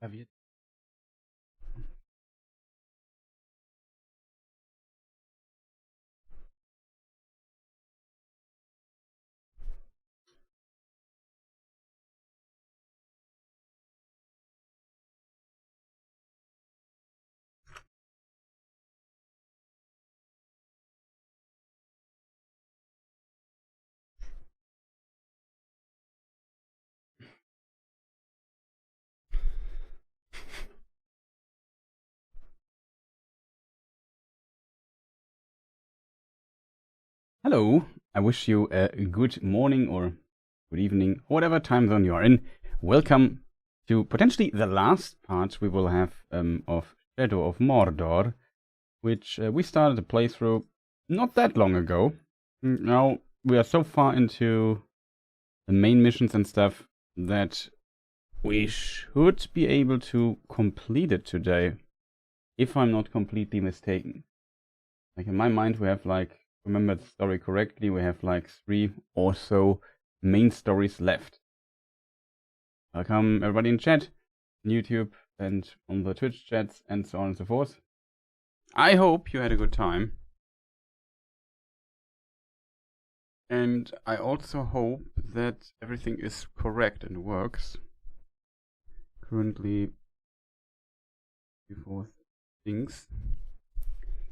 Have you? Hello. I wish you a good morning or good evening, whatever time zone you are in. Welcome to potentially the last part we will have of Shadow of Mordor, which we started a playthrough not that long ago. Now we are so far into the main missions and stuff that we should be able to complete it today, if I'm not completely mistaken. Like in my mind, we have remember the story correctly, we have 3 or so main stories left. Welcome everybody in chat, YouTube, and on the Twitch chats, and so on and so forth. I hope you had a good time. And I also hope that everything is correct and works. Currently, before things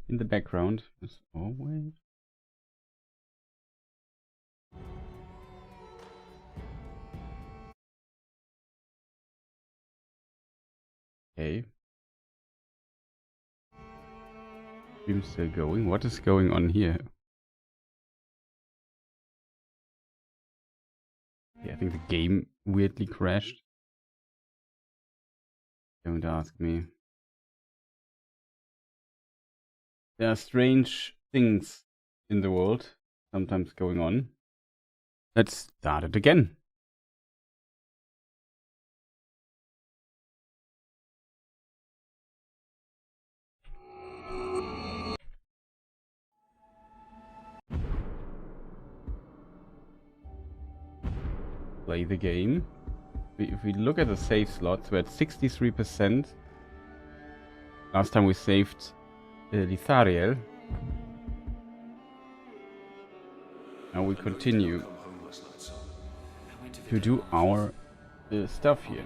in the background, as always. Okay. Stream's still going. What is going on here? Yeah, I think the game weirdly crashed. Don't ask me. There are strange things in the world sometimes going on. Let's start it again. Play the game. If we look at the save slots, we're at 63%. Last time we saved Lithariel. Now we continue to do our stuff here.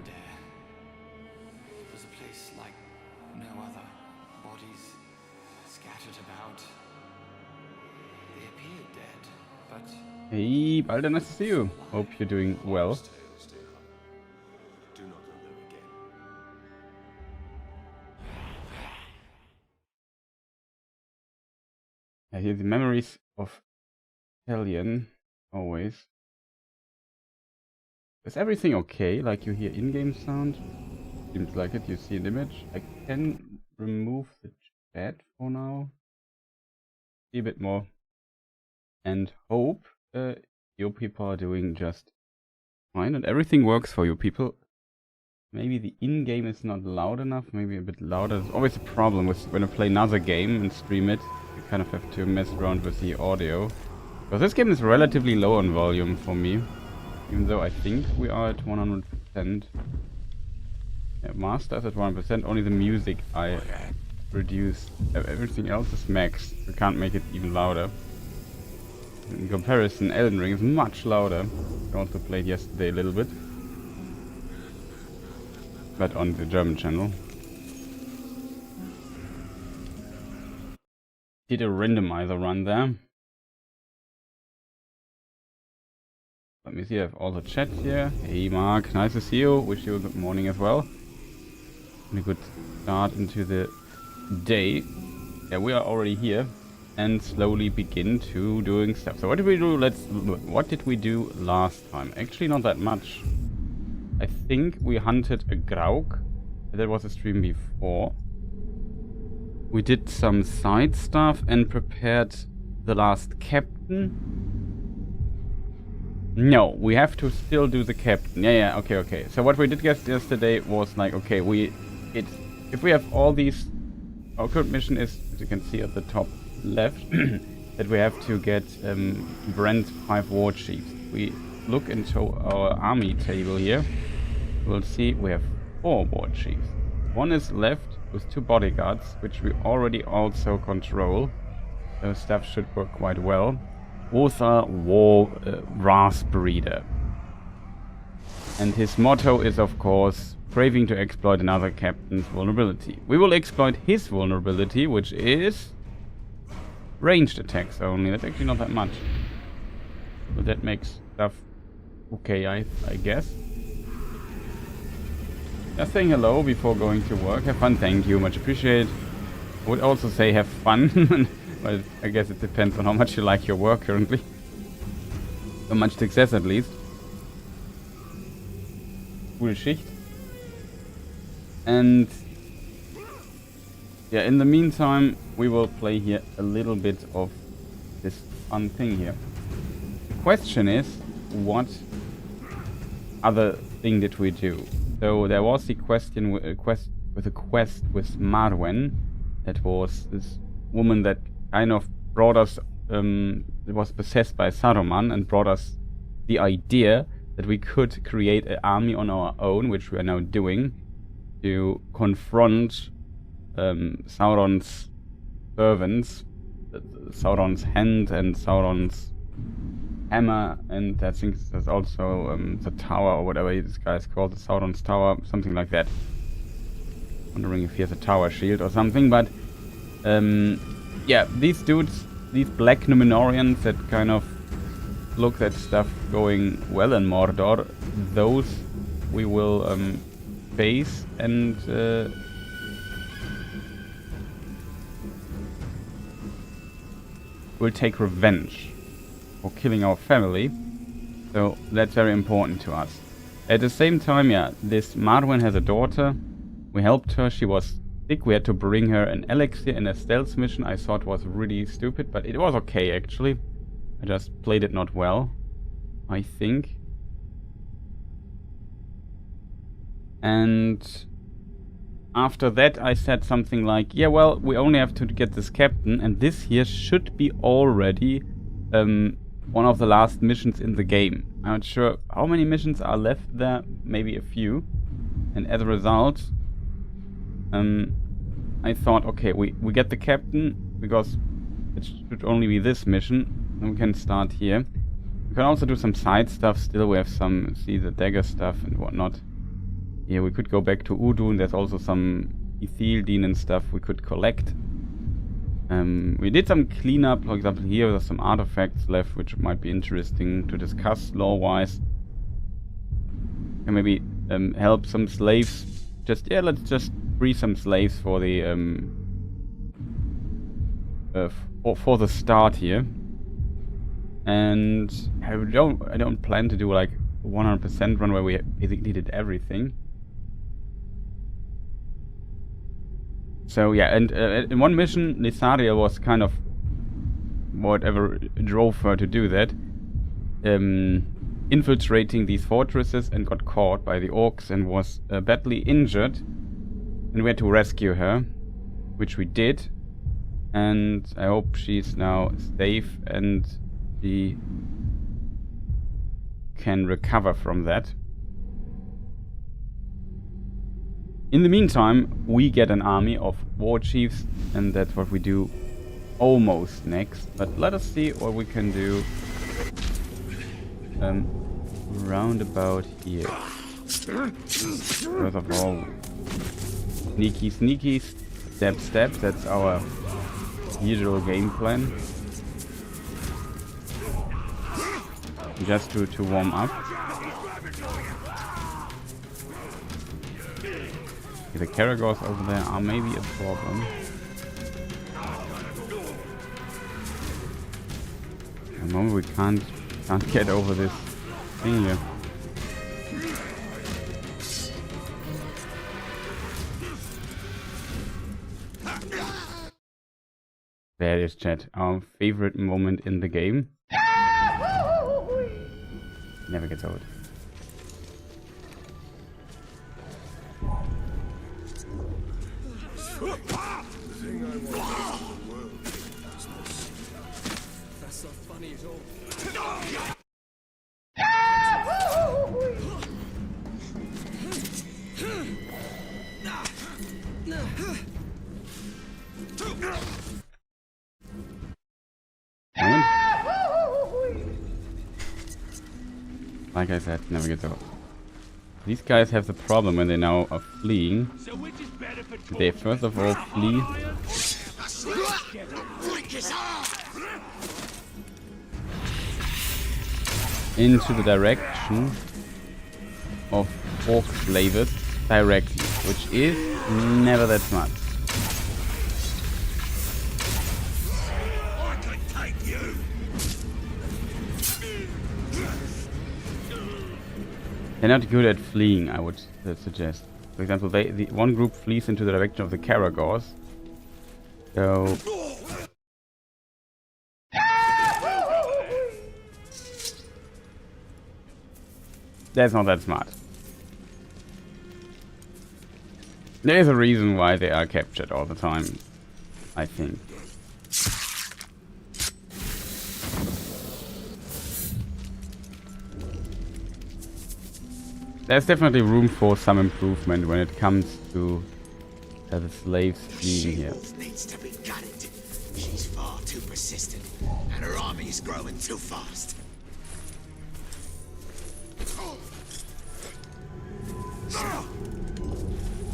There's a place like no other. Bodies scattered about. They appeared dead, but Hey, Balder, nice to see you. Hope you're doing well. Do not go there again. I hear the memories of Hellion, always. Is everything okay? Like you hear in-game sound? Seems like it, you see an image. I can remove the chat for now. See a bit more. And hope you people are doing just fine and everything works for you people. Maybe the in-game is not loud enough, maybe a bit louder. There's always a problem with when I play another game and stream it. You kind of have to mess around with the audio. Because this game is relatively low on volume for me. Even though I think we are at 100%. Yeah, Master's at 100%, only the music I reduced. Everything else is max. We can't make it even louder. In comparison, Elden Ring is much louder. I also played yesterday a little bit. But on the German channel. Did a randomizer run there. Let me see, I have all the chat here. Hey Mark, nice to see you. Wish you a good morning as well. And a good start into the day. Yeah, we are already here. And slowly begin to doing stuff. So what did we do? What did we do last time? Actually, not that much. I think we hunted a Grauk. That was a stream before. We did some side stuff and prepared the last captain. No, we have to still do the captain. Yeah, okay. So what we did yesterday was like, okay, if we have all these, our current mission is, as you can see at the top left, that we have to get Brent's 5 war chiefs. We look into our army table here. We'll see we have 4 war chiefs. One is left with 2 bodyguards, which we already also control. So stuff should work quite well. Otha Wrath Breeder. And his motto is, of course, craving to exploit another captain's vulnerability. We will exploit his vulnerability, which is ranged attacks only. That's actually not that much. But that makes stuff okay, I guess. Just saying hello before going to work. Have fun, thank you, much appreciated. I would also say have fun, but I guess it depends on how much you like your work currently. So much success at least. Coole Schicht. And yeah, in the meantime, we will play here a little bit of this fun thing here. The question is, what other thing did we do? So there was the question with a quest with Marwen. That was this woman that kind of brought us, was possessed by Saruman and brought us the idea that we could create an army on our own, which we are now doing, to confront Sauron's servants, Sauron's hand and Sauron's hammer, and I think there's also the tower, or whatever this guy is called, the Sauron's tower, something like that. Wondering if he has a tower shield or something, but yeah, these dudes, these black Numenorians that kind of look at stuff going well in Mordor, those we will face and will take revenge for killing our family. So that's very important to us. At the same time, yeah, this Marwen has a daughter. We helped her. She was sick. We had to bring her an elixir in a stealth mission. I thought was really stupid, but it was okay actually. I just played it not well, I think. And after that I said something like, yeah, well, we only have to get this captain, and this here should be already one of the last missions in the game. I'm not sure how many missions are left there, maybe a few. And as a result, I thought, okay, we get the captain, because it should only be this mission, and we can start here. We can also do some side stuff still. We have some, see, the dagger stuff and whatnot. Yeah, we could go back to Udun. There's also some Ithildin and stuff we could collect. We did some cleanup. For example, here there's some artifacts left, which might be interesting to discuss lore-wise. And maybe help some slaves. Let's just free some slaves for the for the start here. And I don't plan to do like 100% run where we basically did everything. So yeah, and in one mission, Lithariel was kind of whatever drove her to do that, infiltrating these fortresses, and got caught by the orcs and was badly injured, and we had to rescue her, which we did. And I hope she's now safe and she can recover from that. In the meantime, we get an army of war chiefs, and that's what we do almost next. But let us see what we can do roundabout here. First of all, sneaky, step. That's our usual game plan. Just to warm up. The Caragors over there are maybe a problem. At the moment we can't get over this thing here. There it is, chat. Our favorite moment in the game. Never gets old. That's not funny at all. Moment. Like I said, never gets old. These guys have the problem when they now are fleeing. They first of all flee into the direction of orc slavers directly, which is never that smart. They're not good at fleeing, I would suggest. For example, the one group flees into the direction of the Karagors. So that's not that smart. There is a reason why they are captured all the time, I think. There's definitely room for some improvement when it comes to the slaves being here. Needs to be gutted. She's far too persistent, and her army is growing too fast.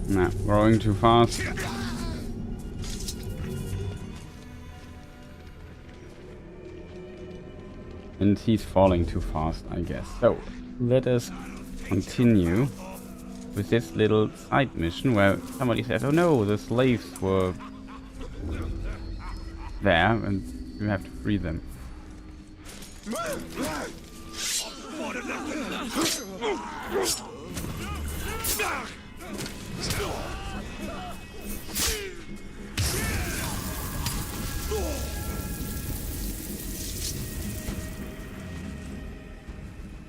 Nah, growing too fast. And he's falling too fast, I guess. So, let us continue with this little side mission where somebody says, oh no, the slaves were there and you have to free them.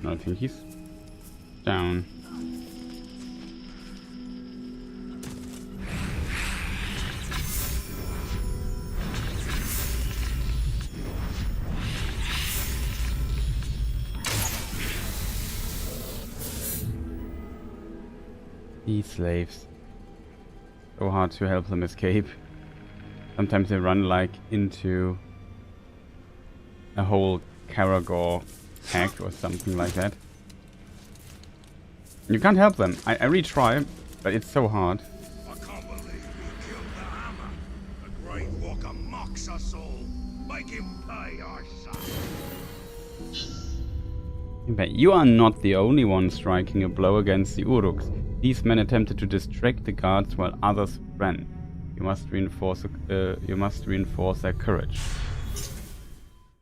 I think he's down. These slaves. So hard to help them escape. Sometimes they run like into a whole Karagor pack or something like that. You can't help them. I really try, but it's so hard. I can't believe you killed the hammer. The Great Walker mocks us all. Make him pay, I say. But you are not the only one striking a blow against the Uruks. These men attempted to distract the guards while others ran. You must reinforce their courage.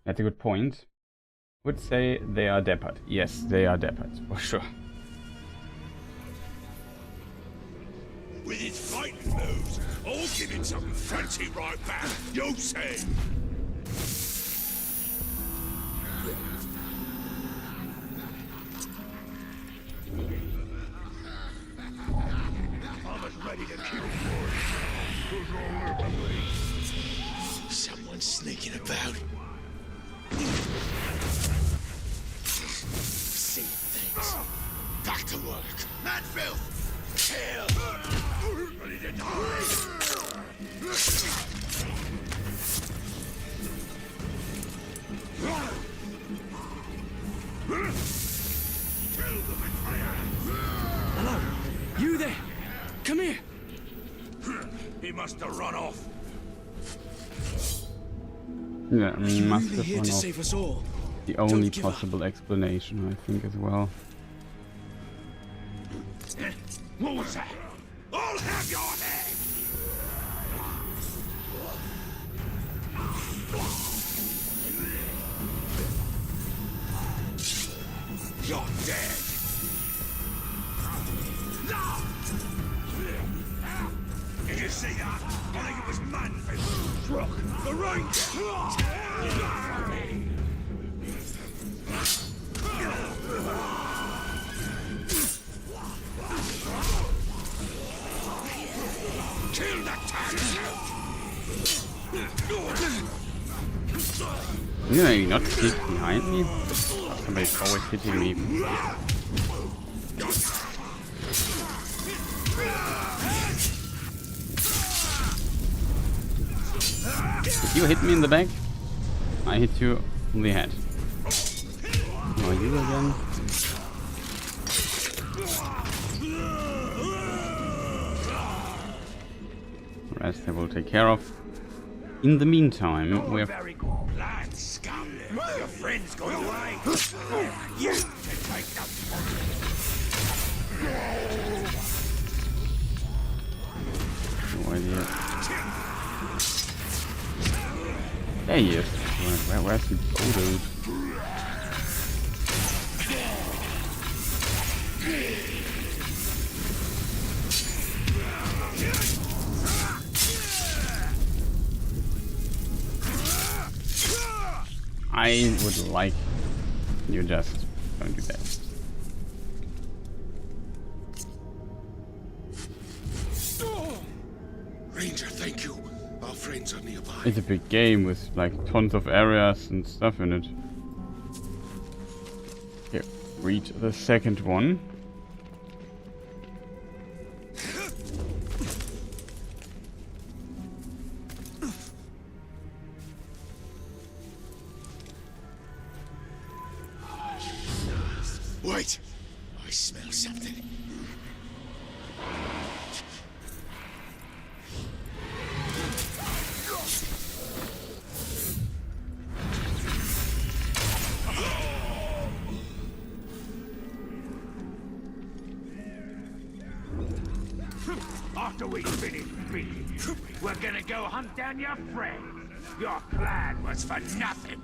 That's a good point. Would say they are dappered. Yes, they are dappered, for sure. With his fighting moves, I'll give him something fancy right back. You say. I'm as ready to kill for it. Someone's sneaking about. See things. Back to work. Manfield! Kill! Ready to die! Kill the betrayer! Hello? You there? Come here! He must have run off. Yeah, must Really have here run to off. save us all. The only give up. possible explanation, I think, as well. What was that? I'll have your head! You're dead! Did you see that? I think it was Manfield. Struck the ranger! Kill that tank! You know, not sneak behind me? Somebody's always hitting me. You hit me in the back. I hit you in the head. Are you again? The rest I will take care of. In the meantime, we have... Lad scum! Your friend's gone away! You can take the... No idea. There he is. Where's the dude? I would like you just don't do that. Ranger, thank you. Our friends are nearby. It's a big game with like tons of areas and stuff in it. Here, read the second one. Wait! I smell something. After we finish beating you, we're gonna go hunt down your friend. Your plan was for nothing.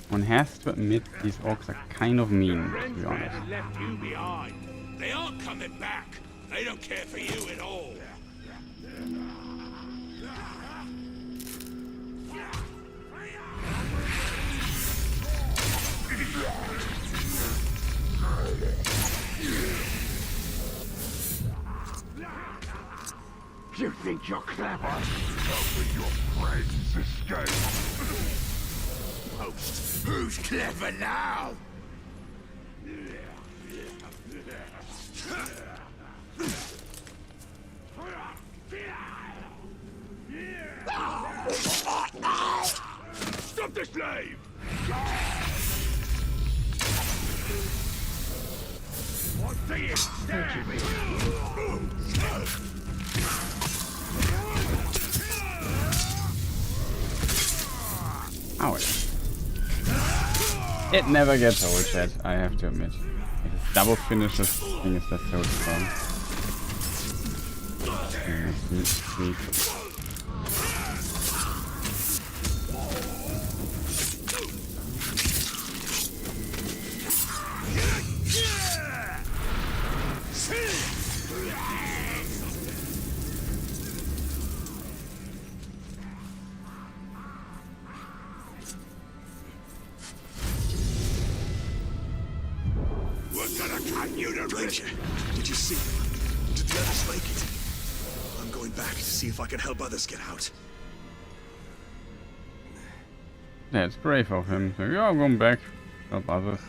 One has to admit these orcs are kind of mean, to be honest. Left you behind. They aren't coming back. They don't care for you at all. You think you're clever? Helping your friends escape. Most. Who's clever now? Stop the slave! What do you stab me? Ouch. It never gets old, chat, I have to admit. This double finishes thing is just so strong. Sweet. Ranger, did you see? Did the others make it? I'm going back to see if I can help others get out. That's brave of him. So yeah, I'm going back. Help others.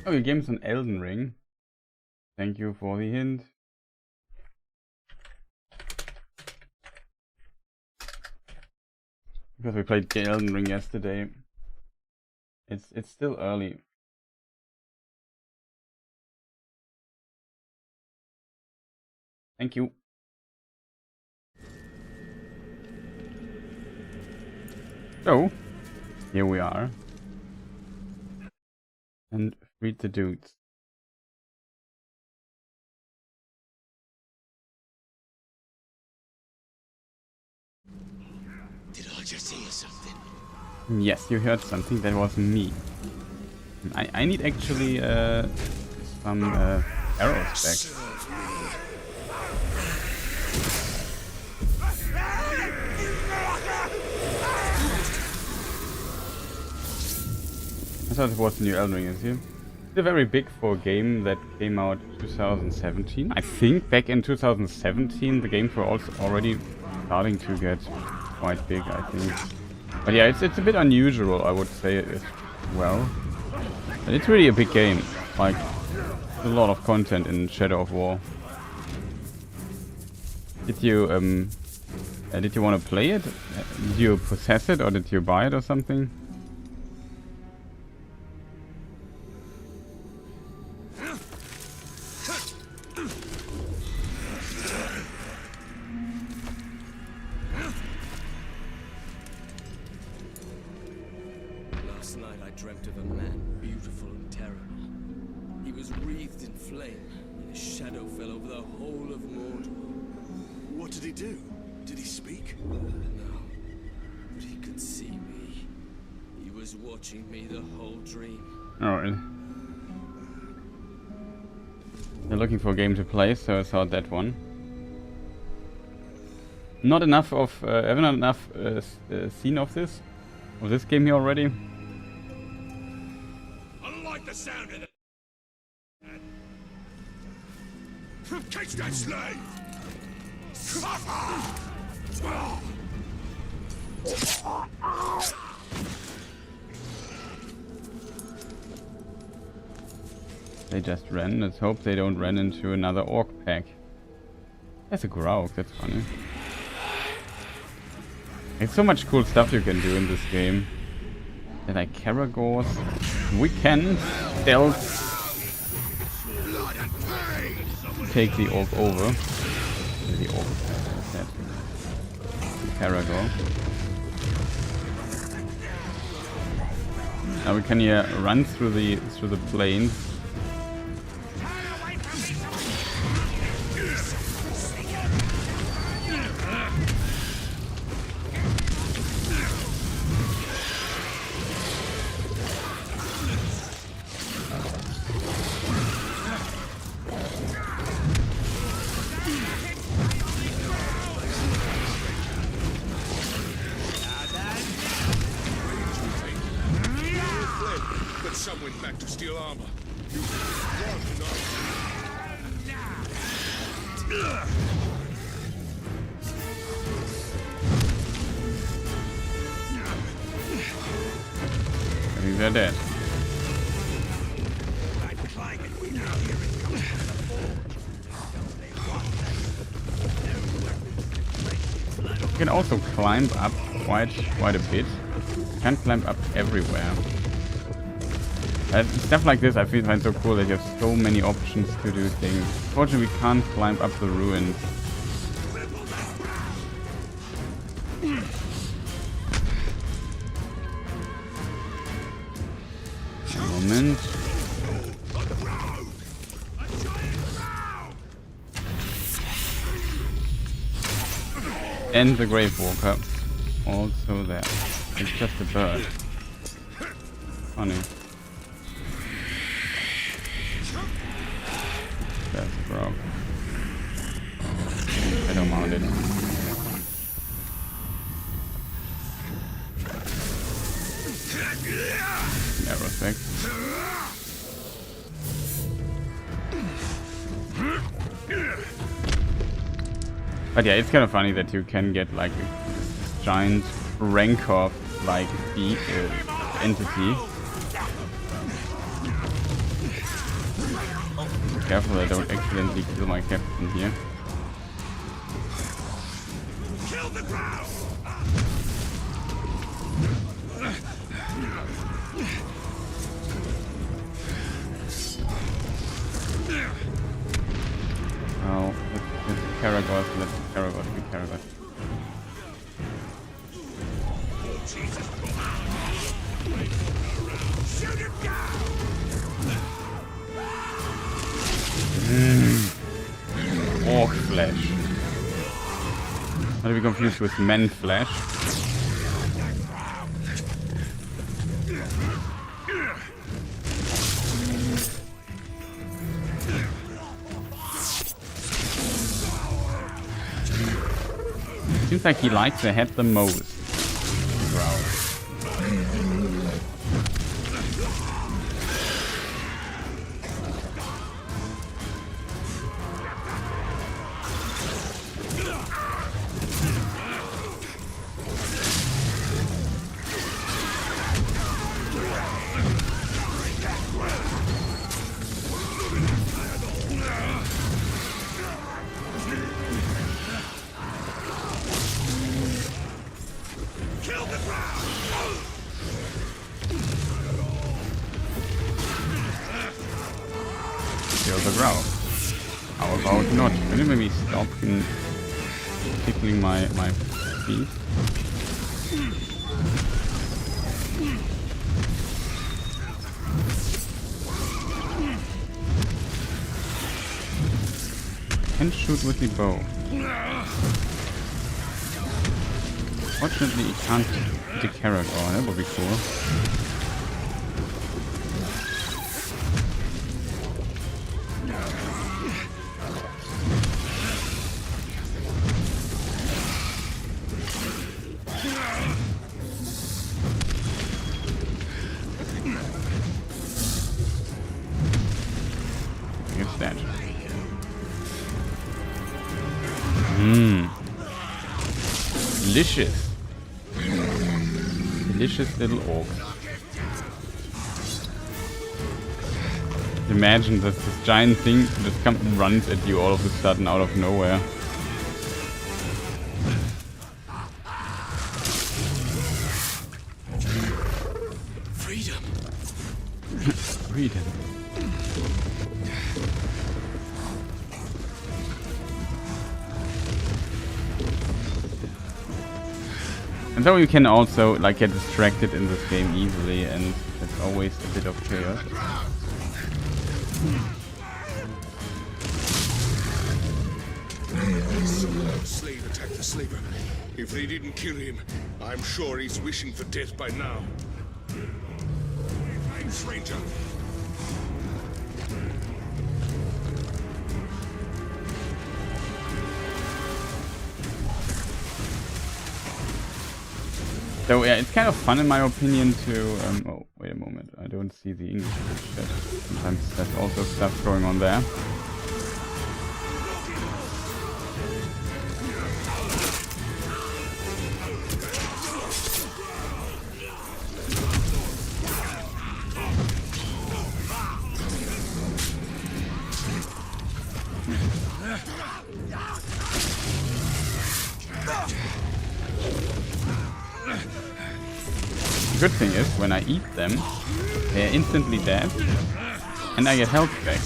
Oh, your game's on Elden Ring. Thank you for the hint. Because we played Elden Ring yesterday. It's still early. Thank you. So, here we are. And read the dudes. Did I just hear something? Yes, you heard something. That was me. I need actually some arrows back. I thought it was the new Elden Ring, is here. They're very big for a game that came out 2017. I think back in 2017 the games were also already starting to get quite big, I think. But yeah, it's a bit unusual, I would say, well. But it's really a big game. Like, a lot of content in Shadow of War. Did you want to play it? Did you possess it or did you buy it or something? Last night I dreamt of a man, beautiful and terrible. He was wreathed in flame, and his shadow fell over the whole of Mordor. What did he do? Did he speak? No, but he could see me. He was watching me the whole dream. Oh, really? You're looking for a game to play, so I saw that one. Not enough of, haven't enough seen of this game here already. I like the sound of it. Catch that slave! They just ran. Let's hope they don't run into another orc pack. There's a Graug, that's funny. There's so much cool stuff you can do in this game. They're like Caragors. We can stealth take the orc over. The orc, that Caragor. Now we can here run through the plains. But some went back to steal armor. I think they're dead. You can also climb up quite a bit. You can't climb up everywhere. Stuff like this I find so cool that you have so many options to do things. Unfortunately, we can't climb up the ruins. Moment. And the Grave Walker. Also there. It's just a bird. Funny. That's Graug. I don't mount it. Arrow effect. But yeah, it's kind of funny that you can get like a giant rancor like entity. Careful I don't accidentally kill my captain here. Kill the ground! Oh, let's Caragors, let's Caragors, be Caragors. Jesus! Shoot him down! Orc flesh. Not to be confused with men flesh. Seems like he likes the head the most. Wow. another growl. How about not? Can you maybe stop tickling my feet? Can shoot with the bow. Fortunately, he can't hit a carrot. Oh, that would be cool. It's that. Delicious. Delicious little orc. Imagine that this giant thing just comes and runs at you all of a sudden out of nowhere. Freedom. Freedom. And so you can also like get distracted in this game easily, and there's always a bit of chaos. The slave attacked the slaver. If they didn't kill him, I'm sure he's wishing for death by now. Stranger. So yeah, it's kind of fun in my opinion to oh wait a moment, I don't see the English chat. Sometimes there's also stuff going on there. The good thing is, when I eat them, they are instantly dead, and I get health back.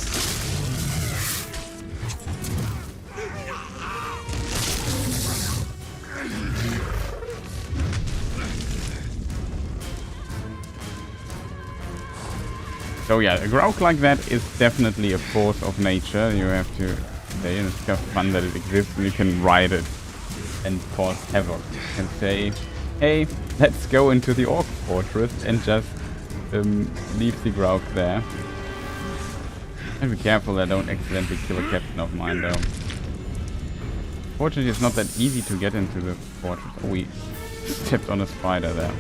So yeah, a growth like that is definitely a force of nature, you have to say, and it's kind of fun that it exists and you can ride it and cause havoc. You can say, hey, let's go into the Orc Fortress and just leave the Grauk there. And be careful I don't accidentally kill a captain of mine though. Fortunately it's not that easy to get into the fortress. Oh, we stepped on a spider there.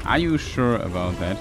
Are you sure about that?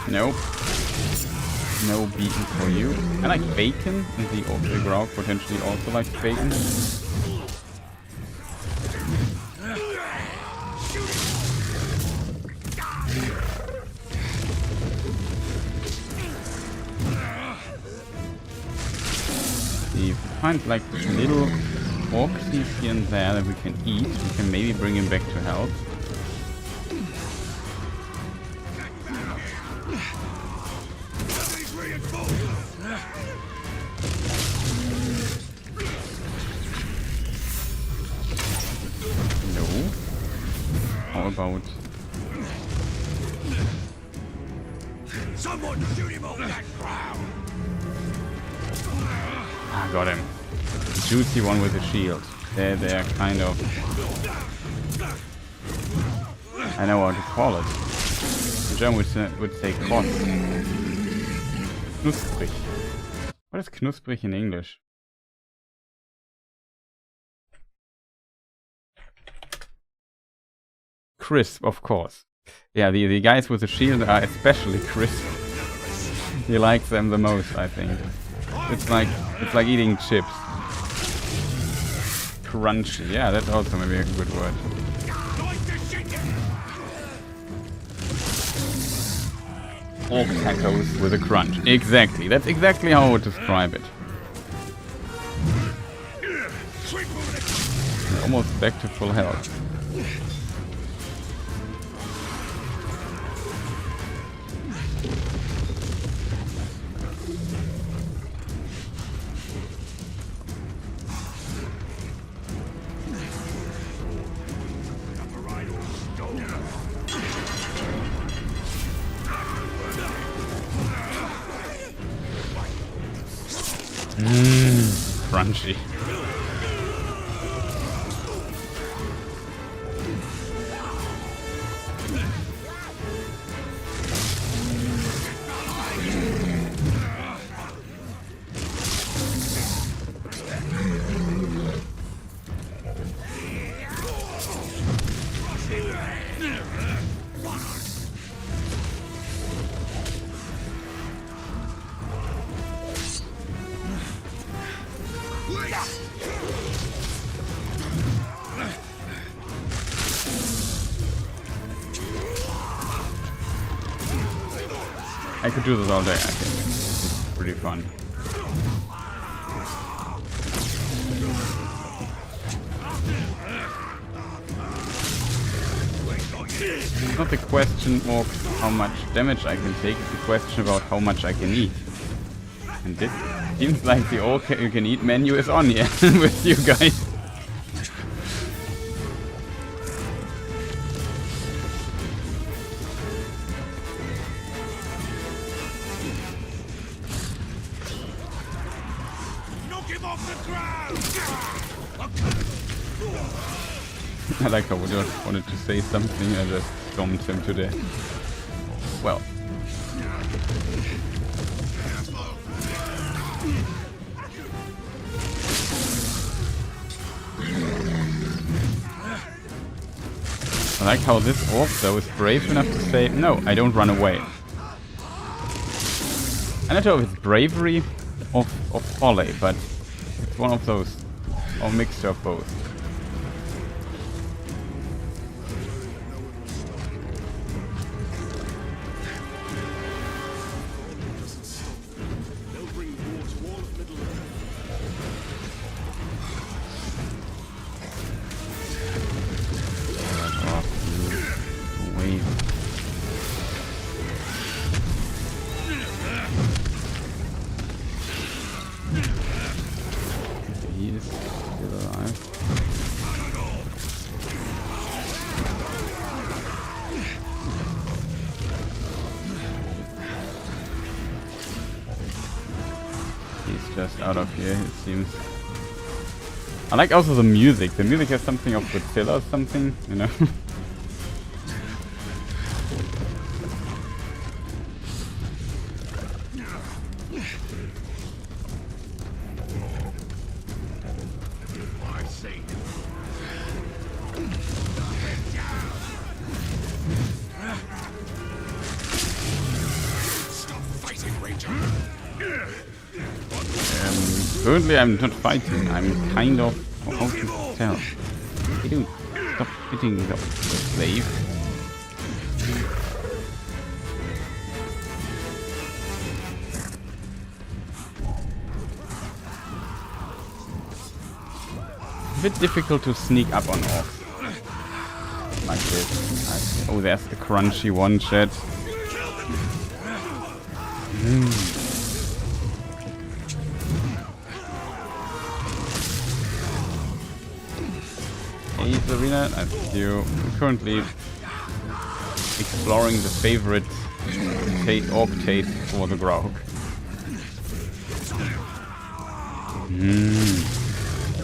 Nope. No beacon for you. I like bacon, and the Grauk potentially also likes bacon. If we find like little orcs here and there that we can eat, we can maybe bring him back to health. How about Someone shoot him over that ground! Ah, got him. Juicy one with the shield. They're kind of... I know how to call it. The German would say Kost. Knusprig. What is knusprig in English? Crisp, of course. Yeah, the guys with the shield are especially crisp. He likes them the most, I think. It's like eating chips. Crunchy. Yeah, that's also maybe a good word. Orc tacos with a crunch. Exactly. That's exactly how I would describe it. Almost back to full health. Crunchy. I could do this all day, I think. It's pretty fun. It's not the question of how much damage I can take, it's the question about how much I can eat. And it seems like the all you can eat menu is on here with you guys. I like how Woodward wanted to say something and just stomped him to death. Well. I like how this orc though is brave enough to say, no, I don't run away. I'm not sure if it's bravery or folly, but it's one of those, or a mixture of both. Just out of here, it seems. I like also the music. The music has something of Godzilla or something, you know? Currently I'm not fighting, I'm kind of... how to tell? Hey dude, stop hitting the slave. A bit difficult to sneak up on orcs. Like this. Oh, there's the crunchy one, chat. Hey Serena, I see you. I'm currently exploring the favorite orc taste for the Graug.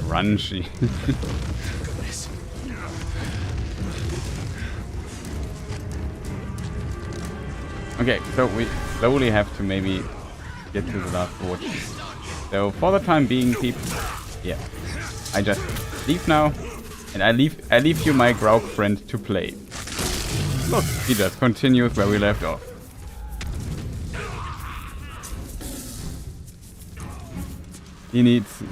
Crunchy. Okay, so we slowly have to maybe get to the last watch. So for the time being, people, yeah, I just leave now, and I leave you, my Graug friend, to play. Look, he just continues where we left off. He needs,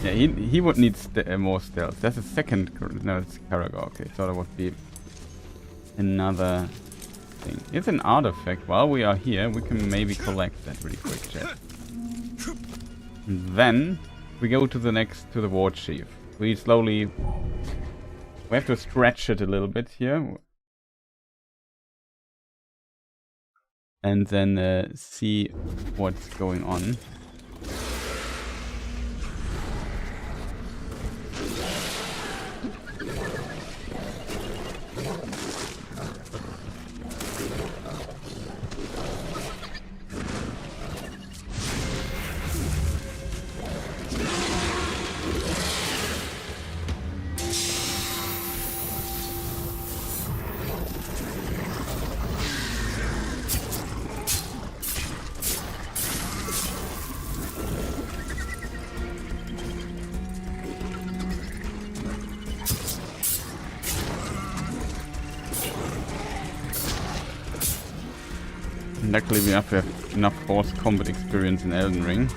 yeah, he would need more stealth. That's a second, no, it's Karagor. Okay, so that would be another thing. It's an artifact. While we are here, we can maybe collect that really quick, chat. And then we go to the war chief. We have to stretch it a little bit here. And then see what's going on. Luckily we have enough force combat experience in Elden Ring.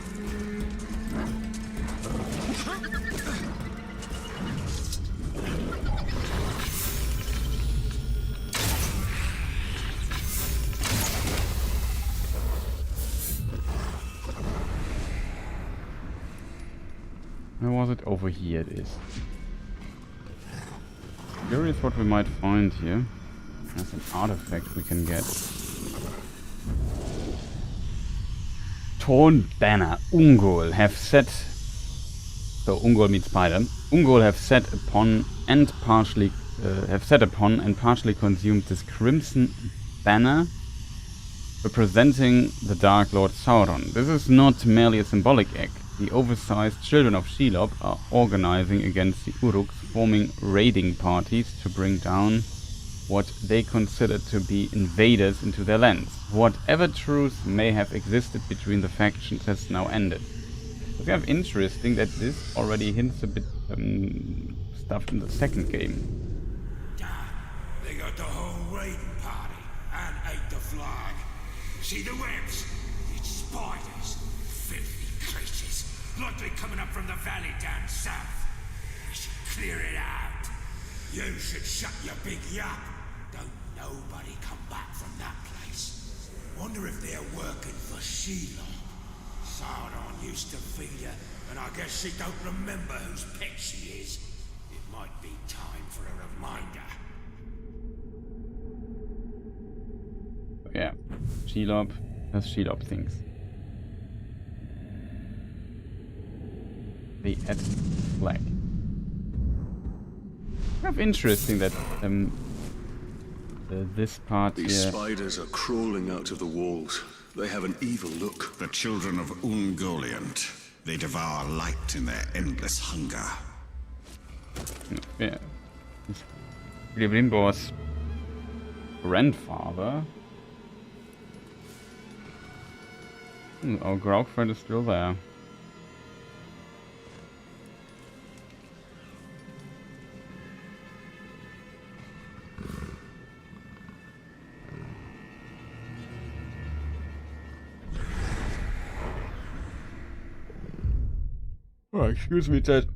Where was it? Over here it is. Curious what we might find here. There's an artifact we can get. Torn banner. Ungol have set. So Ungol means spider. Ungol have set upon and partially consumed this crimson banner, representing the Dark Lord Sauron. This is not merely a symbolic act. The oversized children of Shelob are organizing against the Uruks, forming raiding parties to bring down what they consider to be invaders into their lands. Whatever truce may have existed between the factions has now ended. It's kind of interesting that this already hints a bit stuff in the second game. They got the whole raiding party and ate the flag. See the webs? It's spiders. Filthy creatures. Likely coming up from the valley down south. We should clear it out. You should shut your big yap. Don't nobody come back from that place. Wonder if they're working for Shelob. Sauron used to feed her, and I guess she don't remember whose pet she is. It might be time for a reminder. Yeah, Shelob has Shelob things. The Ed flag. Kind of interesting that this part These here. spiders are crawling out of the walls. They have an evil look. The children of Ungoliant. They devour light in their endless hunger. Yeah. Celebrimbor's grandfather. Our Graug friend is still there. Oh, excuse me, Ted.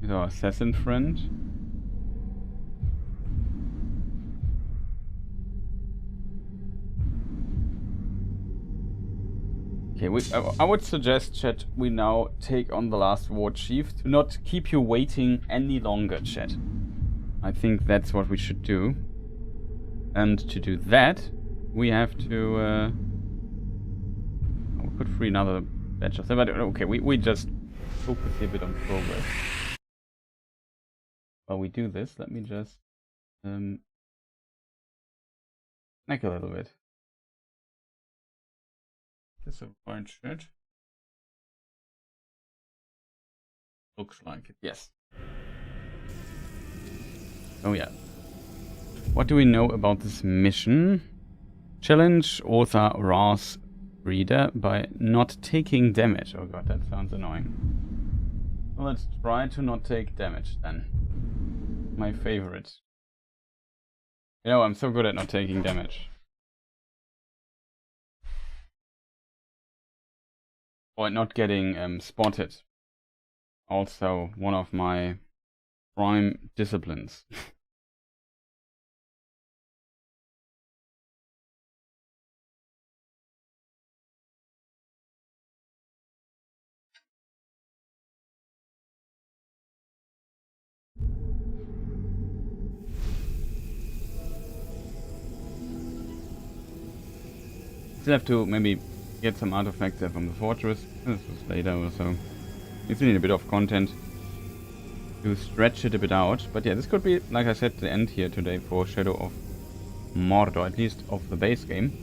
Is our assassin friend? Okay, I would suggest, chat, we now take on the last war chief to not keep you waiting any longer, chat. I think that's what we should do. And to do that, we have to... we could free another batch of them, but okay, we just focus here a bit on progress. While we do this, let me just... Snack a little bit. Is this a white shirt? Looks like it, yes. Oh yeah. What do we know about this mission? Challenge author Ra's reader by not taking damage. Oh god, that sounds annoying. Well, let's try to not take damage then. My favorite. You know, I'm so good at not taking damage. Or not getting spotted. Also one of my prime disciplines. Still have to maybe get some artifacts there from the fortress. This is later or so. We still need a bit of content to stretch it a bit out. But yeah, this could be, like I said, the end here today for Shadow of Mordor, at least of the base game.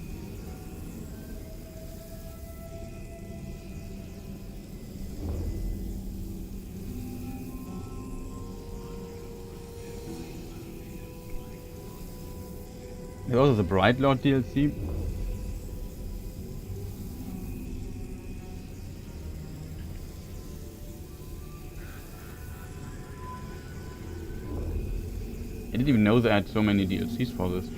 There's also the Bright Lord DLC. I didn't even know they had so many DLCs for this.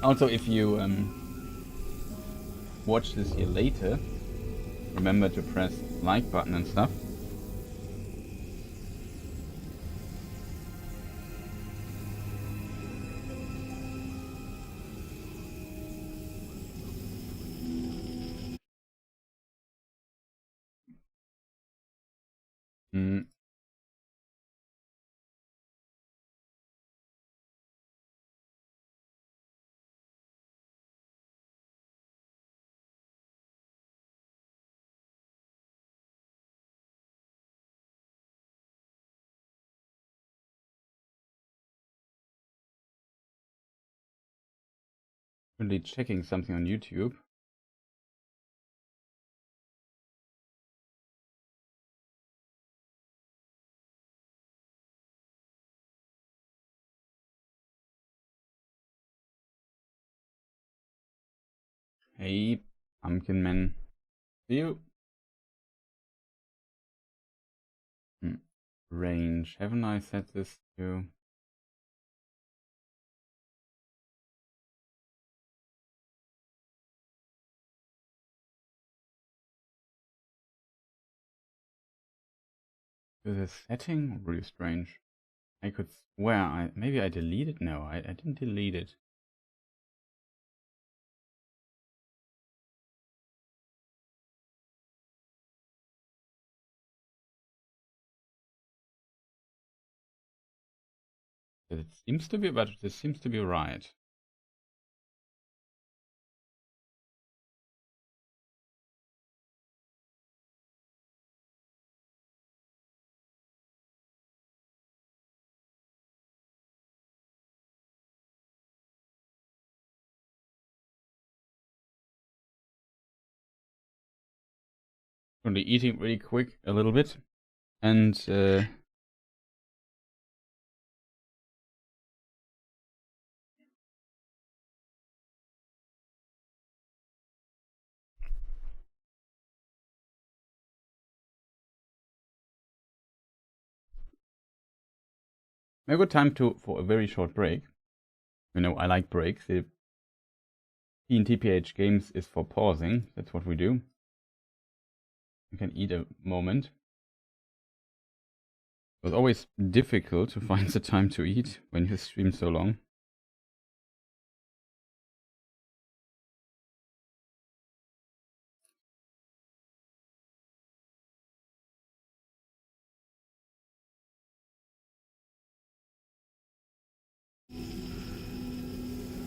Also, if you watch this here later, remember to press like button and stuff. Currently checking something on YouTube. Hey, Pumpkin Man. See you. Range. Haven't I set this to? The setting? Really strange. I could swear maybe I deleted. No, I didn't delete it. It seems to be, but this seems to be right. Currently eating really quick a little bit, and a good time for a very short break. You know, I like breaks. The TNTPH games is for pausing. That's what we do. You can eat a moment. It was always difficult to find the time to eat when you stream so long.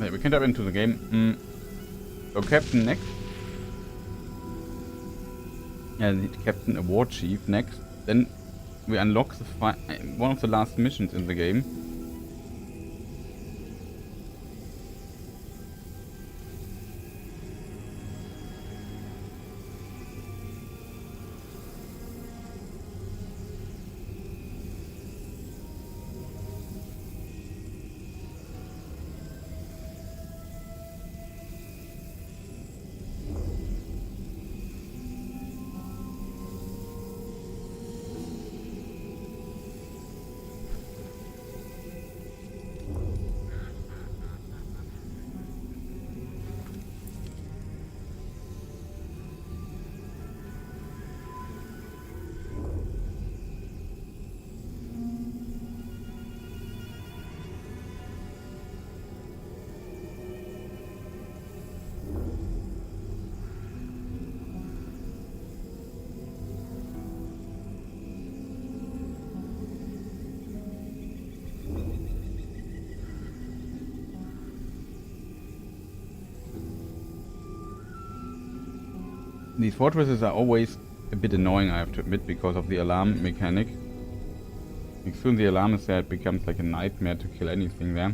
Okay, we can dive into the game. So Captain next. Yeah, the Captain, a War Chief next. Then we unlock the one of the last missions in the game. These fortresses are always a bit annoying, I have to admit, because of the alarm mechanic. As soon as the alarm is there, it becomes like a nightmare to kill anything there.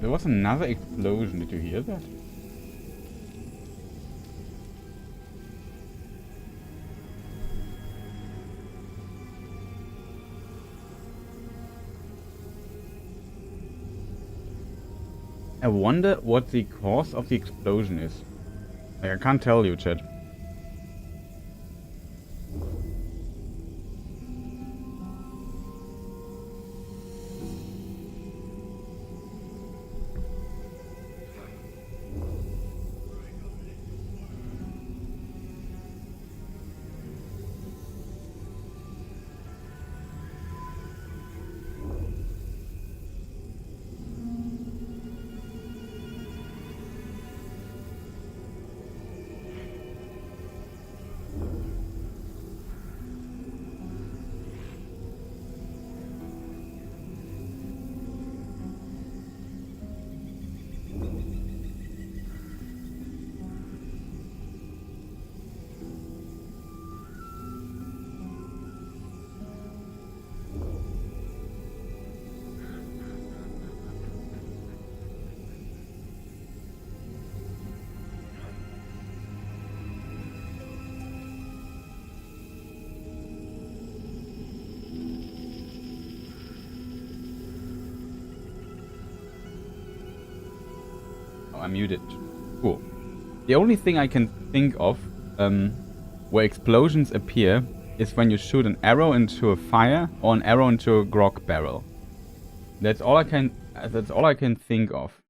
There was another explosion, did you hear that? I wonder what the cause of the explosion is. Like, I can't tell you, chat. I'm muted. Cool. The only thing I can think of where explosions appear is when you shoot an arrow into a fire or an arrow into a grog barrel. That's all I can think of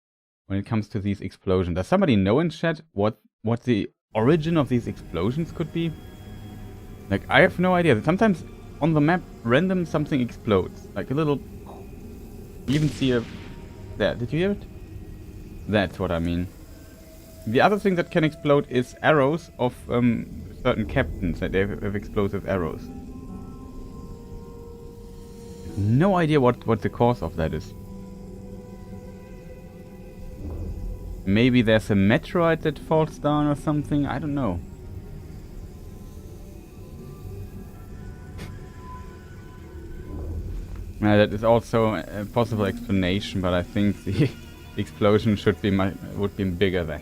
when it comes to these explosions. Does somebody know in chat what the origin of these explosions could be? Like, I have no idea. Sometimes on the map random something explodes. Like a little, you even see a there, did you hear it? That's what I mean. The other thing that can explode is arrows of certain captains that they have explosive arrows. No idea what the cause of that is. Maybe there's a meteorite that falls down or something, I don't know. That is also a possible explanation, but I think the explosion would be bigger then.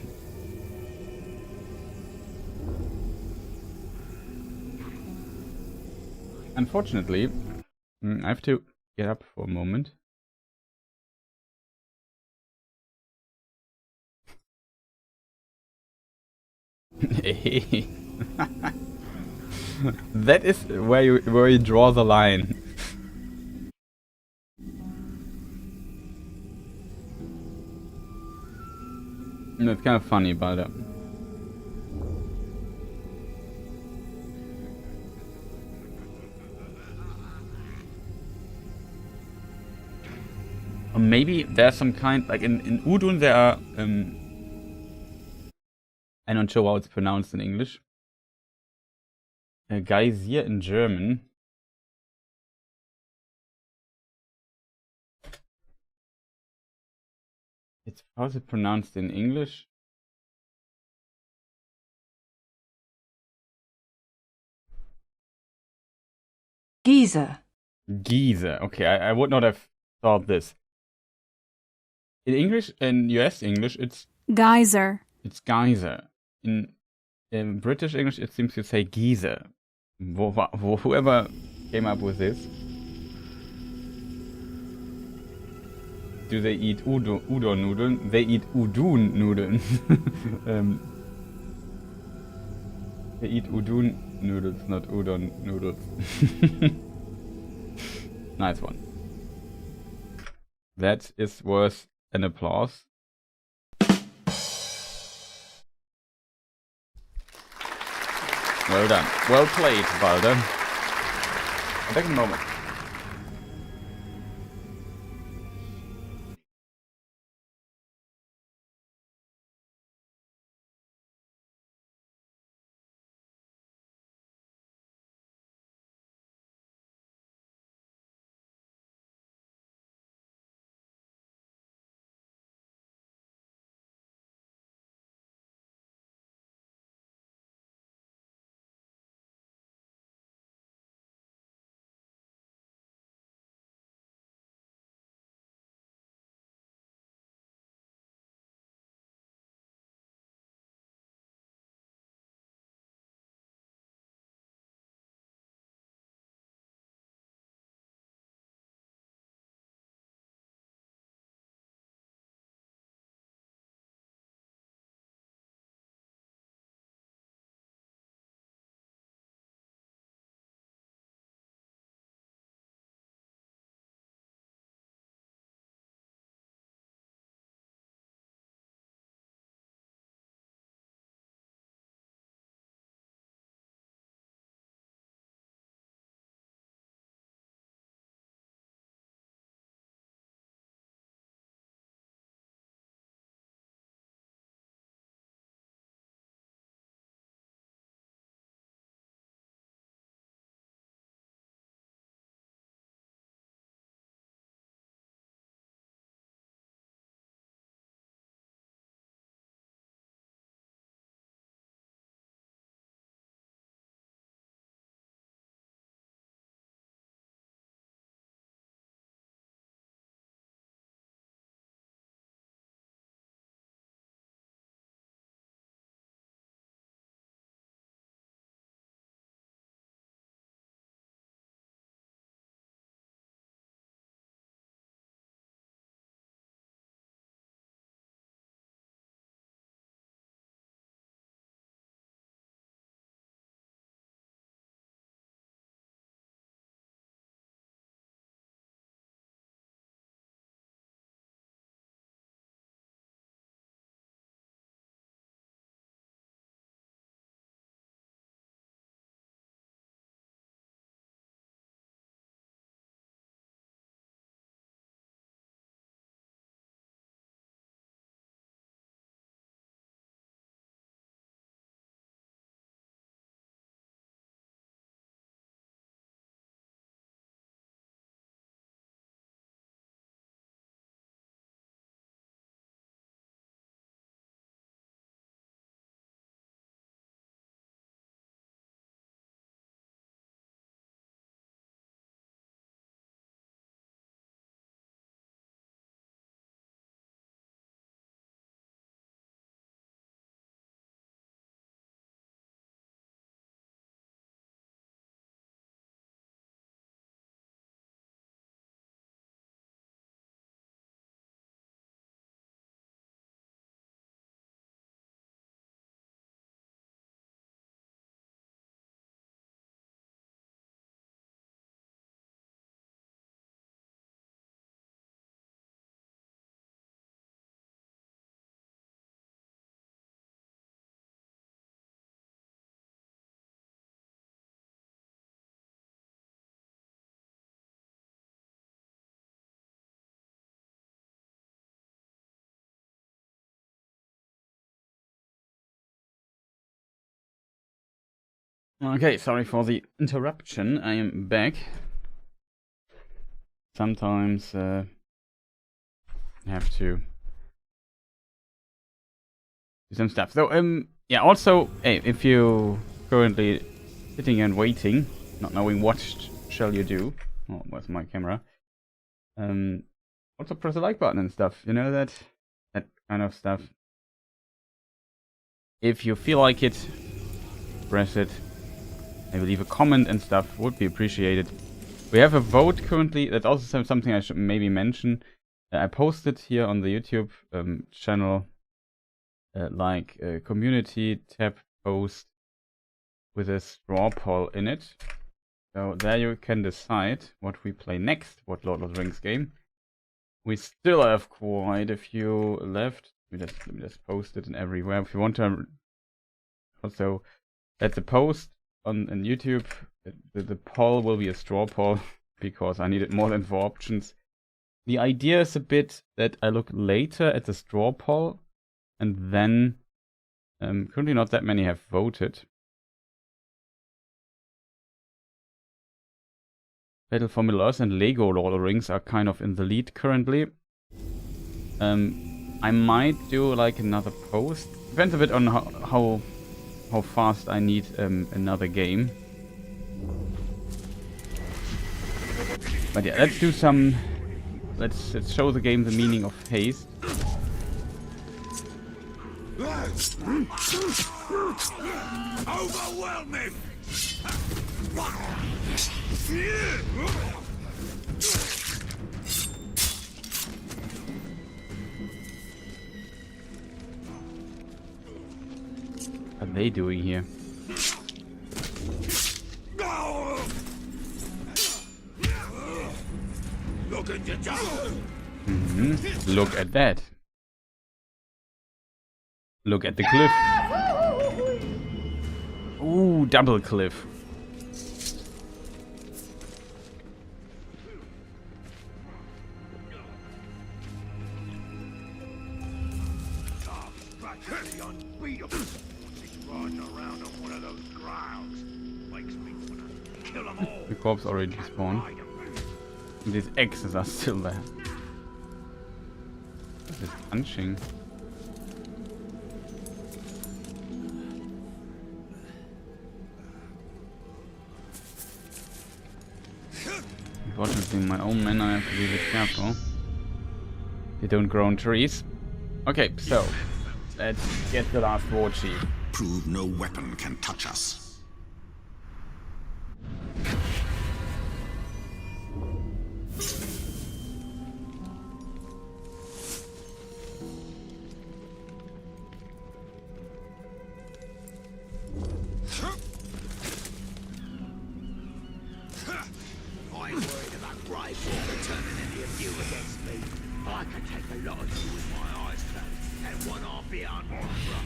Unfortunately, I have to get up for a moment. That is where you draw the line. It's kind of funny, but Or maybe there's some kind, like in Udun there are, I'm not sure how it's pronounced in English. A Geysir in German. How's it pronounced in English? Geyser. Geyser. Okay, I would not have thought this. In English, in US English, it's Geyser. It's geyser. In British English, it seems to say geyser. Whoever came up with this. Do they eat udon nudeln? They eat udun nudeln. They eat udon noodles, not udon noodles. Nice one. That is worth an applause. Well done. Well played, Balder. Take a moment. Okay, sorry for the interruption. I am back. Sometimes I have to do some stuff. So yeah. Also, hey, if you currently sitting and waiting, not knowing what shall you do. Oh, where's my camera? Also press the like button and stuff. You know that kind of stuff. If you feel like it, press it. Maybe leave a comment and stuff. Would be appreciated. We have a vote currently. That's also something I should maybe mention. I posted here on the YouTube channel like a community tab post with a straw poll in it. So there you can decide what we play next, what Lord of the Rings game. We still have quite a few left. Let me just post it in everywhere. If you want to also at the post on YouTube, the poll will be a straw poll because I needed more than 4 options. The idea is a bit that I look later at the straw poll and then currently not that many have voted. Battle for Middle-earth and Lego Lord of the Rings are kind of in the lead currently. I might do like another post. Depends a bit on how fast I need another game. But yeah, let's do some. Let's show the game the meaning of haste. Overwhelming! What are they doing here? Look at your tongue! Look at that. Look at the cliff. Ooh, double cliff. The corpse already spawned. And these X's are still there. What is punching? Unfortunately, my own men, I have to be a bit careful. They don't grow on trees. Okay, so let's get the last war chief. Prove no weapon can touch us. I ain't worried about Grave Walker turning any of you against me. I can take a lot of you with my eyes closed, and one arm beyond Mordor.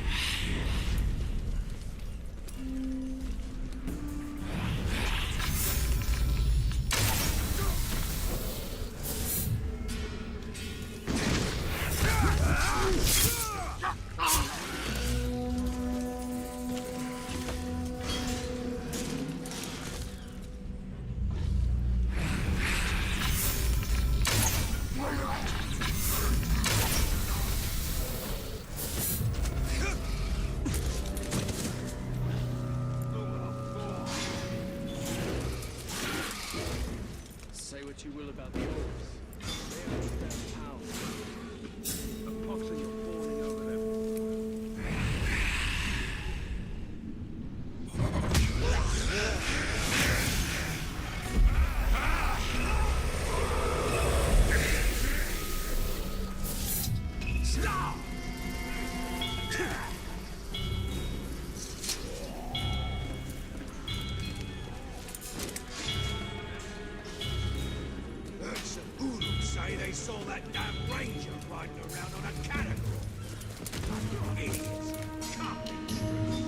Say what you will about the orcs. They understand power. The pox are you fawning over them. Stop! Heard some Ulus say they saw that damn ranger riding around on a catacomb. Idiots. Can't be true.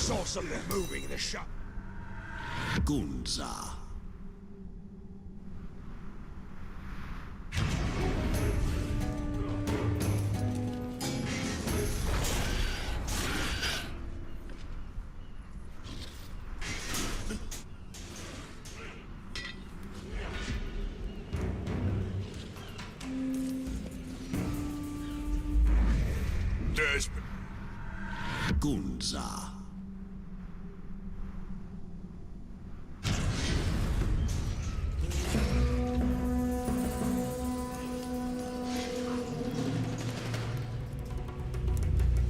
saw something moving in the shop. Gunza. Desmond. Gunza.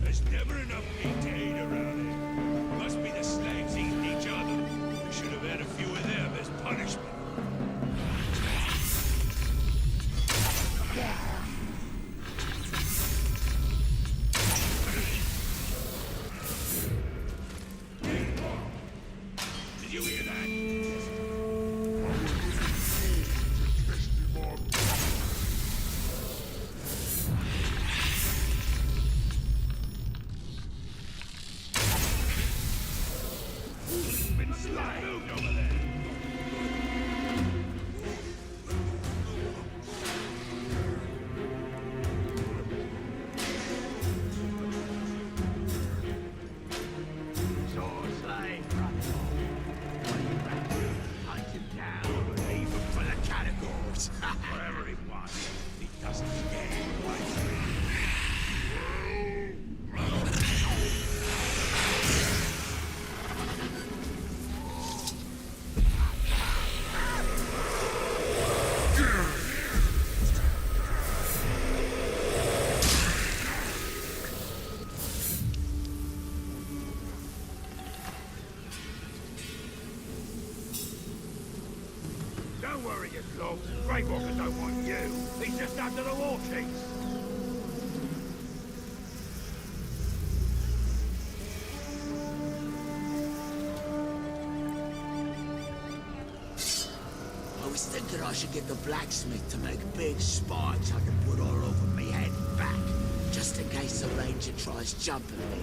There's never enough meat to eat around here. Must be the slaves eating each other. We should have had a few of them as punishment. Did you hear that? Been sly moved over there. So slave, hunt him down or leave him for the catacombs. Wherever he wants. He doesn't care. Don't worry, you slob. Grey Walker don't want you. He's just under the wall cheeks. I was thinking I should get the blacksmith to make big spikes I can put all over me head and back, just in case the ranger tries jumping me.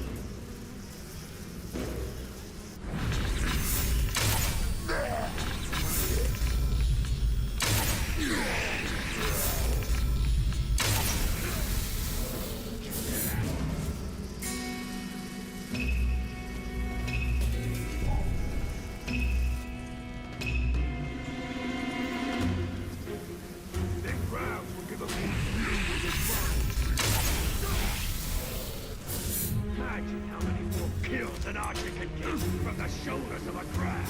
Big crowds will give a Imagine how many more kills an archer can get from the shoulders of a crowd.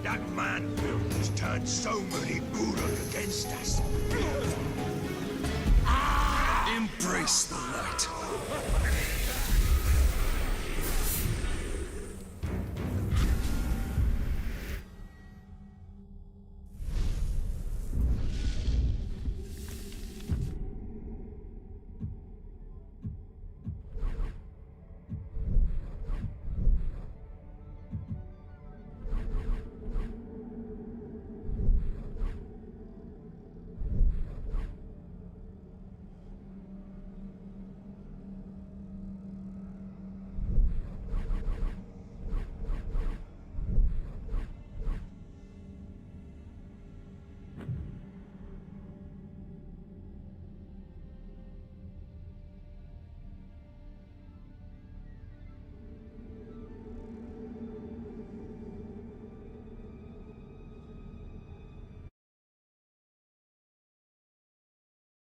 That man Bill has turned so many Uruk against us. Embrace the light.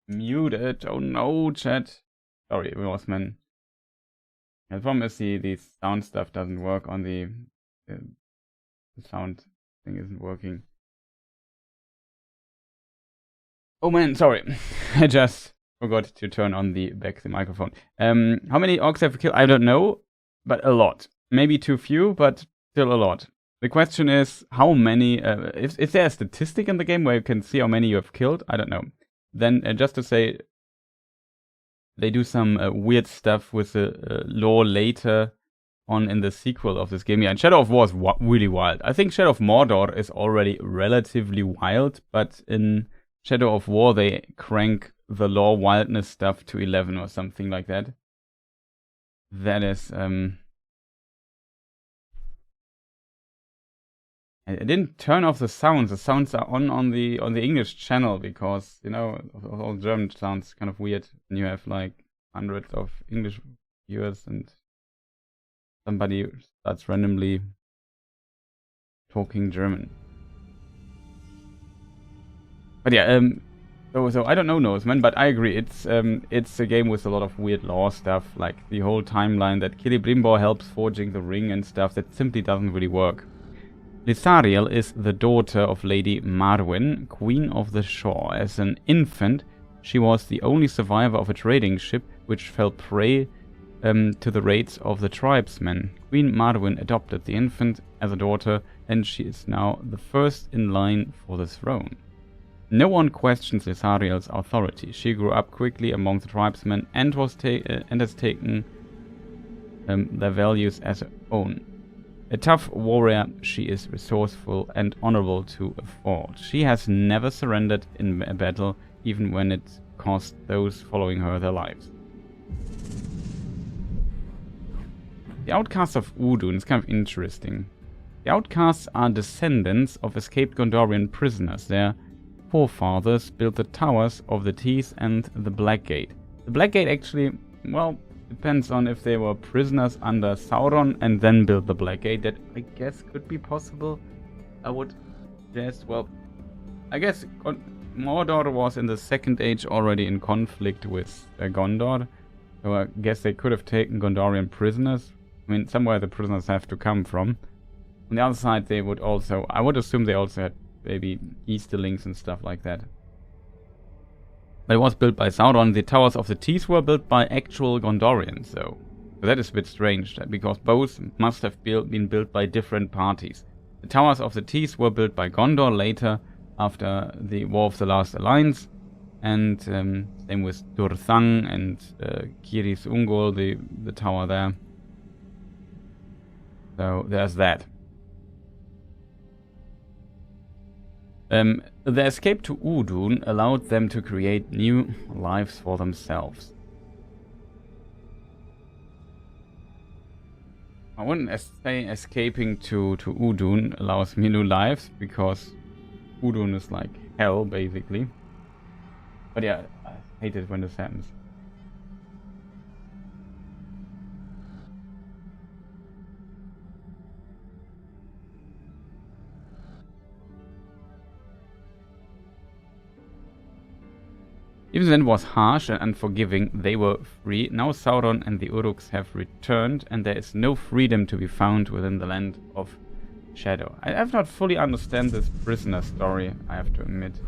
Muted. Oh no, chat. Sorry, Roseman. The problem is the sound stuff doesn't work on the sound thing isn't working. Oh man, sorry. I just forgot to turn on the microphone. How many orcs have we killed? I don't know, but a lot. Maybe too few, but still a lot. The question is, how many... is there a statistic in the game where you can see how many you have killed? I don't know. Then, just to say, they do some weird stuff with the lore later on in the sequel of this game. Yeah, and Shadow of War is really wild. I think Shadow of Mordor is already relatively wild, but in Shadow of War, they crank the lore wildness stuff to 11 or something like that. That is, I didn't turn off the sounds. The sounds are on the English channel because, you know, all German sounds kind of weird when you have like hundreds of English viewers and somebody starts randomly talking German. But yeah, so I don't know Norseman, but I agree. It's a game with a lot of weird lore stuff, like the whole timeline that Celebrimbor helps forging the ring and stuff that simply doesn't really work. Lithariel is the daughter of Lady Marwen, Queen of the Shore. As an infant, she was the only survivor of a trading ship which fell prey to the raids of the tribesmen. Queen Marwen adopted the infant as a daughter, and she is now the first in line for the throne. No one questions Lithariel's authority. She grew up quickly among the tribesmen and has taken their values as her own. A tough warrior, she is resourceful and honorable to a fault. She has never surrendered in a battle, even when it cost those following her their lives. The Outcasts of Udun is kind of interesting. The Outcasts are descendants of escaped Gondorian prisoners. Their forefathers built the Towers of the Teeth and the Black Gate. The Black Gate actually, well, depends on if they were prisoners under Sauron and then built the Black Gate. That, I guess, could be possible. I would guess, well, I guess Mordor was in the Second Age already in conflict with Gondor. So I guess they could have taken Gondorian prisoners. I mean, somewhere the prisoners have to come from. On the other side, they would also, I would assume they also had maybe Easterlings and stuff like that. But it was built by Sauron. The Towers of the Teeth were built by actual Gondorians, so that is a bit strange, because both must have been built by different parties. The Towers of the Teeth were built by Gondor later, after the War of the Last Alliance, and same with Durthang and Kiris Ungol, the tower there. So there's that. The escape to Udun allowed them to create new lives for themselves. I wouldn't say escaping to Udun allows me new lives, because Udun is like hell, basically. But yeah, I hate it when this happens. Even then it was harsh and unforgiving, they were free. Now Sauron and the Uruks have returned, and there is no freedom to be found within the land of Shadow. I have not fully understand this prisoner story, I have to admit.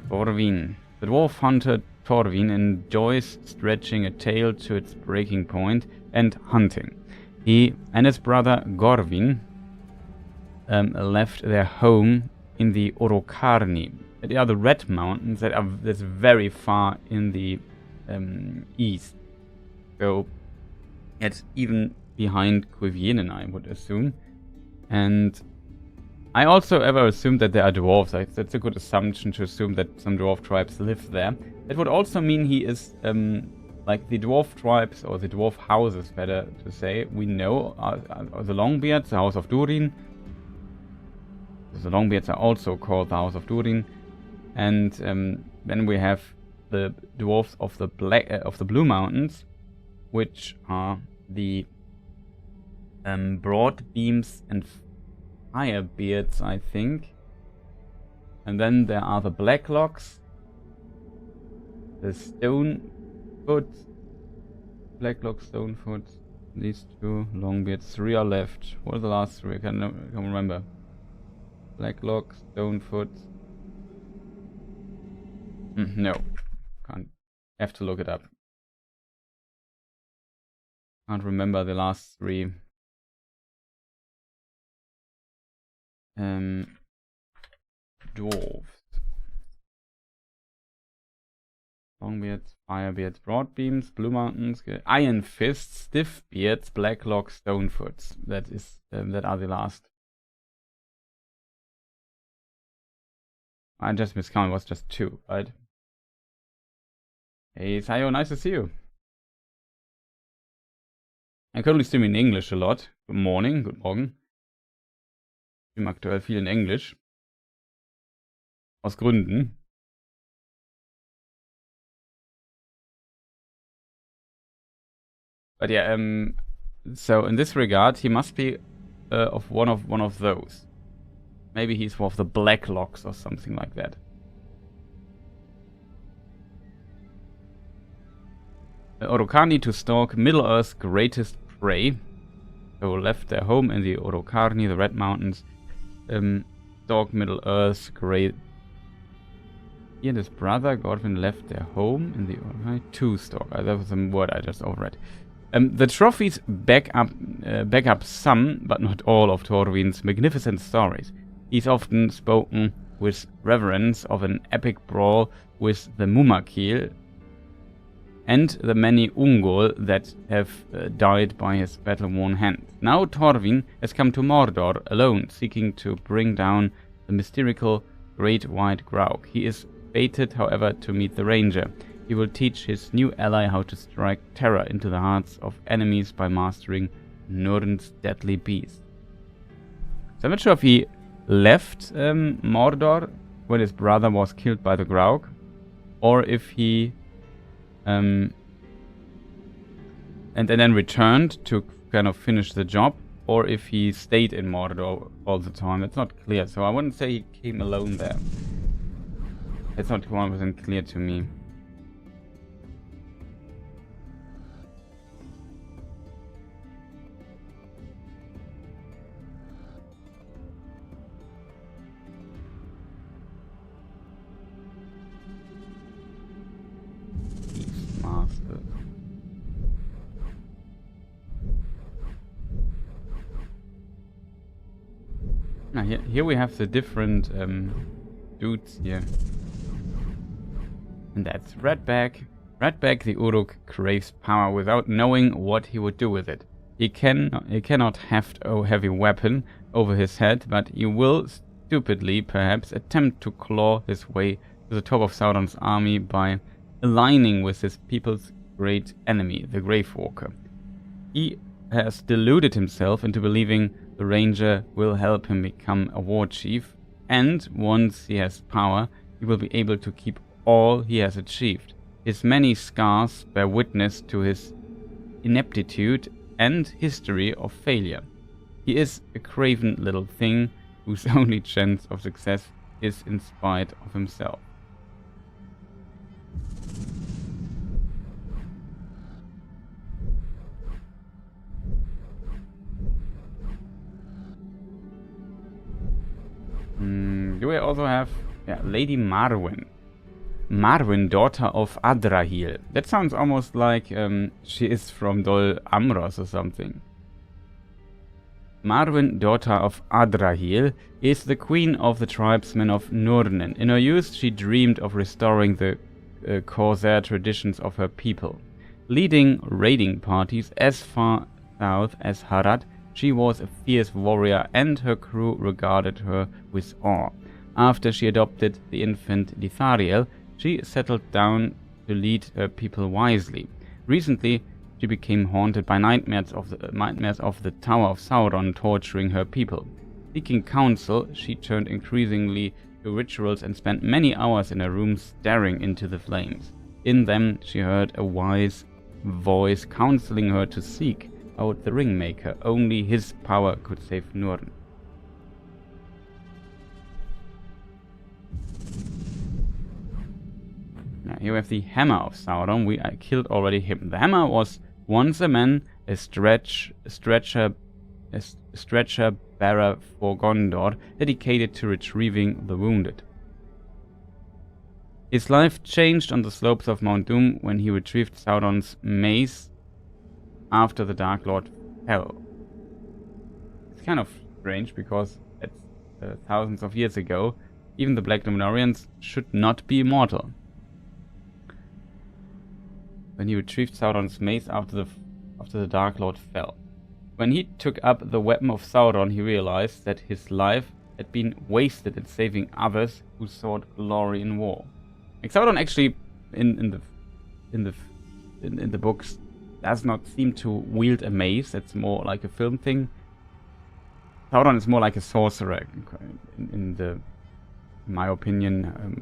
Thorvin. The dwarf hunter Thorvin enjoys stretching a tail to its breaking point and hunting. He and his brother Gorvin left their home in the Orokarni. They are the Red Mountains that's very far in the east. So it's even behind Quivinen, I would assume. And I also ever assumed that there are dwarves. That's a good assumption to assume that some dwarf tribes live there. That would also mean he is, like the dwarf tribes, or the dwarf houses, better to say, we know are the Longbeards, the House of Durin. The Longbeards are also called the House of Durin. And then we have the dwarves of the Blue Mountains, which are the Broadbeams and Firebeards, I think. And then there are the Blacklocks, the Stonefoot, Blacklock, Stonefoot, these two Longbeards. 3 are left. What are the last 3? I can't remember. Blacklock, Stonefoot. No, can't. Have to look it up. Can't remember the last 3. Dwarves. Longbeards, Firebeards, Broadbeams, Blue Mountains, Iron Fists, Stiffbeards, Blacklock, Stonefoots. That are the last. I just miscounted, it was just 2, right? Hey Sayo, nice to see you. I currently stream in English a lot. Good morning, good morgen. Ich stream aktuell viel in Englisch. Aus Gründen. But yeah, so in this regard, he must be of one of those. Maybe he's one of the Black Locks or something like that. Orokarni to stalk Middle-earth's greatest prey. So left their home in the Orokarni, the Red Mountains. Stalk Middle-earth's great... He and his brother Godwin left their home in the Orokarni to stalk. That was a word I just overread. The trophies back up some, but not all, of Torwin's magnificent stories. He's often spoken with reverence of an epic brawl with the Mumakil and the many Ungol that have died by his battle-worn hand. Now Torwin has come to Mordor alone, seeking to bring down the mystical Great White Graug. He is fated, however, to meet the Ranger. He will teach his new ally how to strike terror into the hearts of enemies by mastering Nurn's deadly beast. So I'm not sure if he left Mordor when his brother was killed by the Graug, or if he and then returned to kind of finish the job, or if he stayed in Mordor all the time. It's not clear, so I wouldn't say he came alone there. It's not 100% clear to me. Master. Now here we have the different dudes here. And that's Redback. Redback the Uruk craves power without knowing what he would do with it. He cannot heft a heavy weapon over his head, but he will stupidly perhaps attempt to claw his way to the top of Sauron's army by aligning with his people's great enemy, the Gravewalker. He has deluded himself into believing the Ranger will help him become a war chief, and once he has power, he will be able to keep all he has achieved. His many scars bear witness to his ineptitude and history of failure. He is a craven little thing whose only chance of success is in spite of himself. Do we also have Lady Marwen? Marwen, daughter of Adrahil. That sounds almost like she is from Dol Amros or something. Marwen, daughter of Adrahil, is the queen of the tribesmen of Nurnen. In her youth, she dreamed of restoring the Corsair traditions of her people. Leading raiding parties as far south as Harad, she was a fierce warrior and her crew regarded her with awe. After she adopted the infant Dithariel, she settled down to lead her people wisely. Recently, she became haunted by nightmares of the Tower of Sauron torturing her people. Seeking counsel, she turned increasingly to rituals and spent many hours in her room staring into the flames. In them, she heard a wise voice counseling her to seek out the Ringmaker. Only his power could save Nurn. Now here we have the Hammer of Sauron. I killed already him. The Hammer was once a man, a stretcher bearer for Gondor, dedicated to retrieving the wounded. His life changed on the slopes of Mount Doom when he retrieved Sauron's mace after the Dark Lord fell. It's kind of strange because it's thousands of years ago. Even the Black Numenorians should not be immortal. When he retrieved Sauron's mace after the Dark Lord fell. When he took up the weapon of Sauron, he realized that his life had been wasted in saving others who sought glory in war. Like Sauron actually, in the books, does not seem to wield a mace. It's more like a film thing. Sauron is more like a sorcerer, in my opinion.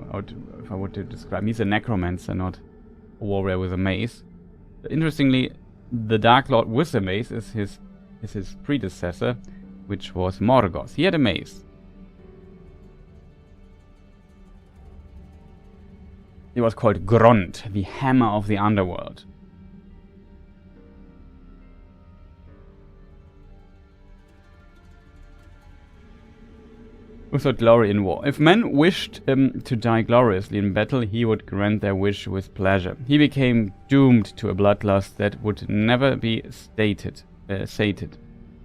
If I were to describe, he's a necromancer, not a warrior with a mace. Interestingly, the Dark Lord with a mace is his predecessor, which was Morgoth. He had a mace. It was called Grond, the Hammer of the Underworld. Who sought glory in war. If men wished to die gloriously in battle, he would grant their wish with pleasure. He became doomed to a bloodlust that would never be sated.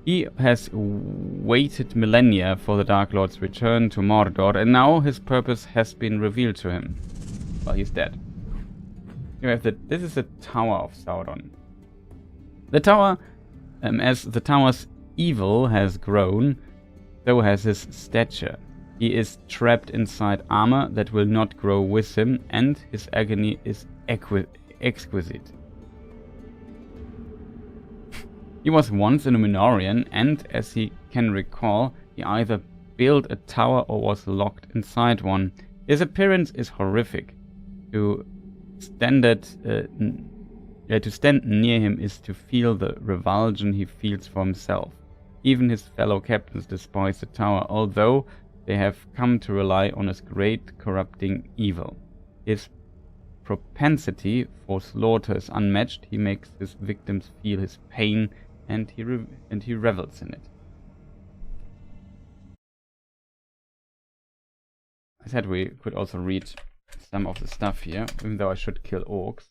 He has waited millennia for the Dark Lord's return to Mordor, and now his purpose has been revealed to him. Well, he's dead. You have this is the Tower of Sauron. The tower, as the tower's evil has grown, so has his stature. He is trapped inside armor that will not grow with him, and his agony is exquisite. He was once a Númenórean, and as he can recall, he either built a tower or was locked inside one. His appearance is horrific. To stand near him is to feel the revulsion he feels for himself. Even his fellow captains despise the tower, although they have come to rely on his great corrupting evil. His propensity for slaughter is unmatched. He makes his victims feel his pain, and he revels in it. I said we could also read some of the stuff here, even though I should kill orcs.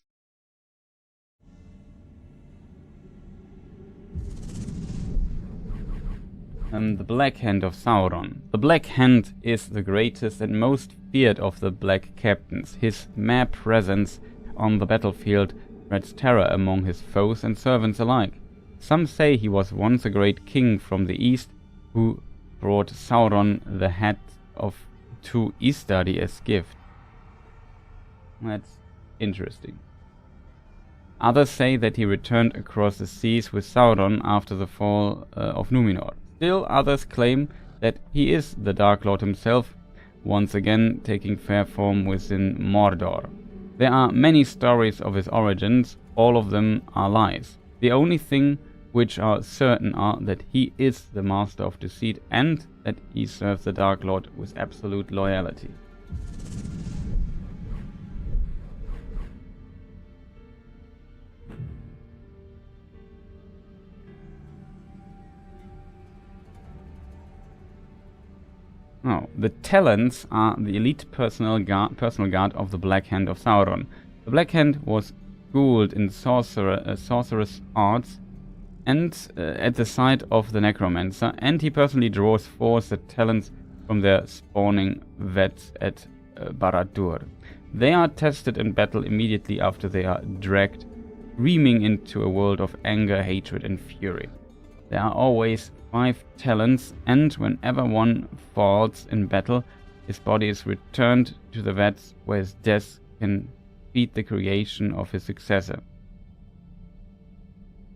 The Black Hand of Sauron. The Black Hand is the greatest and most feared of the Black Captains. His mere presence on the battlefield spreads terror among his foes and servants alike. Some say he was once a great king from the east who brought Sauron the head to Istari as gift. That's interesting. Others say that he returned across the seas with Sauron after the fall of Númenor. Still others claim that he is the Dark Lord himself, once again taking fair form within Mordor. There are many stories of his origins, all of them are lies. The only thing which are certain are that he is the master of deceit and that he serves the Dark Lord with absolute loyalty. Oh, the Talons are the elite personal guard of the Black Hand of Sauron. The Black Hand was schooled in sorcerous arts and at the side of the Necromancer, and he personally draws forth the Talons from their spawning vats at Barad-dûr. They are tested in battle immediately after they are dragged screaming into a world of anger, hatred and fury. There are always 5 talents, and whenever one falls in battle, his body is returned to the vats where his death can feed the creation of his successor.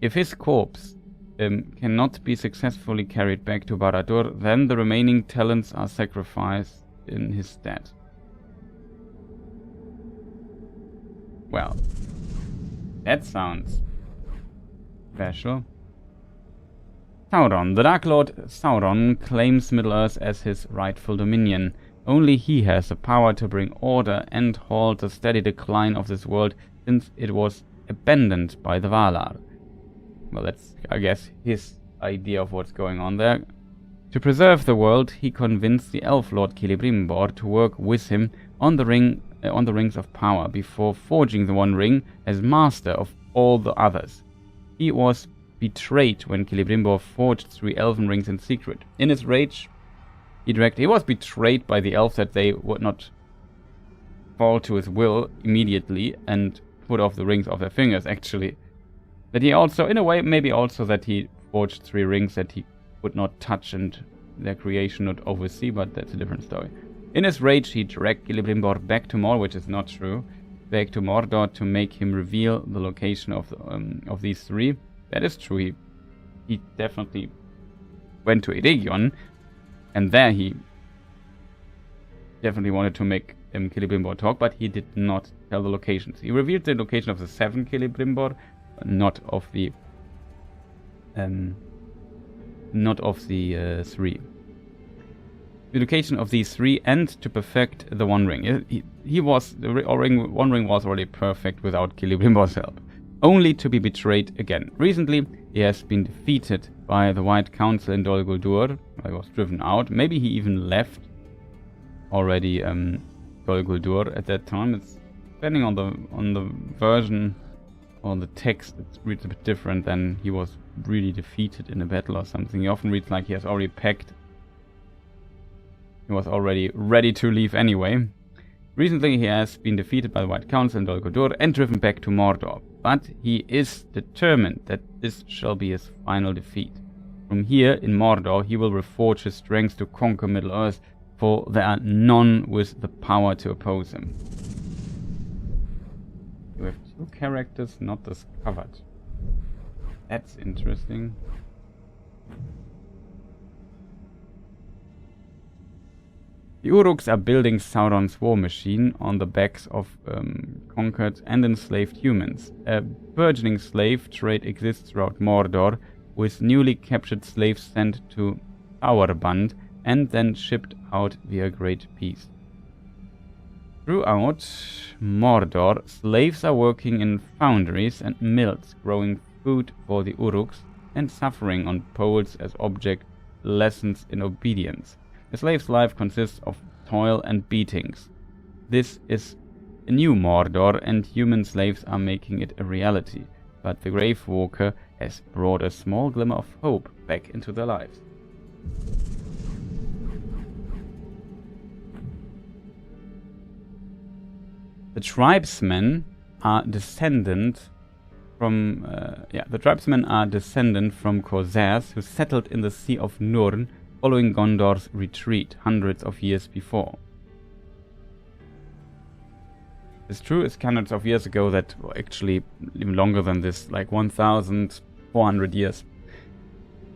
If his corpse cannot be successfully carried back to Barad-dûr, then the remaining talents are sacrificed in his stead. Well, that sounds special. Sauron. The Dark Lord Sauron claims Middle-earth as his rightful dominion. Only he has the power to bring order and halt the steady decline of this world, since it was abandoned by the Valar. Well, that's, I guess, his idea of what's going on there. To preserve the world, he convinced the Elf Lord Celebrimbor to work with him on the Rings of Power, before forging the One Ring as master of all the others. He was betrayed when Celebrimbor forged 3 elven rings in secret. In his rage, he was betrayed by the elves that they would not fall to his will immediately and put off the rings off their fingers, actually. That he also, in a way, maybe also that he forged 3 rings that he would not touch and their creation, not oversee, but that's a different story. In his rage, he dragged Celebrimbor back to Mordor, which is not true, back to Mordor to make him reveal the location of these three. That is true. He definitely went to Eregion, and there he definitely wanted to make Celebrimbor talk, but he did not tell the locations. He revealed the location of the 7 Celebrimbor, not of the 3. The location of these 3 and to perfect the One Ring. One Ring was already perfect without Celebrimbor's help, only to be betrayed again. Recently, he has been defeated by the White Council in Dol Guldur. He was driven out. Maybe he even left already Dol Guldur at that time. It's depending on the version or the text. It reads a bit different than he was really defeated in a battle or something. He often reads like he has already packed. He was already ready to leave anyway. Recently he has been defeated by the White Council in Dol Guldur and driven back to Mordor. But he is determined that this shall be his final defeat. From here in Mordor he will reforge his strength to conquer Middle-earth, for there are none with the power to oppose him. You have 2 characters not discovered. That's interesting. The Uruks are building Sauron's war machine on the backs of conquered and enslaved humans. A burgeoning slave trade exists throughout Mordor, with newly captured slaves sent to Auerband and then shipped out via Great Peace. Throughout Mordor, slaves are working in foundries and mills, growing food for the Uruks and suffering on poles as object lessons in obedience. A slave's life consists of toil and beatings. This is a new Mordor, and human slaves are making it a reality, but the Grave Walker has brought a small glimmer of hope back into their lives. The tribesmen are descendant from corsairs who settled in the Sea of Nurn following Gondor's retreat hundreds of years before. It's true, it's hundreds of years ago, that actually even longer than this, like 1,400 years,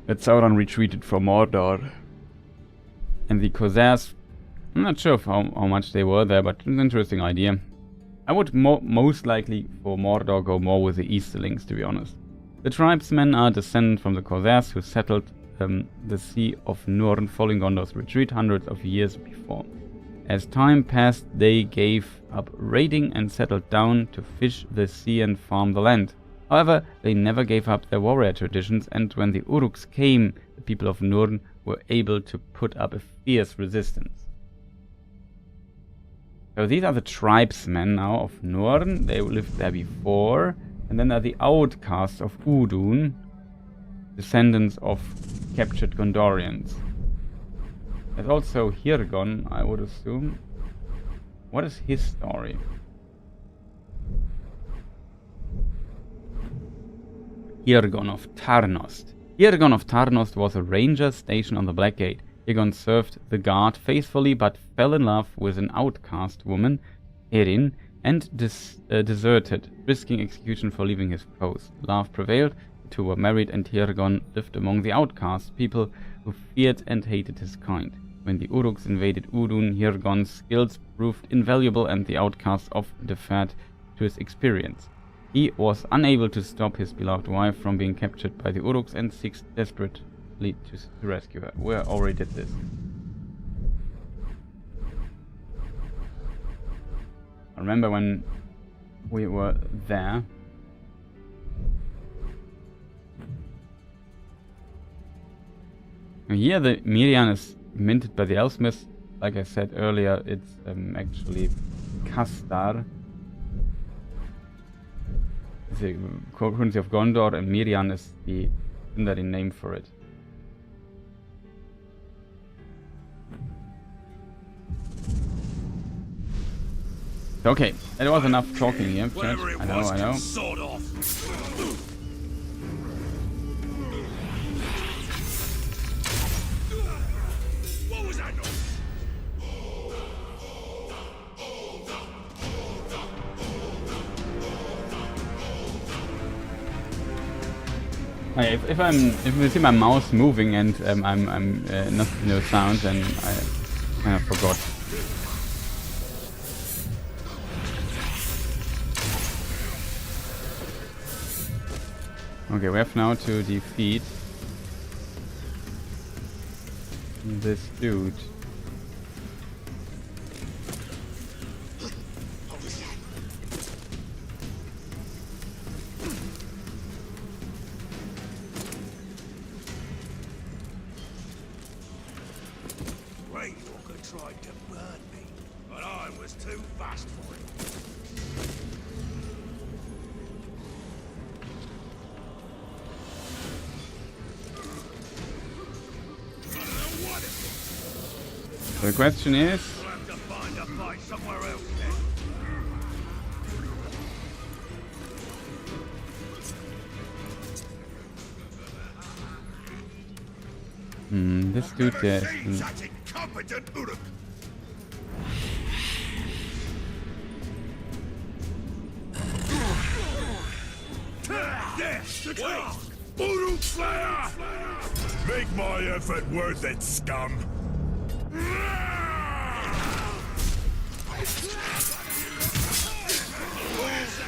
that Sauron retreated from Mordor. And the corsairs, I'm not sure how much they were there, but it's an interesting idea. I would most likely for Mordor go more with the Easterlings, to be honest. The tribesmen are descended from the corsairs who settled the Sea of Nurn following Gondor's retreat hundreds of years before. As time passed, they gave up raiding and settled down to fish the sea and farm the land. However, they never gave up their warrior traditions, and when the Uruks came, the people of Nurn were able to put up a fierce resistance. So these are the tribesmen now of Nurn. They lived there before. And then are the outcasts of Udun, descendants of captured Gondorians. There's also Hirgon, I would assume. What is his story? Hirgon of Tarnost. Hirgon of Tarnost was a ranger stationed on the Black Gate. Hirgon served the guard faithfully but fell in love with an outcast woman, Erin, and deserted, risking execution for leaving his post. Love prevailed, the two were married, and Hirgon lived among the outcast, people who feared and hated his kind. When the Uruks invaded Udun, Hirgon's skills proved invaluable and the outcasts often deferred to his experience. He was unable to stop his beloved wife from being captured by the Uruks and seeks desperately to rescue her. We already did this. I remember when we were there. Here the Mirian is minted by the Elfsmiths. Like I said earlier, it's actually Kastar. It's the currency of Gondor, and Mirian is the Sindarin name for it. Okay, that was enough talking here. I know. If you see my mouse moving and I'm not no sound, then I kind of forgot. Okay, we have now to defeat this dude. Great Walker tried to burn me, but I was too fast for him. So the question is, We'll have to find a fight somewhere else then. this dude there is Such incompetent Uruk. There, the clock! Uruk Slayer! Make my effort worth it, scum!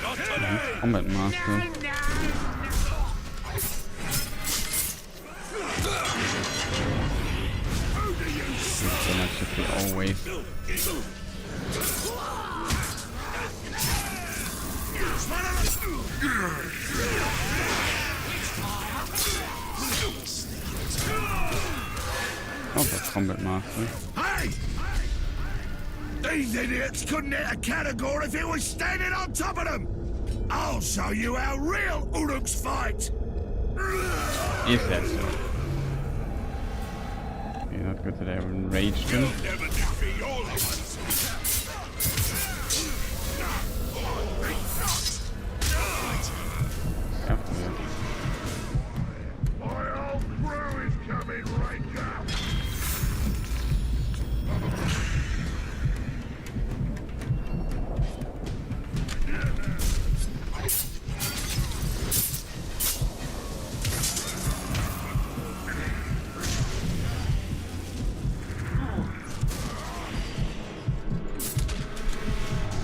Not today! Combat Master. So much if we always. Oh, that's Combat Master. Hey! These idiots couldn't hit a category if it was standing on top of them! I'll show you how real Uruks fight! Is that so? Okay, not good that I enraged him. Never defeat all of us! After that. My whole crew is coming right now!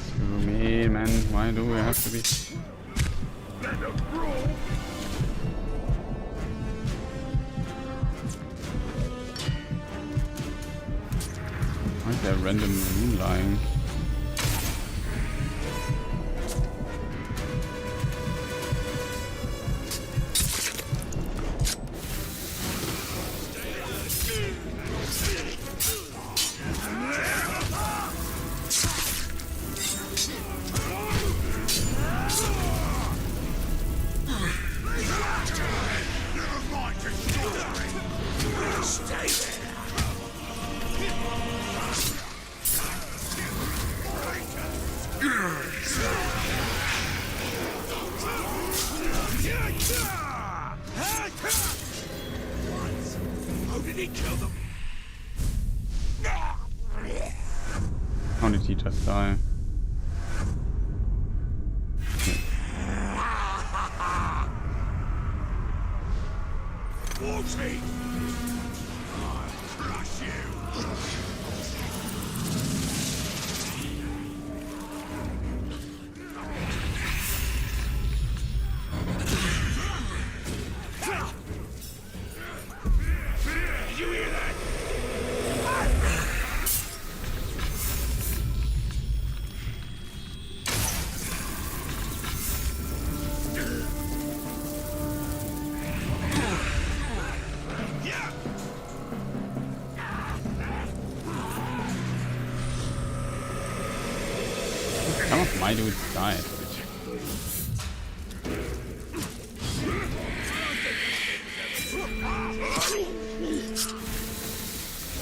Screw me, man. Why do we have to be? Why is there random moon lying? How did he kill them? How did he just die? Warty! I'll crush you! Did you hear that? Some of my dudes died.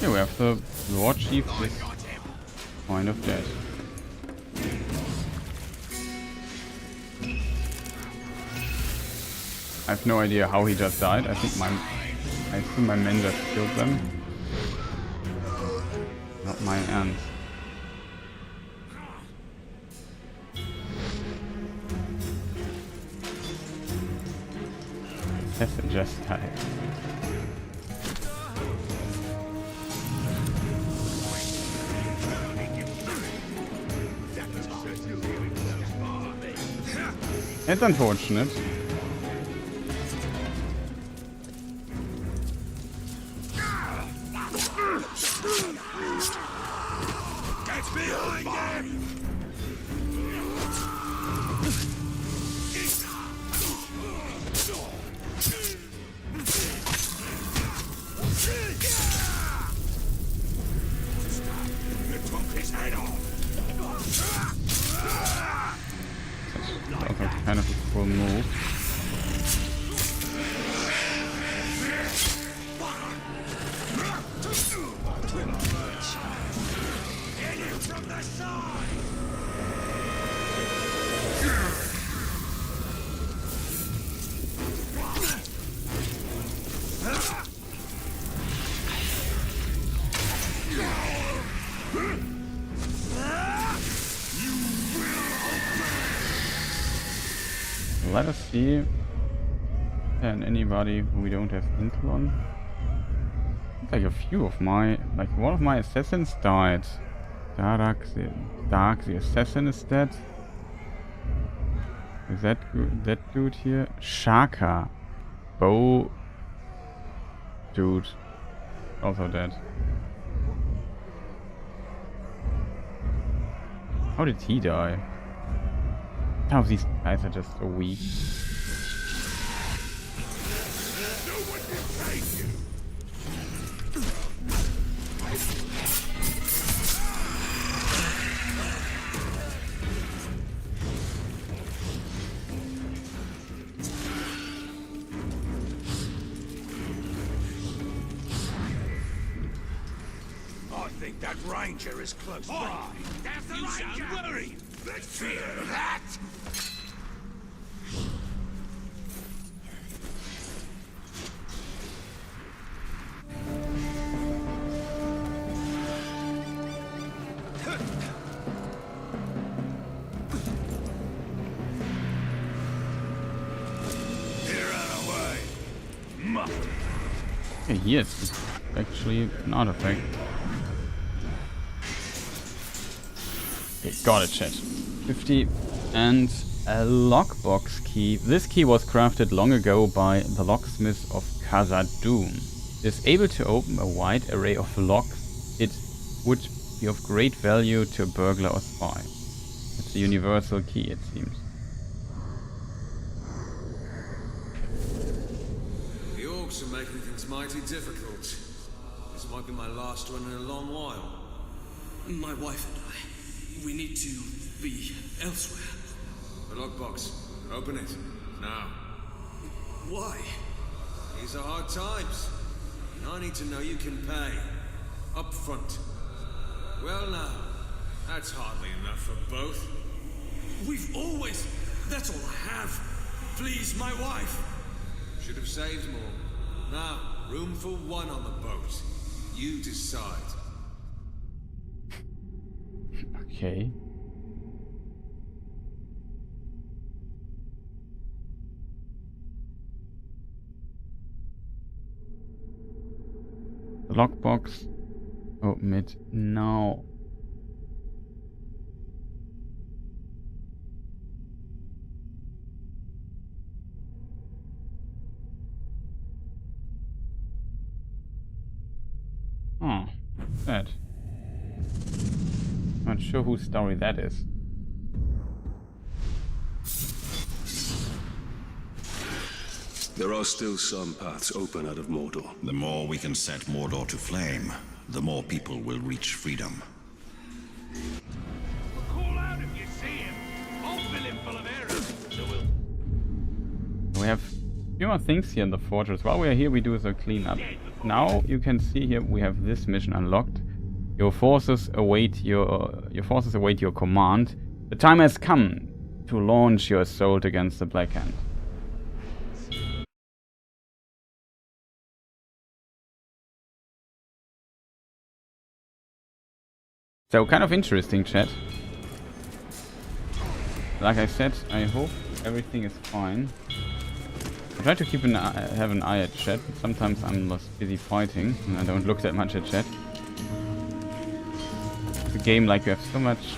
Here we have the Lord Chief is kind of dead. I have no idea how he just died. I assume my men just killed them. Not my ants. Assassin. just died. It's unfortunate. Get behind him! You took his head off! That's also kind of a cool move. Hit him from the side! Let us see. And anybody who we don't have intel on. Like a few of my, like one of my assassins died. Dark the assassin is dead. Is that dude here? Shaka, bow dude, also dead. How did he die? Some of these guys are just so weak. No one can take you! I think that ranger is close by. There's the ranger! Sound worried! Let's fear that! Okay, here it's actually an artifact. Okay, got it, chat. 50 and a lockbox key. This key was crafted long ago by the locksmith of Khazad-dûm. It is able to open a wide array of locks. It would be of great value to a burglar or spy. It's a universal key, it seems. The orcs are making things mighty difficult. This might be my last one in a long while. My wife and I, we need to be elsewhere. The lockbox. Open it. Now. Why? These are hard times. And I need to know you can pay. Up front. Well now, that's hardly enough for both. We've always... That's all I have. Please, my wife. Should have saved more. Now, room for one on the boat. You decide. Okay. The lockbox. Open it now. Oh, that. Not sure whose story that is. There are still some paths open out of Mordor. The more we can set Mordor to flame, the more people will reach freedom. Call out if you see him. I'll fill him full of arrows. So we'll... We have a few more things here in the fortress. While we are here, we do the cleanup. Now you can see here we have this mission unlocked. Your forces await your command. The time has come to launch your assault against the Black Hand. So, kind of interesting, chat. Like I said, I hope everything is fine. I try to keep have an eye at chat. Sometimes I'm just busy fighting and I don't look that much at chat. It's a game like you have so much.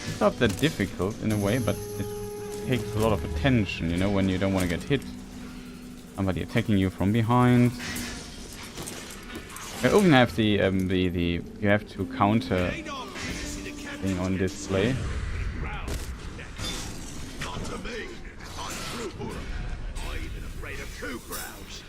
It's not that difficult in a way, but it takes a lot of attention, you know, when you don't want to get hit. Somebody attacking you from behind. You even have the you have to counter thing on display. Not to me. I'm through. I'm even afraid of two crowds.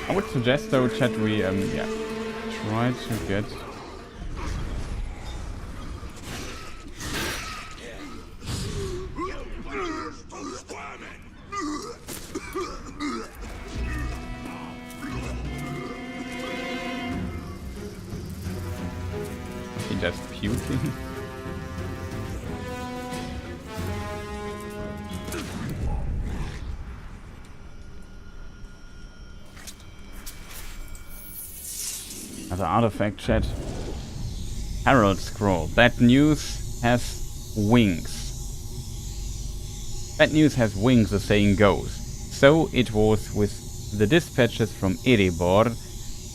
I would suggest though, chat, we yeah, try to get he just puking. Another artifact, chat. Herald Scroll. Bad news has wings. Bad news has wings, the saying goes. So it was with the dispatches from Erebor,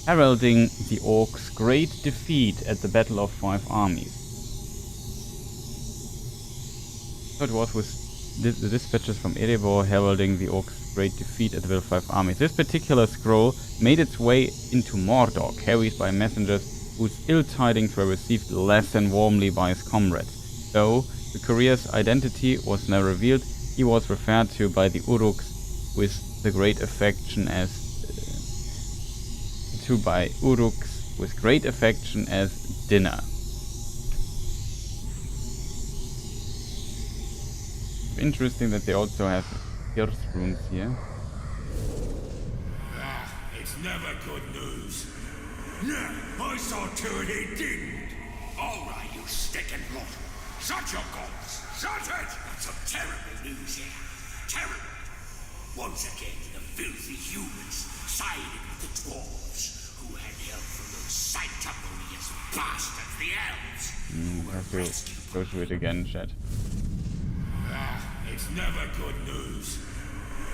heralding the orcs' great defeat at the Battle of Five Armies. So it was with the dispatches from Erebor heralding the orcs' great defeat at the Battle of Five Armies. This particular scroll made its way into Mordor, carried by messengers whose ill tidings were received less than warmly by his comrades. Though the courier's identity was never revealed, he was referred to by the Uruks with the great affection as dinner. Interesting that they also have Earth runes here. It's never good news. Yeah, I saw to it he didn't. Alright, you sticking lot. Shut your goals. Shut it! That's some terrible news here. Terrible. Once again, the filthy humans sided with the dwarves, who had help from those sanctimonious bastards, the elves. Have to go through it again, chat. It's never good news.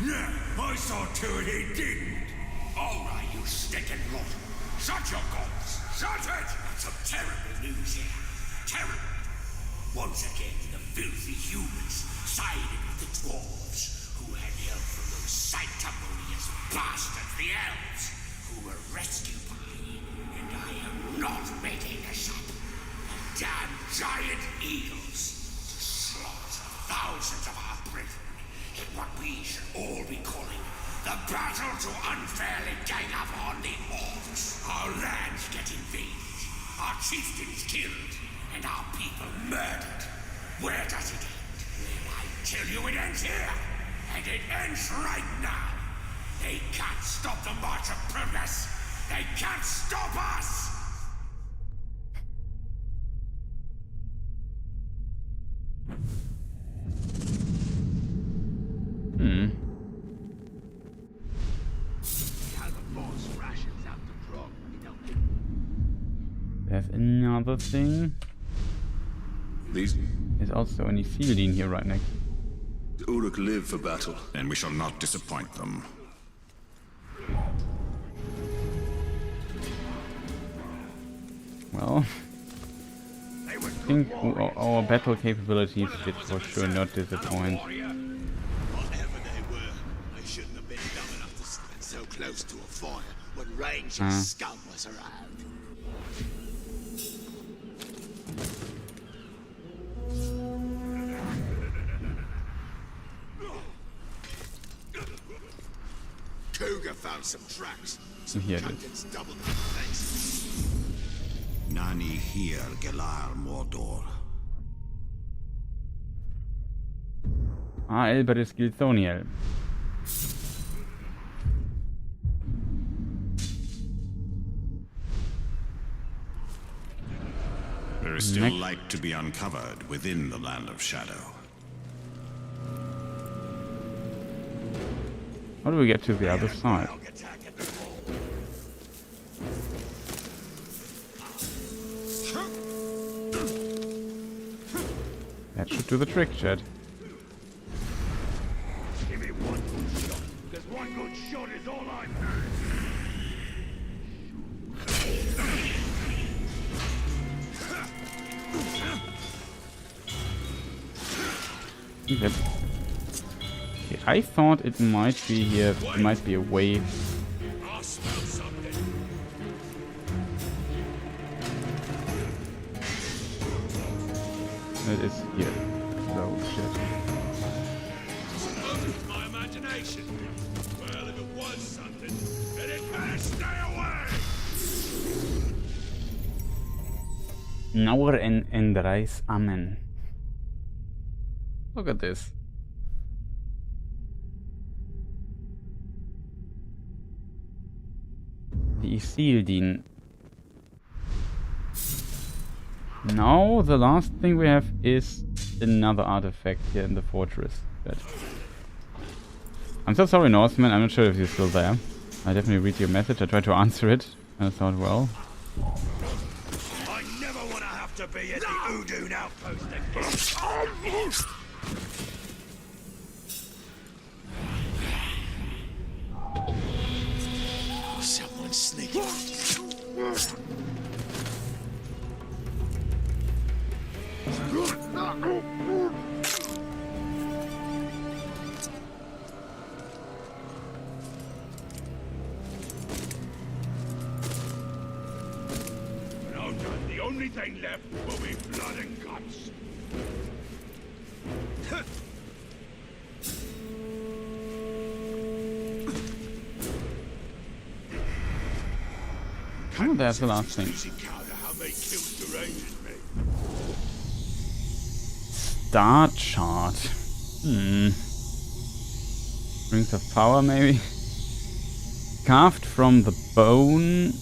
Yeah, I saw to it he didn't. Alright, you sticking lot. Shut your goals. Shut it! That's some terrible news here. Terrible. Once again, the filthy humans sided with the dwarves, who had help from those sanctimonious bastards, the elves, who were rescued by me. And I am not making this up. The damn giant eagles to slaughter thousands of our brethren in what we should all be calling the battle to unfairly gang up on the orcs. Our lands get invaded, our chieftains killed, and our people murdered. Where does it end? Well, I tell you it ends here, and it ends right now. They can't stop the march of progress. They can't stop us! There's another thing. These There's also an Isildur here right next. Uruk live for battle. Then we shall not disappoint them. Well, I think our battle capabilities did for sure not disappoint. Whatever they were, they shouldn't have been dumb enough to stand so close to a fire when Ranger's scum was around. Cougar found some tracks. Some Here it is. cantons doubled the defense. Nani here, Gelar Mordor. Elberis Gilthoniel. There is still light to be uncovered within the Land of Shadow. How do we get to the other side? That should do the trick, Chad. Give me one good shot, because one good shot is all I need. Okay, I thought it might be here. It might be a way. I smell something. It is here. So shit. Suppose it's my imagination. Well, if it was something, then it better stay away. Nauer en Endreis Amen. Look at this. The Isildin. Now the last thing we have is another artifact here in the fortress. But I'm so sorry, Norseman. I'm not sure if you're still there. I definitely read your message. I tried to answer it. And I thought, well. I never want to have to be at the Udun outpost again. Someone's sneaking. Well done. The only thing left will be blood and guts. Oh, that's the last thing. Star chart. Rings of power, maybe. Carved from the bone.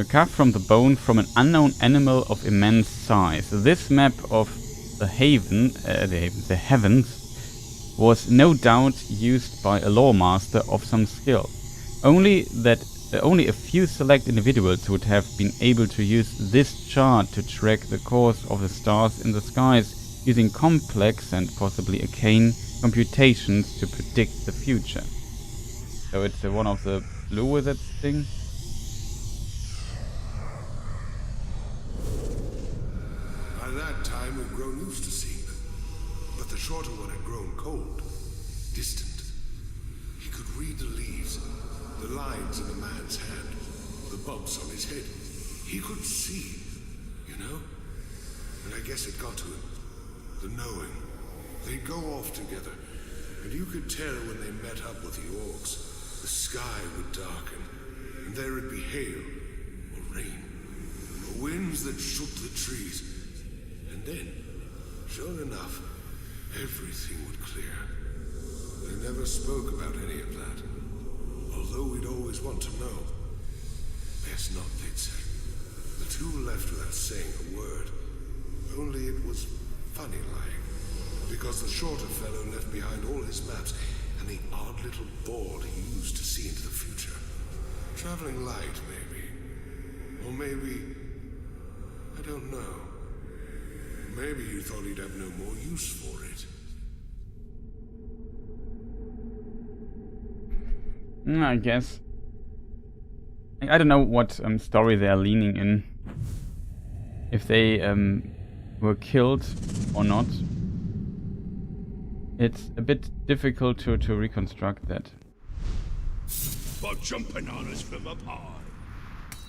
Carved from the bone from an unknown animal of immense size. This map of the the heavens, was no doubt used by a lore master of some skill. Only a few select individuals would have been able to use this chart to track the course of the stars in the skies, using complex and possibly arcane computations to predict the future. So it's one of the blue wizards thing. By that time we'd grown used to seeing them, but the shorter one had grown cold, distant. He could read the leaves, the lines in a man's hand, the bumps on his head. He could see, you know? And I guess it got to him. The knowing. They'd go off together, and you could tell when they met up with the orcs. The sky would darken, and there would be hail, or rain, or winds that shook the trees. And then, sure enough, everything would clear. They never spoke about any of that. Although we'd always want to know. Best not, they'd say. The two left without saying a word. Only it was funny-like. Because the shorter fellow left behind all his maps and the odd little board he used to see into the future. Traveling light, maybe. Or maybe... I don't know. Maybe you thought he'd have no more use for it. I guess. I don't know what story they are leaning in. If they were killed or not. It's a bit difficult to reconstruct that. But jumping on us from up high.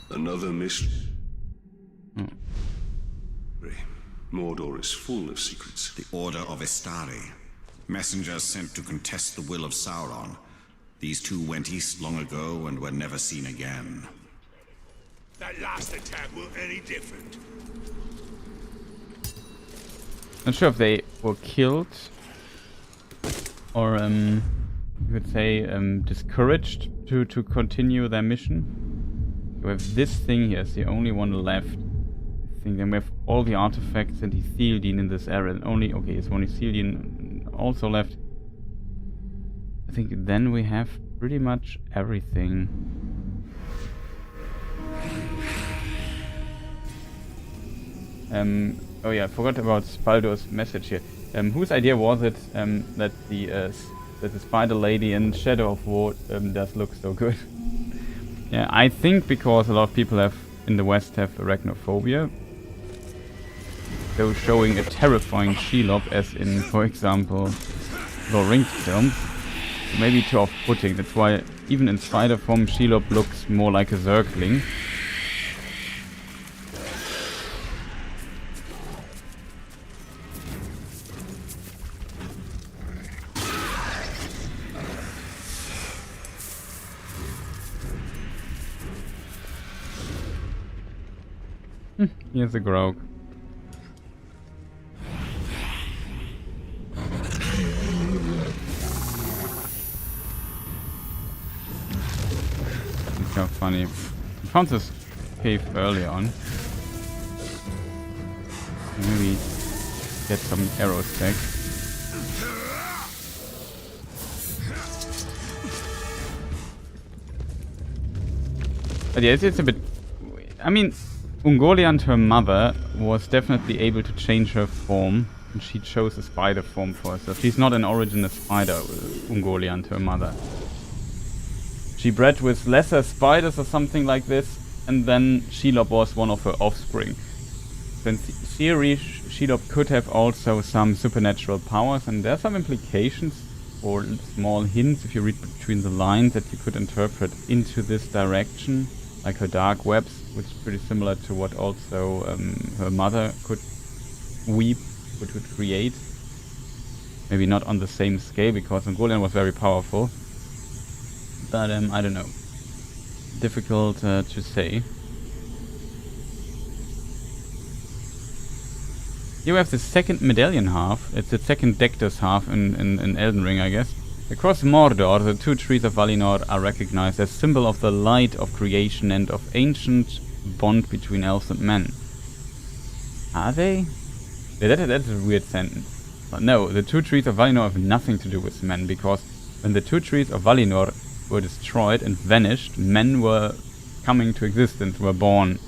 Another mystery. Oh. Mordor is full of secrets. The Order of Istari. Messengers sent to contest the will of Sauron. These two went east long ago and were never seen again. That last attack were any different. Not sure if they were killed or you could say discouraged to continue their mission. You have this thing here, it's the only one left. everything. Then we have all the artifacts and the Theoden in this area. And only, okay, it's only Theoden also left. I think then we have pretty much everything. Oh yeah, I forgot about Spaldur's message here. Whose idea was it that the spider lady in Shadow of War does look so good? Yeah, I think because a lot of people in the West have arachnophobia. So showing a terrifying Shelob as in, for example, Lord Rings films, maybe too off-putting. That's why even in spider form Shelob looks more like a Zergling. Here's a Grog. It's kind of funny. I found this cave early on. Maybe get some arrows back. But yeah, it's a bit... I mean... Ungoliant, her mother, was definitely able to change her form, and she chose a spider form for herself. She's not an original spider, Ungoliant, her mother. She bred with lesser spiders or something like this, and then Shelob was one of her offspring. So in theory, Shelob could have also some supernatural powers, and there are some implications or small hints, if you read between the lines, that you could interpret into this direction, like her dark webs, which is pretty similar to what also her mother could create. Maybe not on the same scale, because Ungoliant was very powerful. But I don't know. Difficult to say. Here we have the second medallion half. It's the second Dectus half in Elden Ring, I guess. Across Mordor, the two trees of Valinor are recognized as symbol of the light of creation and of ancient bond between elves and men. Are they? Yeah, that's a weird sentence. But no, the two trees of Valinor have nothing to do with men, because when the two trees of Valinor were destroyed and vanished, men were coming to existence, were born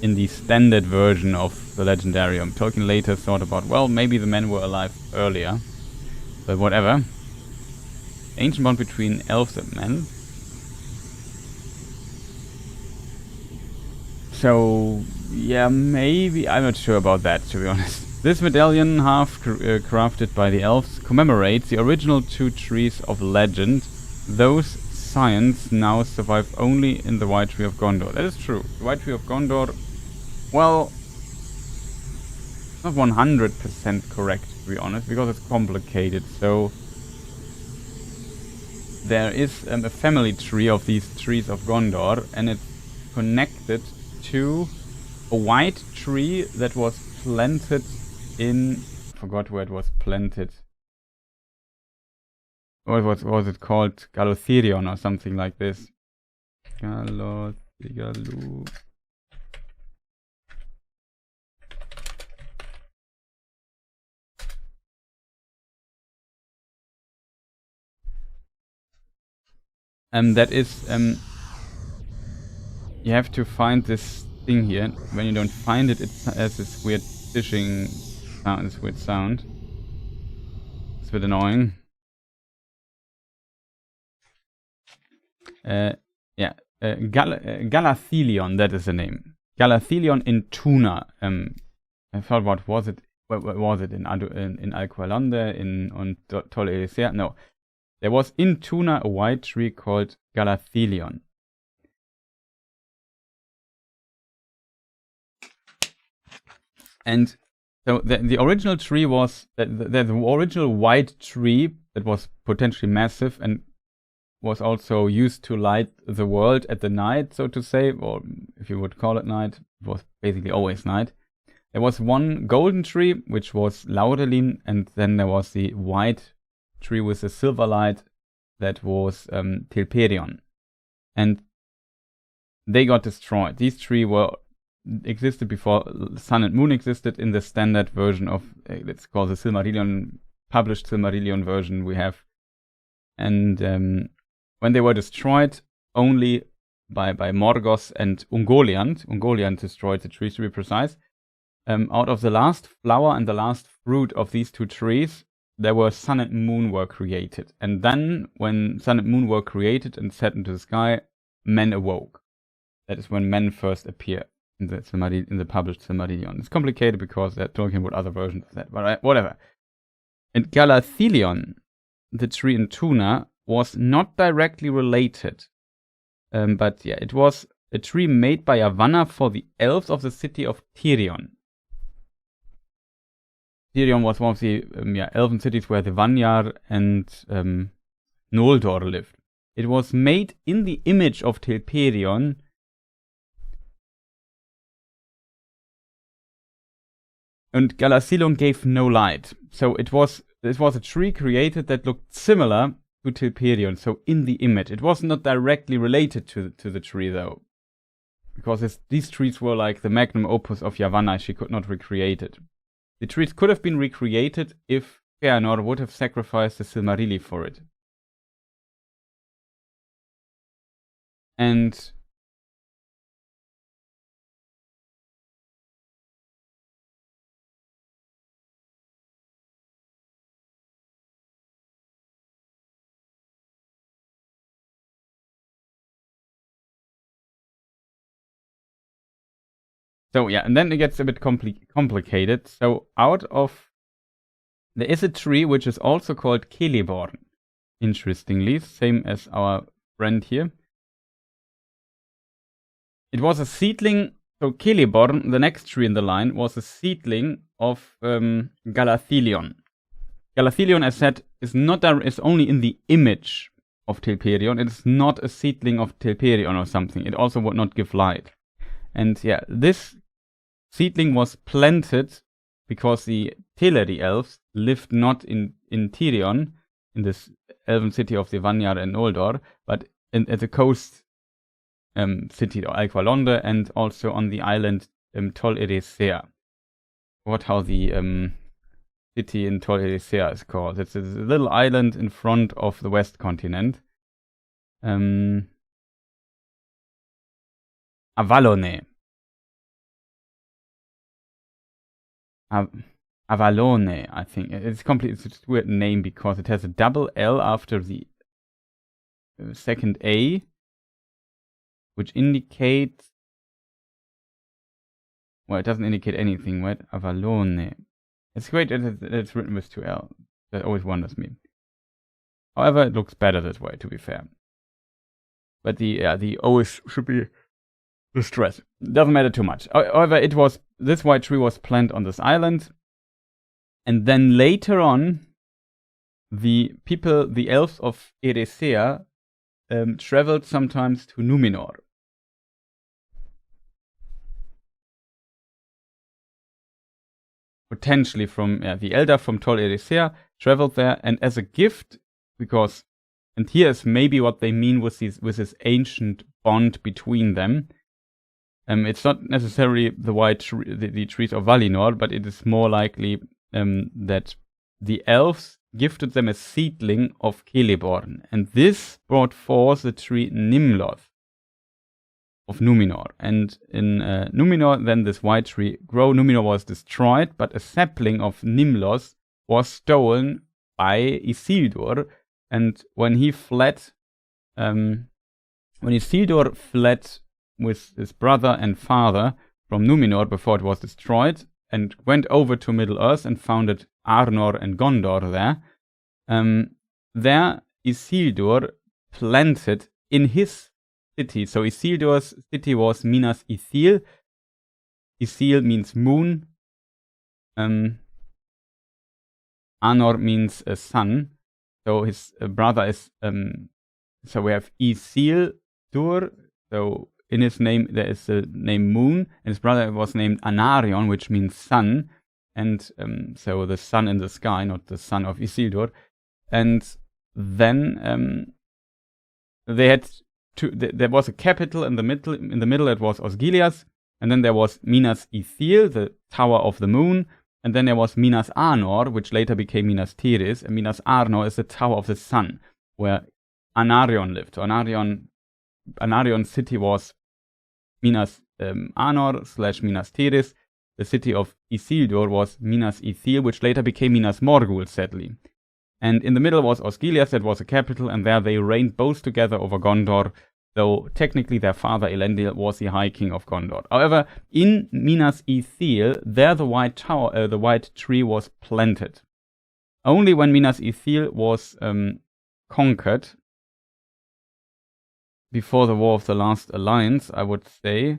in the standard version of the Legendarium. Tolkien later thought about, well, maybe the men were alive earlier. But whatever. Ancient bond between elves and men. So, yeah, maybe... I'm not sure about that, to be honest. This medallion, half crafted by the elves, commemorates the original two trees of legend. Those scions now survive only in the White Tree of Gondor. That is true. The White Tree of Gondor, well, not 100% correct, to be honest, because it's complicated. So there is a family tree of these trees of Gondor, and it's connected to a white tree that was planted in... I forgot where it was planted. What was it called? Galotherion or something like this. Galu. That is, you have to find this thing here. When you don't find it, it has this weird fishing sound, this weird sound. It's a bit annoying. Galathelion, that is the name. Galathelion in Tuna. I thought, what was it? What was it in Alqualande, in Tol Eressëa? No. There was in Tuna a white tree called Galathelion. And so the original tree was... the original white tree that was potentially massive and was also used to light the world at the night, so to say, or if you would call it night, it was basically always night. There was one golden tree, which was Laurelin, and then there was the white tree with the silver light that was Telperion. And they got destroyed. These three were existed before Sun and Moon existed in the standard version of, let's call the Silmarillion, published Silmarillion version we have. And when they were destroyed only by Morgoth and Ungoliant destroyed the trees to be precise, out of the last flower and the last fruit of these two trees, there were Sun and Moon were created. And then, when Sun and Moon were created and set into the sky, men awoke. That is when men first appear in the published Silmarillion. It's complicated because they're talking about other versions of that, but whatever. And Galathilion, the tree in Tuna, was not directly related. But yeah, it was a tree made by Yavanna for the elves of the city of Tirion. Tirion was one of the elven cities where the Vanyar and Noldor lived. It was made in the image of Telperion, and Galathilion gave no light. So it was a tree created that looked similar to Telperion, so in the image. It was not directly related to the tree though, because these trees were like the magnum opus of Yavanna. She could not recreate it. The trees could have been recreated if Fëanor would have sacrificed the Silmarilli for it. And so yeah, and then it gets a bit complicated. So there is a tree which is also called Celeborn, interestingly, same as our friend here. It was a seedling, so Celeborn, the next tree in the line, was a seedling of Galathilion. Galathilion, as said, is only in the image of Telperion. It is not a seedling of Telperion or something. It also would not give light. And yeah, this seedling was planted because the Teleri elves lived not in Tirion, in this elven city of the Vanyar and Noldor, but at the coast city of Alqualonde, and also on the island Tol Eressëa. What how the city in Tol Eressëa is called. It's a little island in front of the West Continent. Avalone. Avalone, I think. It's a weird name because it has a double L after the second A, which indicates... Well, it doesn't indicate anything, right? Avalone. It's great that it's written with 2 L. That always wonders me. However, it looks better this way, to be fair. But the O should be the stress. Doesn't matter too much. However, this white tree was planted on this island. And then later on, the elves of Eressëa, traveled sometimes to Numenor. Potentially from the Eldar from Tol Eressëa traveled there, and as a gift, because, and here is maybe what they mean with this ancient bond between them. It's not necessarily the trees of Valinor, but it is more likely that the elves gifted them a seedling of Celeborn, and this brought forth the tree Nimloth of Numenor. And in Numenor, then this white tree grew. Numenor was destroyed, but a sapling of Nimloth was stolen by Isildur. And when Isildur fled with his brother and father from Numenor before it was destroyed, and went over to Middle-earth and founded Arnor and Gondor there, there Isildur planted in his city. So Isildur's city was Minas Ithil. Ithil means moon. Anor means a sun. So his brother is... so we have Isildur. So in his name there is the name Moon. And his brother was named Anarion, which means sun. And so the sun in the sky, not the son of Isildur. And then they had... there was a capital in the middle. In the middle, it was Osgiliath, And then there was Minas Ithil, the Tower of the Moon. And then there was Minas Anor, which later became Minas Tirith. And Minas Anor is the Tower of the Sun, where Anarion lived. So Anarion city was Minas Anor / Minas Tirith. The city of Isildur was Minas Ithil, which later became Minas Morgul, sadly. And in the middle was Osgiliath, that was the capital, and there they reigned both together over Gondor, though technically their father Elendil was the High King of Gondor. However, in Minas Ithil, there the white tree was planted. Only when Minas Ithil was conquered, before the War of the Last Alliance, I would say,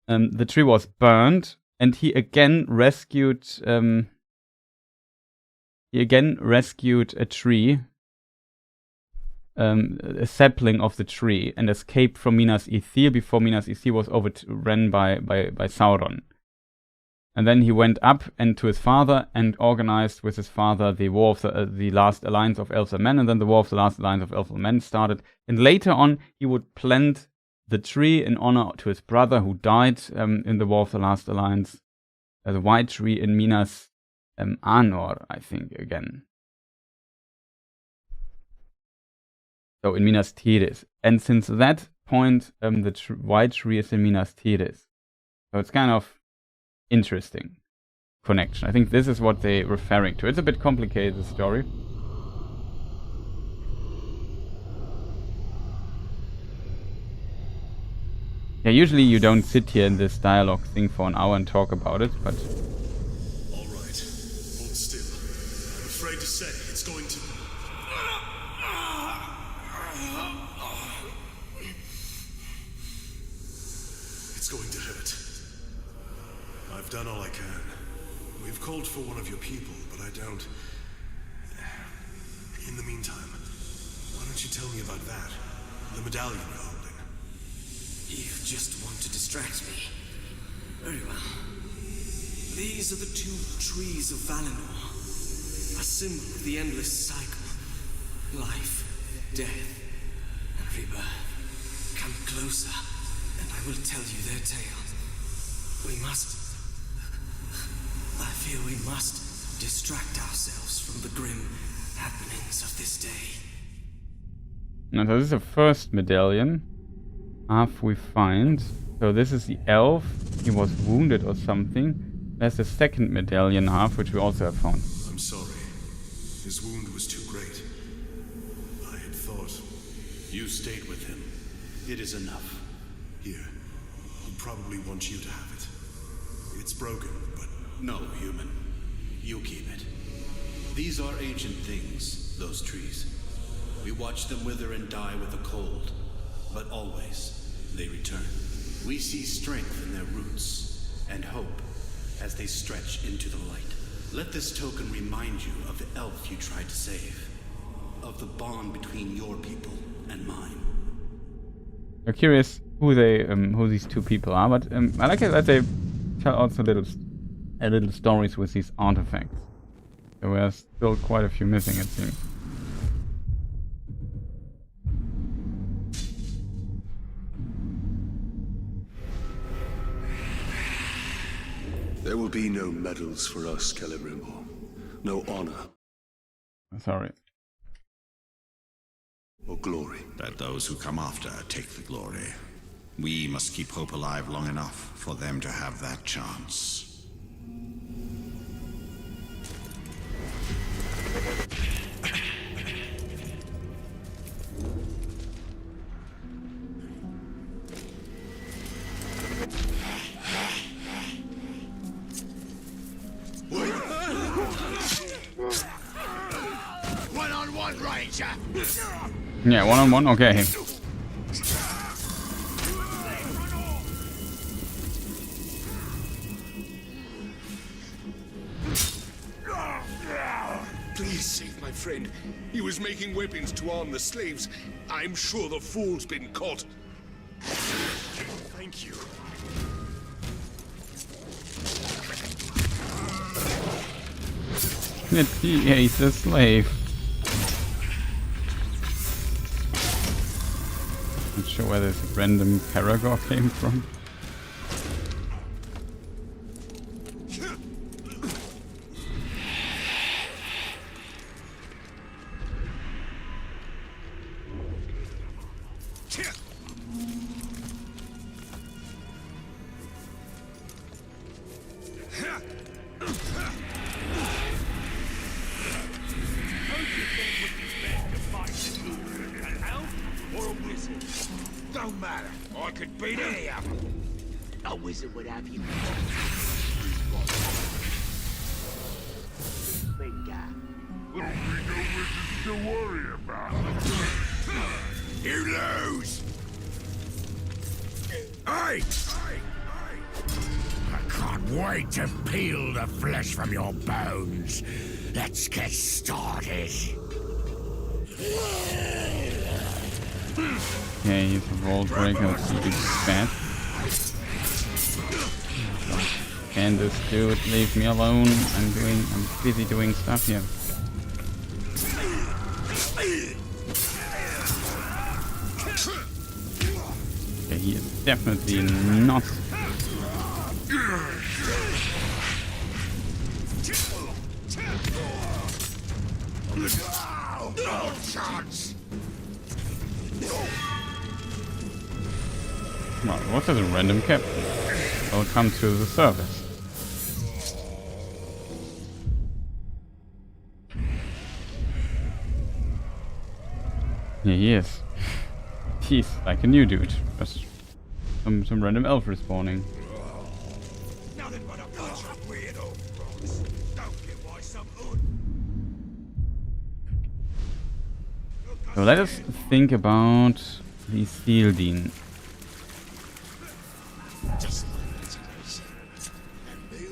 the tree was burned, and he again rescued a tree, a sapling of the tree, and escaped from Minas Ithil before Minas Ithil was overrun by Sauron. And then he went up and to his father and organized with his father the War of the Last Alliance of Elves and Men, and then the War of the Last Alliance of Elves and Men started. And later on, he would plant the tree in honor to his brother who died in the War of the Last Alliance, the white tree in Minas Anor, I think, again. So in Minas Tirith. And since that point, the white tree is in Minas Tirith. So it's kind of interesting connection. I think this is what they're referring to. It's a bit complicated, the story. Yeah, usually you don't sit here in this dialogue thing for an hour and talk about it, but... All right. Hold still. I'm afraid to say it's going to... It's going to hurt. I've done all I can. We've called for one of your people, but I don't... In the meantime, why don't you tell me about that? The medallion you're holding. You just want to distract me. Very well. These are the two trees of Valinor. A symbol of the endless cycle. Life, death, and rebirth. Come closer, and I will tell you their tale. We must... I feel we must distract ourselves from the grim happenings of this day. Now, this is the first medallion. Half we find. So this is the elf. He was wounded or something. There's the second medallion half, which we also have found. I'm sorry. His wound was too great. I had thought... You stayed with him. It is enough. Here. He'll probably want you to have it. It's broken, but... No, human. You keep it. These are ancient things, those trees. We watch them wither and die with the cold. But always, they return. We see strength in their roots, and hope as they stretch into the light. Let this token remind you of the elf you tried to save, of the bond between your people and mine. I'm curious who these two people are, but I like it that they tell also little stories with these artifacts. There were still quite a few missing, it seems. There will be no medals for us, Celebrimbor. No honor. Sorry. Or glory. Let those who come after take the glory. We must keep hope alive long enough for them to have that chance. One-on-one, Ranger! Yeah, one-on-one? Okay. Please save my friend. He was making weapons to arm the slaves. I'm sure the fool's been caught. Thank you. He ate the slave. Not sure where this random Paragor came from. Don't matter. I could beat any of them. A wizard would have you. Big guy. Won't be no wizards to worry about. You lose! Hey! I can't wait to peel the flesh from your bones. Let's get started. Okay, he's a wall breaker. Let's see if he's bad. Can this dude leave me alone? I'm busy doing stuff here. Okay, he is definitely not. No chance! Well, what is a random captain? I'll come to the surface. Here he is. He's like a new dude. Just some random elf respawning. Nothing but a bunch of weird old frogs. Don't get why some So let us think about the Steel Dean. Just my imagination. And they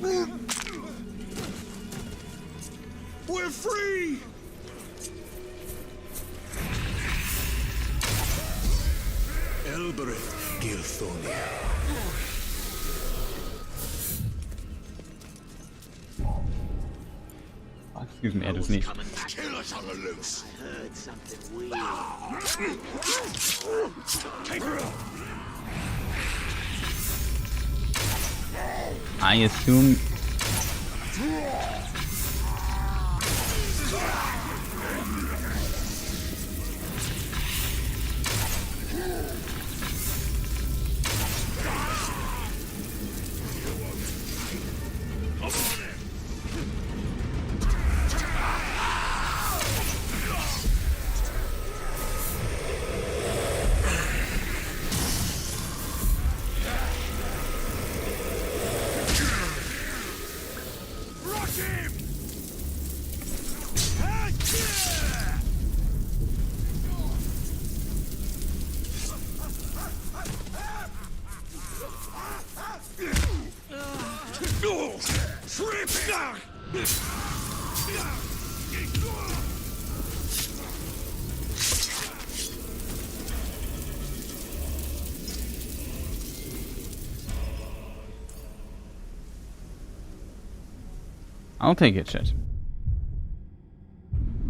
were We're free! Elbereth Gilthonia. Excuse me, I just need. Kill us on the loose! I heard something weird. I assume. I'll take it, chat.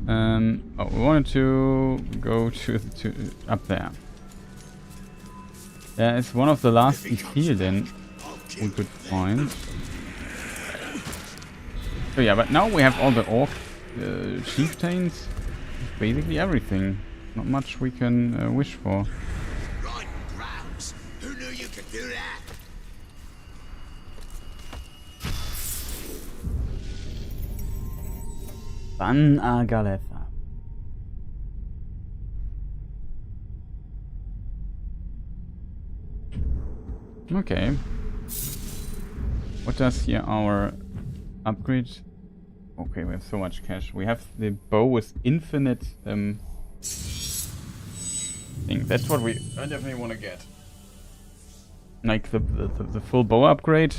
Oh, we wanted to go to up there. There is one of the last field then we could find. So yeah, but now we have all the orc chieftains. Basically everything. Not much we can wish for. Right grounds. Who knew you could do that? Ban Agaletha. Okay. What does here our upgrade? Okay, we have so much cash. We have the bow with infinite thing. That's what I definitely want to get. Like the full bow upgrade.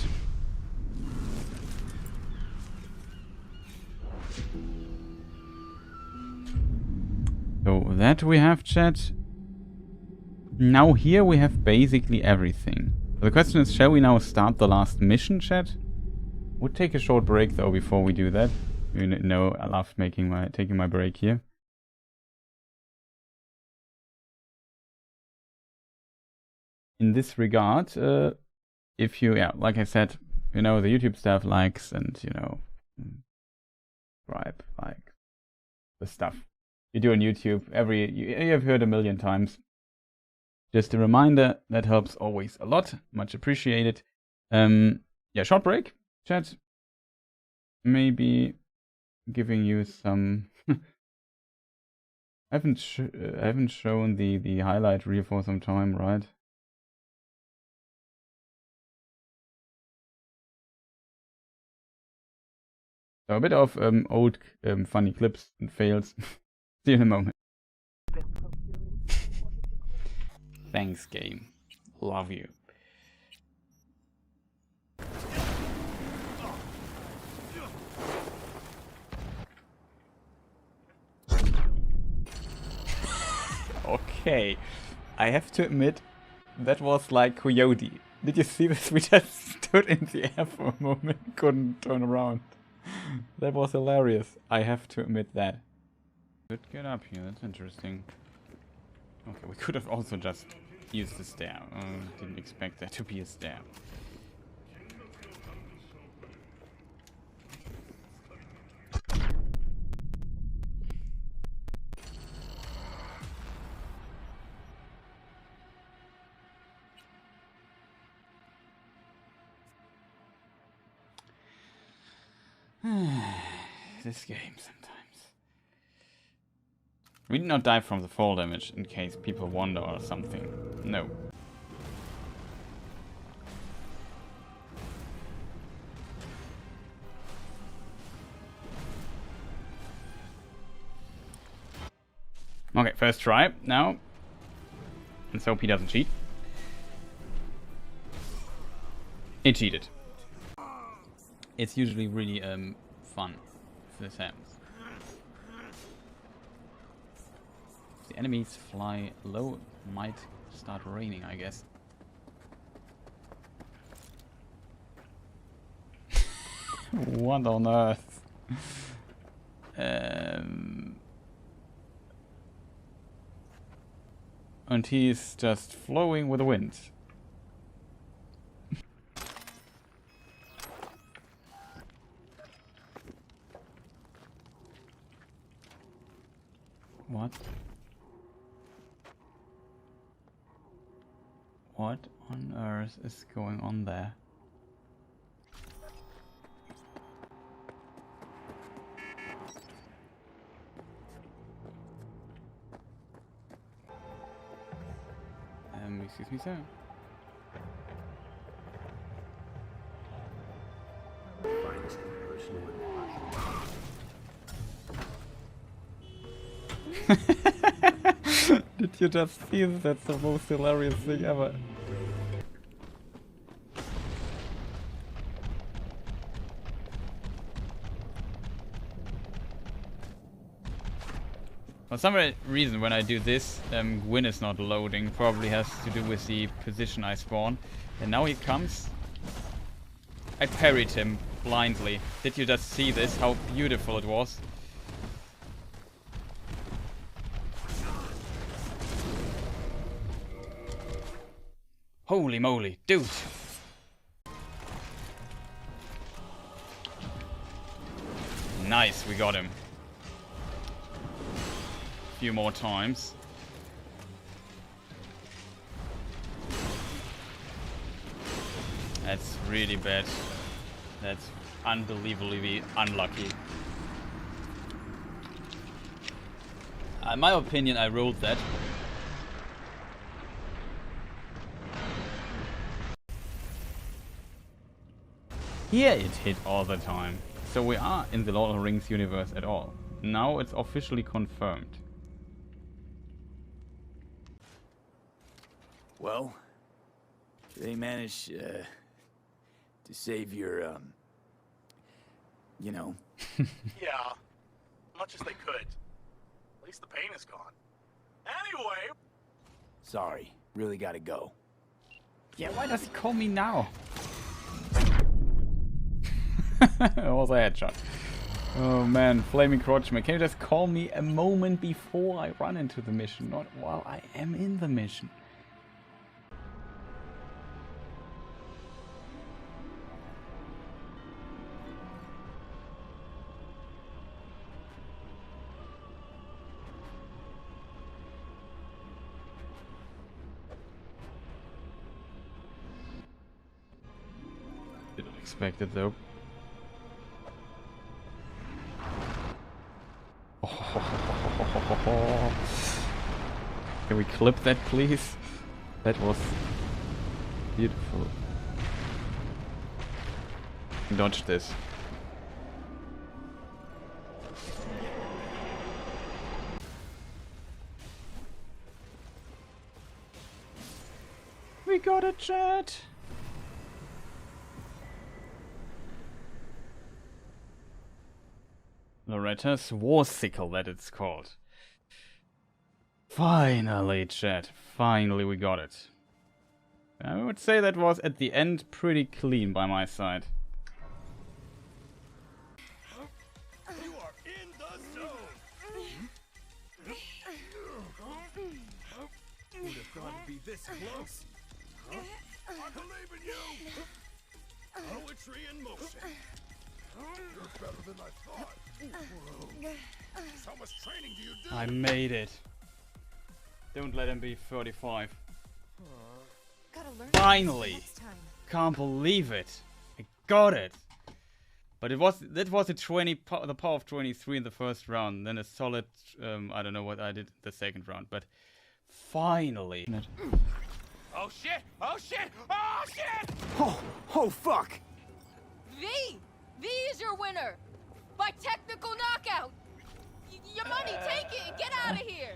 So that we have, chat. Now here we have basically everything. The question is, shall we now start the last mission, chat? Would take a short break though before we do that. You know, I love taking my break here. in this regard, if you, yeah, like I said, you know, the YouTube stuff, likes, and, you know, subscribe, like, the stuff you do on YouTube, you have heard a million times. Just a reminder, that helps always a lot, much appreciated. Yeah, short break, chat. Maybe giving you some... I haven't shown the highlight reel for some time, right? So a bit of old funny clips and fails. See you in a moment. Thanks, game. Love you. Okay, I have to admit, that was like Coyote. Did you see this? We just stood in the air for a moment, couldn't turn around. That was hilarious. I have to admit that. Could get up here, that's interesting. Okay, we could have also just used the stair. Didn't expect there to be a stair. This game sometimes. We did not die from the fall damage, in case people wonder or something. No. Okay, first try now. Let's hope he doesn't cheat. He cheated. It's usually really fun if this happens. If the enemies fly low, it might start raining, I guess. What on earth? And he's just flowing with the wind. What? What on earth is going on there? Excuse me, sir. Did you just see this? That's the most hilarious thing ever. For some reason, when I do this, Gwyn is not loading. Probably has to do with the position I spawn. And now he comes. I parried him blindly. Did you just see this? How beautiful it was. Holy moly, dude! Nice, we got him. A few more times. That's really bad. That's unbelievably unlucky. In my opinion, I rolled that. Here it hit all the time. So we are in the Lord of the Rings universe at all. Now it's officially confirmed. Well, they managed to save your, you know. Yeah, much as they could. At least the pain is gone. Anyway. Sorry, really gotta go. Yeah, why does he call me now? That was a headshot. Oh man, Flaming Crotchman. Can you just call me a moment before I run into the mission, not while I am in the mission? expected though. Can we clip that, please? That was beautiful. Dodge this. We got a chat. Loretta's War Sickle, that it's called. Finally, chat. Finally, we got it. I would say that was at the end pretty clean by my side. You are in the zone. Would have thought it'd be this close. I believe in you. Poetry in motion. You're better than I thought. Whoa. How much training do you do? I made it. Don't let him be 35. Finally! Can't believe it. I got it. But that was the power of 23 in the first round. Then a solid I don't know what I did the second round, but finally. Oh shit! Oh shit! Oh shit! Oh fuck! V! V is your winner! By technical knockout! Your money, take it and get out of here!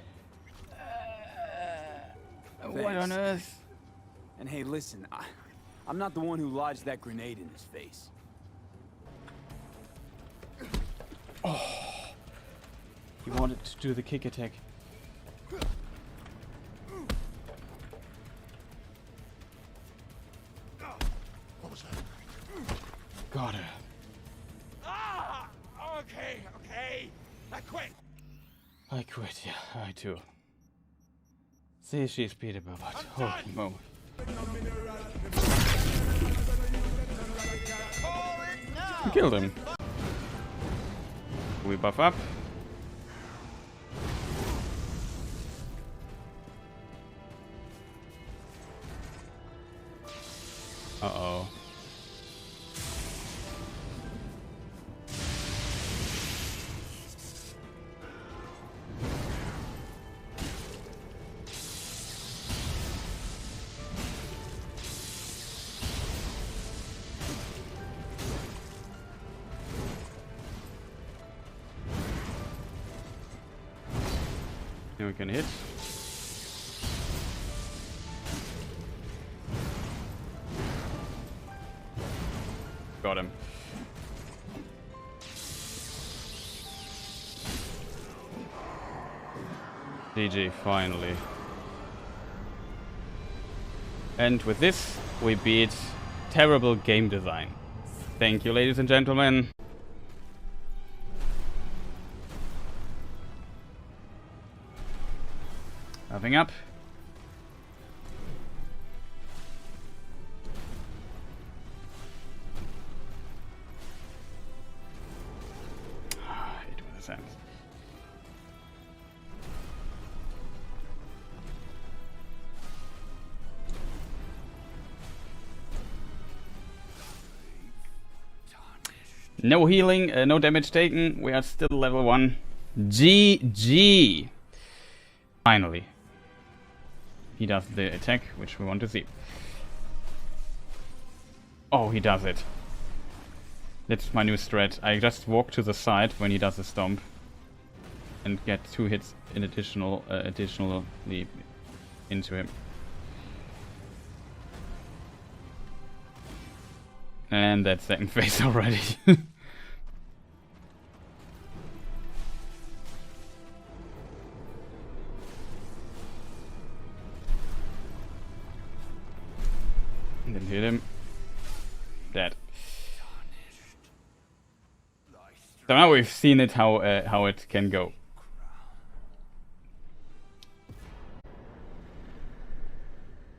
What on earth? And hey, listen, I'm not the one who lodged that grenade in his face. Oh, he wanted to do the kick attack. What was that? Got her. Ah! Okay. I quit. I quit, yeah, I too. See, she's beatable, but holy moly. We killed him. We buff up. Uh-oh. Now we can hit. Got him. GG, finally. And with this, we beat terrible game design. Thank you, ladies and gentlemen. Nothing up. It was a sense. No healing, no damage taken. We are still level 1. GG. Finally. He does the attack, which we want to see. Oh, he does it. That's my new strat. I just walk to the side when he does a stomp and get 2 hits in additionally into him. And that's second phase already. Didn't hit him. Dead. So now we've seen it how it can go.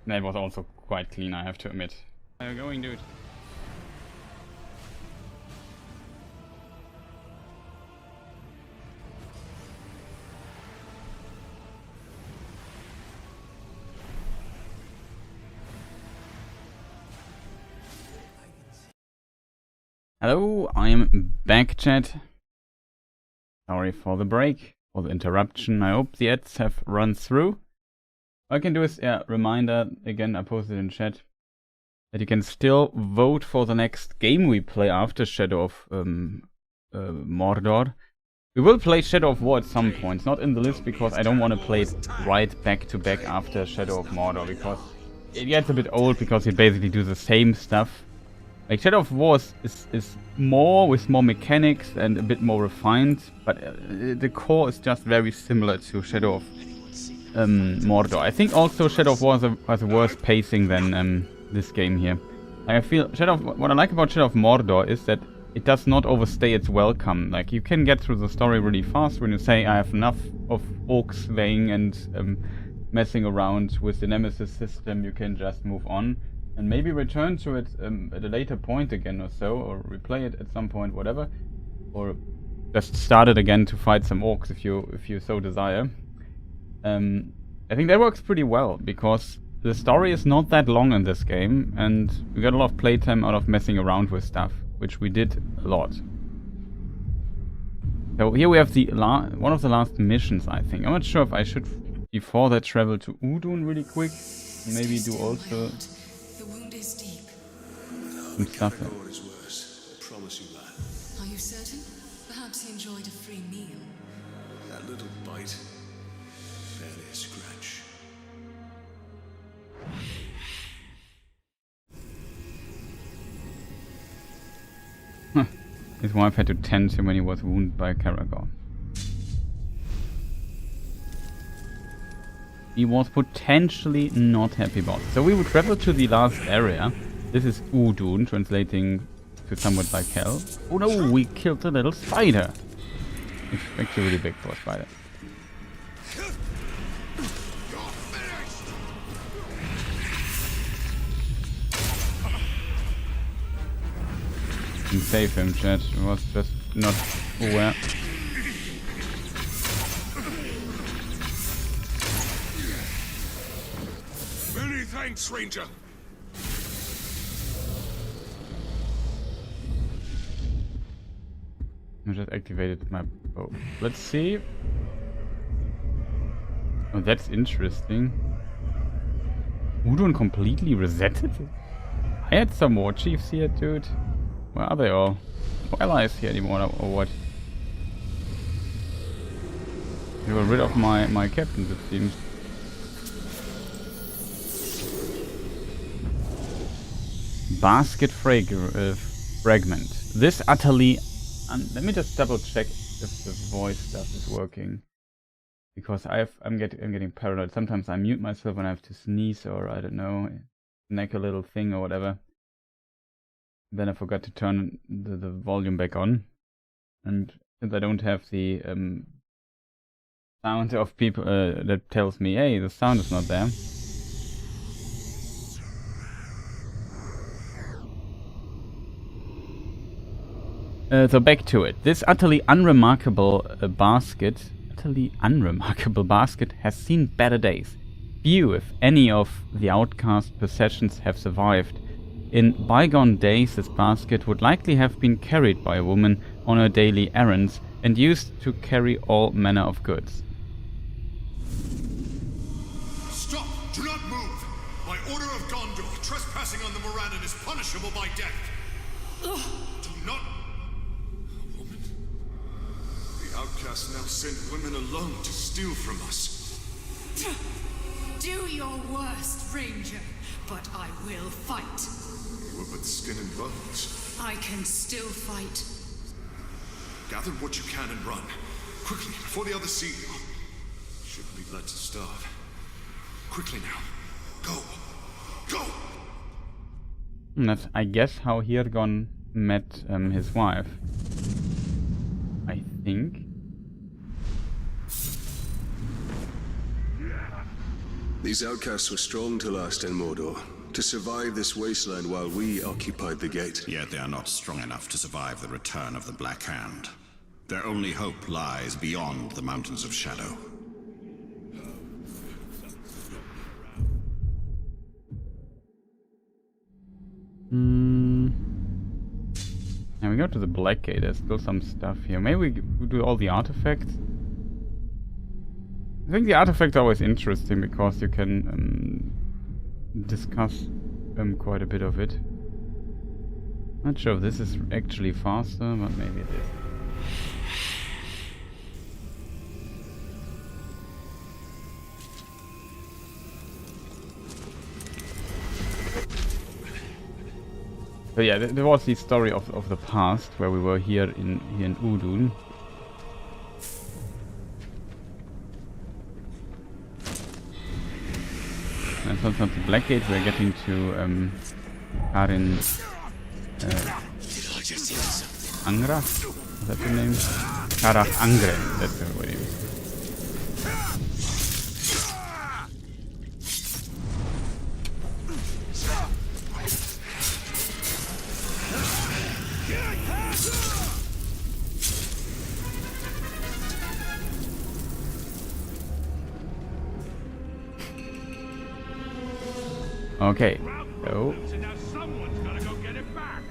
That was also quite clean, I have to admit. How are you going, dude? Hello, I am back, chat. Sorry for the break, for the interruption. I hope the ads have run through. All I can do is, reminder, again, I posted in chat, that you can still vote for the next game we play after Shadow of Mordor. We will play Shadow of War at some point. It's not in the list because I don't want to play it right back to back after Shadow of Mordor, because it gets a bit old because you basically do the same stuff. Like, Shadow of War is more, with more mechanics and a bit more refined, but the core is just very similar to Shadow of Mordor. I think also Shadow of War has a worse pacing than this game here. I feel what I like about Shadow of Mordor is that it does not overstay its welcome. Like, you can get through the story really fast when you say, I have enough of orcs slaying and messing around with the Nemesis system, you can just move on. And maybe return to it at a later point again or so, or replay it at some point, whatever. Or just start it again to fight some orcs if you so desire. I think that works pretty well, because the story is not that long in this game, and we got a lot of playtime out of messing around with stuff, which we did a lot. So here we have the one of the last missions, I think. I'm not sure if I should, before that, travel to Udun really quick. Maybe do also some stuff. Is worse. I promise you that. Are you certain? Perhaps he enjoyed a free meal. That little bite, barely a scratch. His wife had to tend him when he was wounded by Karagor. He was potentially not happy about it. So we would travel to the last area. This is Udun, translating to somewhat like hell. Oh no, we killed a little spider. It's actually really big for a spider. And save him, chat. I was just not aware. Many thanks, Ranger. I just activated my bow. Let's see. Oh, that's interesting. Udon completely resetted? I had some more chiefs here, dude. Where are they all? No allies here anymore, or what? They were rid of my captains, it seems. Basket fragment. This utterly... let me just double check if the voice stuff is working. Because I'm getting paranoid. Sometimes I mute myself when I have to sneeze, or I don't know, neck a little thing or whatever. Then I forgot to turn the volume back on. And since I don't have the sound of people that tells me, hey, the sound is not there. So back to it. This utterly unremarkable basket has seen better days. Few, if any, of the outcast possessions have survived. In bygone days, this basket would likely have been carried by a woman on her daily errands and used to carry all manner of goods. Stop! Do not move! By order of Gondor, trespassing on the Morannon is punishable by death. Do not... A woman? The outcasts now send women alone to steal from us. Do your worst, Ranger, but I will fight. You were but skin and bones. I can still fight. Gather what you can and run. Quickly, before the others see you. Shouldn't be let to starve. Quickly now. Go! Go! And that's, I guess, how Hirgon met his wife. I think. These outcasts were strong to last in Mordor, to survive this wasteland while we occupied the gate. Yet they are not strong enough to survive the return of the Black Hand. Their only hope lies beyond the Mountains of Shadow. Yeah, we go to the Black Gate. There's still some stuff here. Maybe we do all the artifacts. I think the artifacts are always interesting because you can discuss quite a bit of it. Not sure if this is actually faster, but maybe it is. But yeah, there was the story of the past where we were here in Udun. And so from the Black Gate we're getting to Karin Angra? Is that the name? Karach Angren, that's the name. Okay, so now someone's gotta go get it back.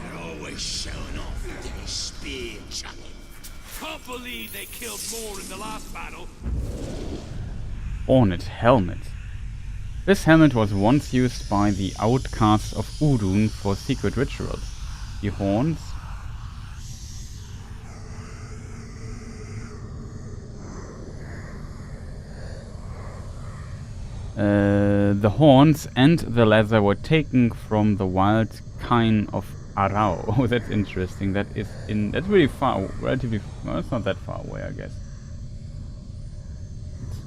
They're always showing off with their spear chucking. Can't believe they killed more in the last battle. Hornet helmet. This helmet was once used by the outcasts of Udun for secret rituals. The horns and the leather were taken from the wild kine of Arau. Oh, that's interesting. That's really far, relatively. Well, it's not that far away, I guess.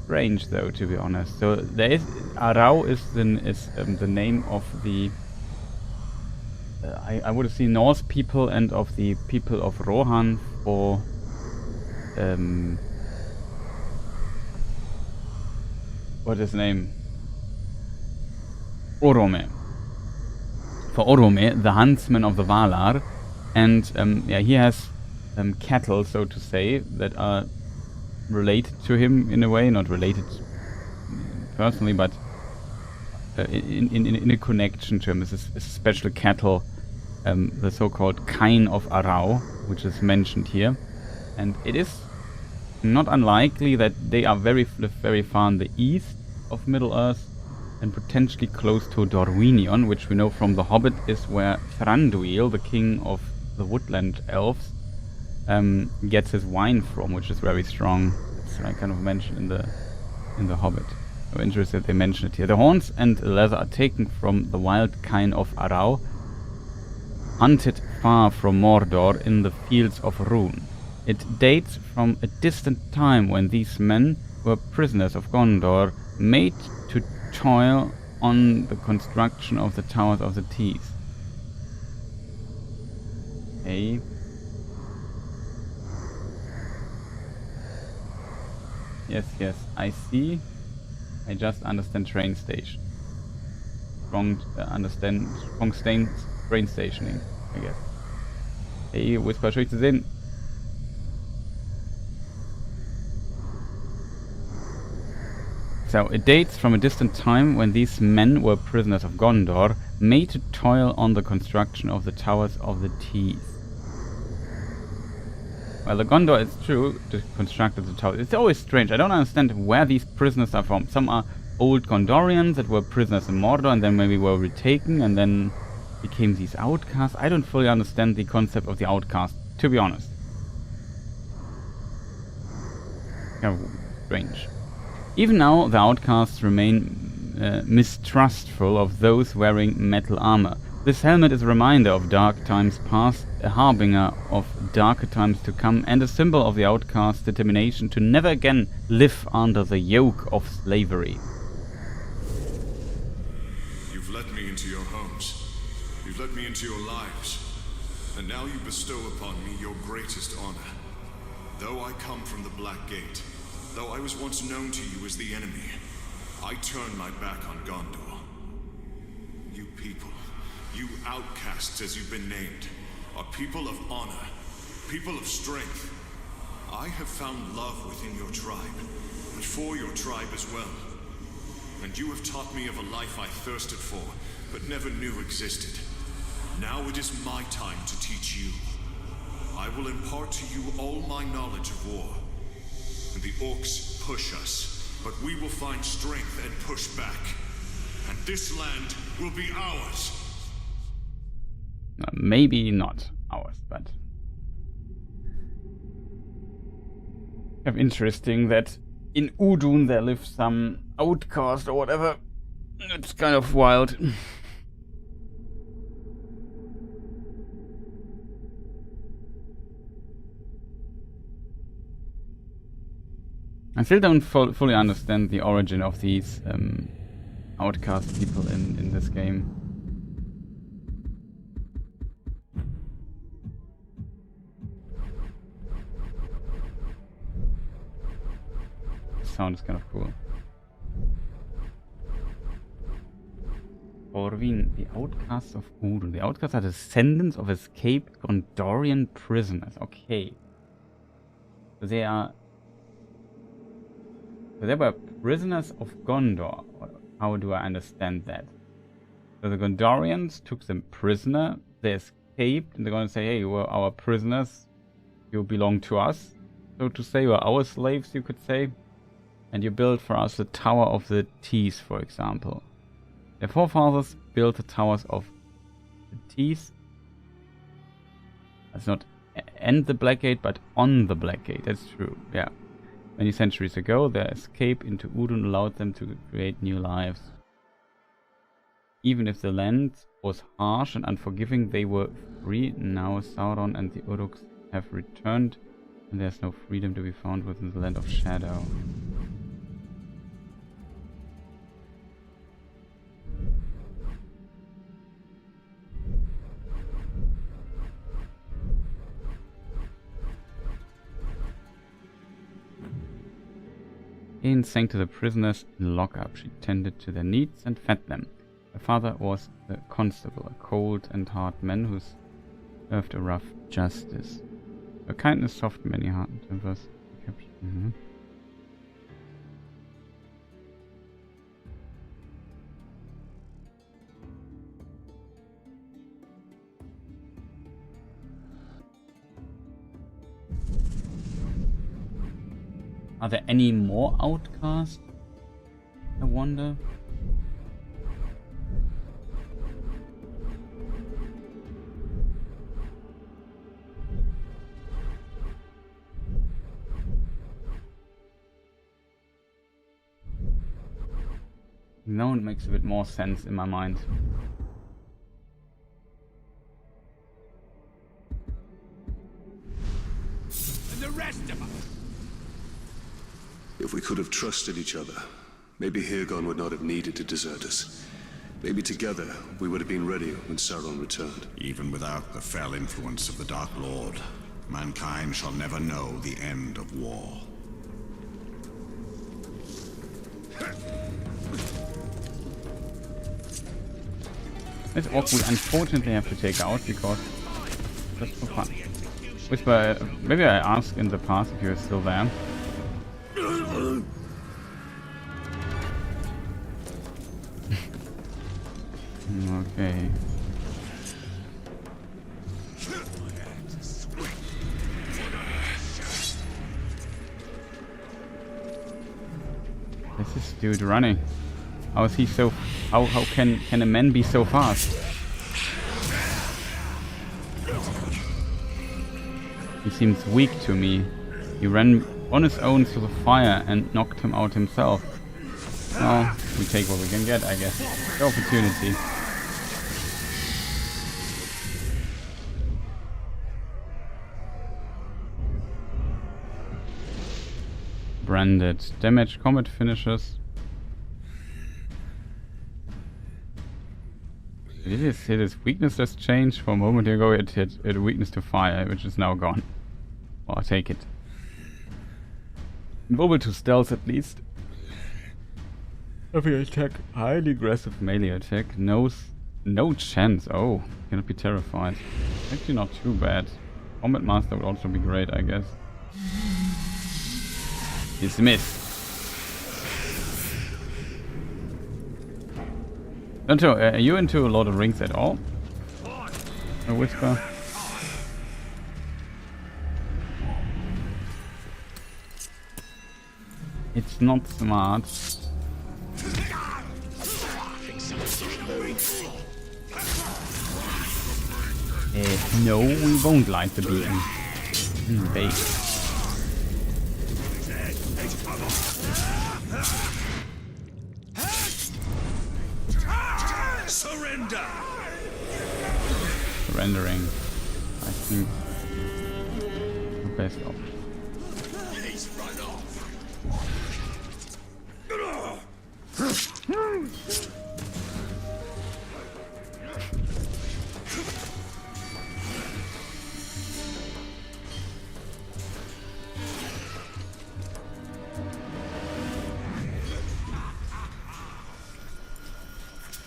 Strange though, to be honest. So there is Arau is the name of the I would say Norse people and of the people of Rohan for what is his name? Orome. For Orome, the huntsman of the Valar, and yeah, he has cattle, so to say, that are related to him in a way, not related personally, but in a connection to him. This is a special cattle, the so-called kine of Arau, which is mentioned here, and it is not unlikely that they are very far in the east of Middle-earth and potentially close to Dorwinion, which we know from The Hobbit is where Thranduil, the king of the woodland elves, gets his wine from, which is very strong. It's like kind of mentioned in the Hobbit. I'm interested they mention it here. The horns and the leather are taken from the wild kine of Arau, hunted far from Mordor in the fields of Rhûn. It dates from a distant time when these men were prisoners of Gondor, made to toil on the construction of the Towers of the Teeth. Okay. Yes, I see. I just understand train station. Understand train stationing, I guess. Hey, Whisper, schön zu sehen. So, it dates from a distant time when these men were prisoners of Gondor, made to toil on the construction of the Towers of the Teeth. Well, the Gondor, it's true, constructed the tower. It's always strange. I don't understand where these prisoners are from. Some are old Gondorians that were prisoners in Mordor and then maybe were retaken and then became these outcasts. I don't fully understand the concept of the outcast, to be honest. Kind of strange. Even now, the outcasts remain mistrustful of those wearing metal armor. This helmet is a reminder of dark times past, a harbinger of darker times to come, and a symbol of the outcast's determination to never again live under the yoke of slavery. You've let me into your homes. You've let me into your lives. And now you bestow upon me your greatest honor. Though I come from the Black Gate, though I was once known to you as the enemy, I turn my back on Gondor. You people, you outcasts as you've been named, are people of honor People of strength, I have found love within your tribe, and for your tribe as well. And you have taught me of a life I thirsted for, but never knew existed. Now it is my time to teach you. I will impart to you all my knowledge of war. And the orcs push us, but we will find strength and push back. And this land will be ours. Maybe not ours, but... kind of interesting that in Udun there lives some outcast or whatever. It's kind of wild. I still don't fully understand the origin of these outcast people in this game. The sound is kind of cool. Orvin, the outcasts of Udun. The outcasts are descendants of escaped Gondorian prisoners. Okay. So they were prisoners of Gondor. How do I understand that? So the Gondorians took them prisoner, they escaped, and they're gonna say, hey, you were our prisoners, you belong to us, so to say, you are our slaves, you could say, and you built for us the Tower of the Tees, for example. Their forefathers built the towers of the Tees. That's not and the Blackgate, but on the Blackgate, that's true, yeah. Many centuries ago, their escape into Udun allowed them to create new lives. Even if the land was harsh and unforgiving, they were free. Now Sauron and the Uruks have returned, and there's no freedom to be found within the Land of Shadow. Ain sang to the prisoners in lockup. She tended to their needs and fed them. Her father was the constable, a cold and hard man who served a rough justice. Her kindness softened many hard tempers. Are there any more outcasts? I wonder. Now it makes a bit more sense in my mind. And the rest of us. If we could have trusted each other, maybe Hirgon would not have needed to desert us. Maybe together we would have been ready when Sauron returned. Even without the fell influence of the Dark Lord, mankind shall never know the end of war. This orc we unfortunately have to take out because just for fun. Whisper, maybe I asked in the past if you're still there. Okay. This is dude running. How is he so? How can a man be so fast? He seems weak to me. He ran on his own through the fire and knocked him out himself. Well, we take what we can get, I guess. The opportunity. Branded. Damage combat finishes. His weakness has changed. For a moment ago it had a weakness to fire, which is now gone. Well, I'll take it. Invulnerable to stealth at least. Heavy attack, highly aggressive melee attack, no chance. Oh, cannot be terrified. Actually not too bad. Combat Master would also be great, I guess. Dismiss. Don't know, are you into Lord of the Rings at all? A whisper? It's not smart. No, we won't light the beacon. Bait. Surrender! Surrendering, I think, the best option. He's run off.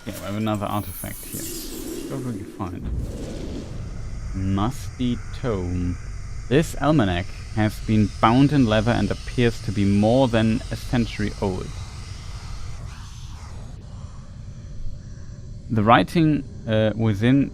Yeah, we have another artifact here. What will you find? Musty tome. This almanac has been bound in leather and appears to be more than a century old. The writing within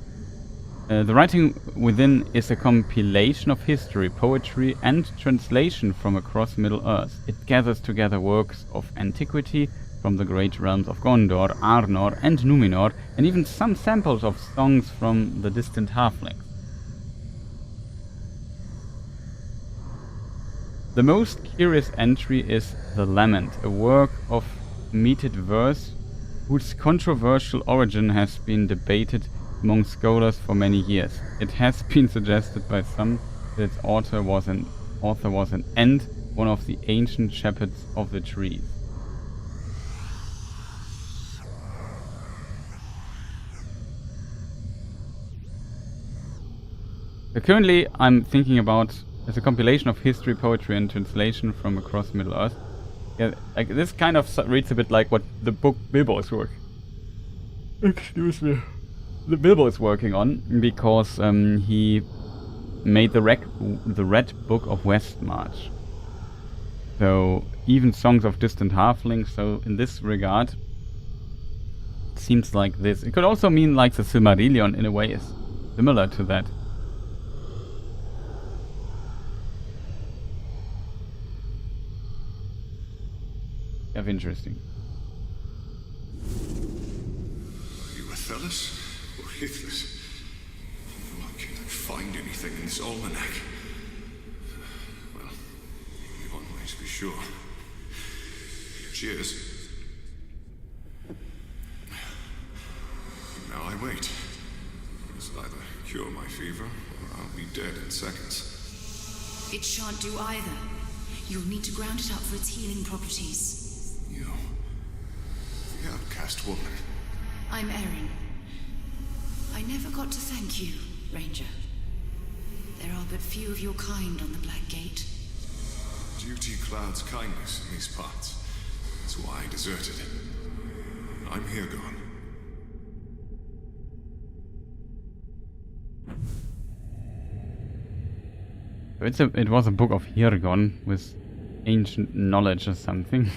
is a compilation of history, poetry, and translation from across Middle-earth. It gathers together works of antiquity from the great realms of Gondor, Arnor, and Numenor, and even some samples of songs from the distant halflings. The most curious entry is The Lament, a work of meted verse whose controversial origin has been debated among scholars for many years. It has been suggested by some that its author was an Ent, one of the ancient shepherds of the trees. So currently I'm thinking about as a compilation of history, poetry, and translation from across Middle-earth. Yeah, like this kind of reads a bit like what the book Bilbo is working. Excuse me. The Bilbo is working on, because he made the Red Book of Westmarch. So even songs of distant halflings. So in this regard, it seems like this. It could also mean like the Silmarillion in a way is similar to that. Kind of interesting. Are you Athelas or Hithless? Why can't I find anything in this almanac? Well, only one way to be sure. Cheers. Now I wait. This will either cure my fever, or I'll be dead in seconds. It shan't do either. You'll need to ground it up for its healing properties. You, the outcast woman. I'm Erin. I never got to thank you, Ranger. There are but few of your kind on the Black Gate. Duty clouds kindness in these parts. That's why I deserted. I'm here gone. It was a book of Hirgon with ancient knowledge or something.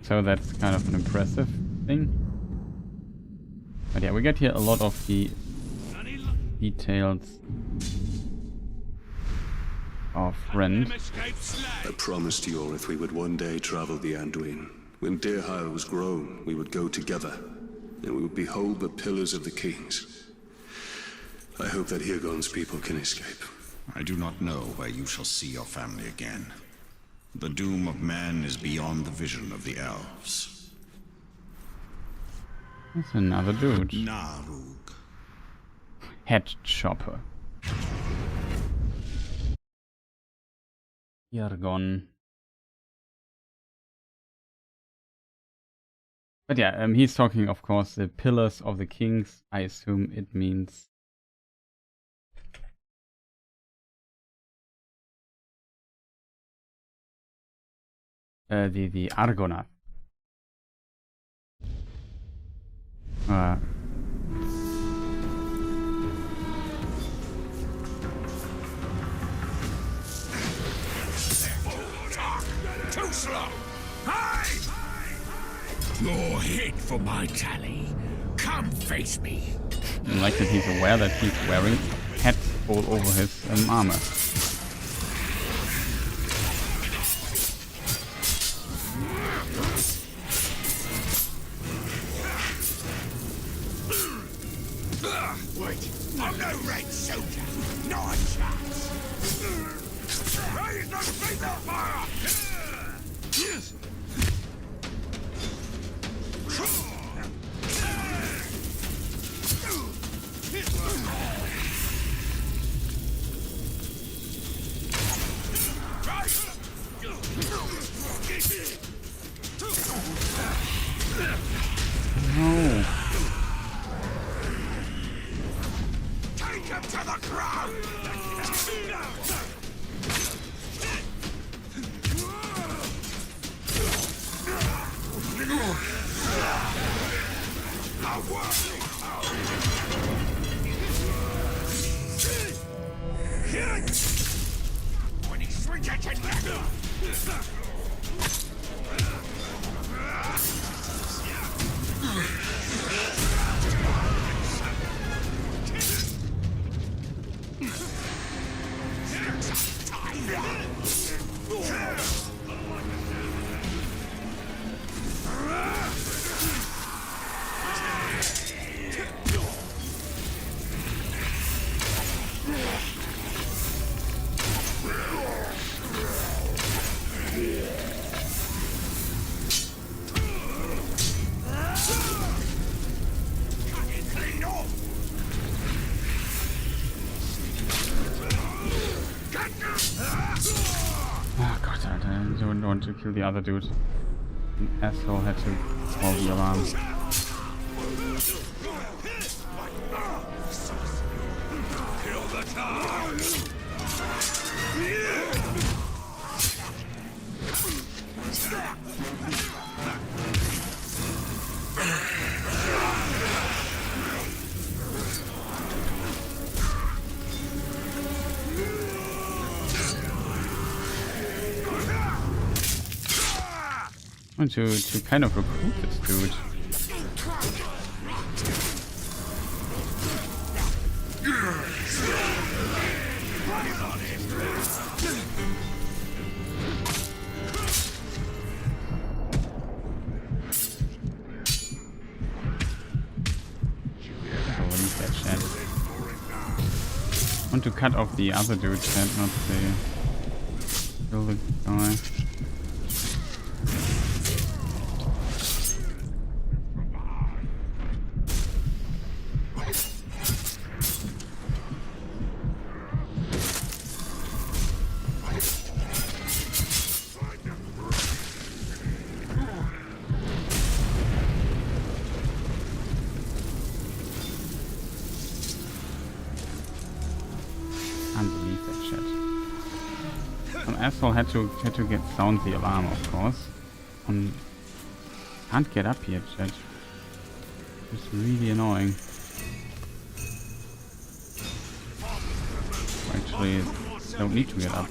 So that's kind of an impressive thing. But yeah, we get here a lot of the details of Rend. I promised Yorith we would one day travel the Anduin. When Dirhile was grown, we would go together, and we would behold the pillars of the kings. I hope that Hirgon's people can escape. I do not know where you shall see your family again. The doom of man is beyond the vision of the elves. That's another dude. Narug. Head chopper. Hirgon. But yeah, he's talking, of course, the pillars of the kings. I assume it means the Argonath. Uh, 'Cause slow. Hey! You're hit for my tally. Come face me. I like that he's aware that he's wearing hats all over his armor. Wait, I'm no red soldier. Not a chance. Raise the feet of fire! Yes. No. Take him to the ground! When he swings at your neck! Oh god, I don't want to kill the other dude. The asshole had to call the alarm. Kill the tar! I want to kind of recruit this dude. I want to cut off the other dude's head, not kill the guy. Asshole had to sound the alarm, of course. Can't get up here, chat. It's really annoying. Actually, don't need to get up.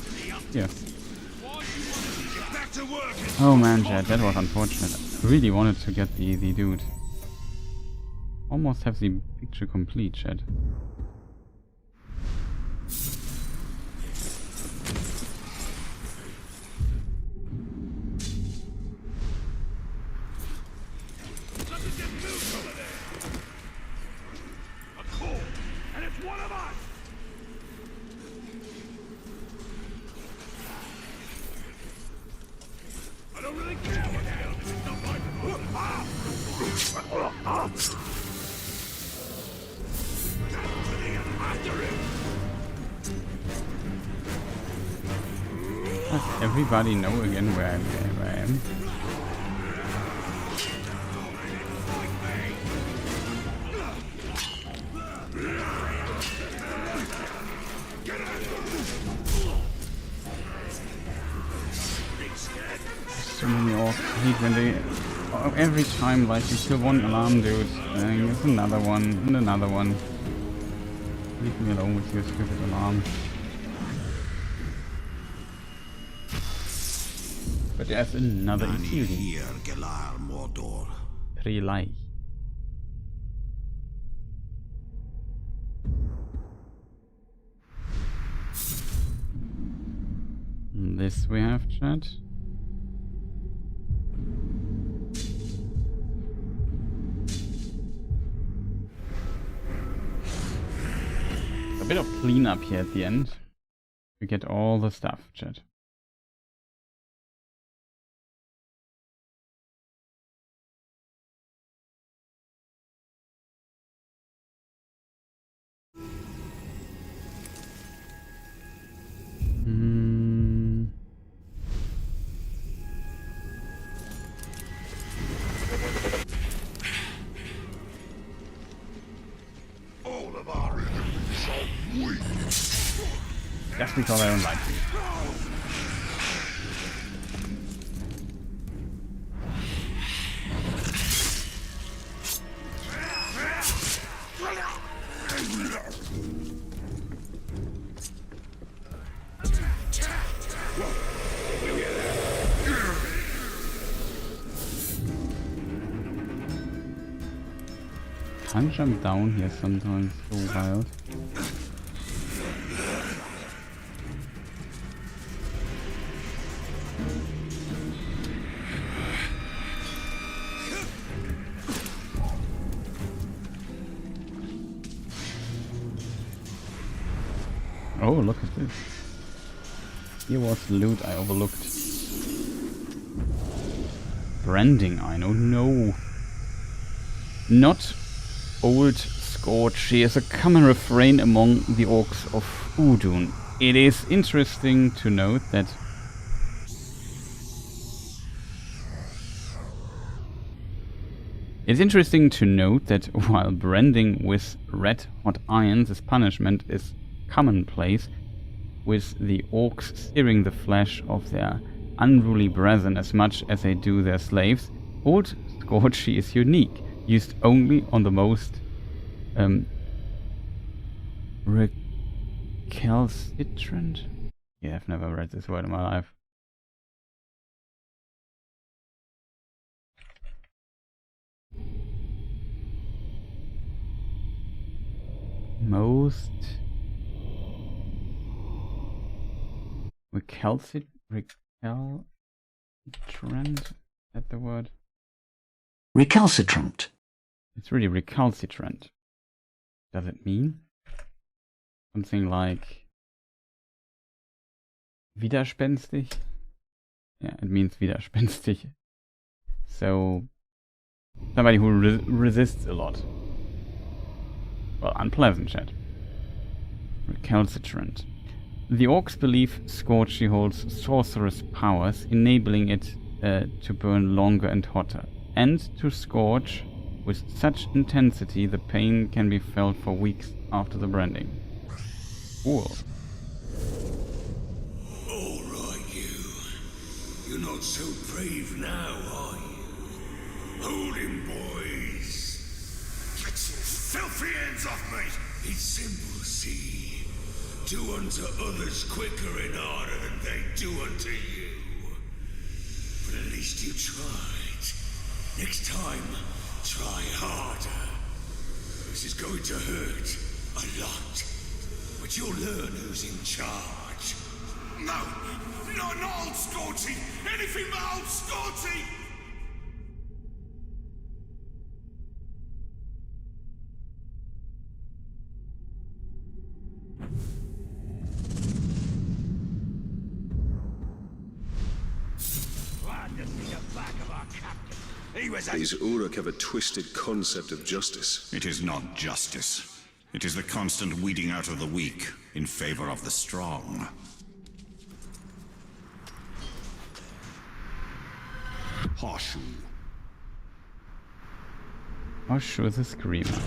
Here. Oh man, chat, that was unfortunate. I really wanted to get the dude. Almost have the picture complete, chat. Does everybody know again where I am? So many orcs. I hate when they... every time, like, you kill one alarm dude, there's another one, and another one. Leave me alone with your stupid alarm. But there's another Many Isildur. here, Galar Mordor. Trilai. This we have, chat. A bit of cleanup here at the end. We get all the stuff, chat. All of our enemies are weak. Just because I don't like you. Can't jump down here sometimes, so wild. Oh, look at this. Here was loot I overlooked. Branding iron, oh no. Not old scorch is a common refrain among the orcs of Udun. It is interesting to note that while branding with red hot irons as punishment is commonplace, with the orcs searing the flesh of their unruly brethren as much as they do their slaves, old scorchy is unique, used only on the most recalcitrant. Yeah, I've never read this word in my life. Most recalcitrant? Is that the word? Recalcitrant. It's really recalcitrant. Does it mean something like widerspenstig? Yeah, it means widerspenstig. So somebody who resists a lot. Well, unpleasant, chat. Recalcitrant. The orcs believe Scorchy holds sorcerous powers, enabling it to burn longer and hotter, and to scorch with such intensity the pain can be felt for weeks after the branding. Cool. All right, you. You're not so brave now, are you? Hold him, boys. Get your filthy hands off me! It's simple, see? Do unto others quicker and harder than they do unto you. But at least you tried. Next time, try harder. This is going to hurt a lot. But you'll learn who's in charge. No! Not old Scorchy! Anything but old Scorchy! These Uruk have a twisted concept of justice. It is not justice. It is the constant weeding out of the weak in favor of the strong. Harshu. Harshu the Screamer.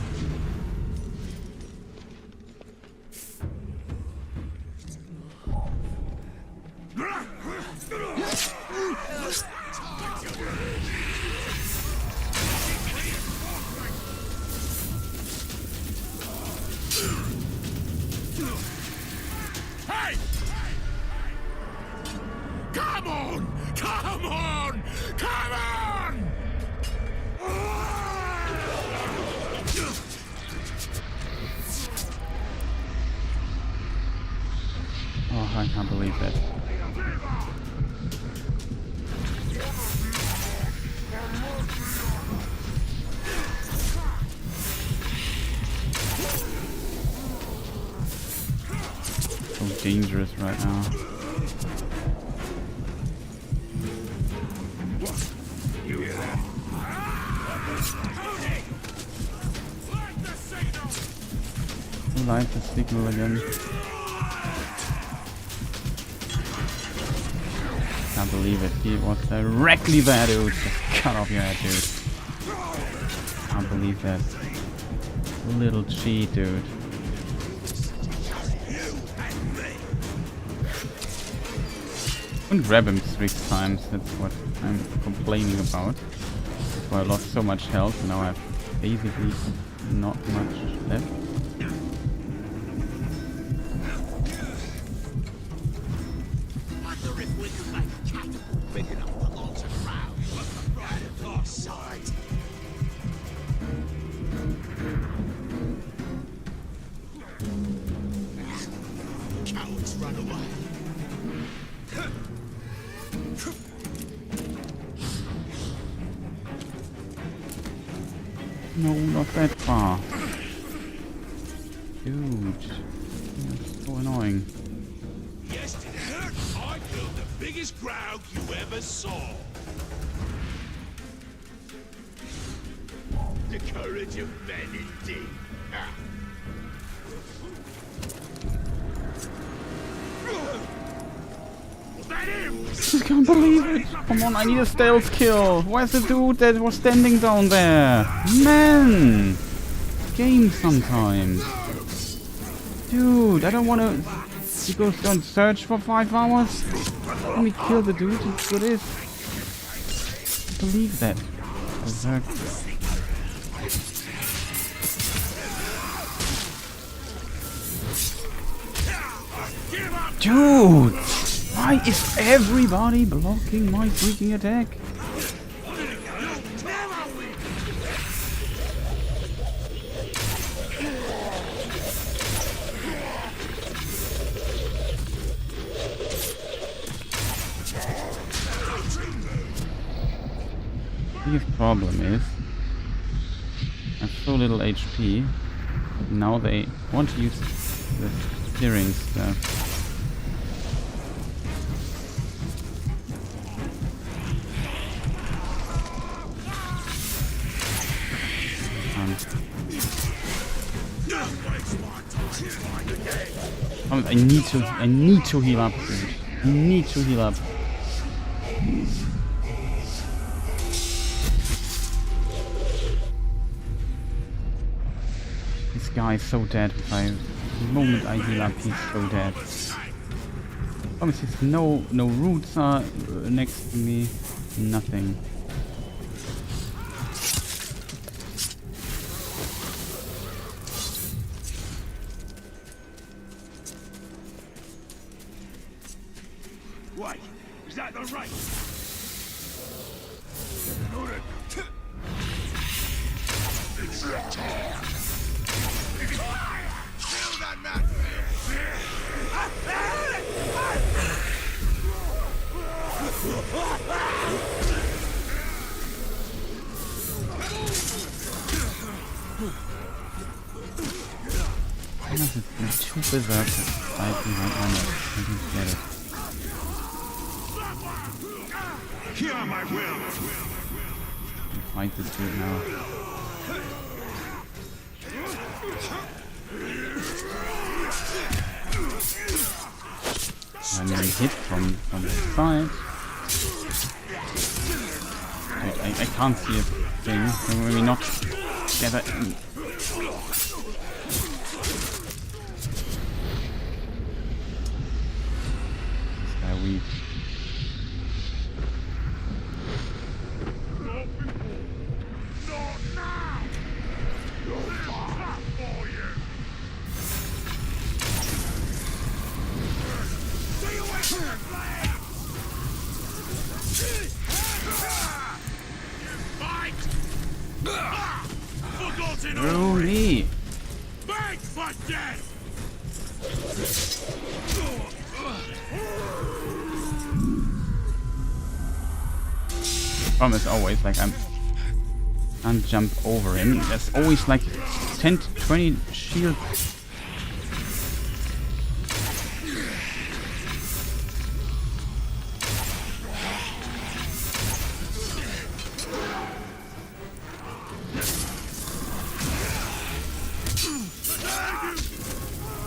Hey! Come on! Come Can't believe that. So dangerous right now. Light the signal again. Can't believe it. He was directly there, dude. Just cut off your head, dude. Can't believe that. Little cheat, dude. Couldn't grab him 6 times. That's what I'm complaining about. That's why I lost so much health. Now I have basically not much left. No, not that far. Dude. That's so annoying. Yes, it hurt. I killed the biggest Graug you ever saw. The courage of men indeed. Was that him? I can't believe it! Come on, I need a stealth kill! Where's the dude that was standing down there? Man! Game sometimes. Dude, I don't wanna... He goes down and search for 5 hours? Let me kill the dude and do this. I believe that. Berserk. Dude! Why is everybody blocking my freaking attack? The biggest problem is I have so little HP. Now they want to use the steering stuff. I need to heal up, dude. I need to heal up. This guy is so dead. The moment I heal up, he's so dead. Obviously, no roots are next to me. Nothing. Wait, is that the right? It's your turn. Kill that man. There's 2 berserkers fighting right now. I don't get it. Hear my will. Fight this dude now. I'm being hit from the side. Wait, I can't see a thing. So maybe not get it. This guy weak. Really? Thanks for death. Problem is always, like, can't jump over him. There's always like 10 to 20 shield.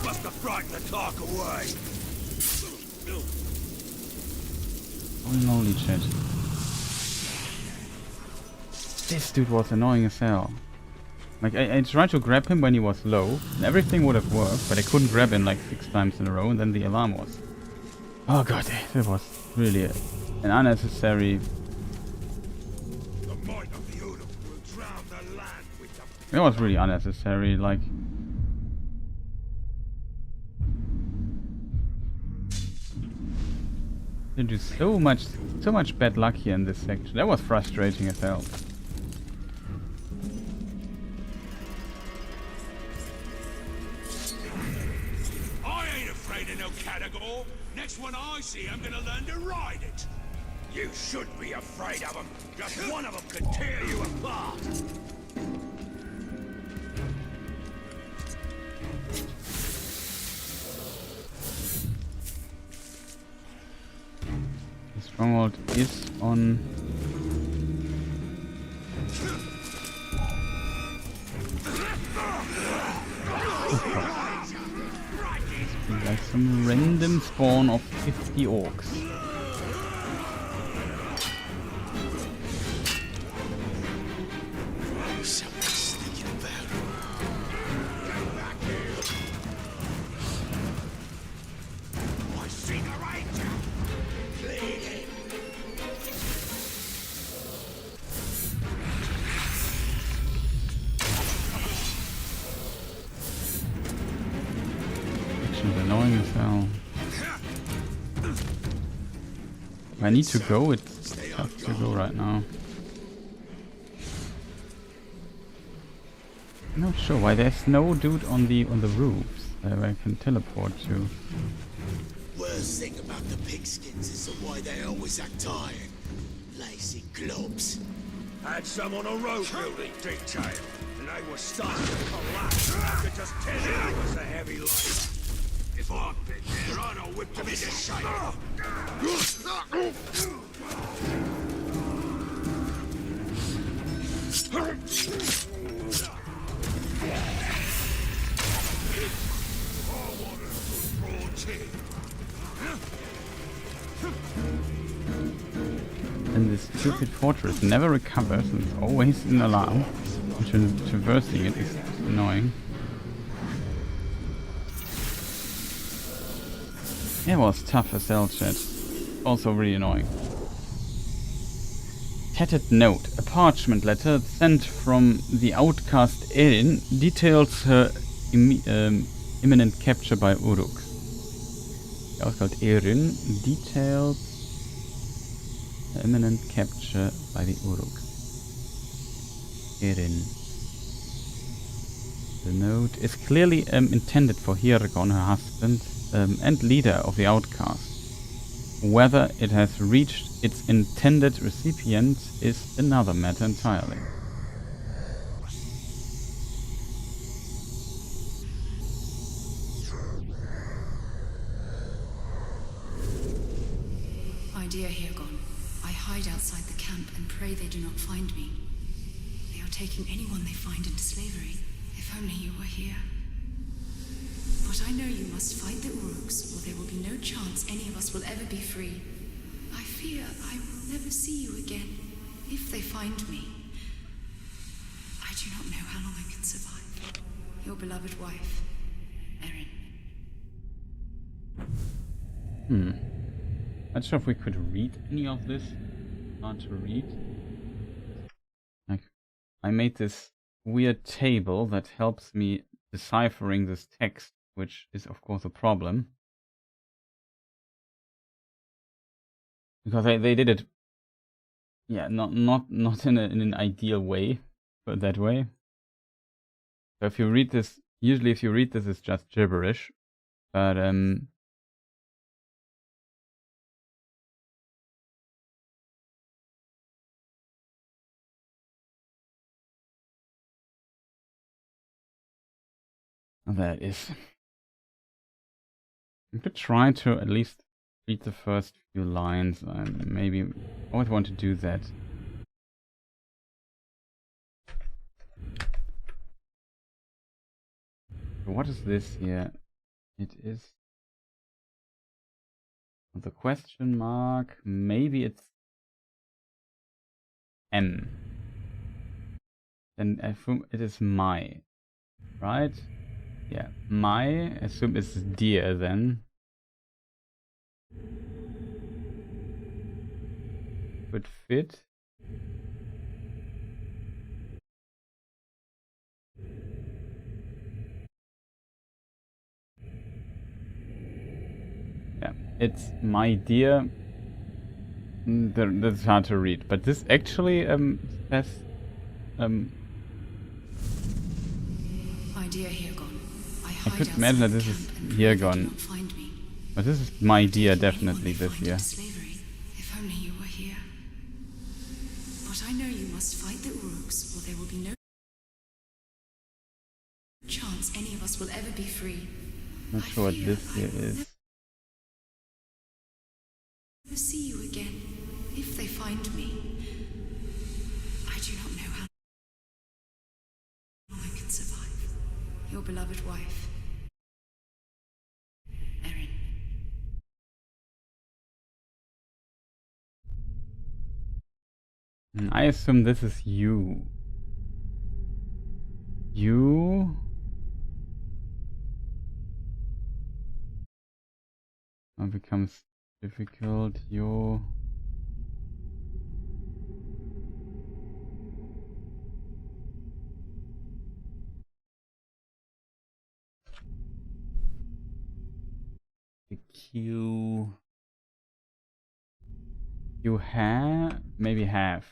Must have frightened the talk away. Holy shit. This dude was annoying as hell. Like, I tried to grab him when he was low, and everything would have worked, but I couldn't grab him like 6 times in a row, and then the alarm was... Oh god, that was really an unnecessary... It was really unnecessary, like... They do so much bad luck here in this section. That was frustrating as hell. I ain't afraid of no category. Next one I see, I'm gonna learn to ride it. You should be afraid of them. Just one of them could tear you apart. The stronghold is on... Like some random spawn of 50 orcs. Annoying as hell. If I need to go, it's tough to go right now. I'm not sure why there's no dude on the roofs that I can teleport to. Worst thing about the pigskins is why they always act tired. Lazy globs. Had some on a road building detail, and they were starting to collapse after just 10 hours of heavy load. If I'd been there, I'd have whipped them into shape. And this stupid fortress never recovers, and it's always an alarm. Traversing it is annoying. It was tough as hell, chat. Also really annoying. Tattered note. A parchment letter sent from the outcast Erin details her imminent capture by Uruk. The outcast Erin details her imminent capture by the Uruk. Erin. The note is clearly intended for Hirgon, her husband, and leader of the outcast. Whether it has reached its intended recipient is another matter entirely. My dear Hirgon, I hide outside the camp and pray they do not find me. They are taking anyone they find into slavery. If only you were here. But I know you must fight the Uruks, or there will be no chance any of us will ever be free. I fear I will never see you again, if they find me. I do not know how long I can survive. Your beloved wife, Erin. Not sure if we could read any of this. Hard to read. Like, I made this weird table that helps me deciphering this text, which is of course a problem. Because they did it, yeah, not in an ideal way, but that way. So if you read this, usually if you read this, it's just gibberish. But That is. I could try to at least read the first few lines. Maybe I always want to do that. What is this here? It is the question mark. Maybe it's M. Then I assume it is my, right? Yeah, my. I assume it's dear then. Would fit. Yeah, it's my dear. That's hard to read, but this actually has My dear Hirgon, I could imagine that this is Hirgon, but this is my dear definitely this year. If only you were here. But I know you must fight the Uruks, or there will be no chance any of us will ever be free. Not sure what this here is. Never see you again. If they find me, I do not know how long I can survive. Your beloved wife, Erin. I assume this is you. You. Now becomes difficult. You. The Q. You have, maybe have.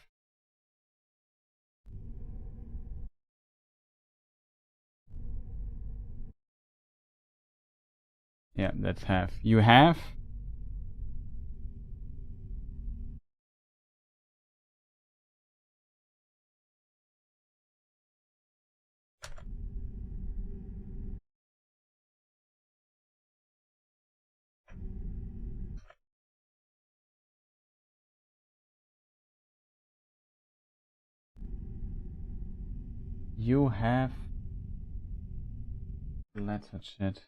Yeah, that's have. You have. You have letter chat.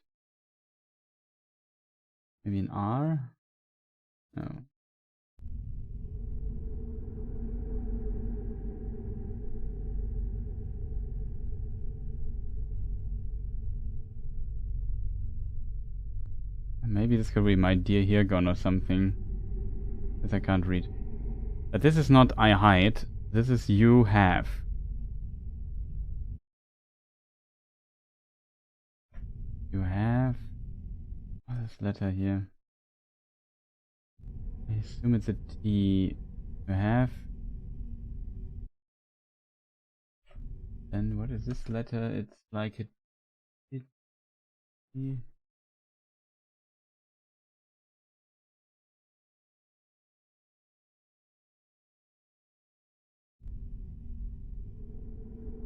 Maybe an R? No. Maybe this could be my dear Hirgon or something. This I can't read. But this is not I hide. This is you have. You have. What is letter here? I assume it's a T. You have. Then what is this letter? It's like a T.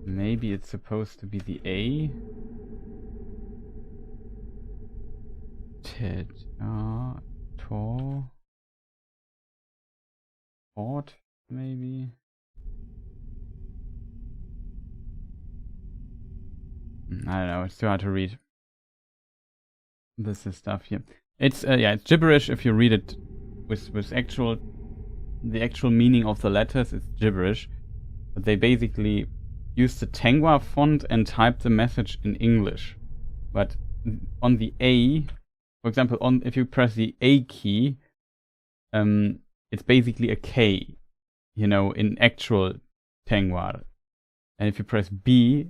Maybe it's supposed to be the A. Ted. Tor. Port, maybe. I don't know, it's too hard to read. This is stuff here. It's yeah, it's gibberish if you read it with the actual meaning of the letters. It's gibberish, but they basically use the Tengwa font and type the message in English. But on the A, for example, if you press the A key, it's basically a K, you know, in actual Tengwa. And if you press B,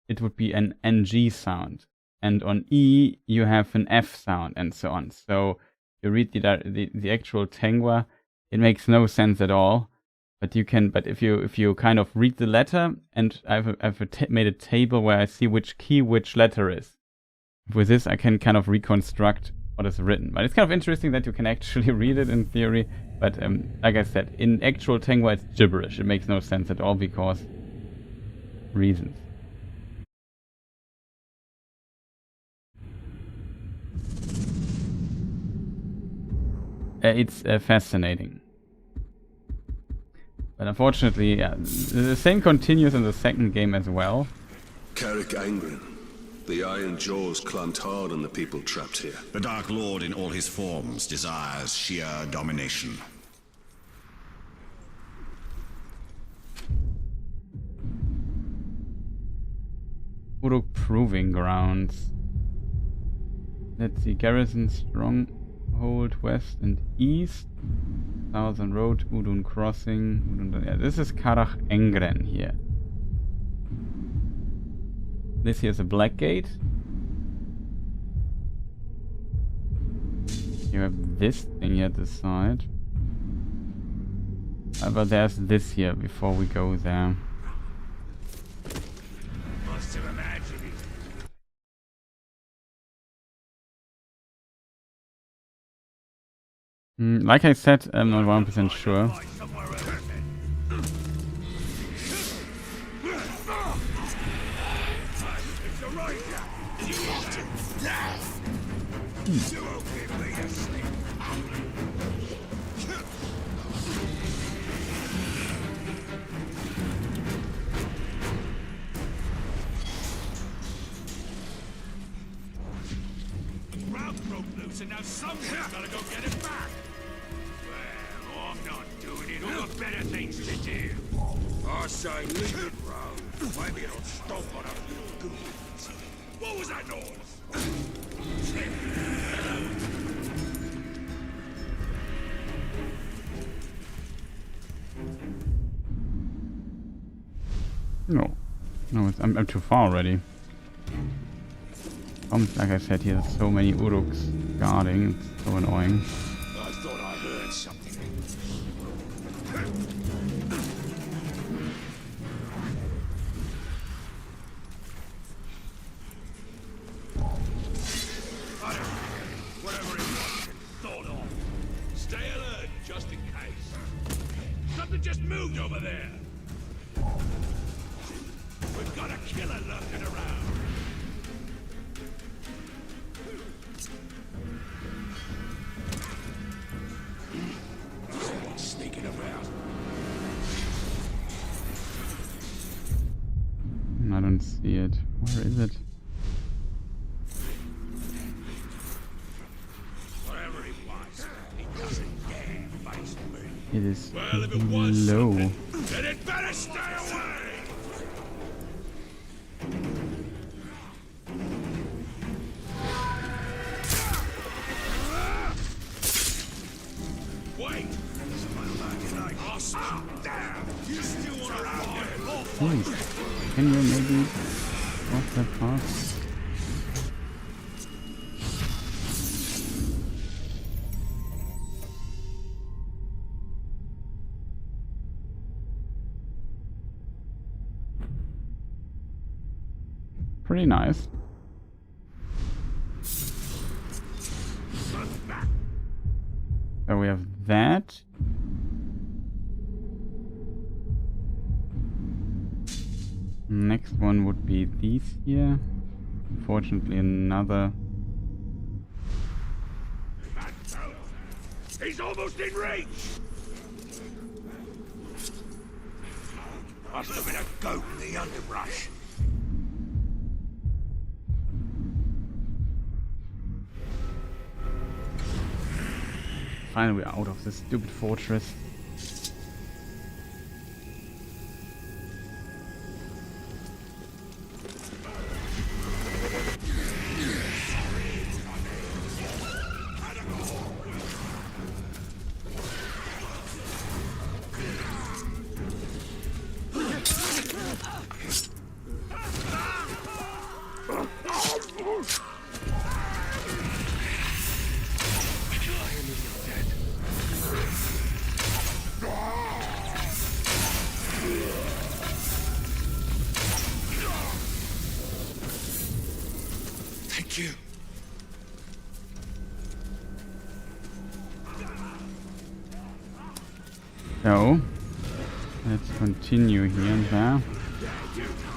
it would be an NG sound. And on E, you have an F sound, and so on. So you read the actual Tengwa, it makes no sense at all. But you can. But if you kind of read the letter, and I've made a table where I see which key which letter is. With this, I can kind of reconstruct what is written. But it's kind of interesting that you can actually read it in theory. But like I said, in actual Tengwa, it's gibberish. It makes no sense at all because reasons. it's fascinating. But unfortunately, yeah, the same continues in the second game as well. Carrick Angren. The iron jaws clamped hard on the people trapped here. The Dark Lord in all his forms desires sheer domination. Uruk Proving Grounds. Let's see, Garrison Stronghold west and east. Southern Road, Udun Crossing. Yeah, this is Karach Engren here. This here is a Black Gate. You have this thing here at the side. But there's this here before we go there. Must have imagined it. Like I said, I'm not 100% sure. Ralph broke loose and now someone's gotta go get it back. Well, I'm not doing it. I've got better things to do. I say leave it, Ralph. Maybe it'll stop on a few goons. What was that noise? No, I'm too far already. Like I said, here there's so many Uruks guarding, it's so annoying. I thought I heard something. Whatever it was, thought of. Stay alert, just in case. Something just moved over there. We've got a killer lurking around. Someone's sneaking about. I don't see it. Where is it? Whatever it was, it doesn't dare face me. It is Well, if it was low. then it better stay away! Wait! Oh, damn! You still want to round there? Please, can you maybe walk that past? Pretty nice. So we have that. Next one would be these here. Unfortunately, another. He's almost in reach! Must have been a goat in the underbrush. Finally, we're out of this stupid fortress. Thank you. So, let's continue here and there.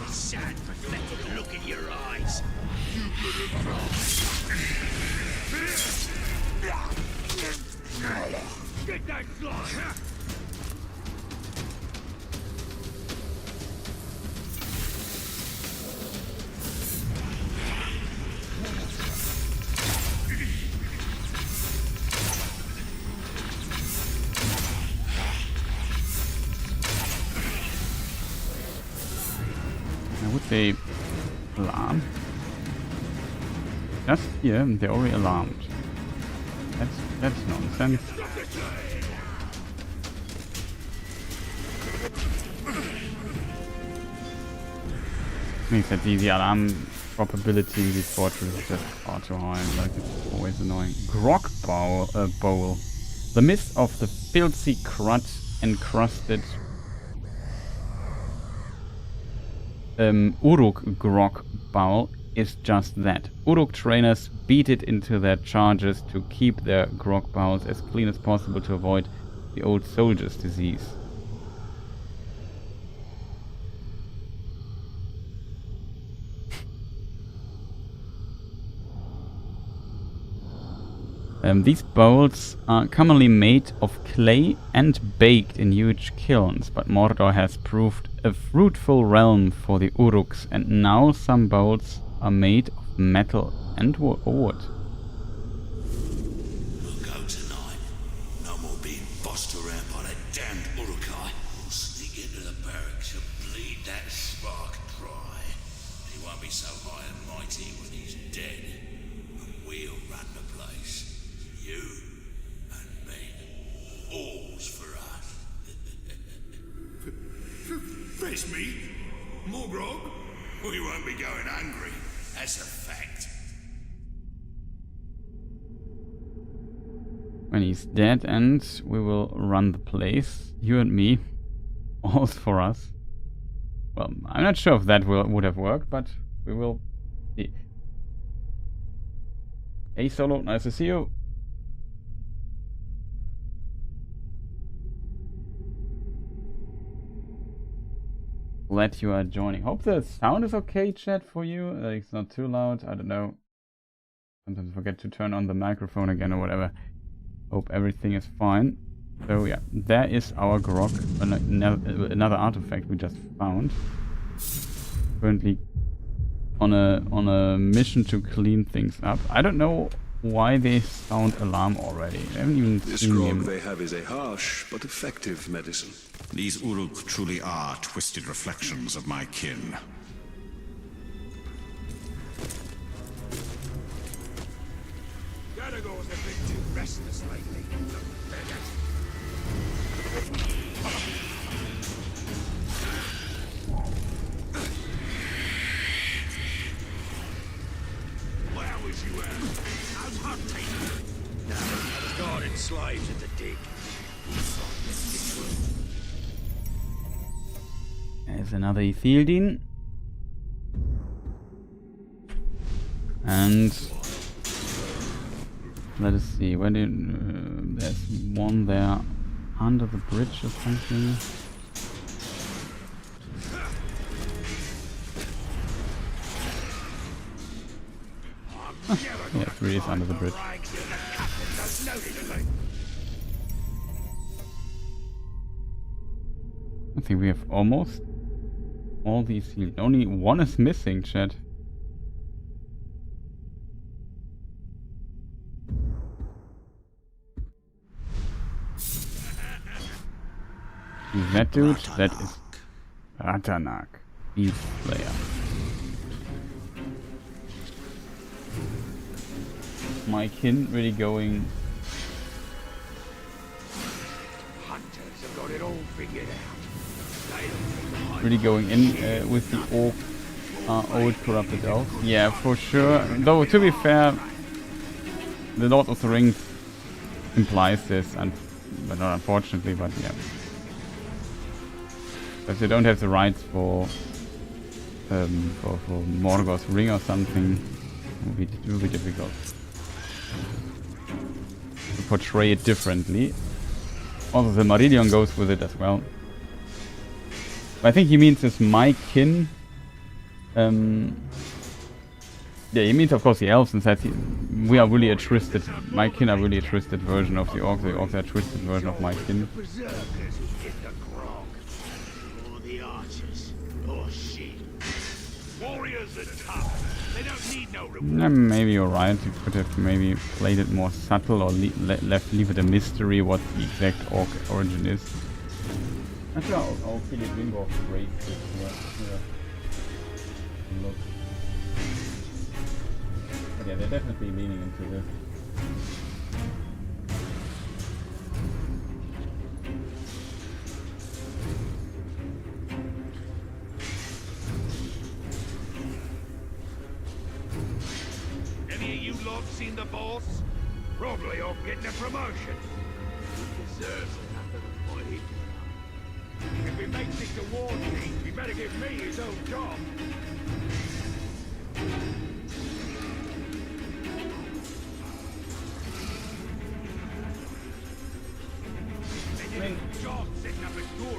Sad, pathetic look in your eyes. Get that fly! I would say alarm. Just here, they're already alarmed. That's nonsense. Means that the alarm probability in these fortresses is just far too high. Like, it's always annoying. Grog bowl. The mist of the filthy crud encrusted Uruk grog bowl is just that. Uruk trainers beat it into their charges to keep their grog bowls as clean as possible to avoid the old soldier's disease. These bowls are commonly made of clay and baked in huge kilns, but Mordor has proved a fruitful realm for the Uruks, and now some bowls are made of metal and wood. We'll go tonight. No more being bossed around by that damned Urukai. We'll sneak into the barracks and bleed that spark dry. He won't be so high and mighty when he's dead. And we'll run the place. You and me. All's for us. Face me? More grog? We won't be going hungry. That's a fact. When he's dead, and we will run the place. You and me. All's for us. Well, I'm not sure if that would have worked, but we will see. Hey Solo, nice to see you. Glad you are joining. Hope the sound is okay, chat, for you. It's not too loud. I don't know. Sometimes I forget to turn on the microphone again or whatever. Hope everything is fine. So yeah, there is our grog. Another artifact we just found. Currently on a mission to clean things up. I don't know why they sound alarm already. I haven't even This seen grog him. they have is a harsh but effective medicine. These Uruk truly are twisted reflections of my kin. Gallagher's a bit too restless lately. Where was you at? I was hunting. No, I was guarding slaves at the dig. There's another Ethildin. And let us see, where did there's one there under the bridge or something. Yeah, 3 is under the bridge. I think we have almost all these healed. Only one is missing, chat. That dude, that is Ratanak, Beast Slayer. My kin really going. Hunters have got it all figured out. Really going in with the old corrupted elves. Yeah, for sure. Though to be fair, the Lord of the Rings implies this, and but not unfortunately, but yeah. If they don't have the rights for Mordor's ring or something, it will be difficult to portray it differently. Also, the Marillion goes with it as well. But I think he means it's my kin Yeah, he means of course the elves, and says we are really a twisted, my kin are really a twisted version of the orcs. The orcs are a twisted version of my kin. Berserkers who get the grog. Or the archers. Or shit. Warriors are tough. They don't need no reward. Maybe you're right. You could have maybe played it more subtle, or leave it a mystery what the exact orc origin is. Actually, I'll kill it Ringo great. Look. But yeah, they're definitely leaning into this. Any of you lot seen the boss? Probably off getting a promotion. He deserves it after the fight. If he makes it to war chief, he better give me his own job.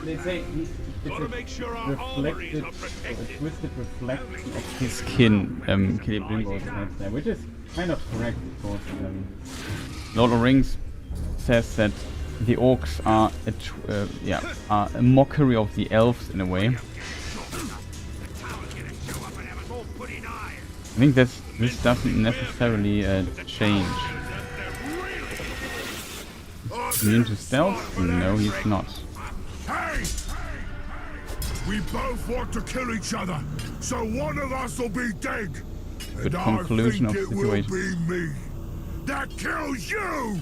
They say it's a twisted reflection of his kin, Celebrimbor says there, which is kind of correct, of course. Lord of the Rings says that the orcs are a mockery of the elves in a way. I think this doesn't necessarily change. Immune to stealth? No, he's not. Hey! We both want to kill each other, so one of us will be dead. Good And conclusion I of think the it will situation. be me. That kills you!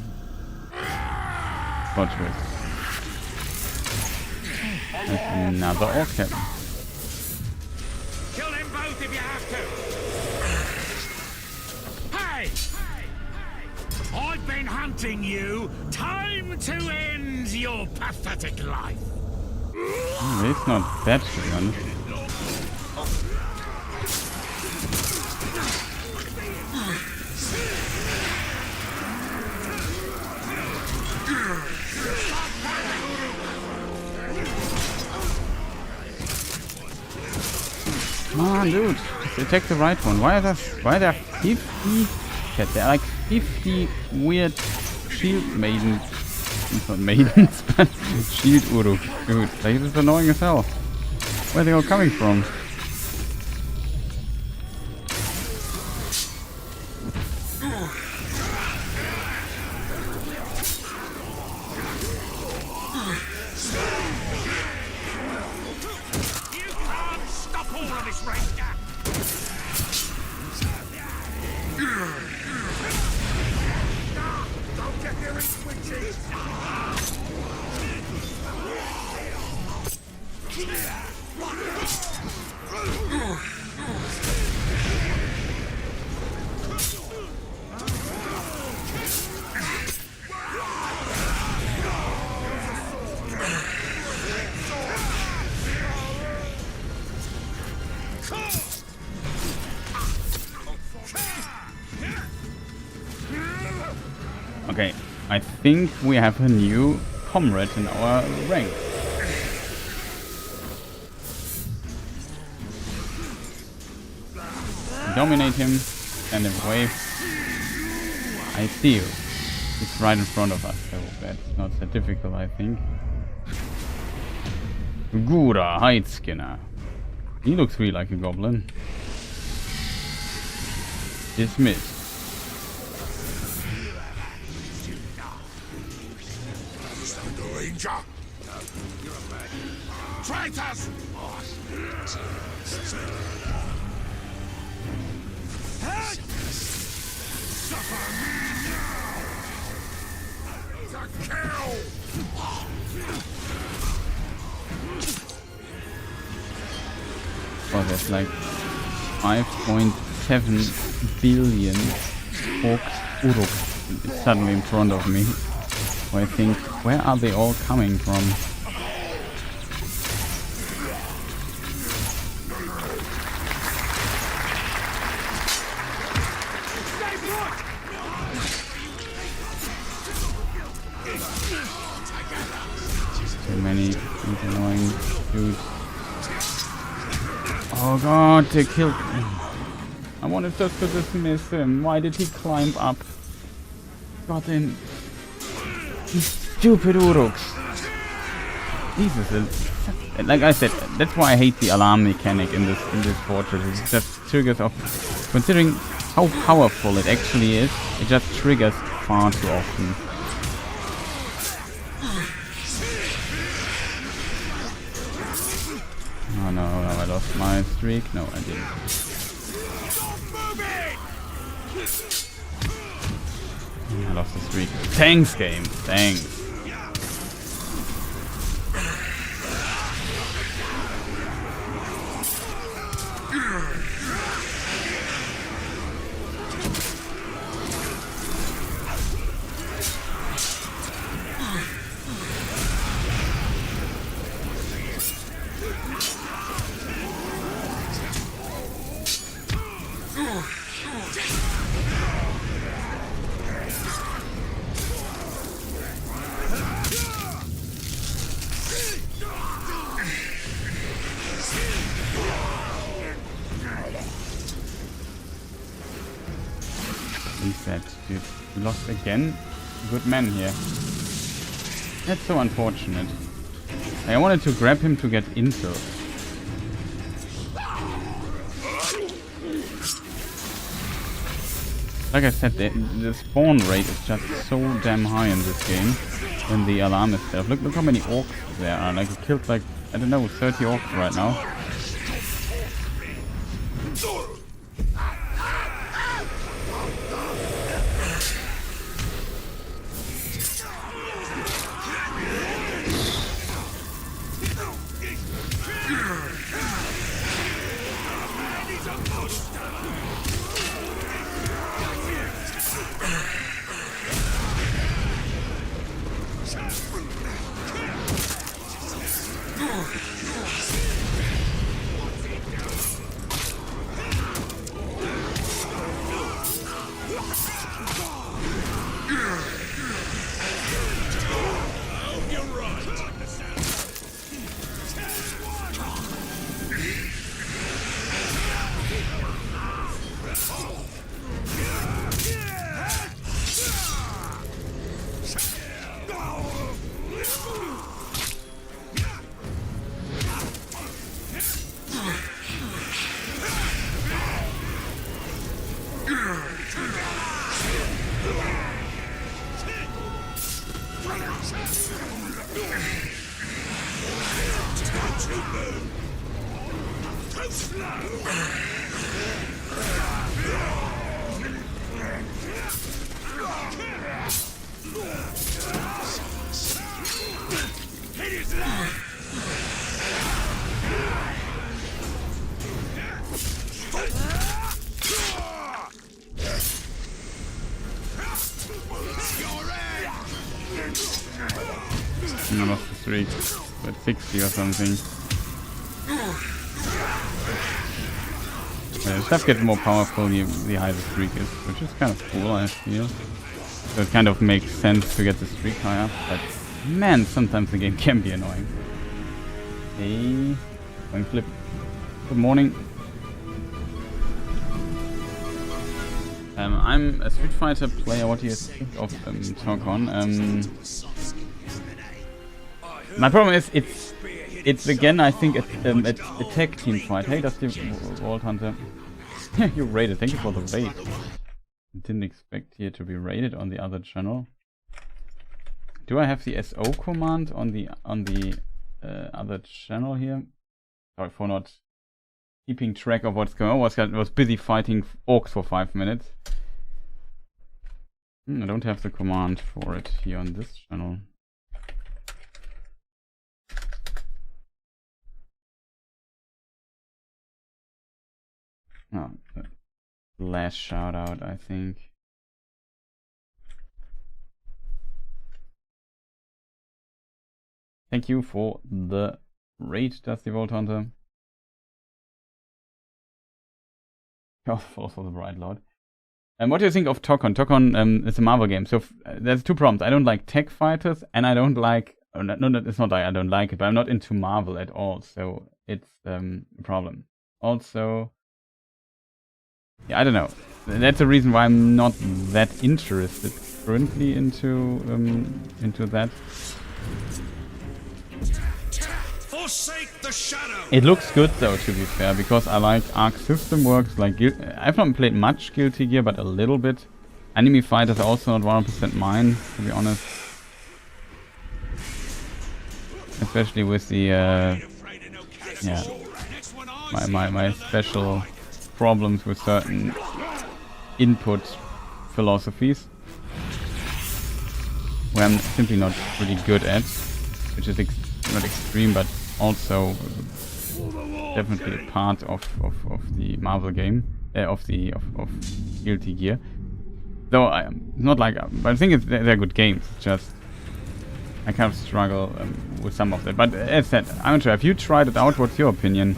Plot twist. There's another orc captain. Kill them both if you have to. Hey! I've been hunting you. Time to end your pathetic life. It's not bad, to be honest. Come on, dude. Just attack the right one. Why are there 50? There are like 50 weird shield maidens. Not maidens, but shield Uruk. Dude, like, this is annoying as hell. Where are they all coming from? Okay, I think we have a new comrade in our rank. Dominate him, send him away. I see you. He's right in front of us, so that's not so difficult, I think. Gura Heightskinner. He looks really like a goblin. Dismissed. Ranger! Traitors! Suffer me now! To kill! Oh, there's like 5.7 billion orcs Uruk suddenly in front of me. So I think, where are they all coming from? Too many annoying dudes. Oh god, they killed me. I wanted just to dismiss him. Why did he climb up? Got in. You stupid Uruks. Jesus. Like I said, that's why I hate the alarm mechanic in this fortress. It just triggers off. Considering how powerful it actually is, it just triggers far too often. Oh no, I lost my streak. No, I didn't. I lost the streak. Thanks, game. Thanks. Reset, dude. We lost again. Good man here. That's so unfortunate. I wanted to grab him to get into. Like I said, the spawn rate is just so damn high in this game. In the alarm itself. Look how many orcs there are. Like, I killed like, I don't know, 30 orcs right now. I lost the streak at 60 or something. The stuff gets more powerful the higher the streak is, which is kind of cool, I feel. So it kind of makes sense to get the streak higher, but man, sometimes the game can be annoying. Hey, coin flip. Good morning. I'm a Street Fighter player. What do you think of Tolkien? My problem is it's again I think a tag team fight. Hey, that's the Vault Hunter. You raided. Thank you for the raid. Didn't expect here to be raided on the other channel. Do I have the SO command on the other channel here? Sorry for not keeping track of what's going on. I was busy fighting orcs for 5 minutes. I don't have the command for it here on this channel. Oh, last shout out, I think. Thank you for the raid, Dusty Vault Hunter. Oh, for the Bright Lord. What do you think of Tokon? Tokon is a Marvel game. So there's two problems. I don't like tech fighters, and I don't like. Oh, no, it's not like I don't like it, but I'm not into Marvel at all. So it's a problem. Also, yeah, I don't know. That's the reason why I'm not that interested currently into that. Forsake the shadow. It looks good though, to be fair, because I like Arc System Works. Like I've not played much Guilty Gear, but a little bit. Enemy Fighters are also not 100% mine, to be honest. Especially with the my special problems with certain input philosophies, where I'm simply not really good at, which is not extreme, but also definitely a part of the Marvel game, of Guilty Gear. Though I'm not like, but I think they're good games. It's just I kind of struggle with some of that. But as said, I'm not sure. Have you tried it out? What's your opinion?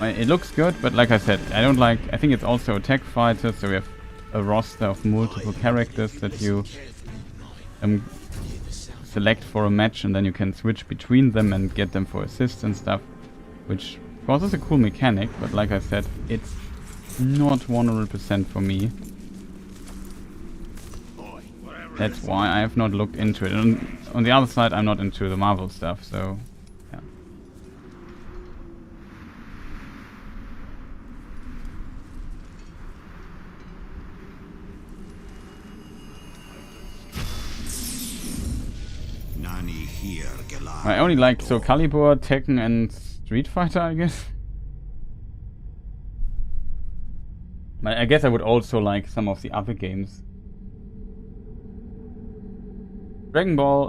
It looks good, but like I said, I don't like. I think it's also a tech fighter, so we have a roster of multiple characters that you select for a match, and then you can switch between them and get them for assists and stuff, which of course is a cool mechanic, but like I said, it's not 100% for me. That's why I have not looked into it. And on the other side, I'm not into the Marvel stuff, so yeah. I only like Soul Calibur, Tekken, and Street Fighter, I guess. I guess I would also like some of the other games. Dragon Ball,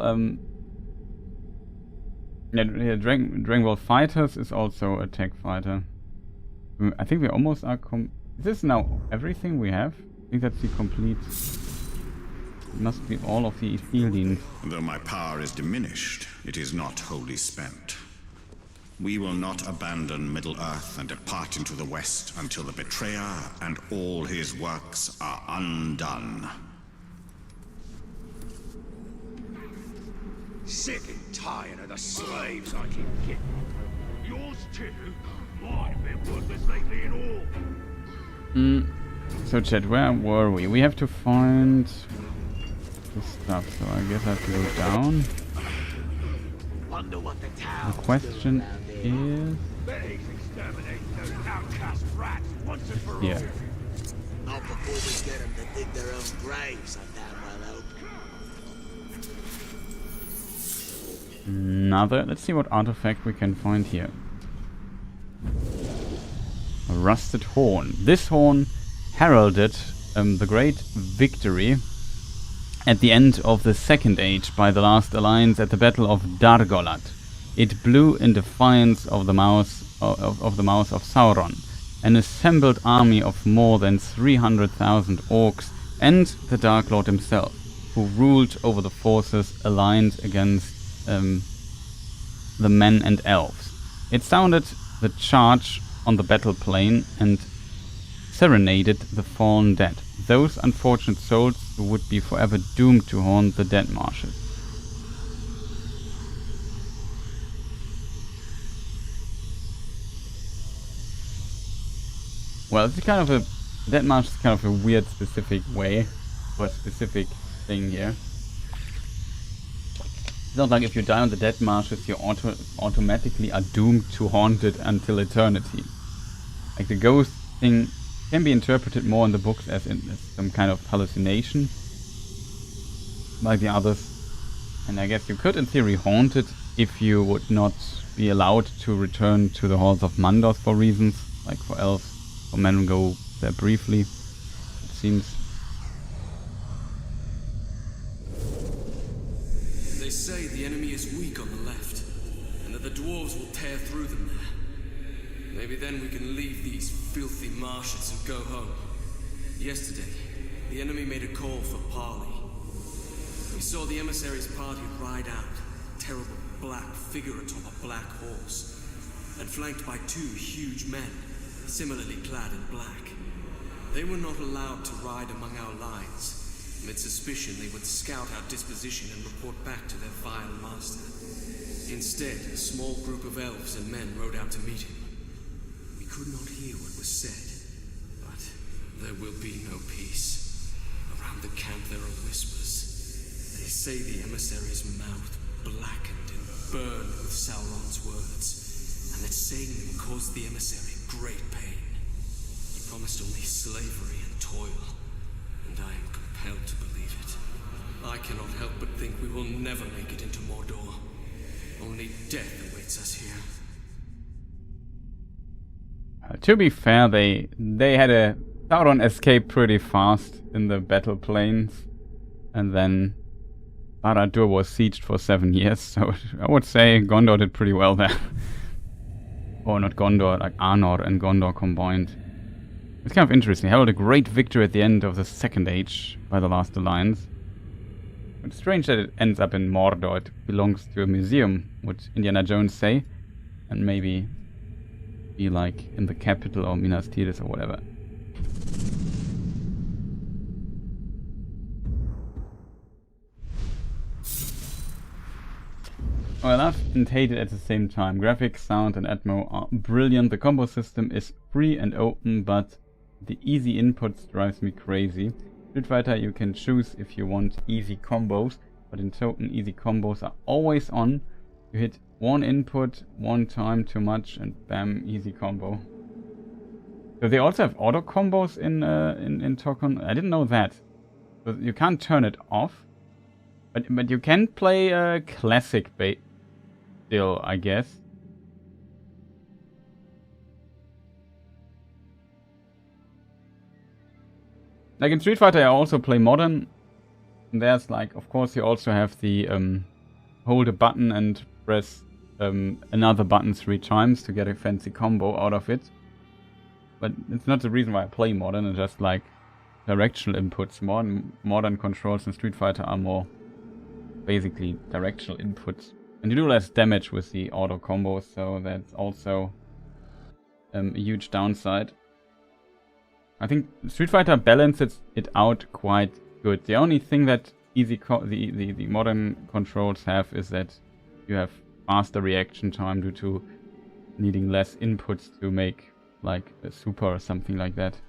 Dragon Ball Fighters is also a tech fighter. I think we almost are is this now everything we have? I think that's the complete... It must be all of the Ethelians. Though my power is diminished, it is not wholly spent. We will not abandon Middle-earth and depart into the West until the Betrayer and all his works are undone. Sick and tired of the slaves I keep getting. Yours too? I've been worthless lately and all. So chat, where were we? We have to find the stuff, so I guess I have to go down. The question is... Yeah. Not before we get them to dig their own graves, I damn well hope. Let's see what artifact we can find here. A rusted horn. This horn heralded the great victory at the end of the Second Age by the last alliance at the Battle of Dargolat. It blew in defiance of the mouth of Sauron, an assembled army of more than 300,000 orcs, and the Dark Lord himself, who ruled over the forces aligned against the men and elves. It sounded the charge on the battle plain and serenaded the fallen dead, those unfortunate souls who would be forever doomed to haunt the dead marshes. Well, it's kind of a... Dead Marsh is kind of a weird specific way, or a specific thing here. It's not like if you die on the Dead Marshes, you automatically are doomed to haunt it until eternity. Like the ghost thing can be interpreted more in the books as some kind of hallucination, like the others. And I guess you could in theory haunt it if you would not be allowed to return to the halls of Mandos for reasons, like for elves. For men go there briefly, it seems. They say the enemy is weak on the left, and that the dwarves will tear through them there. Maybe then we can leave these filthy marshes and go home. Yesterday, the enemy made a call for parley. We saw the emissary's party ride out, a terrible black figure atop a black horse, and flanked by two huge men, similarly clad in black. They were not allowed to ride among our lines. Amid suspicion, they would scout our disposition and report back to their vile master. Instead, a small group of elves and men rode out to meet him. We could not hear what was said, but there will be no peace. Around the camp there are whispers. They say the emissary's mouth blackened and burned with Sauron's words, and that saying them caused the emissary great pain. He promised only slavery and toil, and I am compelled to believe it. I cannot help but think we will never make it into Mordor. Only death awaits us here. To be fair, they had a Sauron escape pretty fast in the battle plains, and then Barad-dûr was sieged for 7 years, so I would say Gondor did pretty well there. Or not Gondor, like Arnor and Gondor combined. It's kind of interesting. Held a great victory at the end of the Second Age by the Last Alliance. It's strange that it ends up in Mordor. It belongs to a museum, would Indiana Jones say, and maybe be like in the capital or Minas Tirith or whatever. Oh, I love and hate it at the same time. Graphics, sound and Atmo are brilliant. The combo system is free and open, but the easy inputs drives me crazy. Street Fighter, you can choose if you want easy combos, but in Tolkien, easy combos are always on. You hit one input, one time too much, and bam, easy combo. So they also have auto combos in Tolkien. I didn't know that. So you can't turn it off, but you can play classic still, I guess. Like in Street Fighter, I also play modern. And there's like, of course, you also have the hold a button and press another button 3 times to get a fancy combo out of it. But it's not the reason why I play modern. It's just like directional inputs. Modern controls in Street Fighter are more basically directional inputs. And you do less damage with the auto combos, so that's also a huge downside. I think Street Fighter balances it out quite good. The only thing that the modern controls have is that you have faster reaction time due to needing less inputs to make like a super or something like that.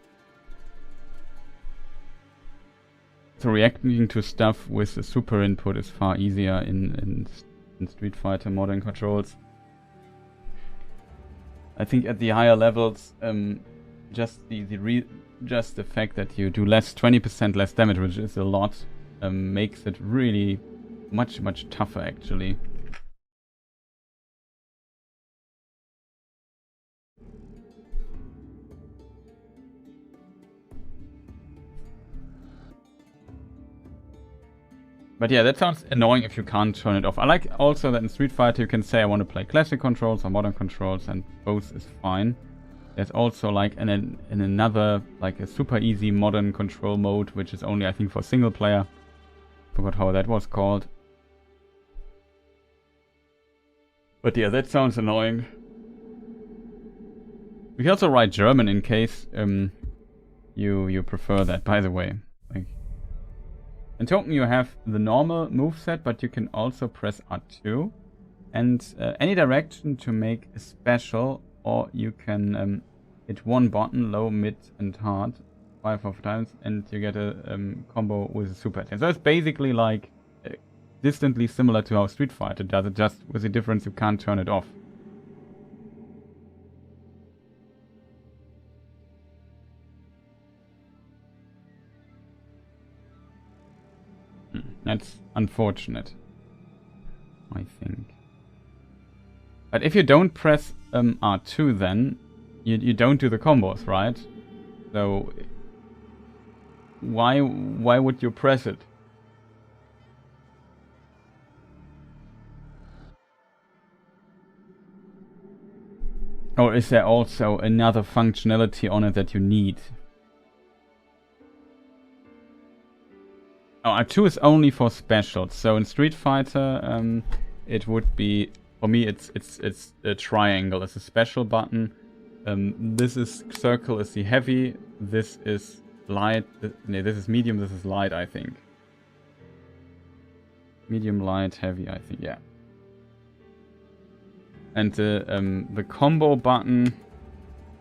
So reacting to stuff with a super input is far easier in Street Fighter modern controls. I think at the higher levels, just the fact that you do 20% less damage, which is a lot, makes it really much tougher actually. But yeah, that sounds annoying if you can't turn it off. I like also that in Street Fighter you can say I want to play classic controls or modern controls, and both is fine. There's also like in another, like a super easy modern control mode, which is only I think for single player. Forgot how that was called. But yeah, that sounds annoying. We can also write German in case you prefer that, by the way. Like, in Tolkien you have the normal moveset, but you can also press R2 and any direction to make a special, or you can hit one button, low, mid and hard, 5 times, and you get a combo with a super attack. So it's basically like distantly similar to how Street Fighter does it, just with the difference you can't turn it off. That's unfortunate, I think. But if you don't press R2 then, you don't do the combos, right? So why would you press it? Or is there also another functionality on it that you need? Oh, R2 is only for specials. So in Street Fighter, it would be, for me, it's a triangle. It's a special button. This is circle is the heavy. This is light. No, this is medium. This is light, I think. Medium, light, heavy, I think. Yeah. And the combo button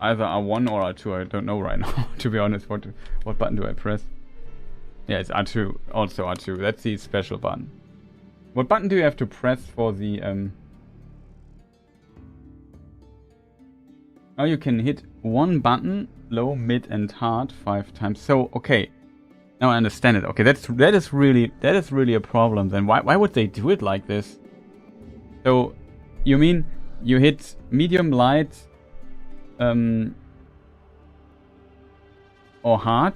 either R1 or R2. I don't know right now, to be honest. What button do I press? Yeah, it's R2. Also R2. That's the special button. What button do you have to press for the... Now you can hit one button, low, mid, and hard 5 times. So, okay. Now I understand it. Okay, that is really a problem then. Why would they do it like this? So, you mean you hit medium, light, or hard,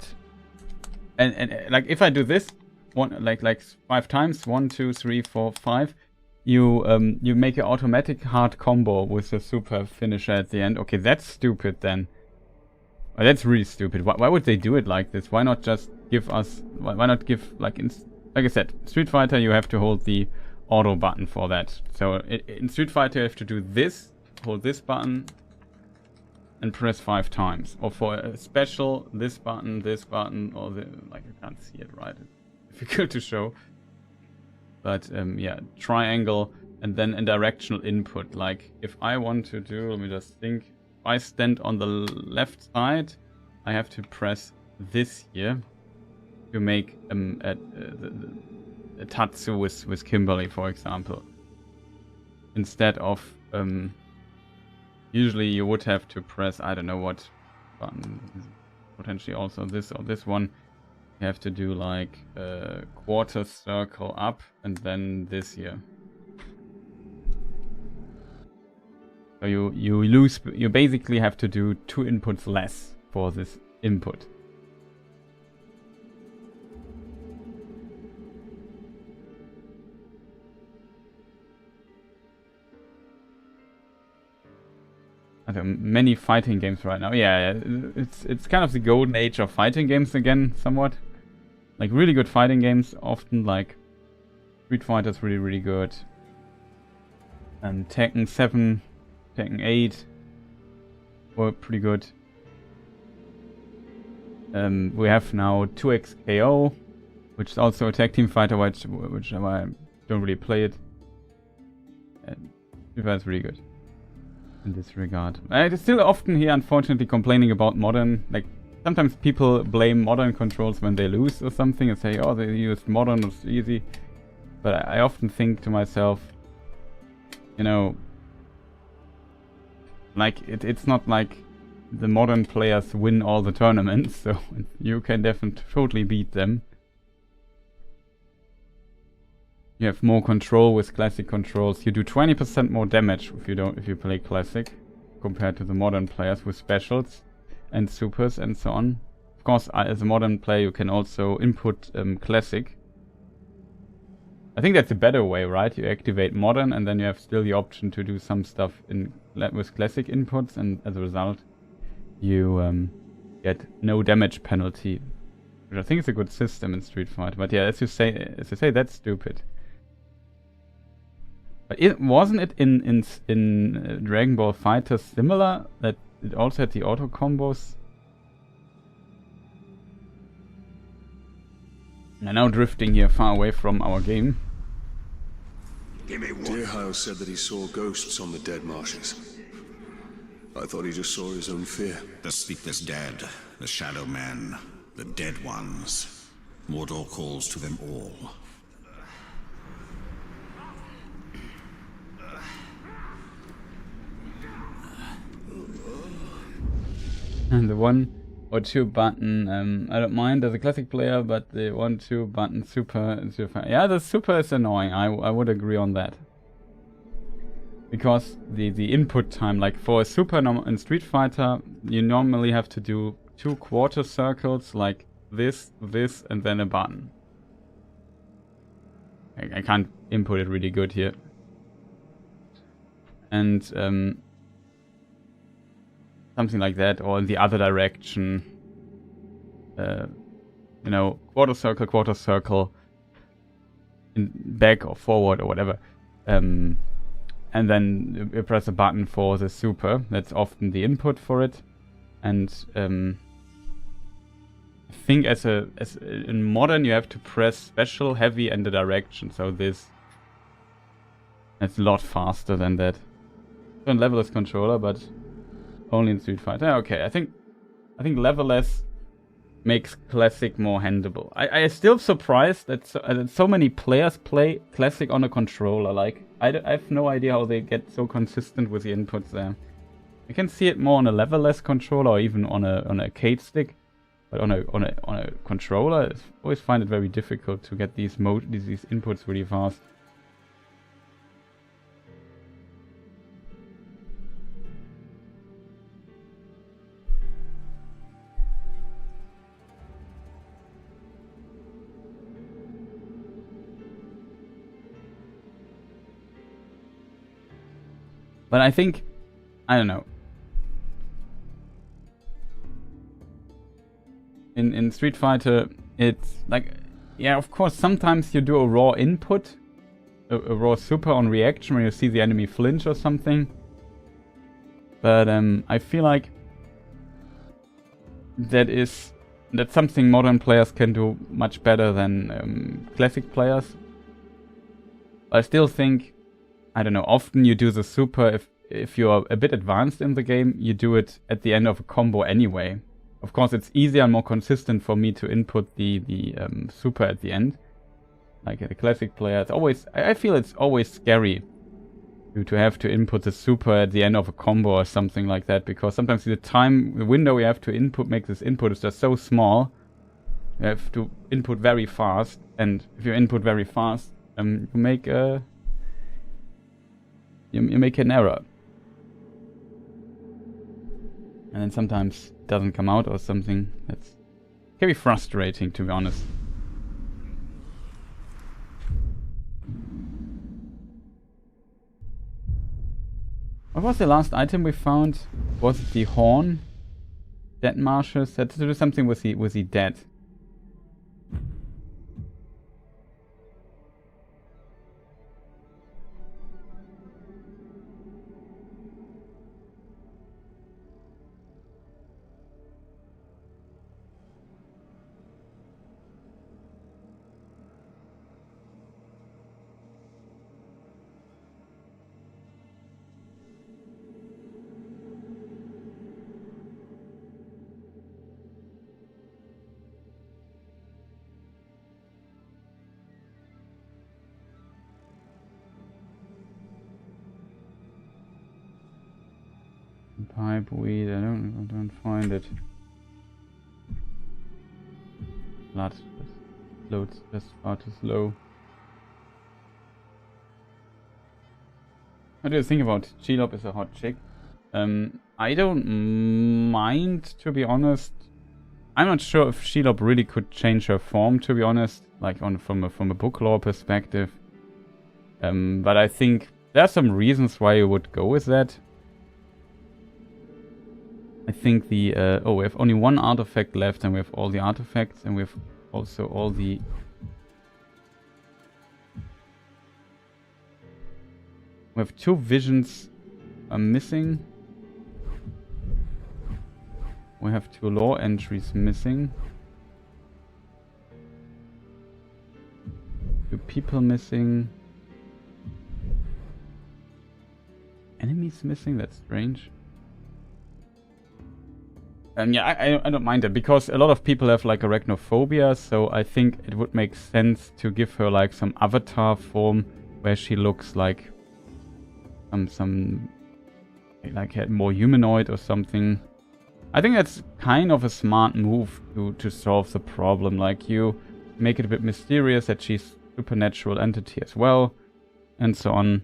and like if I do this one like 5 times, 1, 2, 3, 4, 5, you make an automatic hard combo with the super finisher at the end. Okay, that's stupid then. Well, that's really stupid. Why would they do it like this? Why not just give us... Why not give... Like I said, Street Fighter, you have to hold the auto button for that. So in Street Fighter, you have to do this, hold this button, and press 5 times. Or for a special, this button, or the... Like, I can't see it right. It's difficult to show. But, yeah, triangle, and then a directional input. Like, if I want to do... Let me just think... If I stand on the left side, I have to press this here to make a Tatsu with Kimberly, for example. Instead of usually you would have to press, I don't know what button, potentially also this or this one. You have to do like a quarter circle up and then this here. So you basically have to do 2 inputs less for this input. There are many fighting games right now. Yeah, it's kind of the golden age of fighting games again, somewhat. Like really good fighting games, often like Street Fighter's really good. And Tekken 7, Tekken 8 were pretty good. We have now 2XKO, which is also a tag team fighter, which I don't really play it. And it's really good in this regard. I still often hear, unfortunately, complaining about modern. Like sometimes people blame modern controls when they lose or something and say, "Oh, they used modern, it's easy." But I often think to myself, you know, like it's not like the modern players win all the tournaments, so you can definitely totally beat them. You have more control with classic controls. You do 20% more damage if you play classic compared to the modern players with specials and supers and so on. Of course, as a modern player, you can also input classic. I think that's a better way, right? You activate modern and then you have still the option to do some stuff with classic inputs, and as a result, you get no damage penalty, which I think is a good system in Street Fighter. But yeah, as you say, that's stupid. But wasn't it in Dragon Ball Fighter similar, that it also had the auto combos? We're now drifting here far away from our game. Deerhouse said that he saw ghosts on the dead marshes. I thought he just saw his own fear. The sleepless dead, the shadow men, the dead ones. Mordor calls to them all. And the 1 or 2 button, I don't mind as a classic player, but the 1, 2 button super, yeah, the super is annoying. I would agree on that. Because the input time, like for a super in Street Fighter, you normally have to do 2 quarter circles, like this, and then a button. I can't input it really good here. And something like that, or in the other direction. You know, quarter circle, in back or forward or whatever. And then you press a button for the super. That's often the input for it. And I think as in modern you have to press special, heavy, and the direction. So that's a lot faster than that. Different level as controller, but Only in Street Fighter. Okay, I think levelless makes Classic more handleable. I still surprised that so many players play Classic on a controller. Like, I have no idea how they get so consistent with the inputs there. I can see it more on a levelless controller or even on a arcade stick, but on a controller, I always find it very difficult to get these inputs really fast. But I think, I don't know. In Street Fighter, it's like, yeah, of course, sometimes you do a raw input, a raw super on reaction when you see the enemy flinch or something. But I feel like that's something modern players can do much better than classic players. But I still think, I don't know, often you do the super, if you're a bit advanced in the game, you do it at the end of a combo anyway. Of course, it's easier and more consistent for me to input the super at the end. Like a classic player, it's always, I feel it's always scary to have to input the super at the end of a combo or something like that, because sometimes the window you have to make this input is just so small. You have to input very fast, and if you input very fast, you make an error. And then sometimes it doesn't come out or something. That's can be frustrating, to be honest. What was the last item we found? Was it the horn? Dead marshes? Had to do something with the dead. Pipeweed, I don't find it. Blood loads just far too slow. What do you think about Shelob is a hot chick? I don't mind, to be honest. I'm not sure if Shelob really could change her form, to be honest, like from a book lore perspective. But I think there are some reasons why you would go with that. I think we have only one artifact left, and we have all the artifacts, and we have also all the... We have 2 visions missing. We have 2 lore entries missing. 2 people missing. Enemies missing? That's strange. Yeah, I don't mind that, because a lot of people have like arachnophobia, so I think it would make sense to give her like some avatar form where she looks like some like more humanoid or something. I think that's kind of a smart move to solve the problem. Like, you make it a bit mysterious that she's supernatural entity as well, and so on.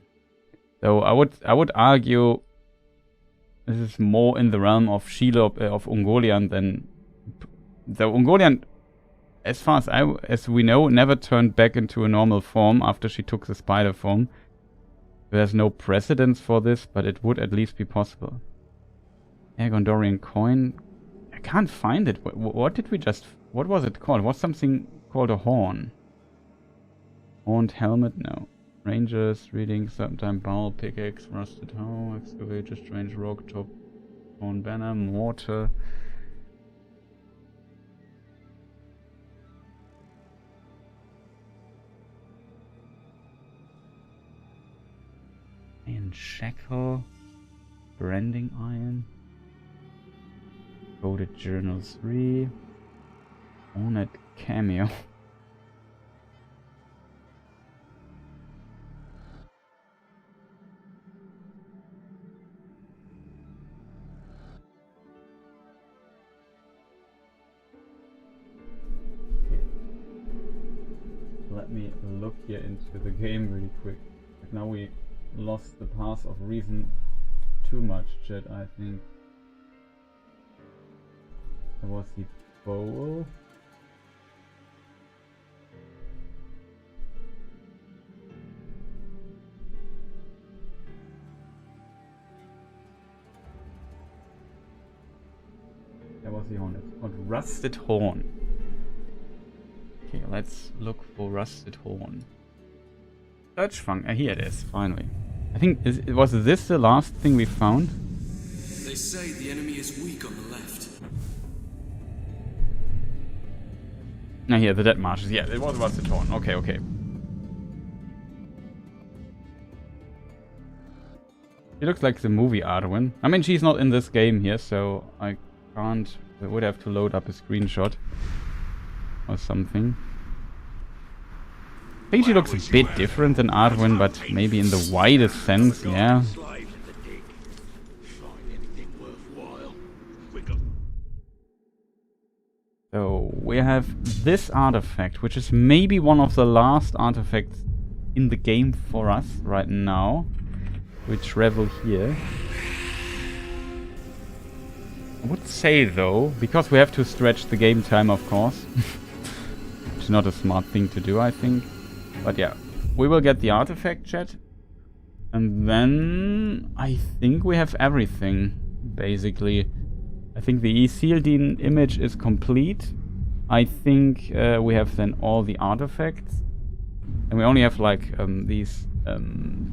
So I would argue this is more in the realm of Shelob, of Ungoliant than... Though Ungoliant, as far as we know, never turned back into a normal form after she took the spider form. There's no precedence for this, but it would at least be possible. Gondorian coin. I can't find it. What did we just... What was it called? Was something called a horn? Horned helmet? No. Rangers, reading, sometime bowl, pickaxe, rusted hoe, excavator, strange rock, top, horn banner, mortar. Iron shackle, branding iron. Coded Journal 3. Hornet cameo. Let me look here into the game really quick. Now we lost the path of reason too much, chat, I think. There was the bowl. There was the horn. It's called Rusted Horn. Okay, let's look for Rusted Horn. Search function. Here it is, finally. I think, was this the last thing we found? They say the enemy is weak on the left. Now here, the dead marshes. Yeah, it was Rusted Horn. Okay, okay. She looks like the movie Arwen. I mean, she's not in this game here, so I can't... I would have to load up a screenshot. Or something. I think she looks a bit different than Arwen, but maybe in the widest sense, yeah. So we have this artifact, which is maybe one of the last artifacts in the game for us right now. We travel here. I would say though, because we have to stretch the game time, of course. Which is not a smart thing to do, I think. But yeah, we will get the artifact, chat. And then I think we have everything, basically. I think the Isildin image is complete. I think we have then all the artifacts. And we only have like these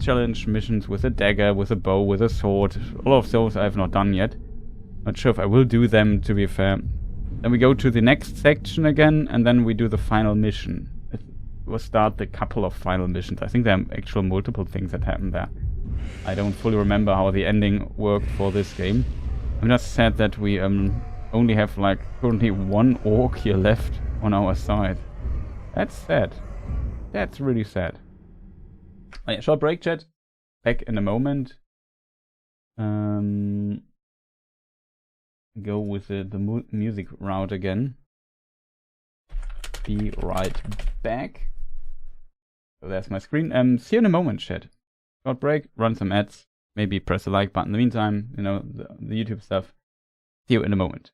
challenge missions with a dagger, with a bow, with a sword. All of those I have not done yet. Not sure if I will do them, to be fair. Then we go to the next section again, and then we do the final mission. We'll start the couple of final missions. I think there are actual multiple things that happen there. I don't fully remember how the ending worked for this game. I'm just sad that we only have like currently one orc here left on our side. That's sad. That's really sad. Oh, yeah, short break, chat. Back in a moment. Go with the music route again. Be right back. So there's my screen. See you in a moment, chat. Short break, run some ads, maybe press the like button in the meantime, you know, the YouTube stuff. See you in a moment.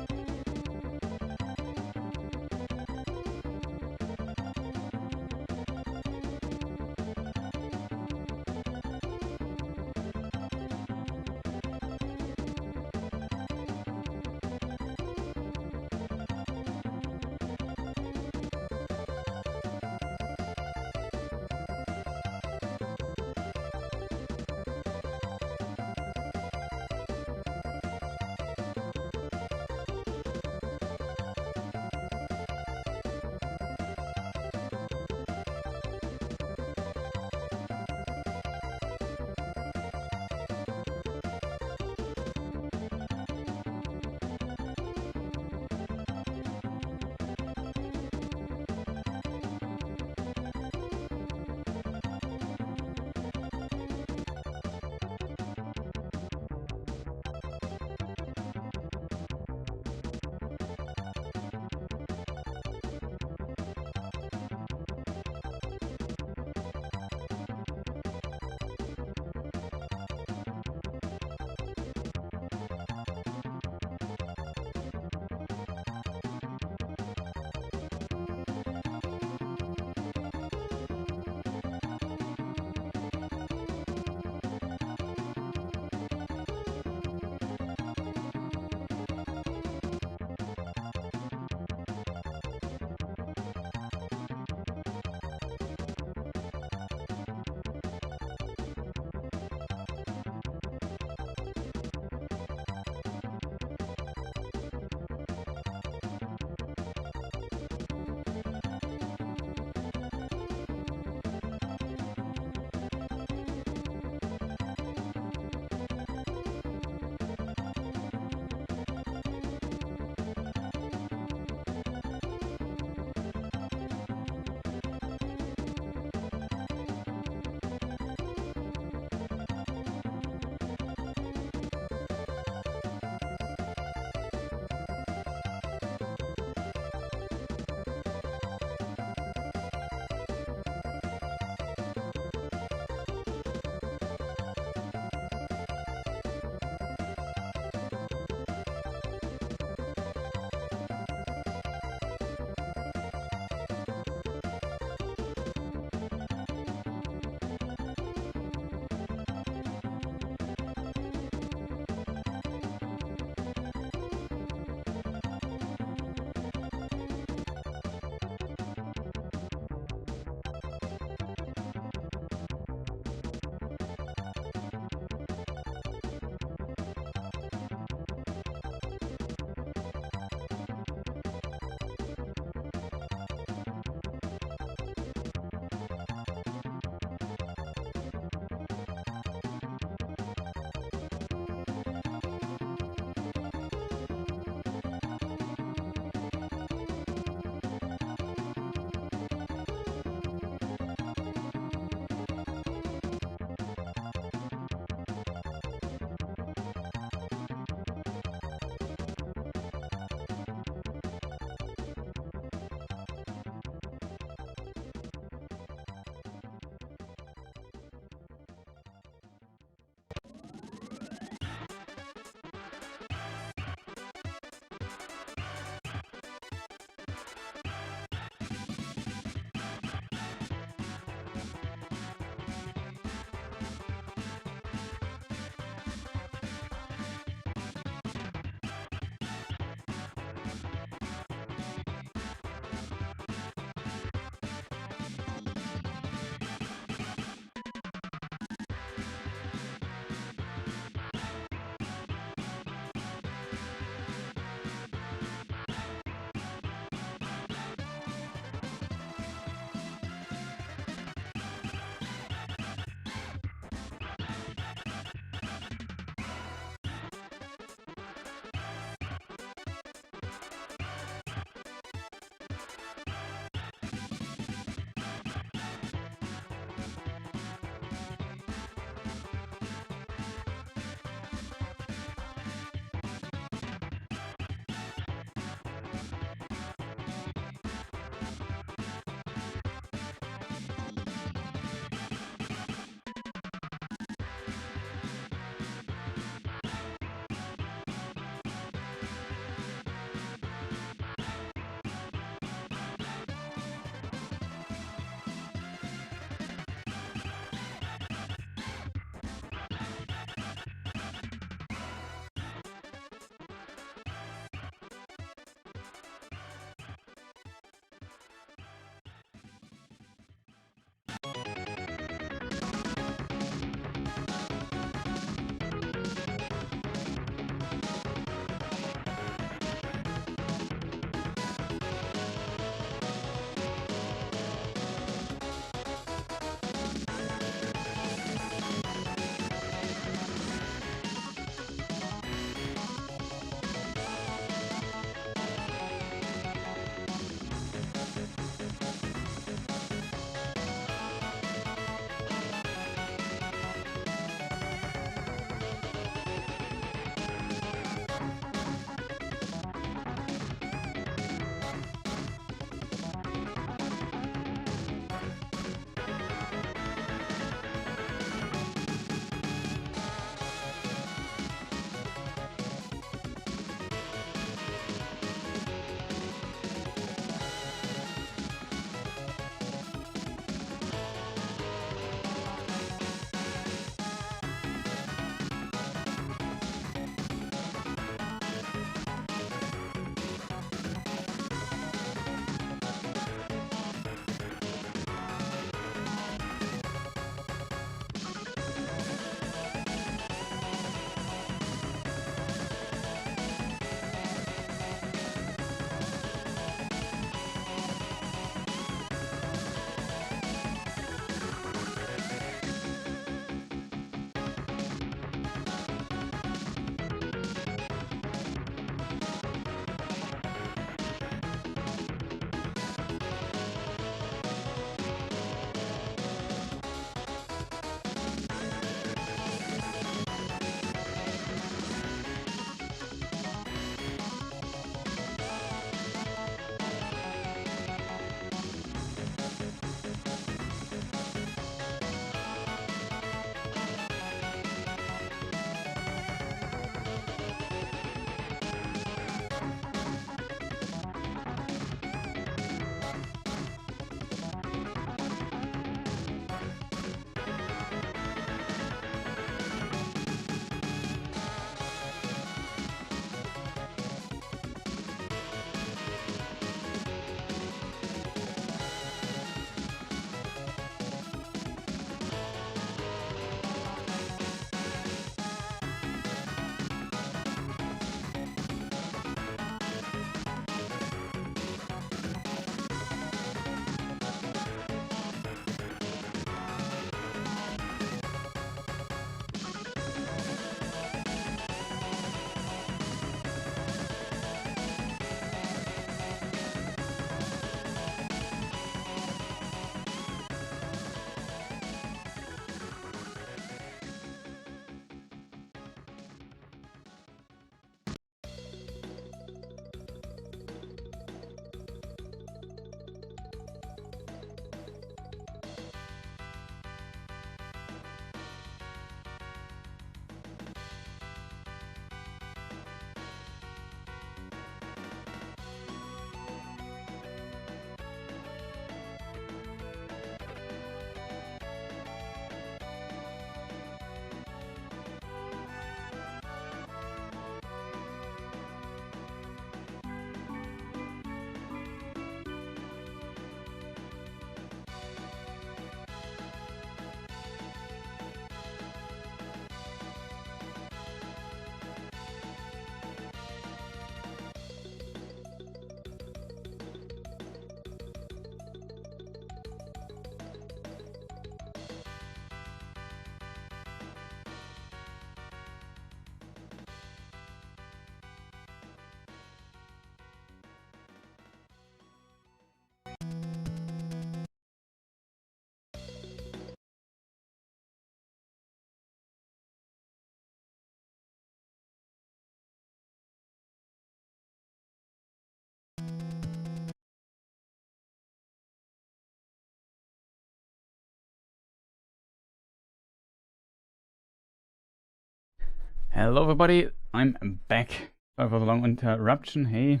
Hello everybody, I'm back. Sorry for the long interruption. Hey.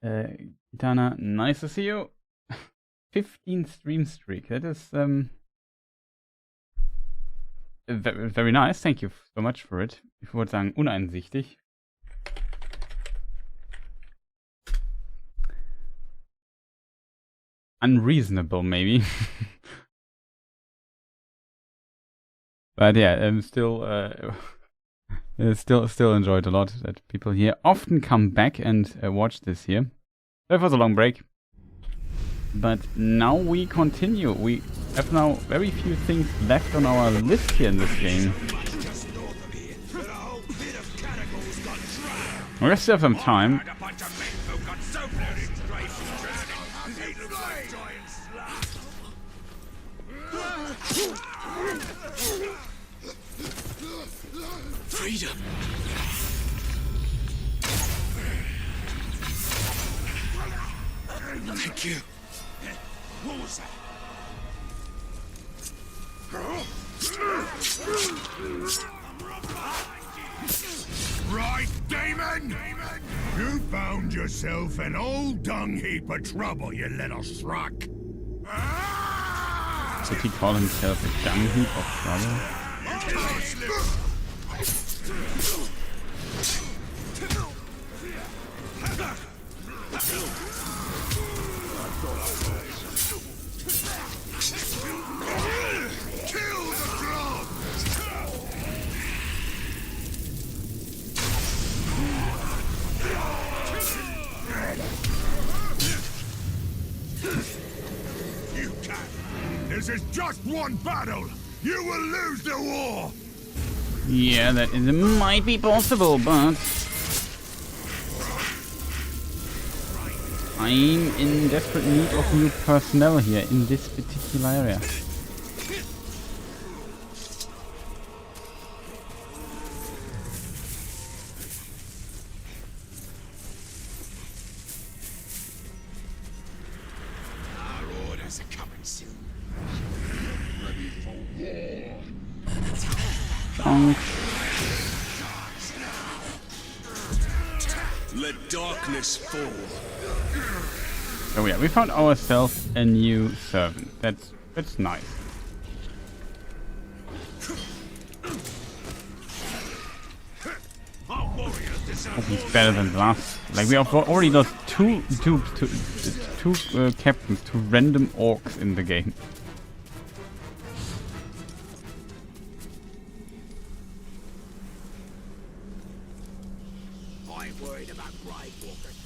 Kitana, nice to see you. 15 stream streak, that is very nice, thank you so much for it. Ich würde sagen uneinsichtig. Unreasonable maybe. But yeah, still enjoyed a lot that people here often come back and watch this here. That was a long break. But now we continue. We have now very few things left on our list here in this game. We still have some time. Freedom. Thank you. What was that? Right, Damon? You found yourself an old dung heap of trouble, you little schmuck. Did he call himself a dung heap of trouble? You can't. This is just one battle. You will lose the war. Yeah, that might be possible, but I'm in desperate need of new personnel here in this particular area. Our orders are coming soon. Ready for war. Let darkness fall. Oh yeah, we found ourselves a new servant. That's nice. It's better than the last. Like we have already lost two captains to random orcs in the game. I ain't worried about Grave Walkers.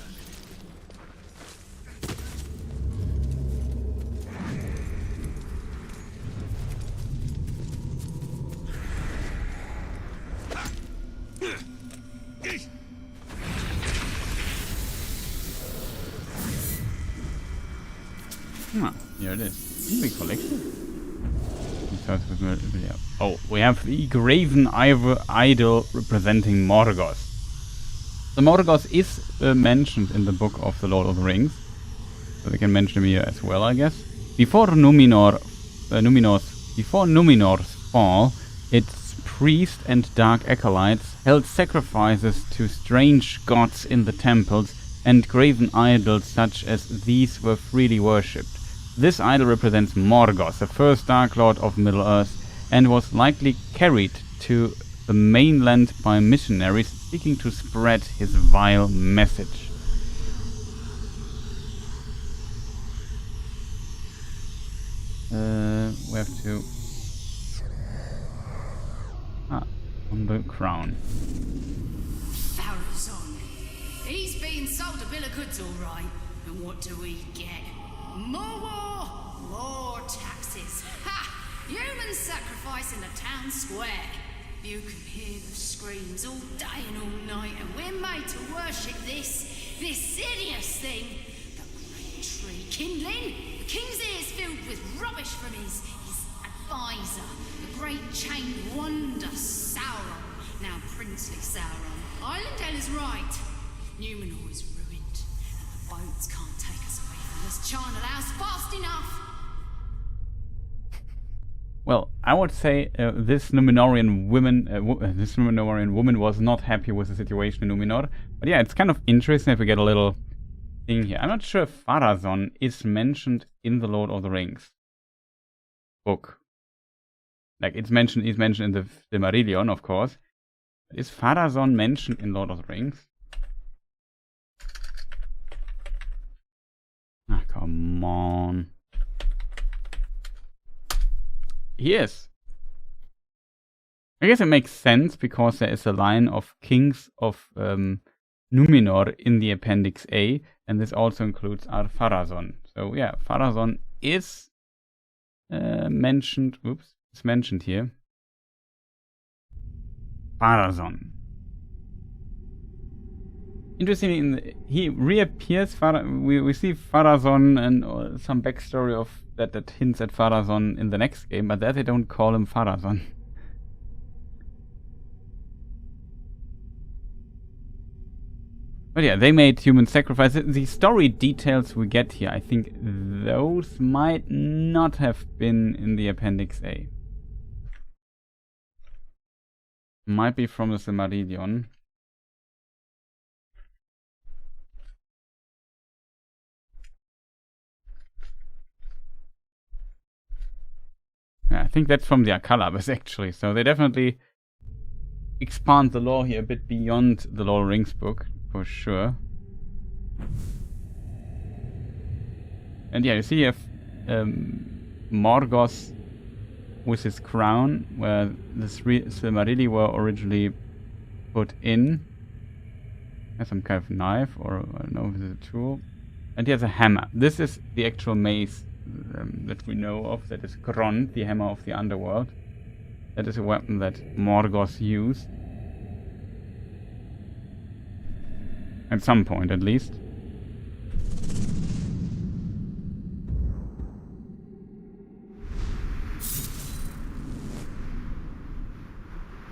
Ah, here it is. Can we collect it? Oh, we have the graven idol representing Morgoth. The Morgoth is mentioned in the book of the Lord of the Rings, so we can mention him here as well, I guess. Before Numinor's fall, its priests and dark acolytes held sacrifices to strange gods in the temples, and graven idols such as these were freely worshipped. This idol represents Morgoth, the first Dark Lord of Middle-earth, and was likely carried to the mainland by missionaries seeking to spread his vile message. We have to... on the crown. Farazon. He's being sold a bill of goods, all right. And what do we get? More war, more taxes. Ha! Human sacrifice in the town square. You can hear the screams all day and all night, and we're made to worship this hideous thing. The great tree kindling. The king's ears filled with rubbish from his advisor. The great chained wonder, Sauron. Now princely Sauron. Islandale is right. Numenor is ruined, and the boats can't take us away from this charnel house fast enough. well, I would say this Numenorian woman was not happy with the situation in Numenor. But yeah, it's kind of interesting if we get a little thing here. I'm not sure if Pharazôn is mentioned in the Lord of the Rings book. Like, he's mentioned in the Silmarillion, of course. But is Pharazôn mentioned in Lord of the Rings? Ah, come on. He is. I guess it makes sense because there is a line of kings of Numenor in the Appendix A, and this also includes Ar-Pharazôn. So yeah, Pharazôn is mentioned. Oops, it's mentioned here. Pharazôn. Interestingly, he reappears. We see Pharazôn and some backstory of that hints at Pharazôn in the next game, but there they don't call him Pharazôn. But yeah, they made human sacrifice. The story details we get here, I think those might not have been in the Appendix A. Might be from the Silmarillion. Yeah, I think that's from the Arcalabus actually, so they definitely expand the lore here a bit beyond the Lord of the Rings book, for sure. And yeah, you see you have Morgoth with his crown, where the Silmarilli were originally put in. Has some kind of knife, or I don't know if it's a tool. And he has a hammer. This is the actual mace that we know of. That is Grond, the hammer of the underworld. That is a weapon that Morgoth used. At some point, at least.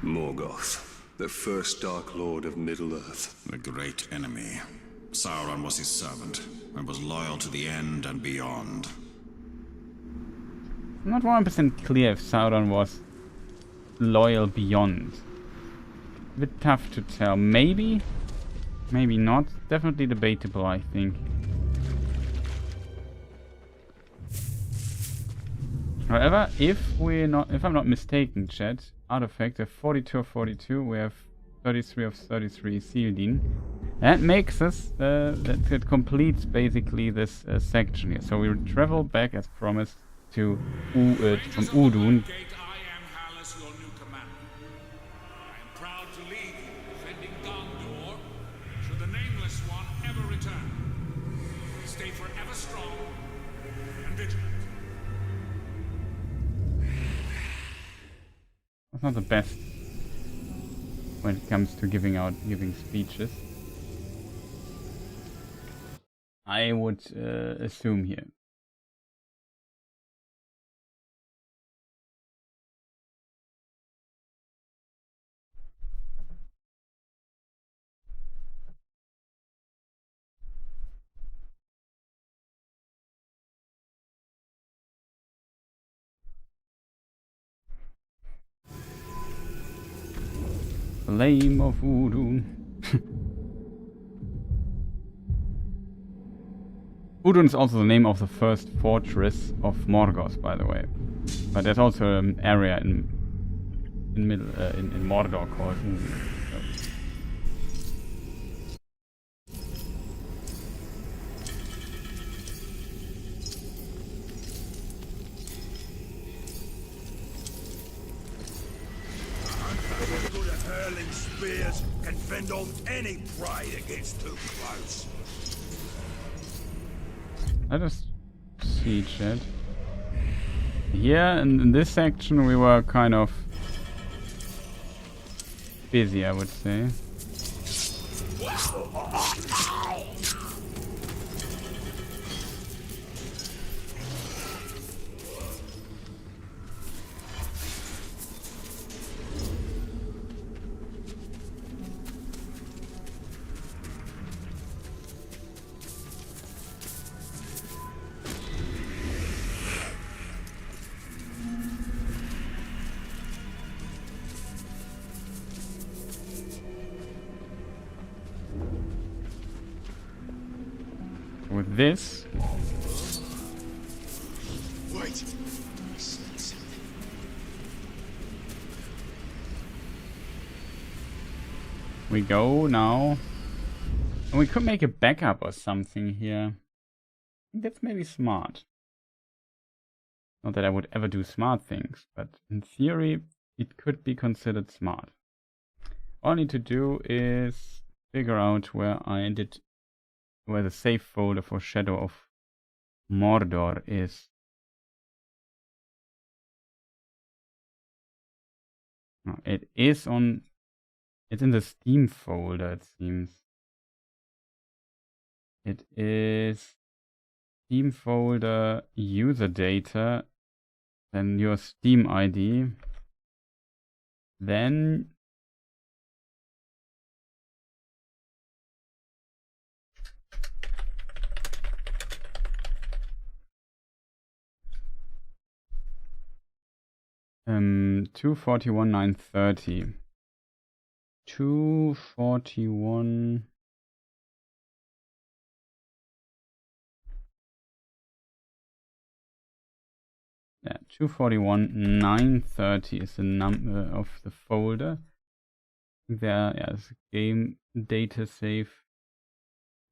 Morgoth, the first Dark Lord of Middle-earth. The great enemy. Sauron was his servant, and was loyal to the end and beyond. I'm not 100% clear if Sauron was loyal beyond. A bit tough to tell. Maybe? Maybe not. Definitely debatable, I think. However, if I'm not mistaken, chat, artifact of 42 of 42, we have 33 of 33 sealed in. That makes us, that completes basically this section here. So we travel back as promised to from Udun. That's not the best when it comes to giving speeches. I would assume here. Flame of Udun. Udun is also the name of the first fortress of Morgoth, by the way. But there's also an area in Mordor called Udun. Spears can fend off any prey that gets too close. Let us see, chat. Here in this section we were kind of busy, I would say. With this, Wait. we go now. And we could make a backup or something here. I think that's maybe smart. Not that I would ever do smart things, but in theory, it could be considered smart. All I need to do is figure out where the save folder for Shadow of Mordor is. No, it is on. It's in the Steam folder, it seems. It is Steam folder user data, then your Steam ID, then um 241,930. 241. Yeah, 241,930 is the number of the folder. There, yeah, it's a game data save.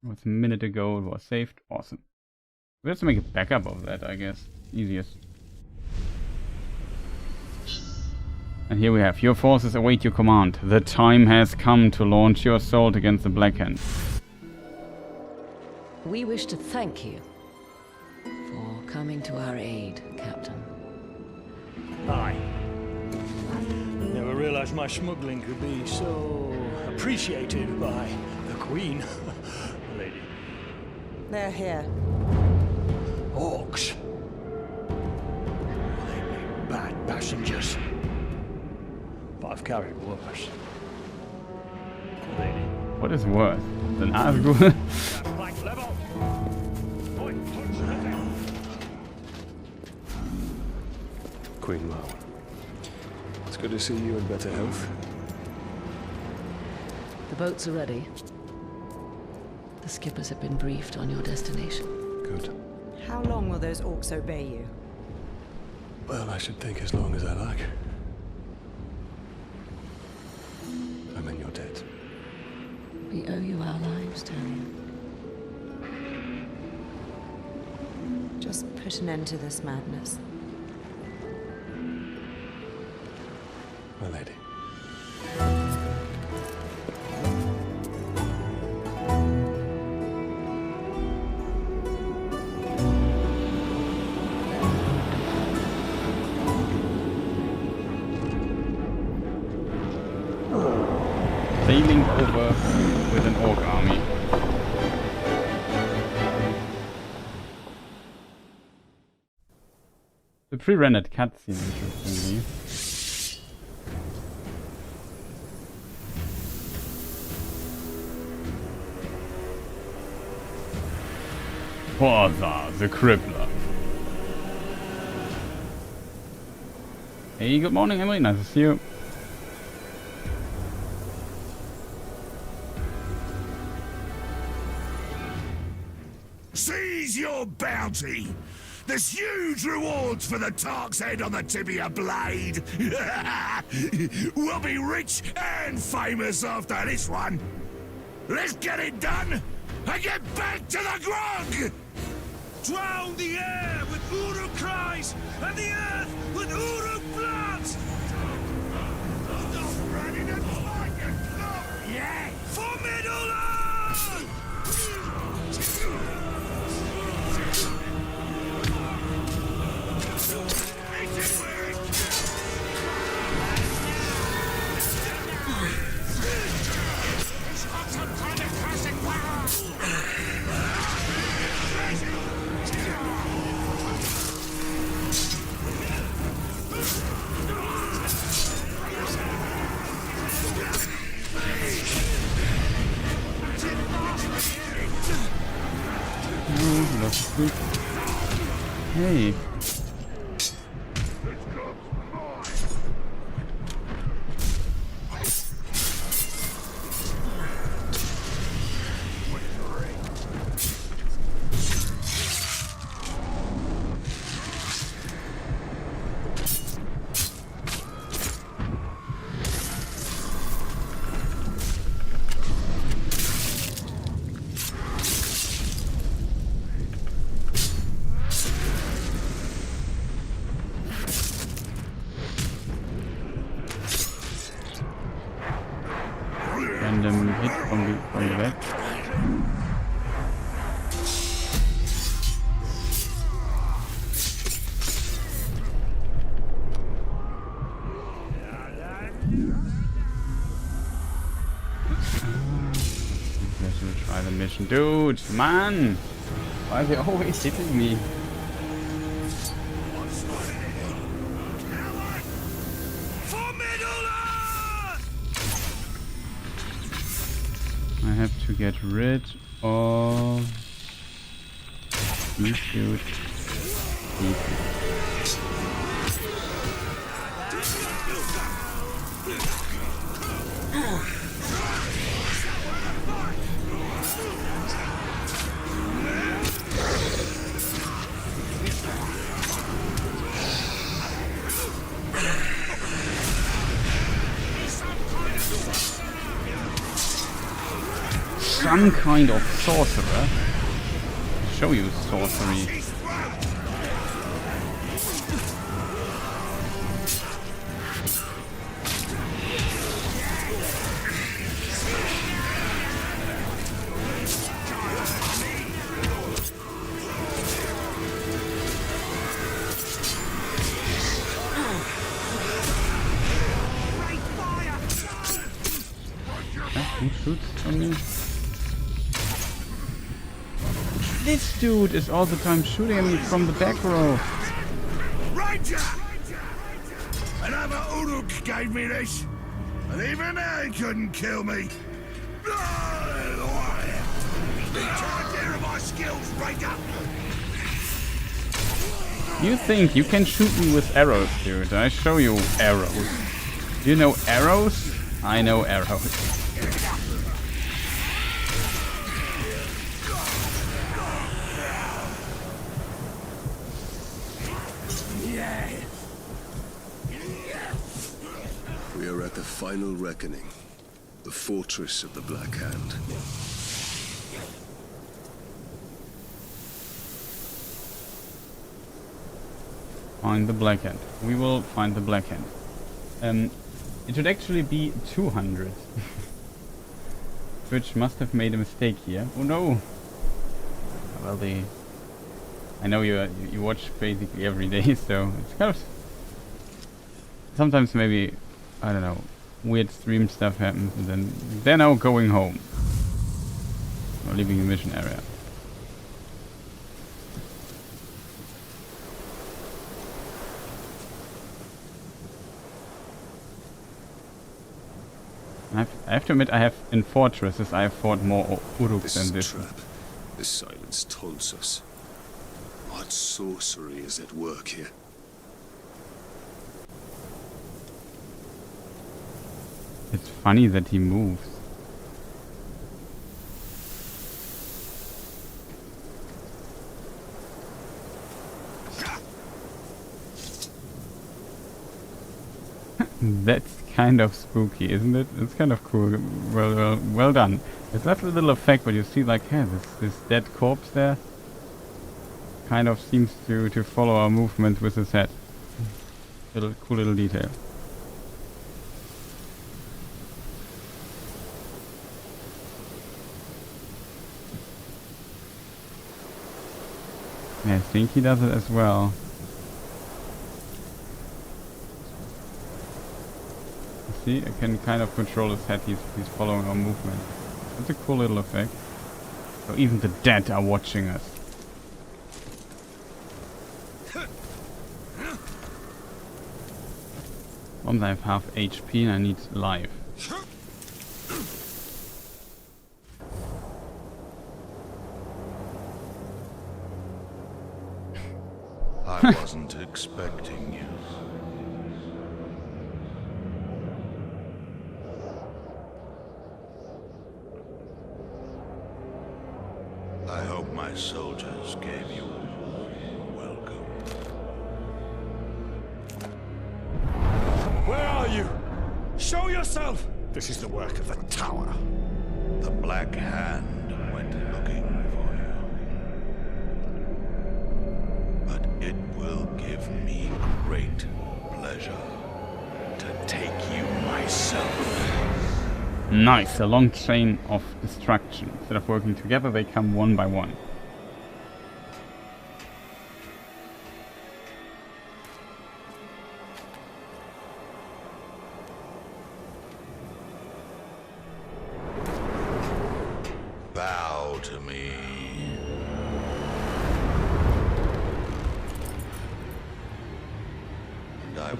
It was a minute ago, it was saved. Awesome. We have to make a backup of that, I guess. Easiest. And here we have, your forces await your command. The time has come to launch your assault against the Black Hand. We wish to thank you for coming to our aid, Captain. Aye. Never realized my smuggling could be so appreciated by the Queen. Lady. They're here. Orcs. They make bad passengers. But I've carried worse. Lady. What is worse? Than Asgul? Queen Mao. It's good to see you in better health. The boats are ready. The skippers have been briefed on your destination. Good. How long will those orcs obey you? Well, I should think as long as I like. I'm in your debt. We owe you our lives, Talion. Just put an end to this madness. My lady. Sailing over with an orc army. The pre-rendered cutscene, interestingly. Forza, the Crippler. Hey, good morning, Emily. Nice to see you. Seize your bounty! There's huge rewards for the Tark's head on the tibia blade! We'll be rich and famous after this one! Let's get it done and get back to the grog! Drown the air with Uruk cries and the earth with Uruk bloods! Yeah! For Middle-earth! Hey. attention. Dude, man! Why are they always hitting me? I have to get rid of these dudes. Some kind of sorcerer. Show you sorcery. Who shoots from me? This dude is all the time shooting at me from the back row. Ranger! Another Uruk gave me this, and even they couldn't kill me. You can't hear my skills, Ranger! You think you can shoot me with arrows, dude? I show you arrows. Do you know arrows? I know arrows. We are at the final reckoning. The fortress of the Black Hand. Find the Black Hand. We will find the Black Hand. It should actually be 200. Twitch must have made a mistake here. Oh no! Well, I know you watch basically every day, so it's kind of... Sometimes maybe, I don't know, weird stream stuff happens and then they're now going home. Or leaving the mission area. I have to admit, in fortresses I have fought more Uruks than this. Trap. This silence taunts us. What sorcery is at work here? It's funny that he moves. That's kind of spooky, isn't it? It's kind of cool. Well done. It's that little effect where you see like, hey, this dead corpse there kind of seems to follow our movement with his head. Cool little detail. I think he does it as well. See, I can kind of control his head. He's following our movement. That's a cool little effect. So even the dead are watching us. Once I have half HP and I need life. I wasn't expecting you. I hope my soldiers gave you welcome. Where are you? Show yourself! This is the work of the tower. The Black Hand went looking for you. But it will give me great pleasure to take you myself. Nice, a long chain of destruction. Instead of working together, they come one by one. Bow to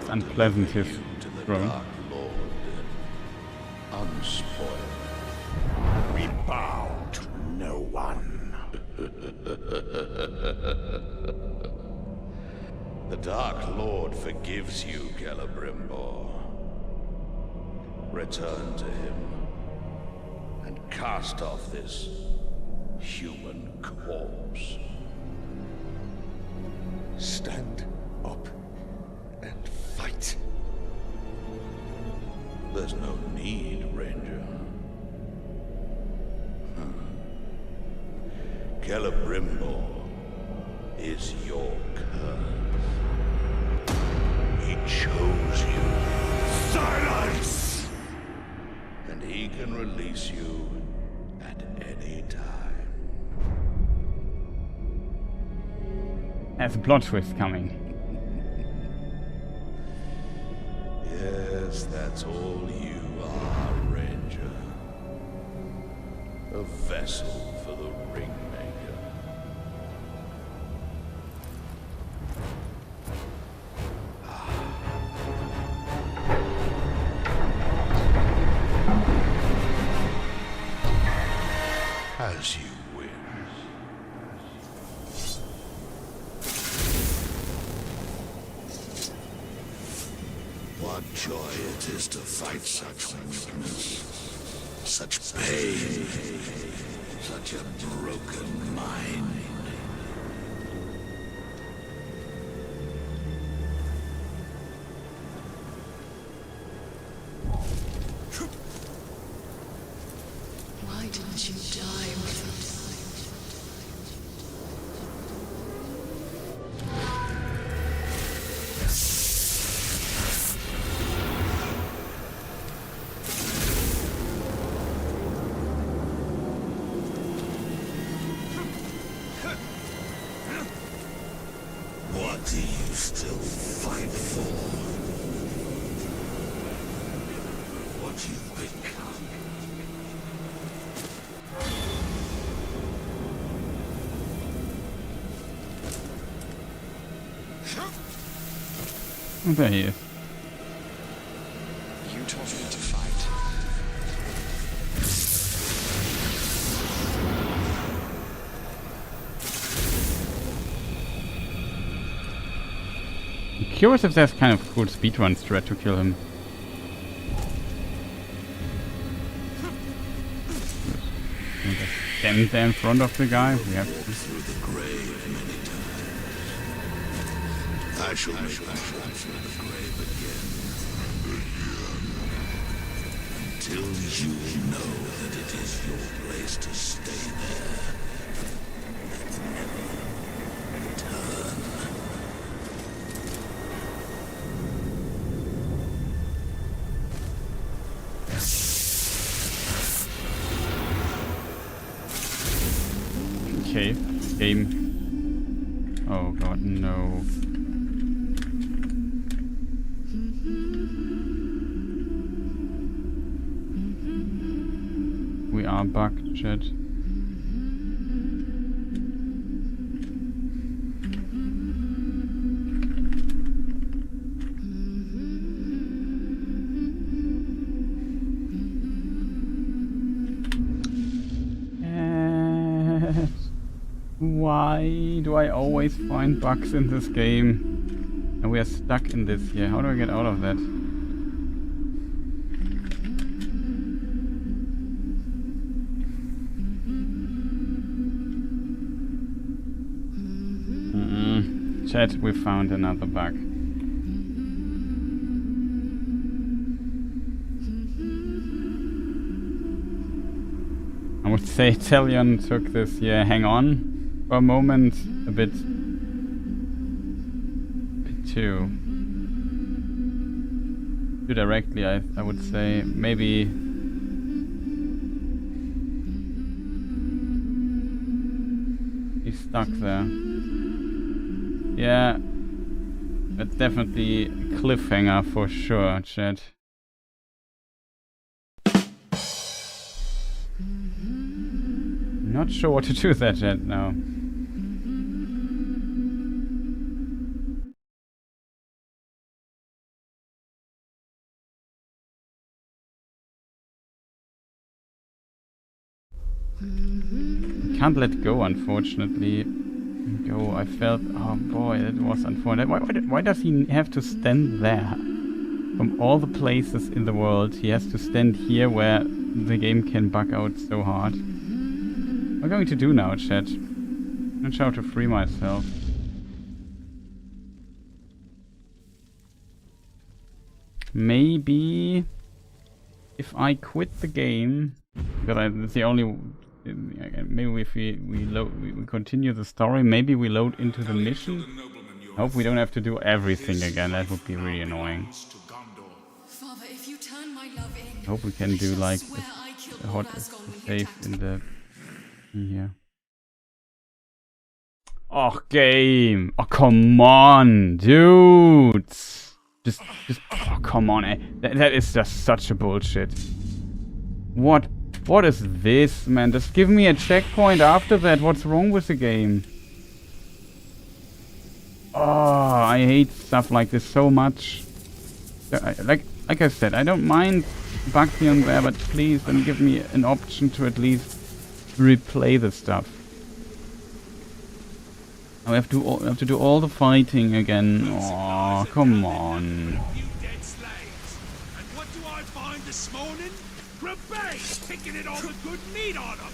It's unpleasant, his throne. Dark Lord, unspoiled. We bow to no one. The Dark Lord forgives you, Celebrimbor. Return to him and cast off this human corpse. Stand up and fight. There's no need, Ranger. Celebrimbor is your curse. He chose you. Silence! And he can release you at any time. There's a plot twist coming. Yes, that's all you are, Ranger. A vessel for the Ringmaker. As you wish. What joy it is to fight such weakness, such pain, such a broken mind. Why didn't you die with us? What do you still fight for? What you've become. Oh, there he is. You taught me to fight. I'm curious if there's kind of a cool speedrun strat to kill him. Stand there in front of the guy. We have Through the grave many times. I shall make my walk through the grave again. Until you know that it is your place to stay there. Turn. okay. Game. Oh god, no. We are bugged, chat. Why do I always find bugs in this game? And we are stuck in this here. How do I get out of that? Chat, we found another bug. I would say Talion took this, hang on for a moment, a bit too directly, I would say. Maybe he's stuck there. Yeah, that's definitely a cliffhanger for sure, chat. Not sure what to do with that chat now. can't let go, unfortunately. Go, I felt... Oh boy, that was unfortunate. Why does he have to stand there? From all the places in the world, he has to stand here where the game can bug out so hard. What am I going to do now, chat? I'm not sure how to free myself. Maybe... if I quit the game... because it's the only... maybe if we continue the story, maybe we load into the mission. Hope we don't have to do everything again, that would be really annoying. Father, if you turn my love in, Hope we can do like a hot save in the here. Oh, game! Oh, come on, dudes! Just, oh, come on, eh? That is just such a bullshit. What is this, man? Just give me a checkpoint after that. What's wrong with the game? Oh, I hate stuff like this so much. Like I said, I don't mind bugs here and there, but please then give me an option to at least replay the stuff. I have to do all the fighting again. Oh, come on. And what do I find this morning? Rebate, picking it all the good meat on them.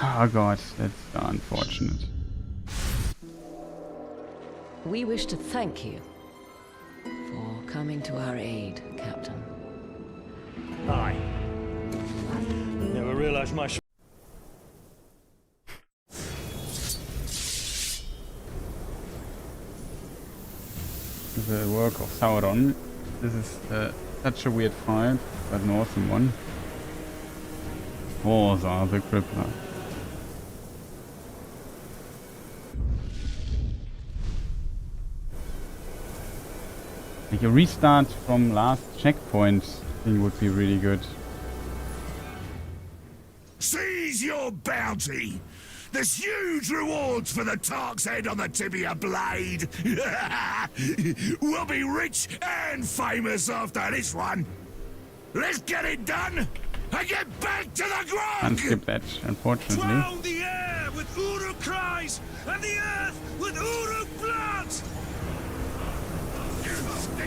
Oh god, that's unfortunate. We wish to thank you for coming to our aid, Captain. Aye. Never realised my... The work of Sauron. This is such a weird fight, but an awesome one. Horza the Crippler. Like a restart from last checkpoint thing would be really good. Seize your bounty! There's huge rewards for the Tark's head on the tibia blade! We'll be rich and famous after this one! Let's get it done and get back to the grog! Can't skip that, unfortunately. Drown the air with Uruk cries and the earth with Uruk blood!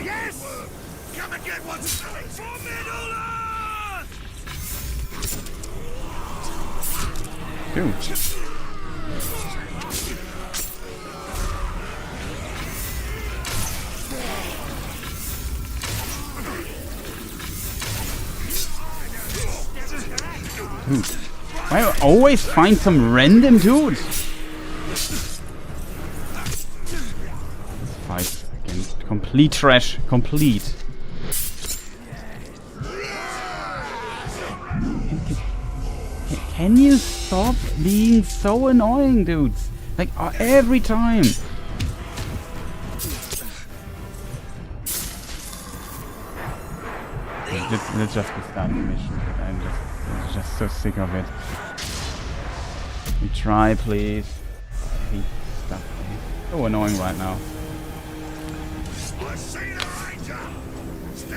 Yes! Come and get what's coming for Middle Earth! Dude. Dude, why do I always find some random dudes? This fight against complete trash, complete. Can you stop being so annoying, dudes? Like every time. Let's just start the mission. I'm just so sick of it. We try, please. I hate stuff. It's so annoying right now.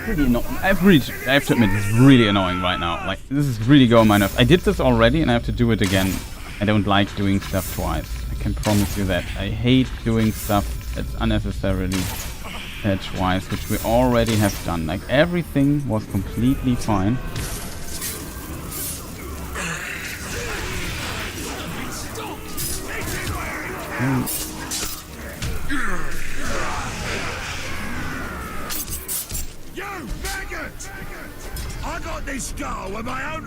Really I have to admit, it's really annoying right now. Like, this is really going my nerves. I did this already and I have to do it again. I don't like doing stuff twice. I can promise you that. I hate doing stuff that's unnecessarily twice, which we already have done. Like, everything was completely fine.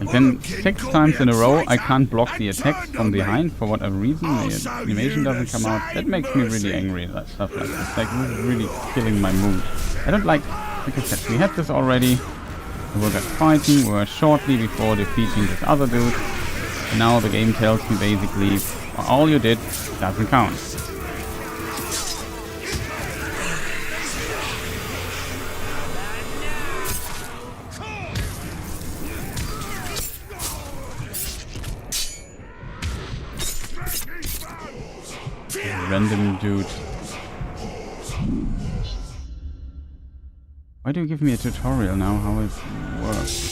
And then 6 times in a row I can't block the attacks from behind for whatever reason. The animation doesn't come out. That makes me really angry, that stuff like this. Like, this is really killing my mood. I don't like I said, we had this already. We were just fighting, we were shortly before defeating this other dude. And now the game tells me basically All you did doesn't count. Random dude. Why do you give me a tutorial now how it works?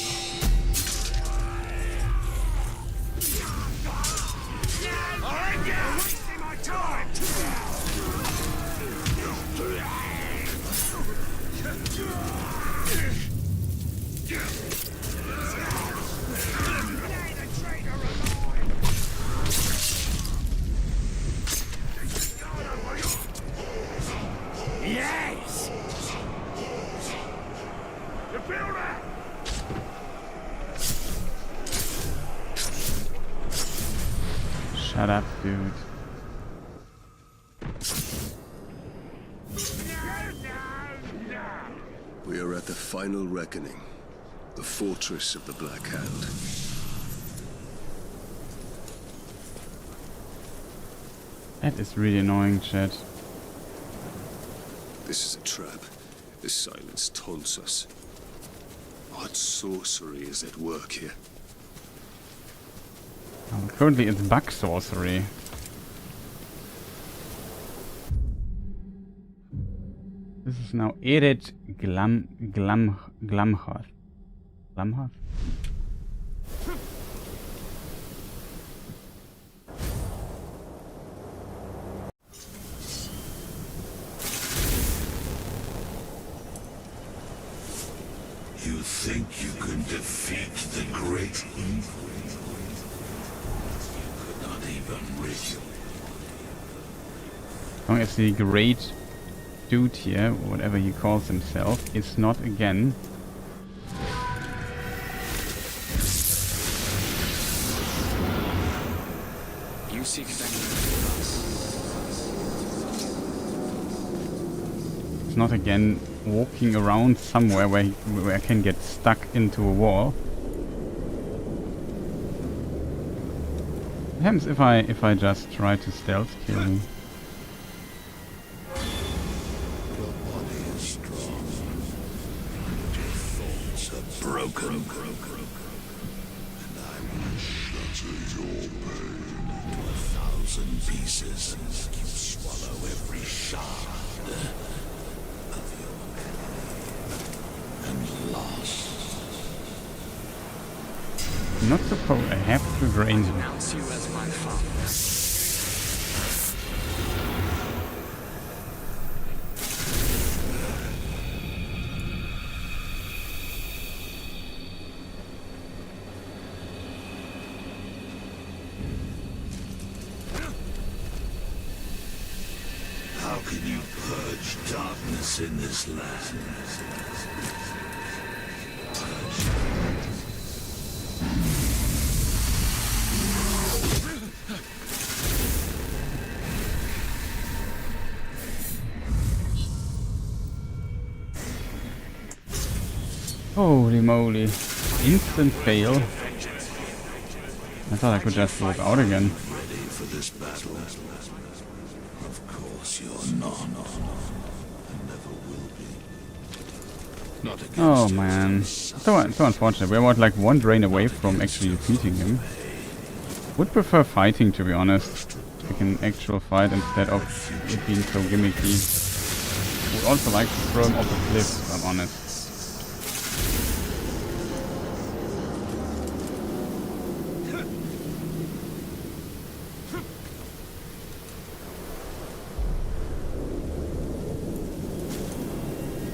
Yes! The builder! Shut up, dude. We are at the final reckoning. The fortress of the Black Hand. That is really annoying, chat. This is a trap. This silence taunts us. What sorcery is at work here? Currently it's bug sorcery. This is now Eret Glamhoth. Glamhoth? You think you can defeat the great evil? You could not even rid you. As long as the great dude here, whatever he calls himself, is not again. You seek vengeance. It's not again walking around somewhere where I can get stuck into a wall. What happens if I just try to stealth kill him? Your body is strong, but your thoughts are broken. And I will shatter your pain into 1,000 pieces. You swallow every shard of your and lost. Not supposed. I have to drain him. Announce you as my father. How can you purge darkness in this land? Holy moly. Instant fail. I thought I could just walk out again. Ready for this battle? Of course you're not. And never will be. Not against Oh man. So unfortunate. We're about like one drain away from actually defeating him. Would prefer fighting, to be honest. Like an actual fight instead of it being so gimmicky. Would also like to throw him off a cliff, if I'm honest.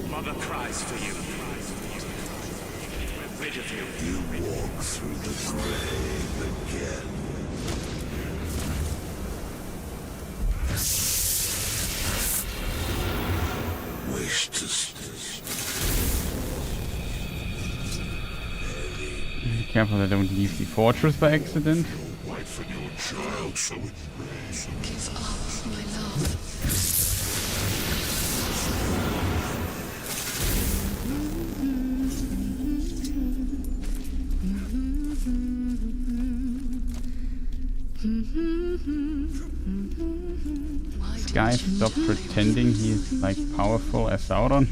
Mother cries for you. We're rid of you. You walk through the grave again. Wish to Be careful that I don't leave the fortress by accident. wife and your child, so it rains. Give up, my love. Mm-hmm. guy stop pretending he's like powerful as Sauron?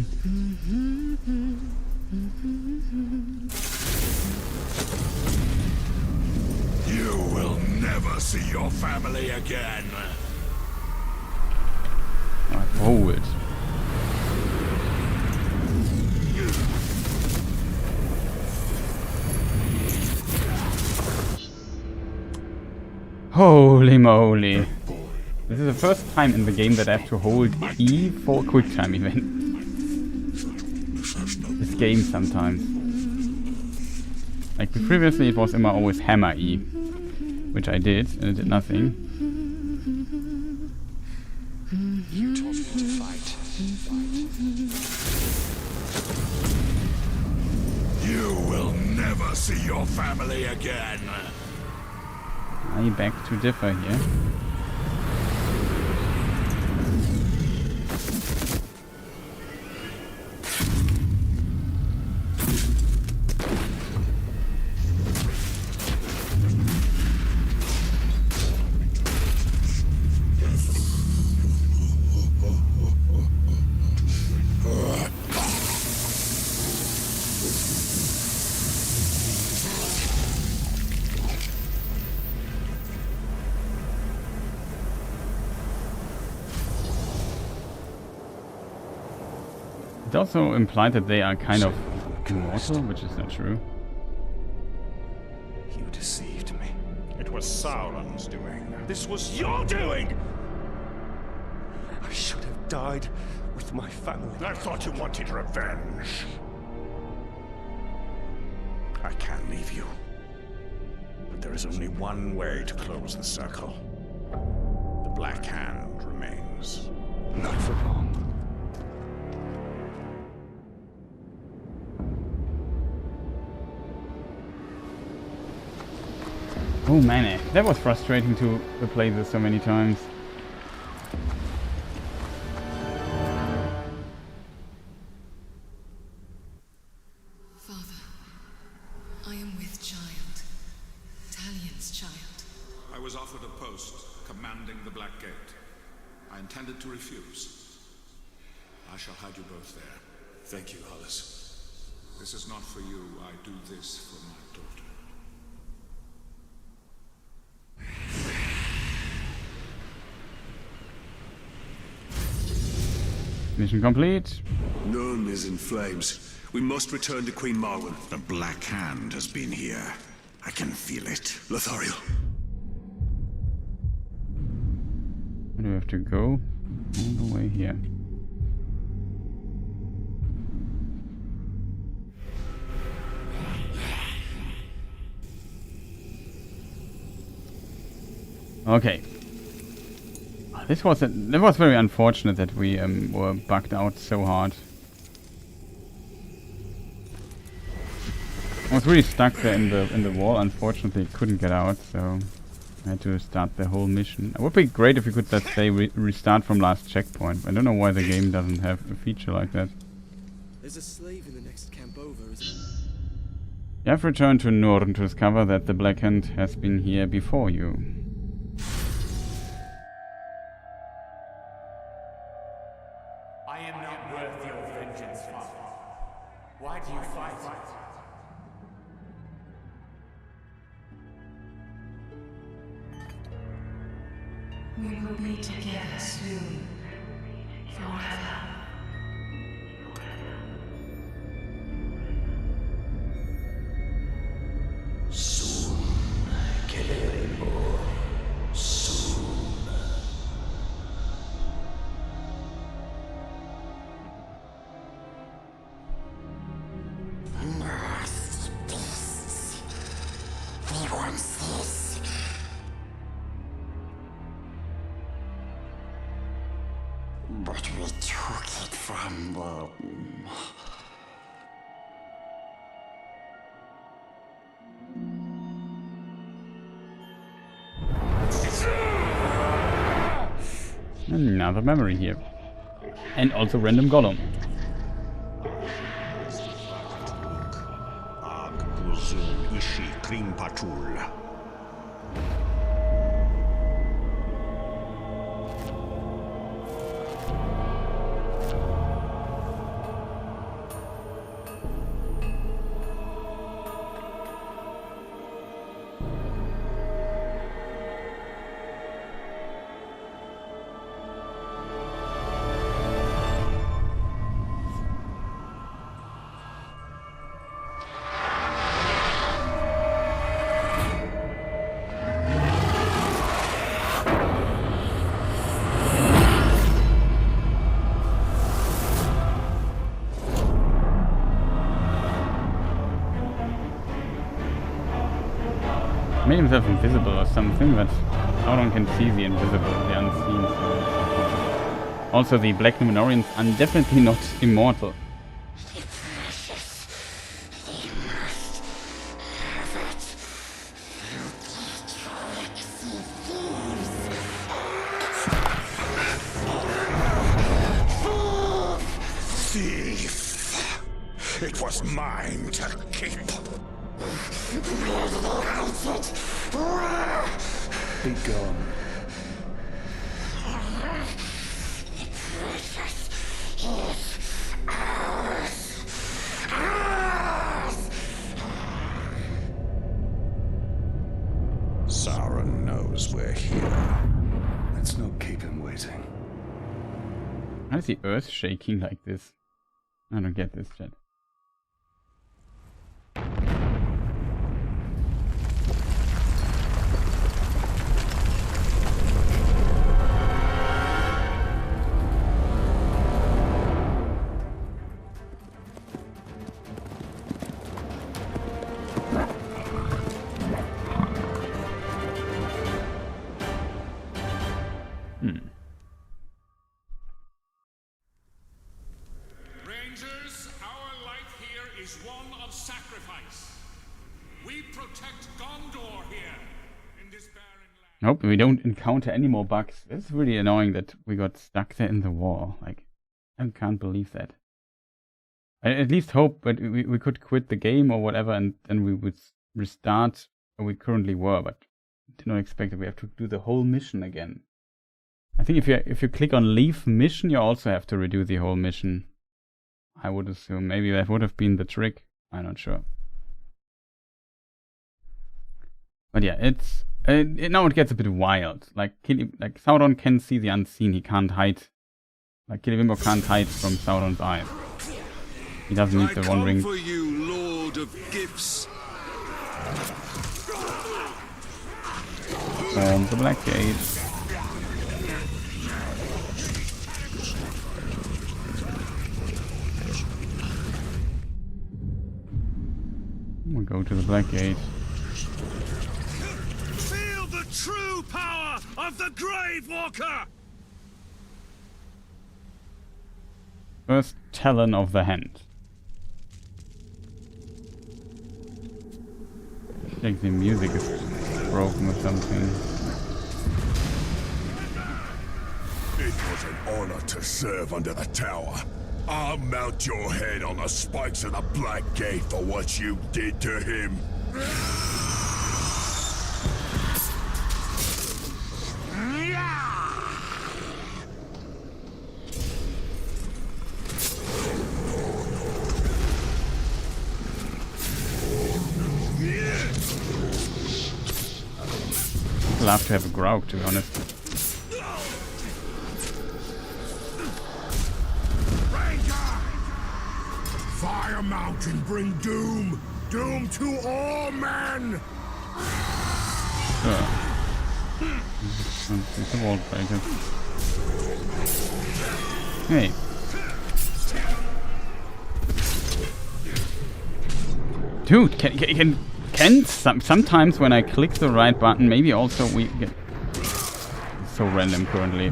You will never see your family again. Forward. Holy moly. This is the first time in the game that I have to hold E for a quick time event. This game sometimes. Like previously it was always hammer E, which I did, and it did nothing. You told me to fight. You will never see your family again. I beg to differ here. It also implied that they are kind of immortal, which is not true. You deceived me. It was Sauron's doing. This was your doing! I should have died with my family. I thought you wanted revenge. I can't leave you. But there is only one way to close the circle. The Black Hand remains. Not for long. Oh man, that was frustrating to play this so many times. Father, I am with child. Talion's child. I was offered a post commanding the Black Gate. I intended to refuse. I shall hide you both there. Thank you, Hollis. This is not for you. I do this for my daughter. Mission complete. None is in flames. We must return to Queen Marwen. The Black Hand has been here. I can feel it. Lothario. Where do we have to go? All the way here. Okay. That was very unfortunate that we were bugged out so hard. I was really stuck there in the wall. Unfortunately, couldn't get out, so I had to start the whole mission. It would be great if we could, let's say, restart from last checkpoint. I don't know why the game doesn't have a feature like that. There's a slave in the next camp over, isn't there? You have returned to Norden to discover that the Black Hand has been here before you. I am not worth your vengeance, Father. Why do you fight? We will be together soon. Forever. Soon, Kelerimo. Soon. Nasty beasts. We want this. But we took it from them. Another memory here. And also random Gollum. himself invisible or something, but Sauron can see the invisible, the unseen. Also, the Black Numenorians are definitely not immortal. Thief! It was mine to keep. Be gone. Sauron knows we're here. Let's not keep him waiting. Why is the earth shaking like this? I don't get this, chat. Rangers, our life here is one of sacrifice. We protect Gondor here in this barren land. Nope, we don't encounter any more bugs. It's really annoying that we got stuck there in the wall. Like, I can't believe that. I at least hope that we could quit the game or whatever, and then we would restart where we currently were, but did not expect that we have to do the whole mission again. I think if you click on leave mission, you also have to redo the whole mission. I would assume. Maybe that would have been the trick. I'm not sure. But yeah, it's now it gets a bit wild. Like Sauron can see the unseen. He can't hide. Like Celebrimbor can't hide from Sauron's eyes. He doesn't need the One Ring. For you, Lord of Gifts. The Black Gate. We'll go to the Black Gate. Feel the true power of the Grave Walker. First Talon of the Hand. I think the music is broken or something. It was an honor to serve under the tower. I'll mount your head on the spikes of the Black Gate for what you did to him. I'd love to have a Graug, to be honest. Fire Mountain bring doom! Doom to all men! Sure. It's a wall breaker. Hey. Dude, can sometimes when I click the right button, maybe also we get so random currently.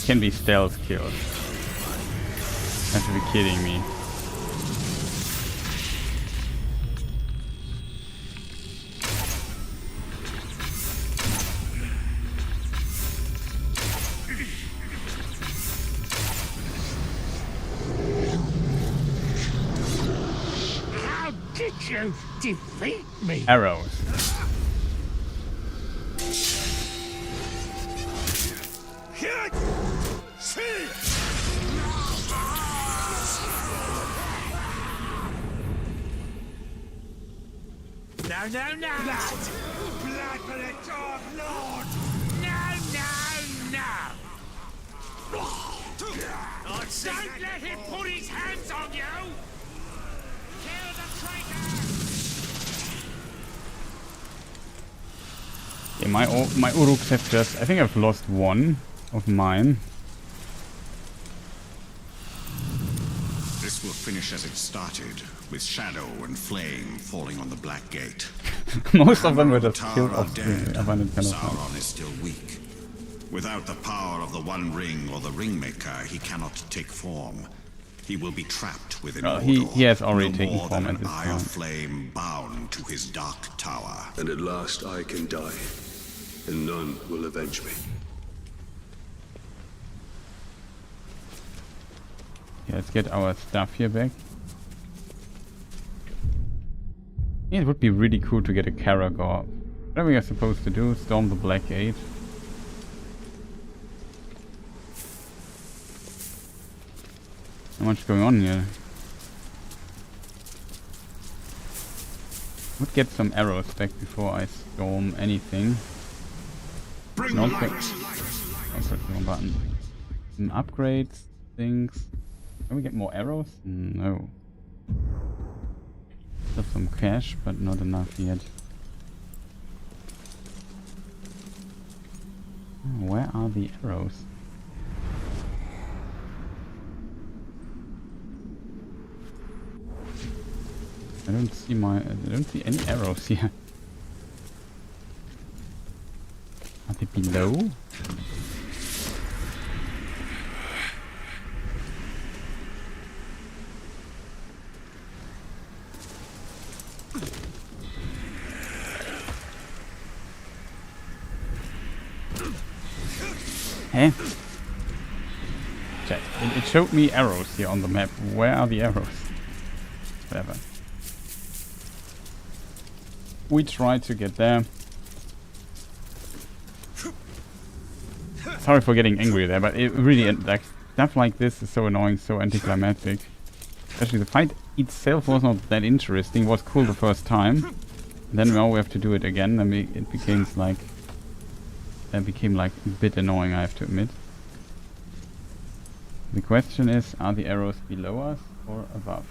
Can be stealth killed. Have to be kidding me. you defeat me? Arrows. No, no, no! Blood! Blood for the Dark Lord! No, no, no! Don't let him put his hands on you! Kill the traitor! Yeah, my Uruks have just... I think I've lost one of mine. This will finish as it started, with shadow and flame falling on the Black Gate. Most of them were just Tower killed are off screen. dead. I find it kind of Sauron is still weak. Without the power of the One Ring or the Ringmaker, he cannot take form. He will be trapped within Mordor. He has already no taken more form than at an this eye point. of flame bound to his dark tower. And at last I can die, and none will avenge me. Yeah, let's get our stuff here back. Yeah, it would be really cool to get a Karagor. What are we supposed to do? Storm the Black Gate. Not much going on here. Would get some arrows back before I storm anything. Bring No, light. also the wrong button. Some upgrades, things. Can we get more arrows? No. Still some cash, but not enough yet. Oh, where are the arrows? I don't see any arrows here. Are they below? Huh? Chat. It showed me arrows here on the map. Where are the arrows? Whatever. We tried to get there. Sorry for getting angry there, but it really, like, stuff like this is so annoying, so anticlimactic. Especially the fight itself was not that interesting. It was cool the first time. Then now we have to do it again, and it became like a bit annoying, I have to admit. The question is, are the arrows below us or above?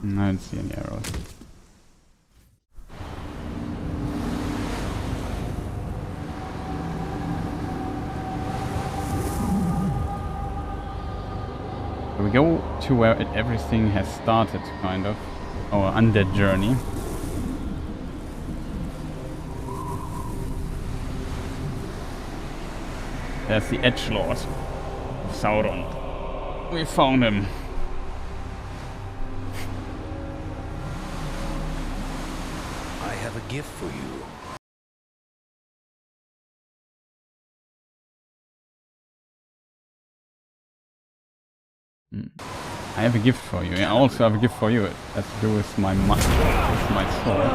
I don't see any arrows. So we go to where everything has started, kind of. Our undead journey. There's the Edgelord of Sauron. We found him. I have a gift for you. I have a gift for you. I also have a gift for you. It has to do with my sword.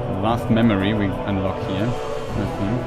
The last memory we unlock here, I think.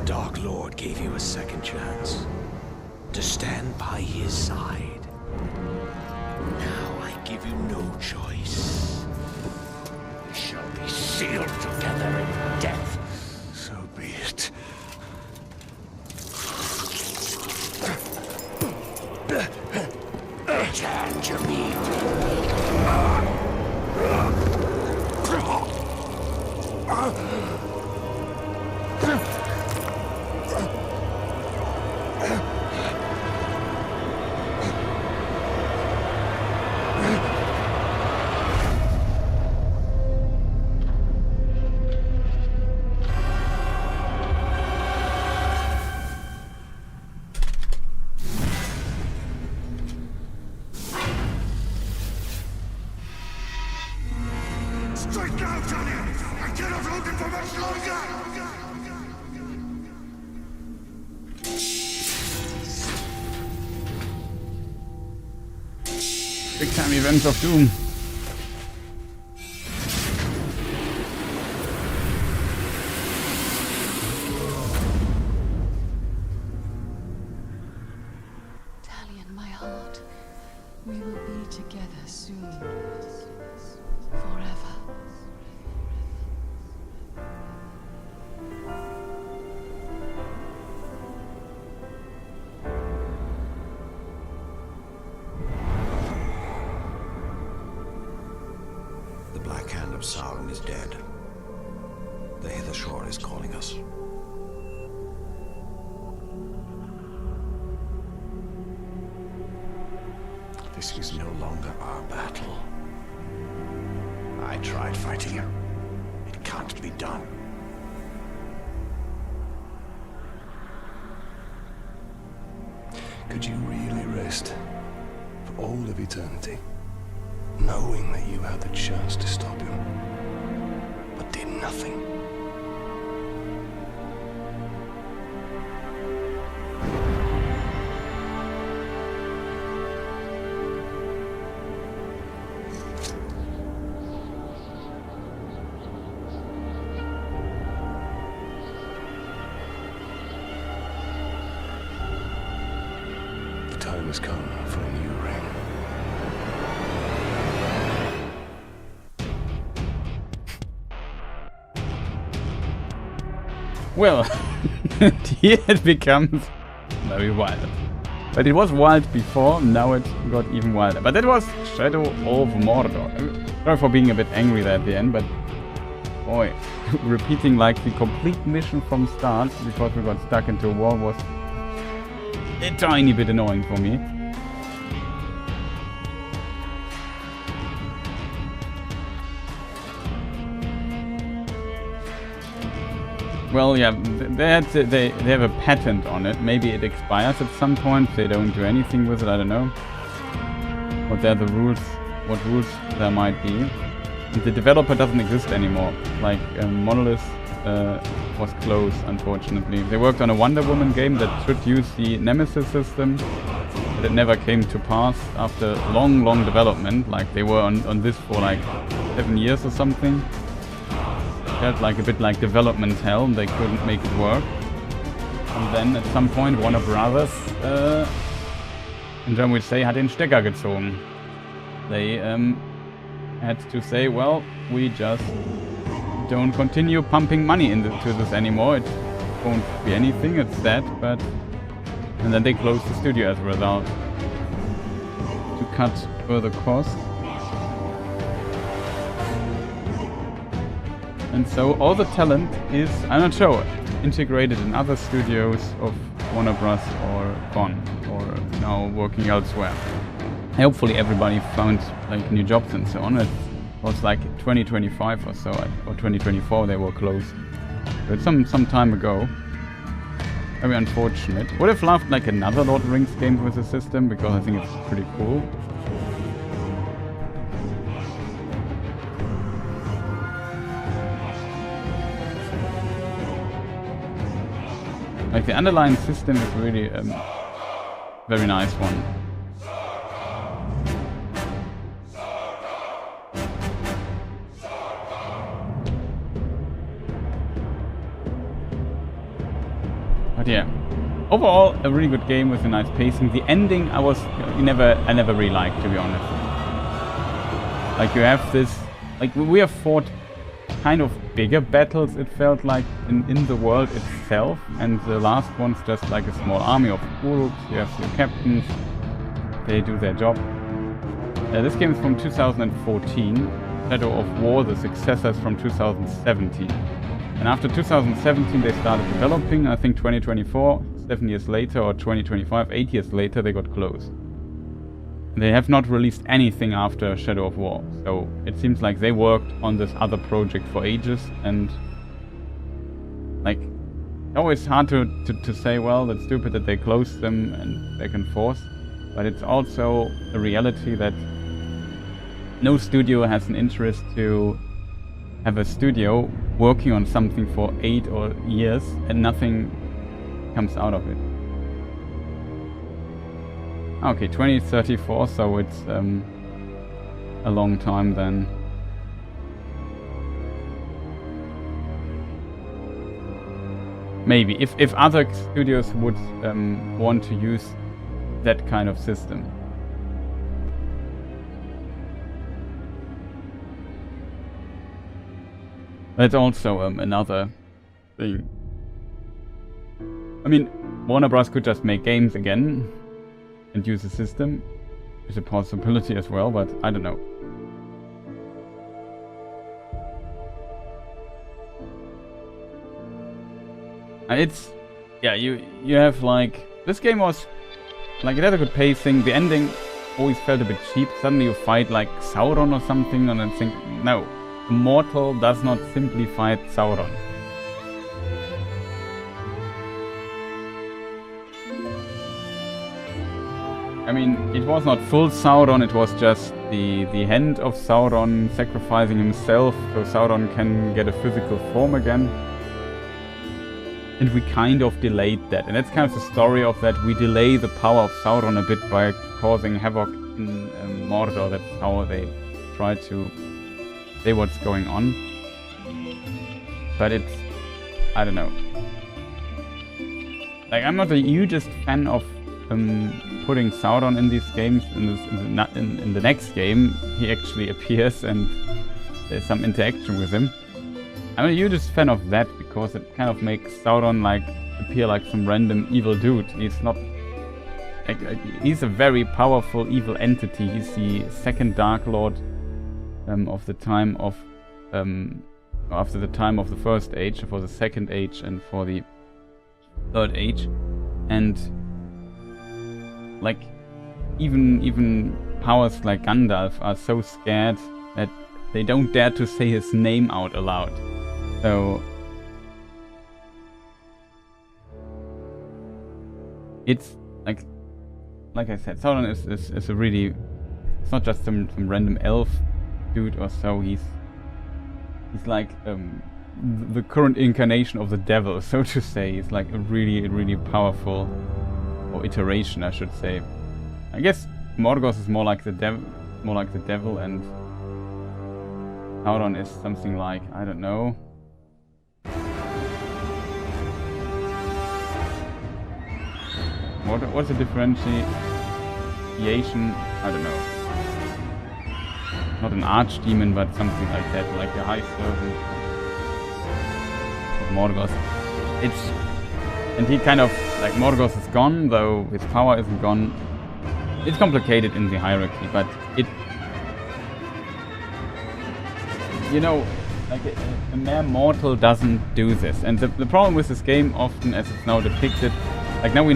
Dark Lord gave you a second chance to stand by his side. Now I give you no choice. We shall be sealed together in death. So be it. Return to me. Straight now, Johnny! I cannot hold it for much longer! Big time events of doom. Talion, my heart, we will be together soon. Forever. The Black Hand of Sauron is dead. The Hither Shore is calling us. This is no longer our battle. I tried fighting you. It can't be done. Could you really rest for all of eternity, knowing that you had the chance to stop him, but did nothing? The time has come for a new ring. Well, here it becomes very wild. But it was wild before, now it got even wilder. But that was Shadow of Mordor. Sorry for being a bit angry there at the end, but boy, repeating like the complete mission from start because we got stuck into a war was a tiny bit annoying for me. Well, yeah, they have a patent on it. Maybe it expires at some point. They don't do anything with it. I don't know. What are the rules? What rules there might be? And the developer doesn't exist anymore. Like Monolith was closed, unfortunately. They worked on a Wonder Woman game that should use the Nemesis system, but it never came to pass after long development. Like they were on this for like 7 years or something. Felt like a bit like development hell. They couldn't make it work. And then at some point Warner Brothers, in German we say, hat den Stecker gezogen. They had to say, well, we just don't continue pumping money into this anymore. It won't be anything, it's that, but... And then they closed the studio as a result. To cut further costs. And so all the talent is, I'm not sure, integrated in other studios of Warner Bros. Or gone, or now working elsewhere. Hopefully everybody found like new jobs and so on. It was like 2025 or so, or 2024 they were closed. But some time ago. Very unfortunate. Would have loved like another Lord of the Rings game with the system, because I think it's pretty cool. Like the underlying system is really very nice one. But yeah, overall a really good game with a nice pacing. The ending I never really liked, to be honest. Like you have this, like we have fought kind of bigger battles, it felt like, in the world itself, and the last one's just like a small army of Uruks. You have your captains, they do their job. This game is from 2014, Shadow of War, the successor is from 2017. And after 2017 they started developing, I think 2024, 7 years later, or 2025, 8 years later, they got closed. They have not released anything after Shadow of War, so it seems like they worked on this other project for ages, and like, always hard to say, well, that's stupid that they closed them and back and forth, but it's also a reality that no studio has an interest to have a studio working on something for 8 years and nothing comes out of it. Okay, 2034, so it's a long time then. Maybe, if other studios would want to use that kind of system. That's also another thing. I mean, Warner Bros. Could just make games again and use the system. It's a possibility as well, but I don't know. It's, yeah, you have like, this game was, like, it had a good pacing. The ending always felt a bit cheap. Suddenly you fight like Sauron or something, and I think, no, a mortal does not simply fight Sauron. I mean, it was not full Sauron, it was just the hand of Sauron sacrificing himself so Sauron can get a physical form again. And we kind of delayed that. And that's kind of the story of that. We delay the power of Sauron a bit by causing havoc in Mordor. That's how they try to say what's going on. But it's, I don't know. Like, I'm not the hugest fan of putting Sauron in these games. In the next game, he actually appears and there's some interaction with him. I'm a huge fan of that because it kind of makes Sauron like appear like some random evil dude. He's not. He's a very powerful evil entity. He's the second Dark Lord of the time of after the time of the First Age, for the Second Age, and for the Third Age, and like even powers like Gandalf are so scared that they don't dare to say his name out aloud. So it's like I said, Sauron is a really, it's not just some random elf dude or so. He's like the current incarnation of the devil, so to say. He's like a really powerful, or iteration, I should say. I guess Morgoth is more like the devil, and Sauron is something like, I don't know. What's the differentiation? I don't know. Not an archdemon, but something like that, like a high servant of Morgoth. And he kind of, like, Morgoth is gone, though his power isn't gone. It's complicated in the hierarchy, but it, you know, like a mere mortal doesn't do this. And the problem with this game, often as it's now depicted, like now we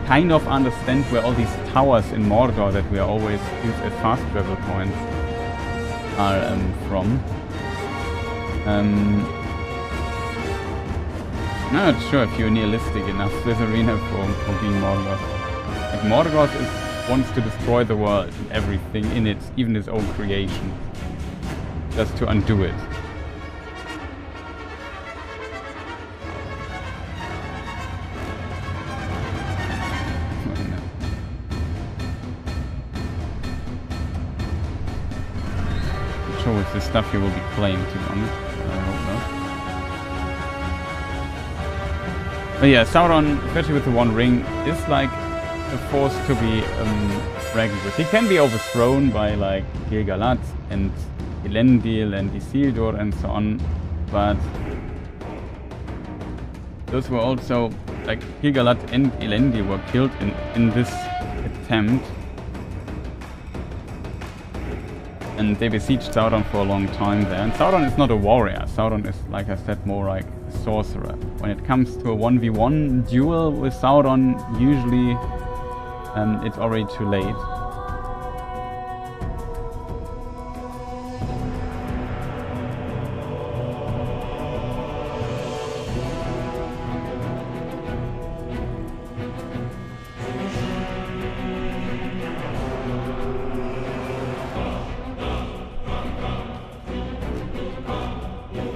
kind of understand where all these towers in Mordor that we are always used as fast travel points are from. I'm not sure if you're nihilistic enough this arena for being Morgoth. Like Morgoth wants to destroy the world and everything in it, even his own creation, just to undo it. With the stuff you will be playing, to be honest. I hope But yeah, Sauron, especially with the One Ring, is like a force to be reckoned with. He can be overthrown by like Gil-galad and Elendil and Isildur and so on, but those were also, like, Gil-galad and Elendil were killed in this attempt. And they besieged Sauron for a long time there. And Sauron is not a warrior. Sauron is, like I said, more like a sorcerer. When it comes to a 1v1 duel with Sauron, usually it's already too late.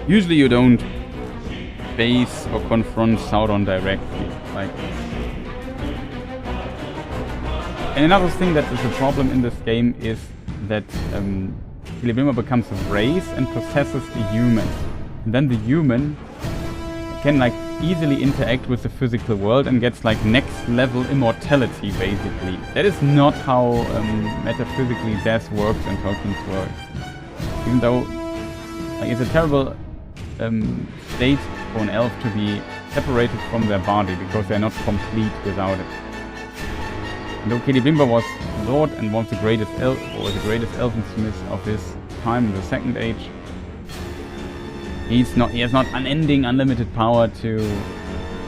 Usually you don't face or confront Sauron directly. Like, and another thing that is a problem in this game is that Celebrimbor becomes a race and possesses a human. And then the human can like easily interact with the physical world and gets like next level immortality basically. That is not how metaphysically death works in Tolkien's world. Even though like, it's a terrible state for an elf to be separated from their body because they're not complete without it. And though Celebrimbor was Lord and was the greatest elf or the greatest elfensmith of his time in the Second Age, he has not unending, unlimited power to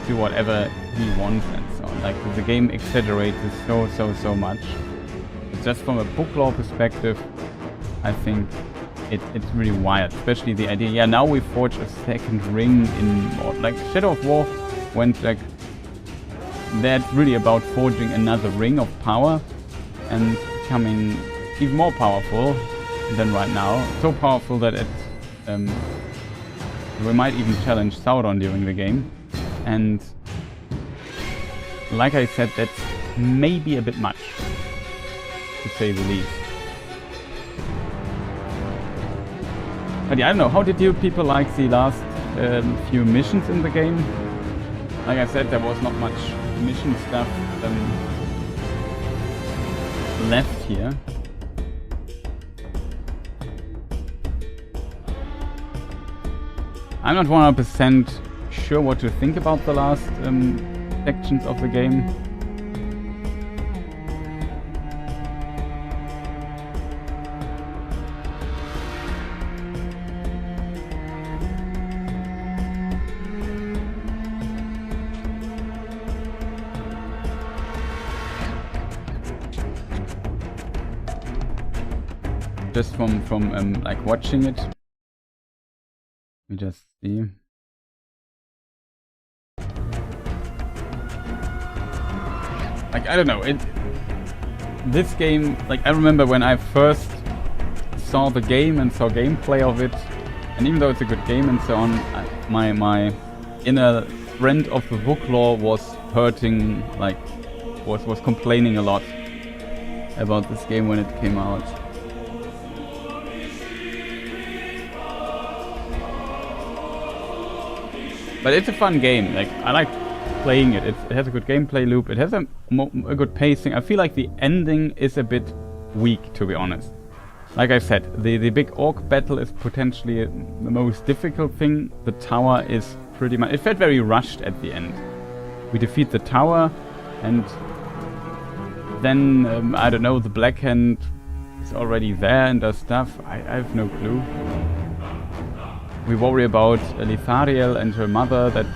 do whatever he wants and so on. Like the game exaggerates this so much. But just from a book lore perspective, I think it's really wild, especially the idea, yeah, now we forge a second ring in, like, Shadow of War went, like, that's really about forging another ring of power and becoming even more powerful than right now. So powerful that it, we might even challenge Sauron during the game. And, like I said, that's maybe a bit much, to say the least. But yeah, I don't know, how did you people like the last few missions in the game? Like I said, there was not much mission stuff left here. I'm not 100% sure what to think about the last sections of the game. Just from like watching it, we just see. Like, I don't know, this game, like, I remember when I first saw the game and saw gameplay of it, and even though it's a good game and so on, my inner friend of the book lore was hurting, like, was complaining a lot about this game when it came out. But it's a fun game. Like, I like playing it. It has a good gameplay loop. It has a good pacing. I feel like the ending is a bit weak, to be honest. Like I said, the big orc battle is potentially the most difficult thing. The tower is pretty much... It felt very rushed at the end. We defeat the tower, and then, I don't know, the Black Hand is already there and does stuff. I have no clue. We worry about Lithariel and her mother, that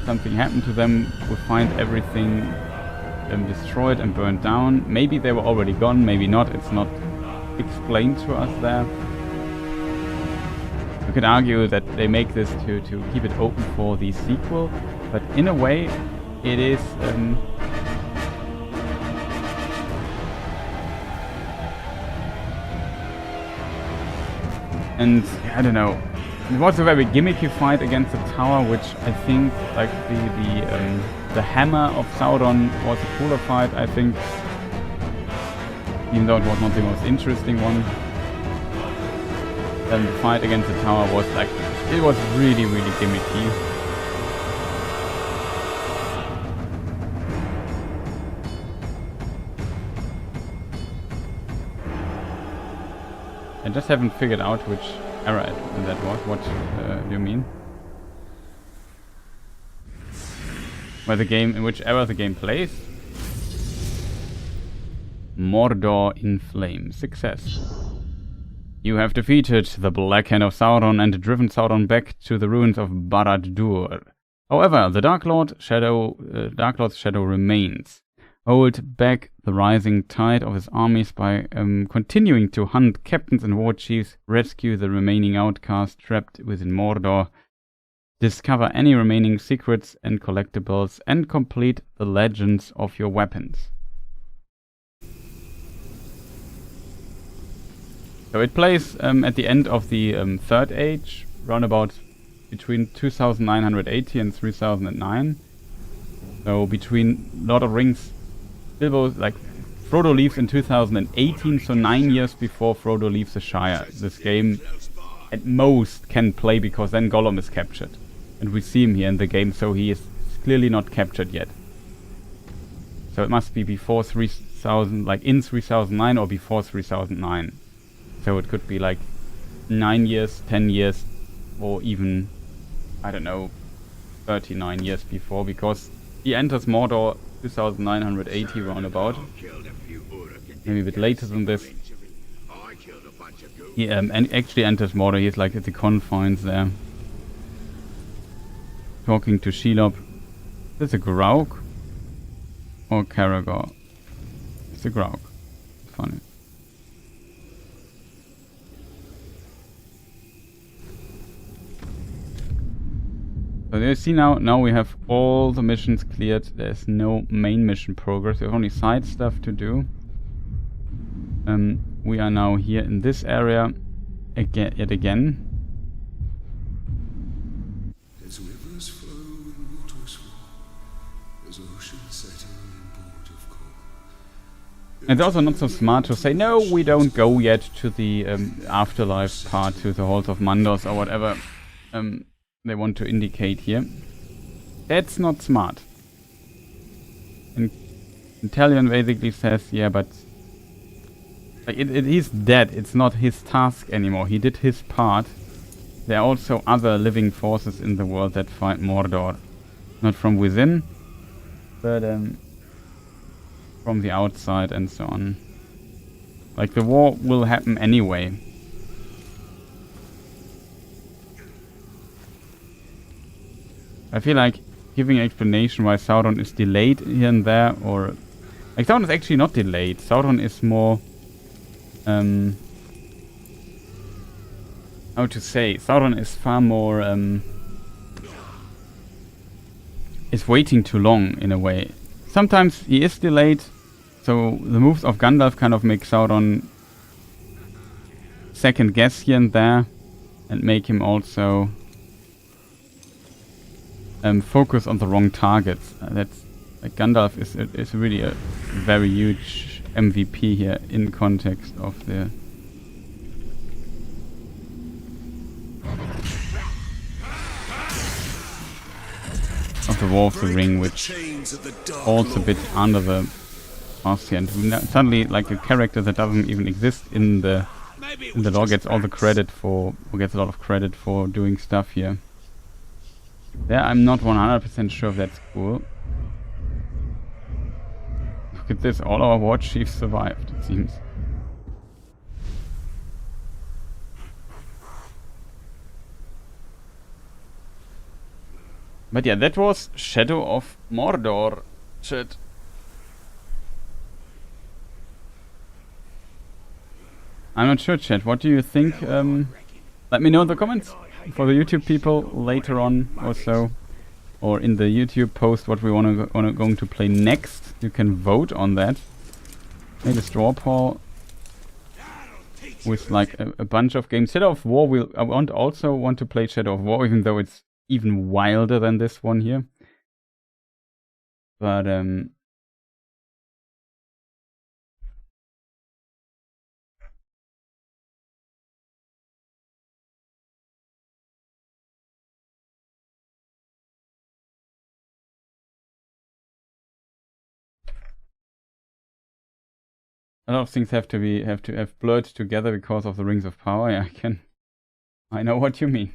something happened to them. We find everything destroyed and burned down. Maybe they were already gone, maybe not. It's not explained to us there. You could argue that they make this to keep it open for the sequel, but in a way it is... and I don't know. It was a very gimmicky fight against the tower, which I think, like, the hammer of Sauron was a cooler fight, I think. Even though it was not the most interesting one. Then the fight against the tower was like, it was really, really gimmicky. just haven't figured out which era that was. What do you mean? Where the game, in which era the game plays? Mordor in Flames. Success. You have defeated the Black Hand of Sauron and driven Sauron back to the ruins of Barad-dûr. However, the Dark Lord's shadow remains. Hold back the rising tide of his armies by continuing to hunt captains and war chiefs, rescue the remaining outcasts trapped within Mordor, discover any remaining secrets and collectibles, and complete the legends of your weapons. So it plays at the end of the Third Age, round about between 2980 and 3009. So between Lord of Rings, Bilbo, like Frodo leaves in 2018, so 9 years before Frodo leaves the Shire. This game at most can play because then Gollum is captured. And we see him here in the game, so he is clearly not captured yet. So it must be before 3000, like in 3009 or before 3009. So it could be like 9 years, 10 years, or even, I don't know, 39 years before, because he enters Mordor 2980 roundabout. Maybe a bit later than this. He and actually enters Mordor. He's like at the confines there, talking to Shelob. Is this a Grauk or Caragor? It's a Grauk. Funny. So you see now we have all the missions cleared. There's no main mission progress. We have only side stuff to do. We are now here in this area yet again. As rivers flow and waters flow, as oceans settle in port of call. It's also not so smart to say, no, we don't go yet to the afterlife part, to the Halls of Mandos or whatever they want to indicate here. That's not smart. And Italian basically says, yeah, but like he's dead. It's not his task anymore. He did his part. There are also other living forces in the world that fight Mordor. Not from within, but from the outside and so on. Like, the war will happen anyway. I feel like giving an explanation why Sauron is delayed here and there, or... Like, Sauron is actually not delayed. Sauron is more... how to say? Sauron is far more... is waiting too long, in a way. Sometimes he is delayed, so the moves of Gandalf kind of make Sauron second guess here and there, and make him also... focus on the wrong targets. That's like Gandalf is really a very huge MVP here in context of the War of the Ring, which falls a bit under the Marcy, and suddenly like a character that doesn't even exist in the lore gets all the credit for, or gets a lot of credit for doing stuff here. There, I'm not 100% sure if that's cool. Look at this, all our war chiefs survived, it seems. But yeah, that was Shadow of Mordor. Shit. I'm not sure, chat. What do you think? Let me know in the comments for the YouTube people later on or so, or in the YouTube post what we going to play next. You can vote on that. Make a straw poll with like a bunch of games. Shadow of War. I also want to play Shadow of War, even though it's even wilder than this one here. But a lot of things have to have blurred together because of the Rings of Power. Yeah, I know what you mean.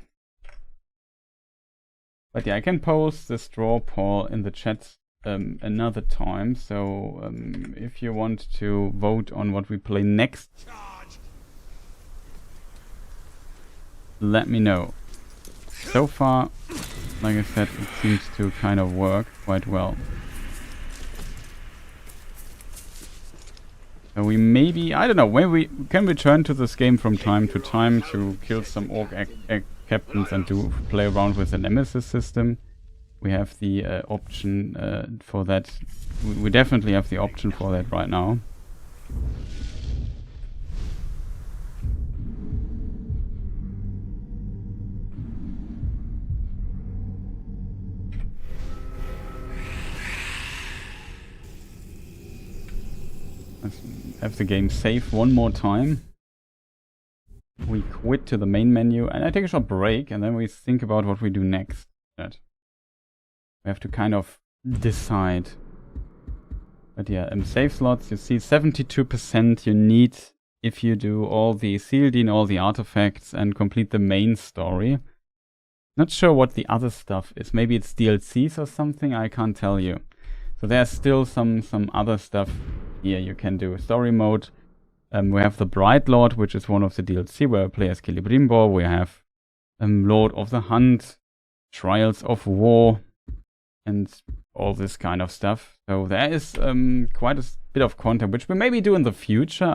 But yeah, I can post the straw poll in the chat another time. So if you want to vote on what we play next, let me know. So far, like I said, it seems to kind of work quite well. So we maybe, I don't know, maybe we can return to this game from time to time to kill some orc captains and to play around with the Nemesis system. We have the option for that. We definitely have the option for that right now. Let's have the game save one more time. We quit to the main menu and I take a short break and then we think about what we do next. We have to kind of decide. But yeah, save slots, you see 72% you need if you do all the Sealdean, all the artifacts and complete the main story. Not sure what the other stuff is. Maybe it's DLCs or something, I can't tell you. So there's still some other stuff here you can do. Story mode. We have the Bright Lord, which is one of the DLC where we play as Celebrimbor. We have Lord of the Hunt, Trials of War, and all this kind of stuff. So there is quite a bit of content, which we maybe do in the future.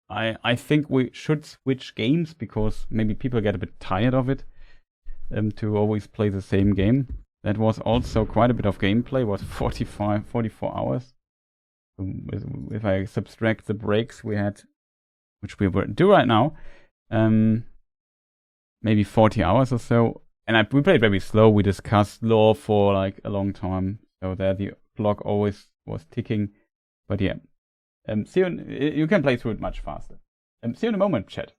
I think we should switch games because maybe people get a bit tired of it to always play the same game. That was also quite a bit of gameplay. It was 44 hours. If I subtract the breaks we had, which we will do right now, maybe 40 hours or so. And we played very slow. We discussed lore for like a long time. So there the clock always was ticking. But yeah, see you can play through it much faster. See you in a moment, chat.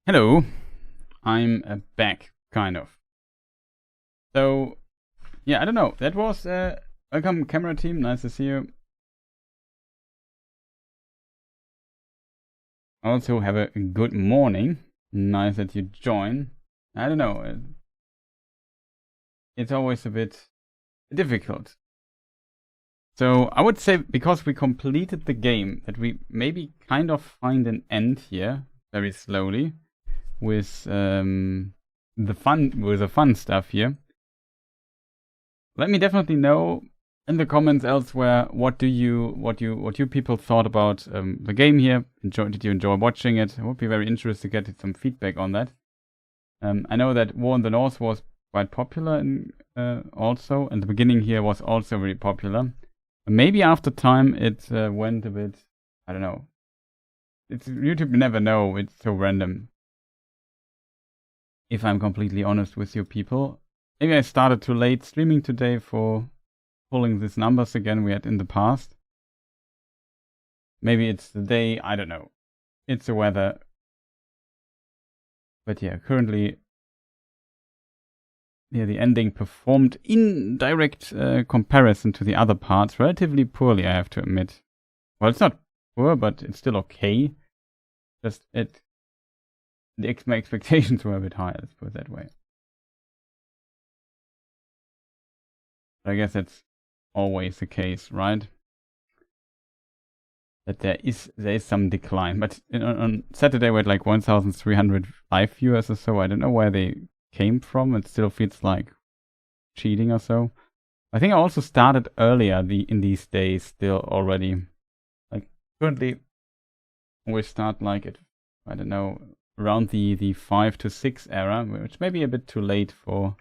Hello, I'm back, kind of. So, yeah, I don't know. That was welcome, camera team. Nice to see you. Also, have a good morning. Nice that you join. I don't know. It's always a bit difficult. So I would say because we completed the game, that we maybe kind of find an end here very slowly with the fun stuff here. Let me definitely know in the comments elsewhere what you people thought about the game here. Did you enjoy watching it? I would be very interested to get some feedback on that. I know that War in the North was quite popular also, and the beginning here was also very popular. Maybe after time it went a bit, I don't know. It's YouTube, you never know, it's so random. If I'm completely honest with you people. Maybe I started too late streaming today for pulling these numbers again we had in the past. Maybe it's the day, I don't know. It's the weather. But yeah, currently the ending performed in direct comparison to the other parts relatively poorly, I have to admit. Well, it's not poor, but it's still okay. Just my expectations were a bit higher, let's put it that way. But I guess that's always the case, right? That there is some decline. But on Saturday we had like 1,300 live viewers or so. I don't know where they came from. It still feels like cheating or so. I think I also started earlier in these days still already. Like currently we start like at, I don't know, around the 5 to 6 era, which may be a bit too late for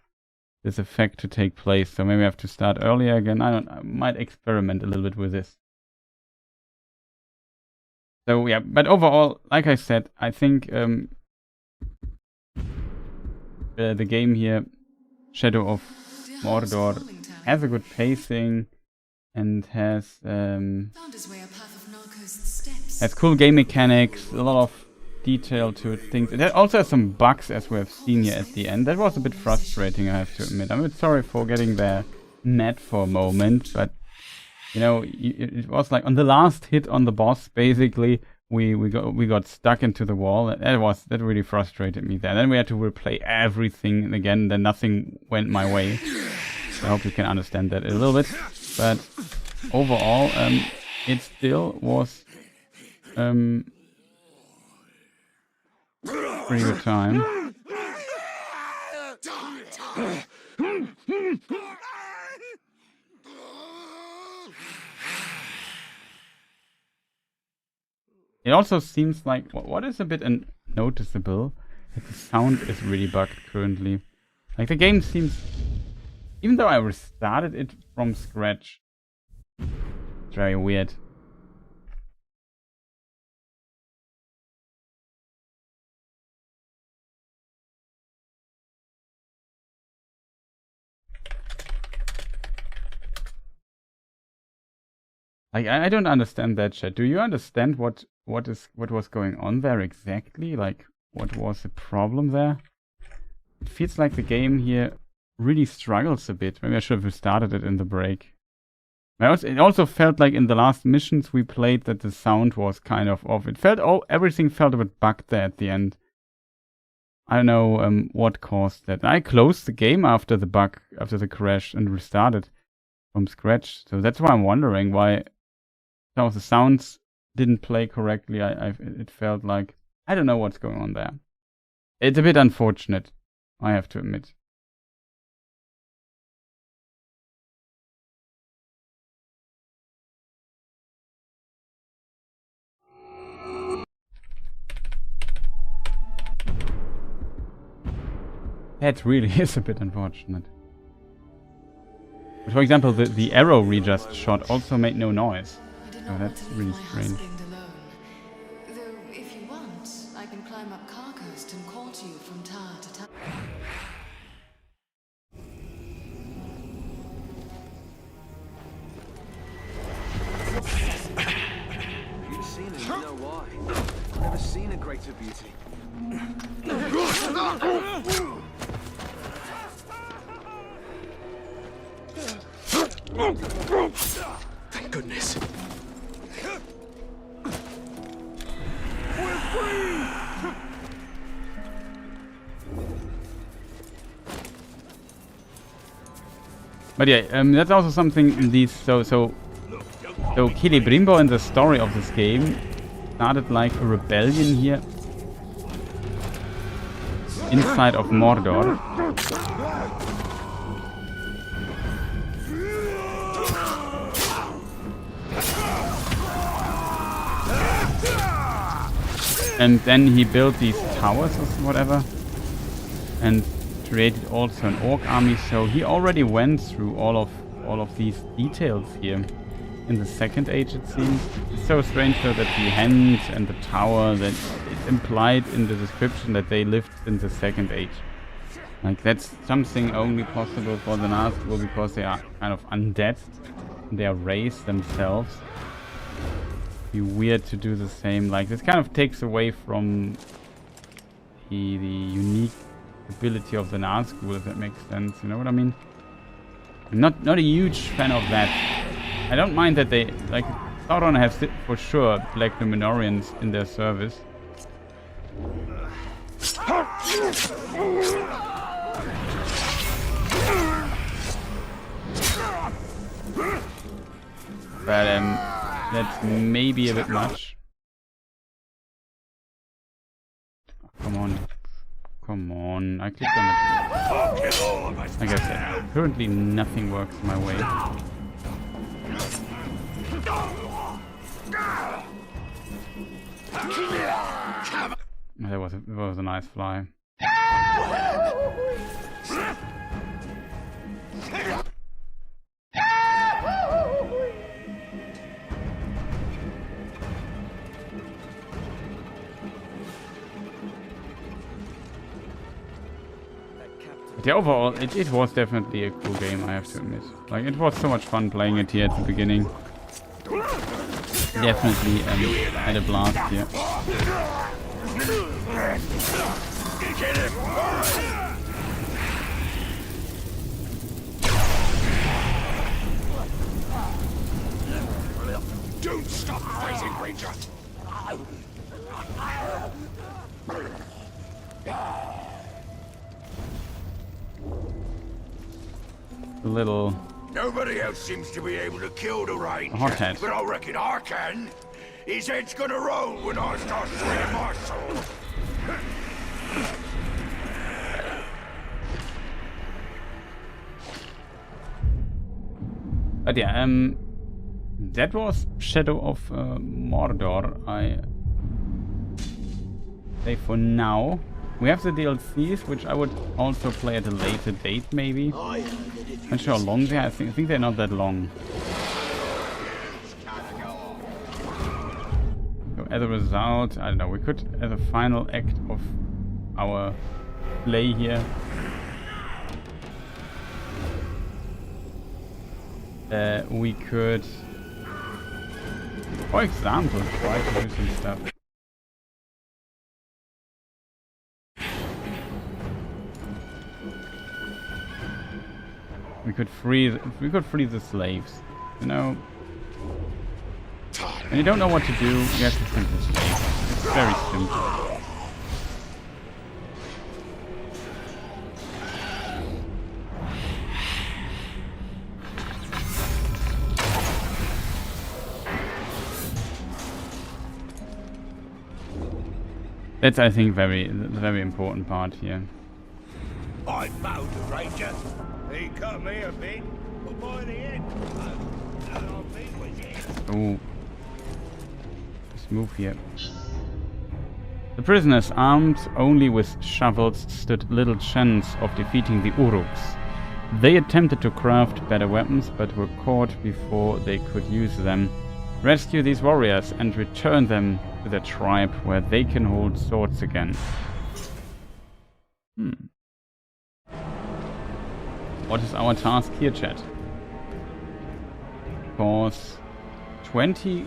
this effect to take place. So maybe I have to start earlier again. I might experiment a little bit with this. So yeah, but overall, like I said, I think the game here, Shadow of Mordor, has a good pacing and has cool game mechanics, a lot of detail to things. It also has some bugs, as we have seen here at the end. That was a bit frustrating, I have to admit. I'm a bit sorry for getting there mad for a moment, but you know, it was like on the last hit on the boss, basically, we got stuck into the wall. That really frustrated me there. Then we had to replay everything again. Then nothing went my way. So I hope you can understand that a little bit. But overall, it still was pretty good time. It also seems like what is a bit noticeable that the sound is really bugged currently. Like the game seems, even though I restarted it from scratch, it's very weird. Like I don't understand that, chat. Do you understand what was going on there exactly? Like what was the problem there? It feels like the game here really struggles a bit. Maybe I should have restarted it in the break. It also felt like in the last missions we played that the sound was kind of off. It felt everything felt a bit bugged there at the end. I don't know what caused that. I closed the game after the crash and restarted from scratch. So that's why I'm wondering why some of the sounds didn't play correctly. It felt like, I don't know what's going on there. It's a bit unfortunate, I have to admit. That really is a bit unfortunate. But for example, the arrow we just shot also made no noise. So that's really strange. Though, if you want, I can climb up Carcoast and call to you from tower to tower. You've seen her, you know why. I've never seen a greater beauty. Thank goodness. We're free! But yeah, that's also something in these. So Celebrimbor in the story of this game started like a rebellion here inside of Mordor. And then he built these towers or whatever, and created also an orc army. So he already went through all of these details here in the Second Age, it seems. It's so strange though that the hand and the tower, that it's implied in the description that they lived in the Second Age. Like that's something only possible for the Nazgul because they are kind of undead. They are raised themselves. Be weird to do the same. Like this kind of takes away from the unique ability of the Nazgul, if that makes sense. You know what I mean? I'm not a huge fan of that. I don't mind that they like Sauron has for sure Black Numenorians in their service. But that's maybe a bit much. Come on. Come on. I clicked on it. Like I said, currently nothing works my way. That was a nice fly. But yeah, overall, it was definitely a cool game, I have to admit. Like, it was so much fun playing it here at the beginning. Definitely had a blast here. Don't stop fighting, Ranger! A little... Nobody else seems to be able to kill the Ranger, hothead. but I reckon I can. His head's gonna roll when I start swinging my sword. But yeah, that was Shadow of Mordor. I say for now. We have the DLCs, which I would also play at a later date, maybe. Not sure how long they are. I think they're not that long. So as a result, I don't know, we could, as a final act of our play here, we could, for example, try to do some stuff. We could free the slaves, you know. When you don't know what to do, you have to free the slaves. It's very simple. That's, I think, the very important part here. I found the Ranger. He cut me a bit, but by the end, our feet was it. Oh. Let's move here. The prisoners, armed only with shovels, stood little chance of defeating the Uruks. They attempted to craft better weapons, but were caught before they could use them. Rescue these warriors and return them to their tribe, where they can hold swords again. What is our task here, chat? Cause 20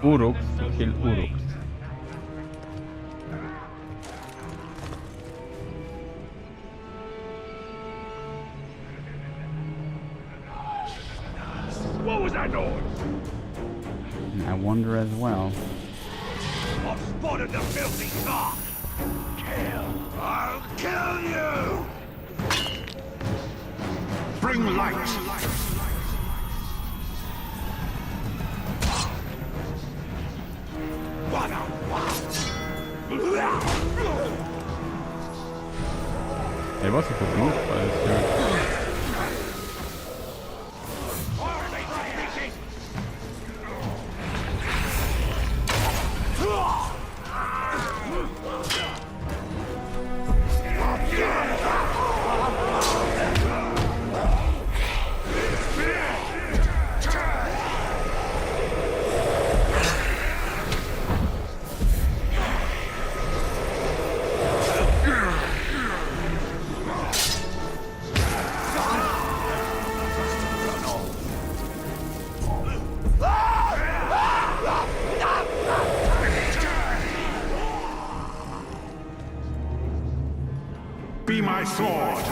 Uruks to kill Uruks. I wonder as well. I've spotted the filthy car! Kill! I'll kill you! Bring light! It was a good move by this dude. Be my sword!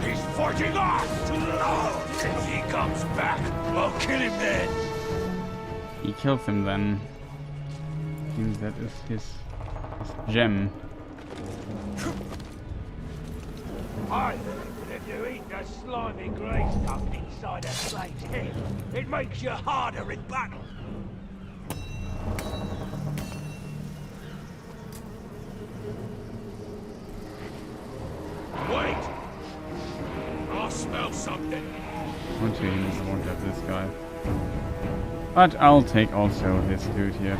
He's fighting us! If he comes back, I'll kill him then! He kills him then. Seems that is his gem. I think that if you eat the slimy grey stuff inside a slave's head, it makes you harder in battle. Wait! I smell something. I want to have this guy. But I'll take also this dude here.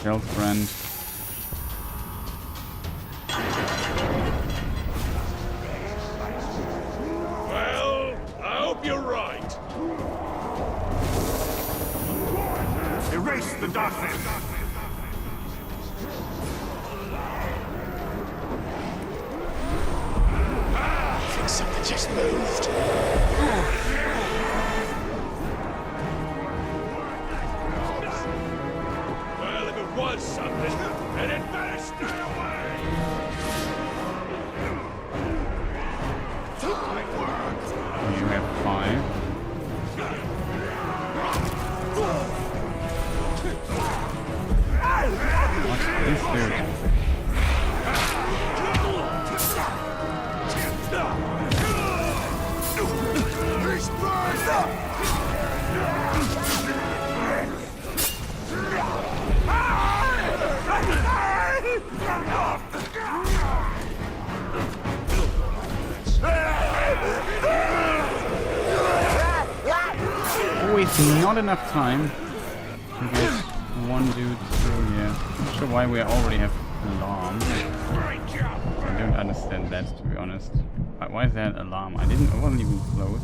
Girlfriend. Well, I hope you're right. Erase the darkness! I think something just moved. Well, if it was something, then it better stay away! You have 5. What's this dude? Always not enough time to get one dude through here. Not sure why we already have alarm. I don't understand that, to be honest. Why is there an alarm? I wasn't even close.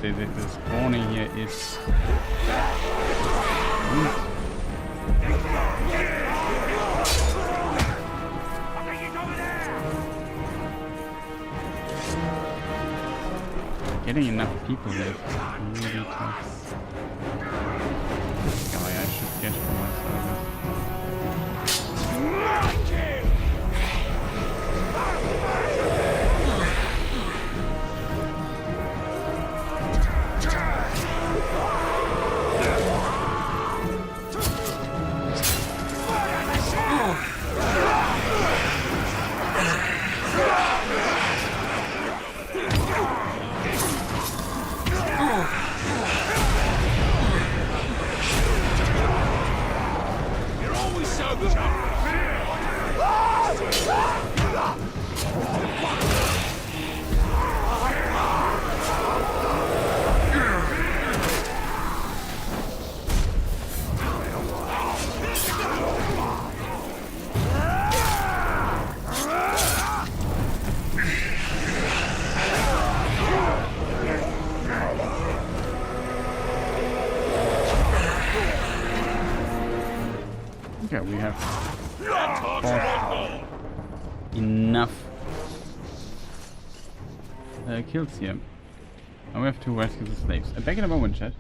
This corner here is getting enough people here is really tough. This guy I should get for myself. have fought enough kills here. Now we have to rescue the slaves. Back in a moment, chat.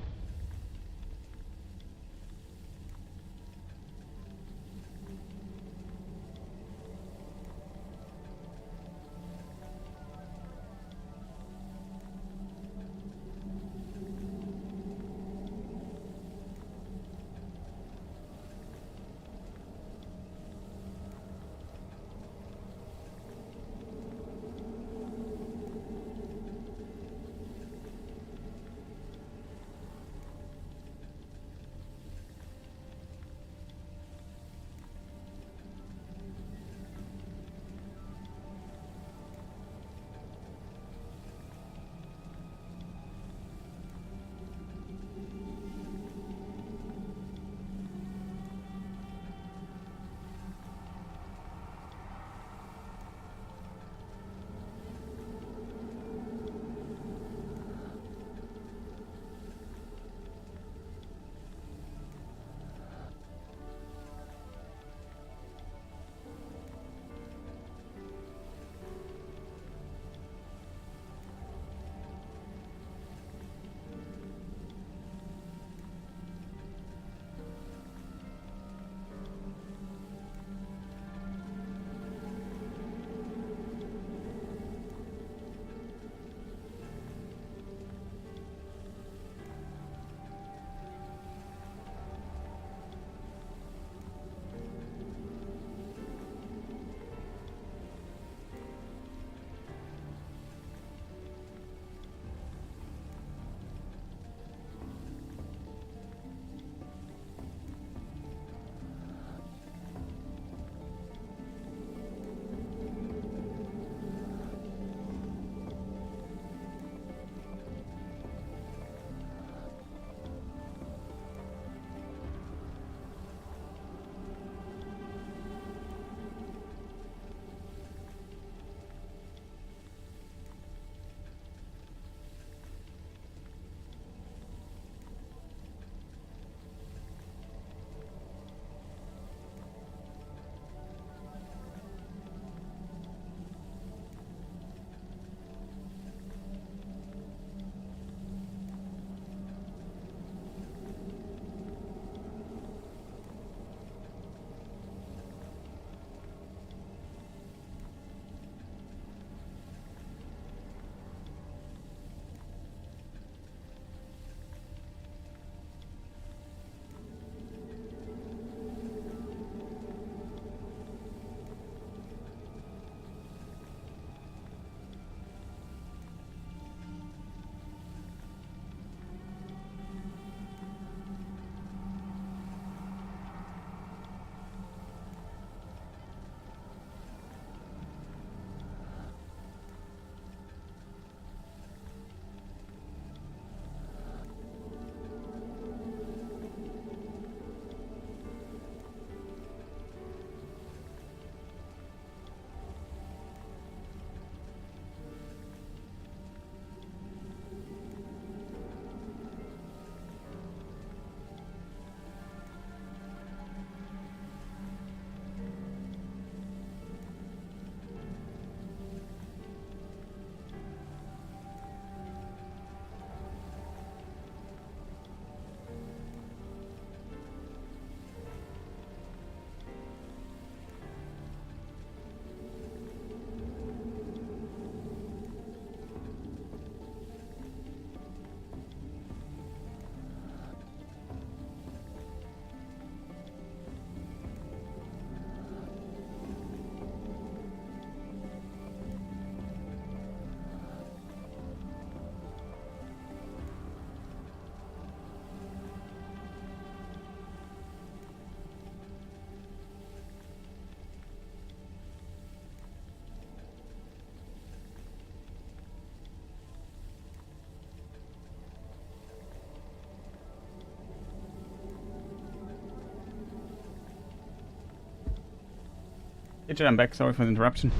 Hey, I'm back. Sorry for the interruption.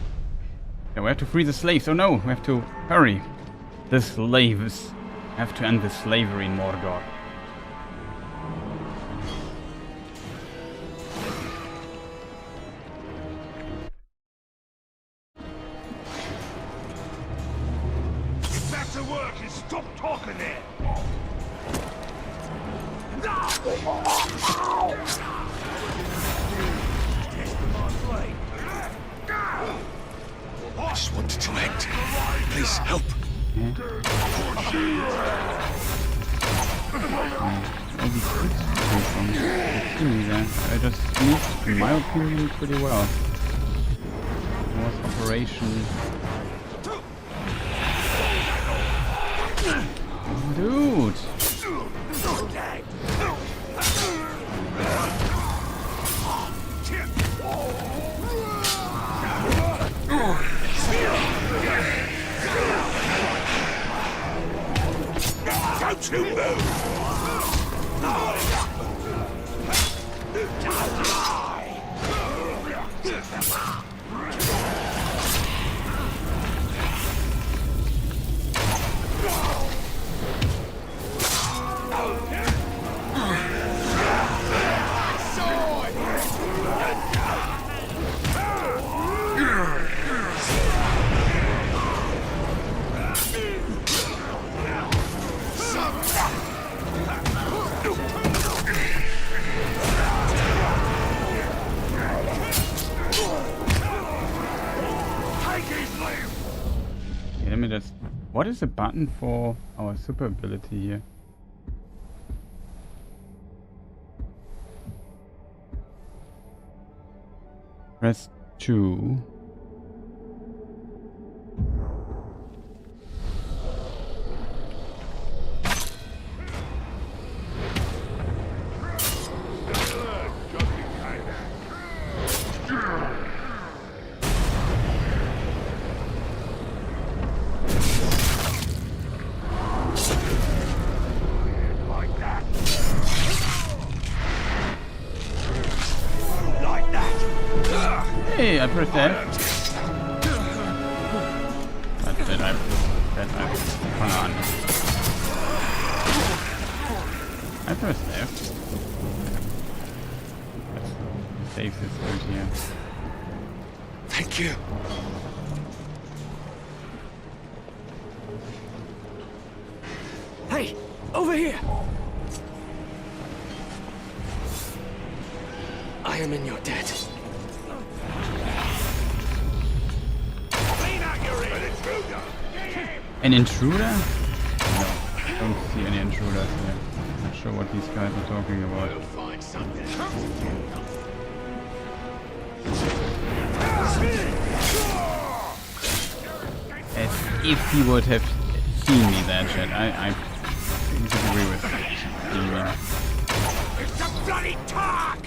Yeah, we have to free the slaves. Oh no, we have to hurry. The slaves. We have to end the slavery in Mordor. Stop talking there! I just wanted to act. Please help. All these tricks from there. I just moved, in my opinion, pretty well. It was Operation... Dude! Don't you move! Okay, let me just... What is the button for our super ability here? Press 2. Hey, I pressed that. Hang on. I pressed F. Let's save this code here. Thank you. Hey, over here! I am in your debt. An intruder? No, I don't see any intruders here. Not sure what these guys are talking about. As if he would have seen me there, chat. I disagree with you. It's a bloody talk!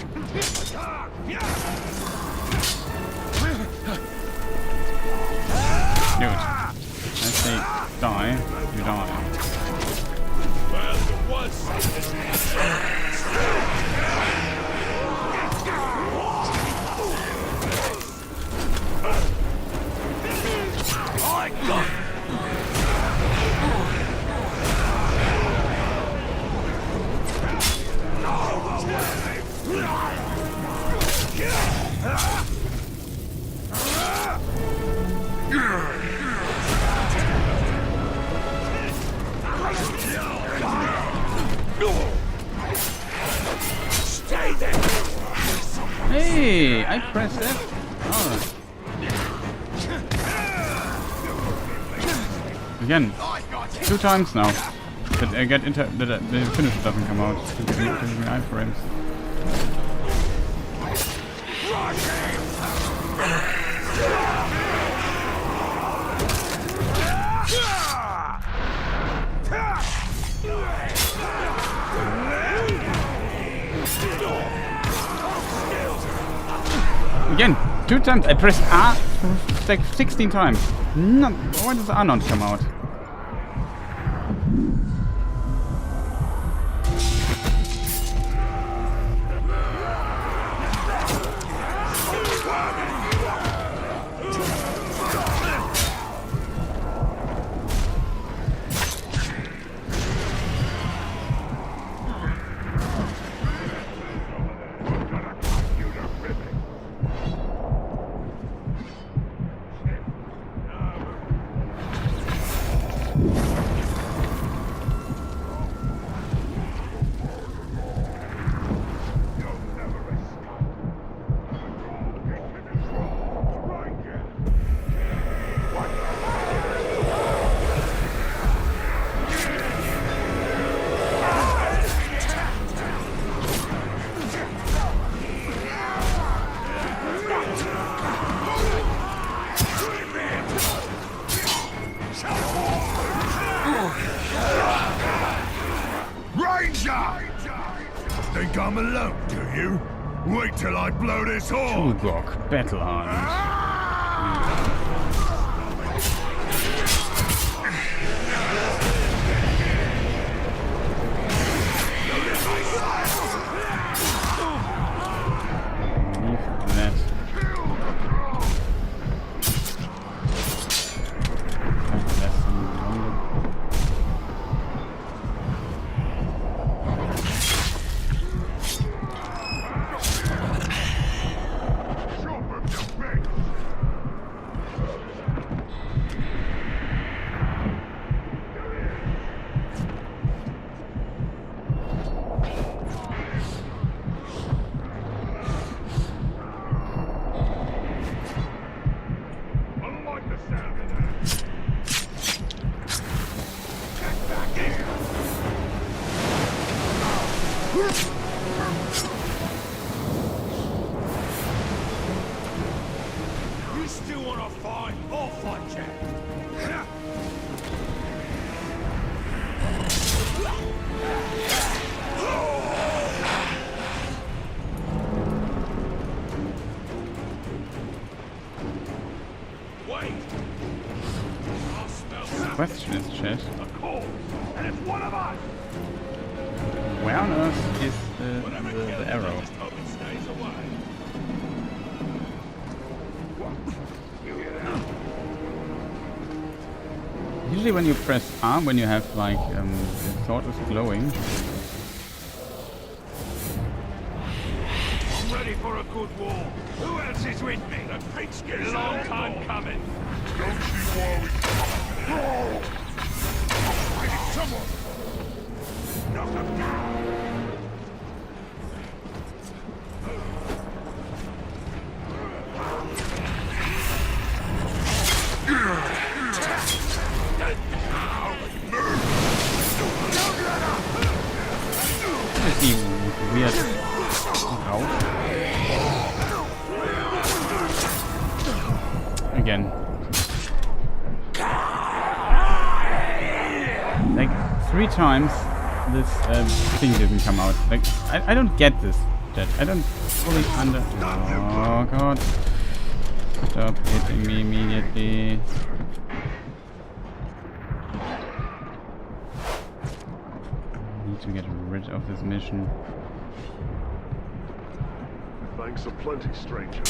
Dude. I say die, you die. Well, it was I got Stay there. Hey, I pressed F. Oh. Again, 2 times now. But I get the finisher doesn't come out. It gives me iframes. Again, 2 times. I pressed R like 16 times. No, why does R not come out? you. Wait till I blow this horn. Tugok, battle hardened. You still wanna fight? I'll fight you. Wait. I'll smell Question is, chat. a corpse, and it's one of us. Where on earth is the arrow? Just hope it stays away. Usually when you press R, when you have like the sword is glowing. I'm ready for a good war. Who else is with me? The pigskin's long time coming. Don't you worry. Someone. Knock him down. This is the weird route. Again. Like 3 times this thing didn't come out. Like I don't get this, chat. I don't fully Oh god. Stop hitting me immediately. Need to get rid of this mission. Thanks aplenty, stranger.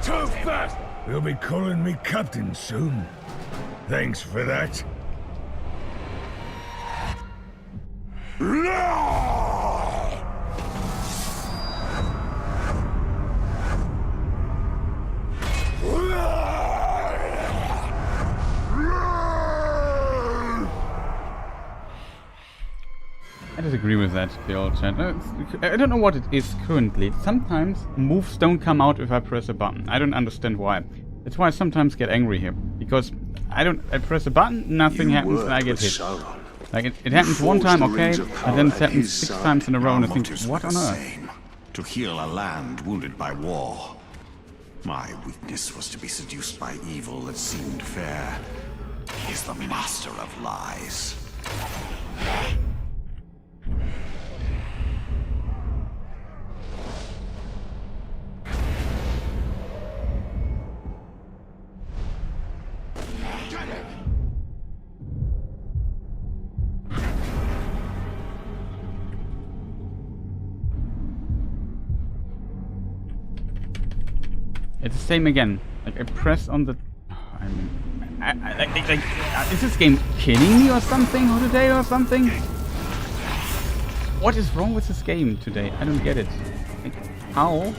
Too fast! You'll be calling me captain soon. Thanks for that. I disagree with that, the old chat. I don't know what it is currently. Sometimes moves don't come out if I press a button. I don't understand why. That's why I sometimes get angry here. Because I press a button, nothing happens, and I get hit. Like it happens one time, okay, and then it happens 6 times in a row, and I think, what on earth? To heal a land wounded by war. My weakness was to be seduced by evil that seemed fair. He is the master of lies. It's the same again. Like I press on the. Is this game killing me or something today or something? What is wrong with this game today? I don't get it. Like, how?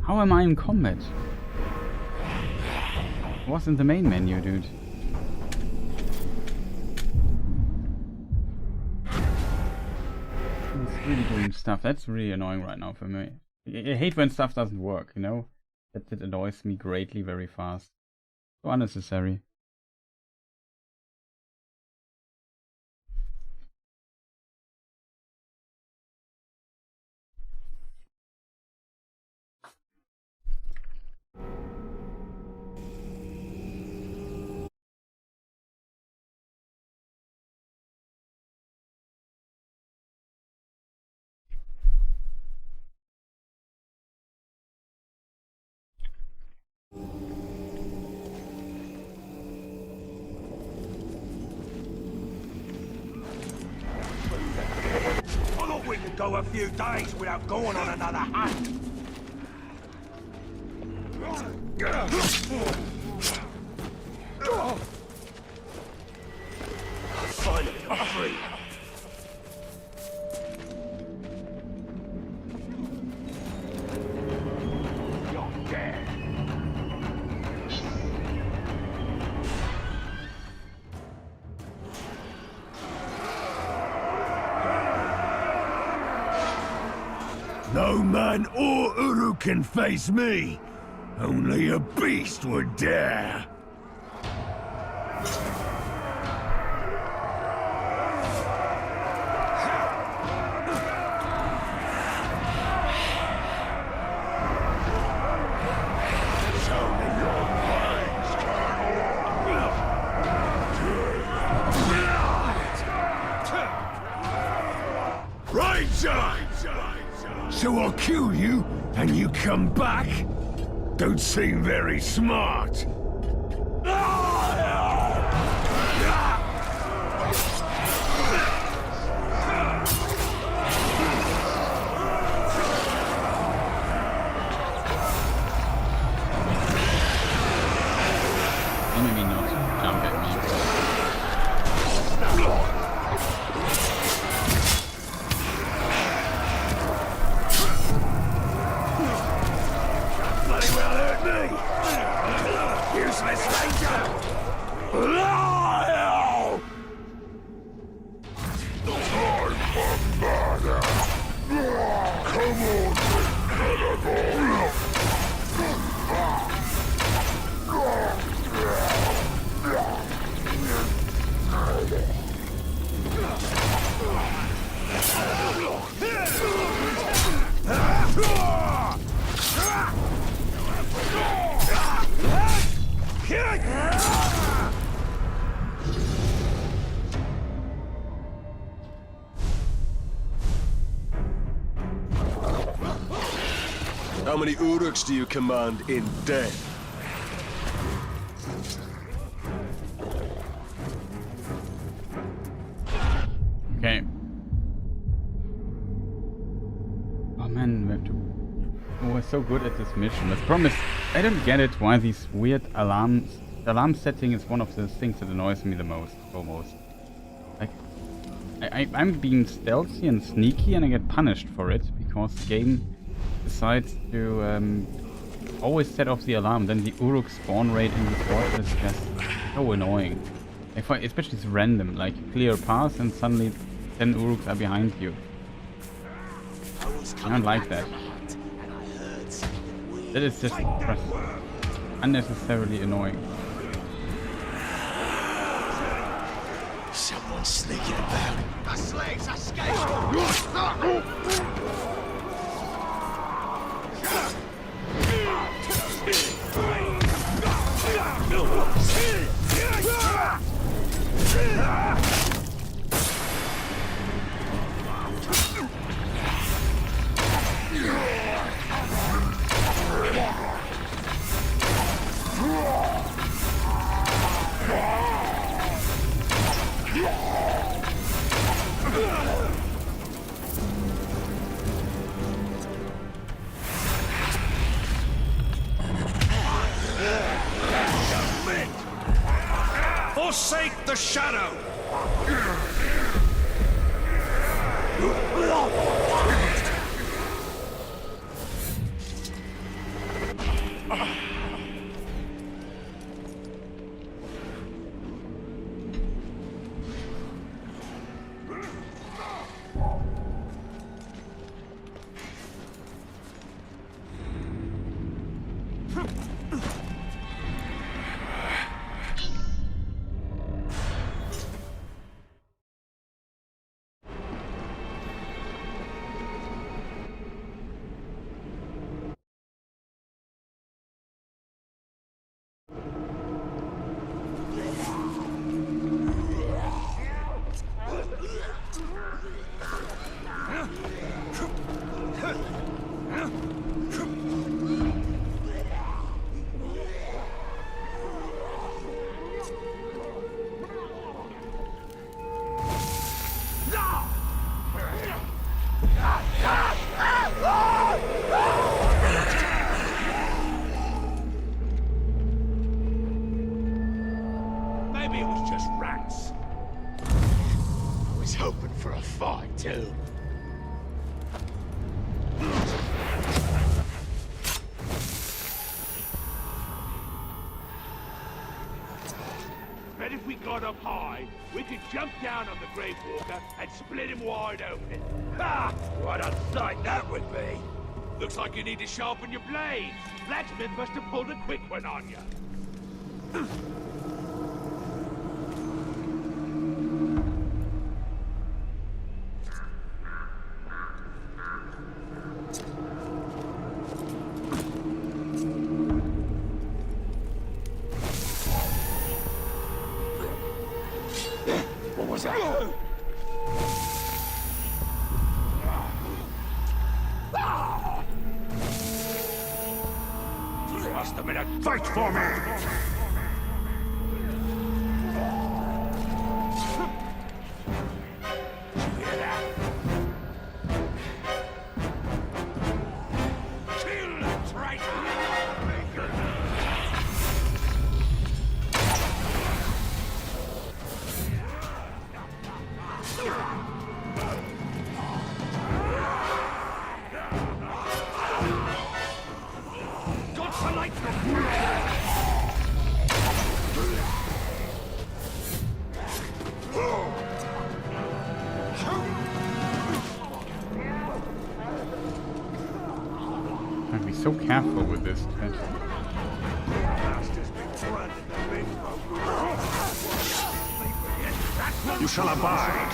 How am I in combat? I was in the main menu, dude. It's really doing stuff. That's really annoying right now for me. I hate when stuff doesn't work, you know? That annoys me greatly very fast. So unnecessary. go a few days without going on another hunt. Finally, I'm free. No man or Uruk can face me. Only a beast would dare. Right, so I'll kill you, and you come back? Don't seem very smart. Maybe not jump at me. Bloody well hurt me! Useless ranger! Time for murder! Come on, cannibal! How many Uruks do you command in death? Okay. Oh man, we have to... Oh, we're so good at this mission. Let's promise. I don't get it why these weird alarms... The alarm setting is one of the things that annoys me the most, almost. Like, I'm being stealthy and sneaky and I get punished for it, because the game decides to always set off the alarm. Then the Uruk spawn rate in this water is just so annoying. Especially it's random, like clear a path and suddenly 10 Uruks are behind you. I don't like that. That is just unnecessarily annoying. Someone's sneaking about. The slaves escaped! Forsake the shadow! Maybe it was just rats. I was hoping for a fight, too. Bet if we got up high, we could jump down on the Grave Walker and split him wide open. Ha! What a sight that would be! Looks like you need to sharpen your blades. Blacksmith must have pulled a quick one on you. What was that? Must have been a fight for me! You hear that? Kill the traitor! Got to light I'd be so careful with this. You shall abide.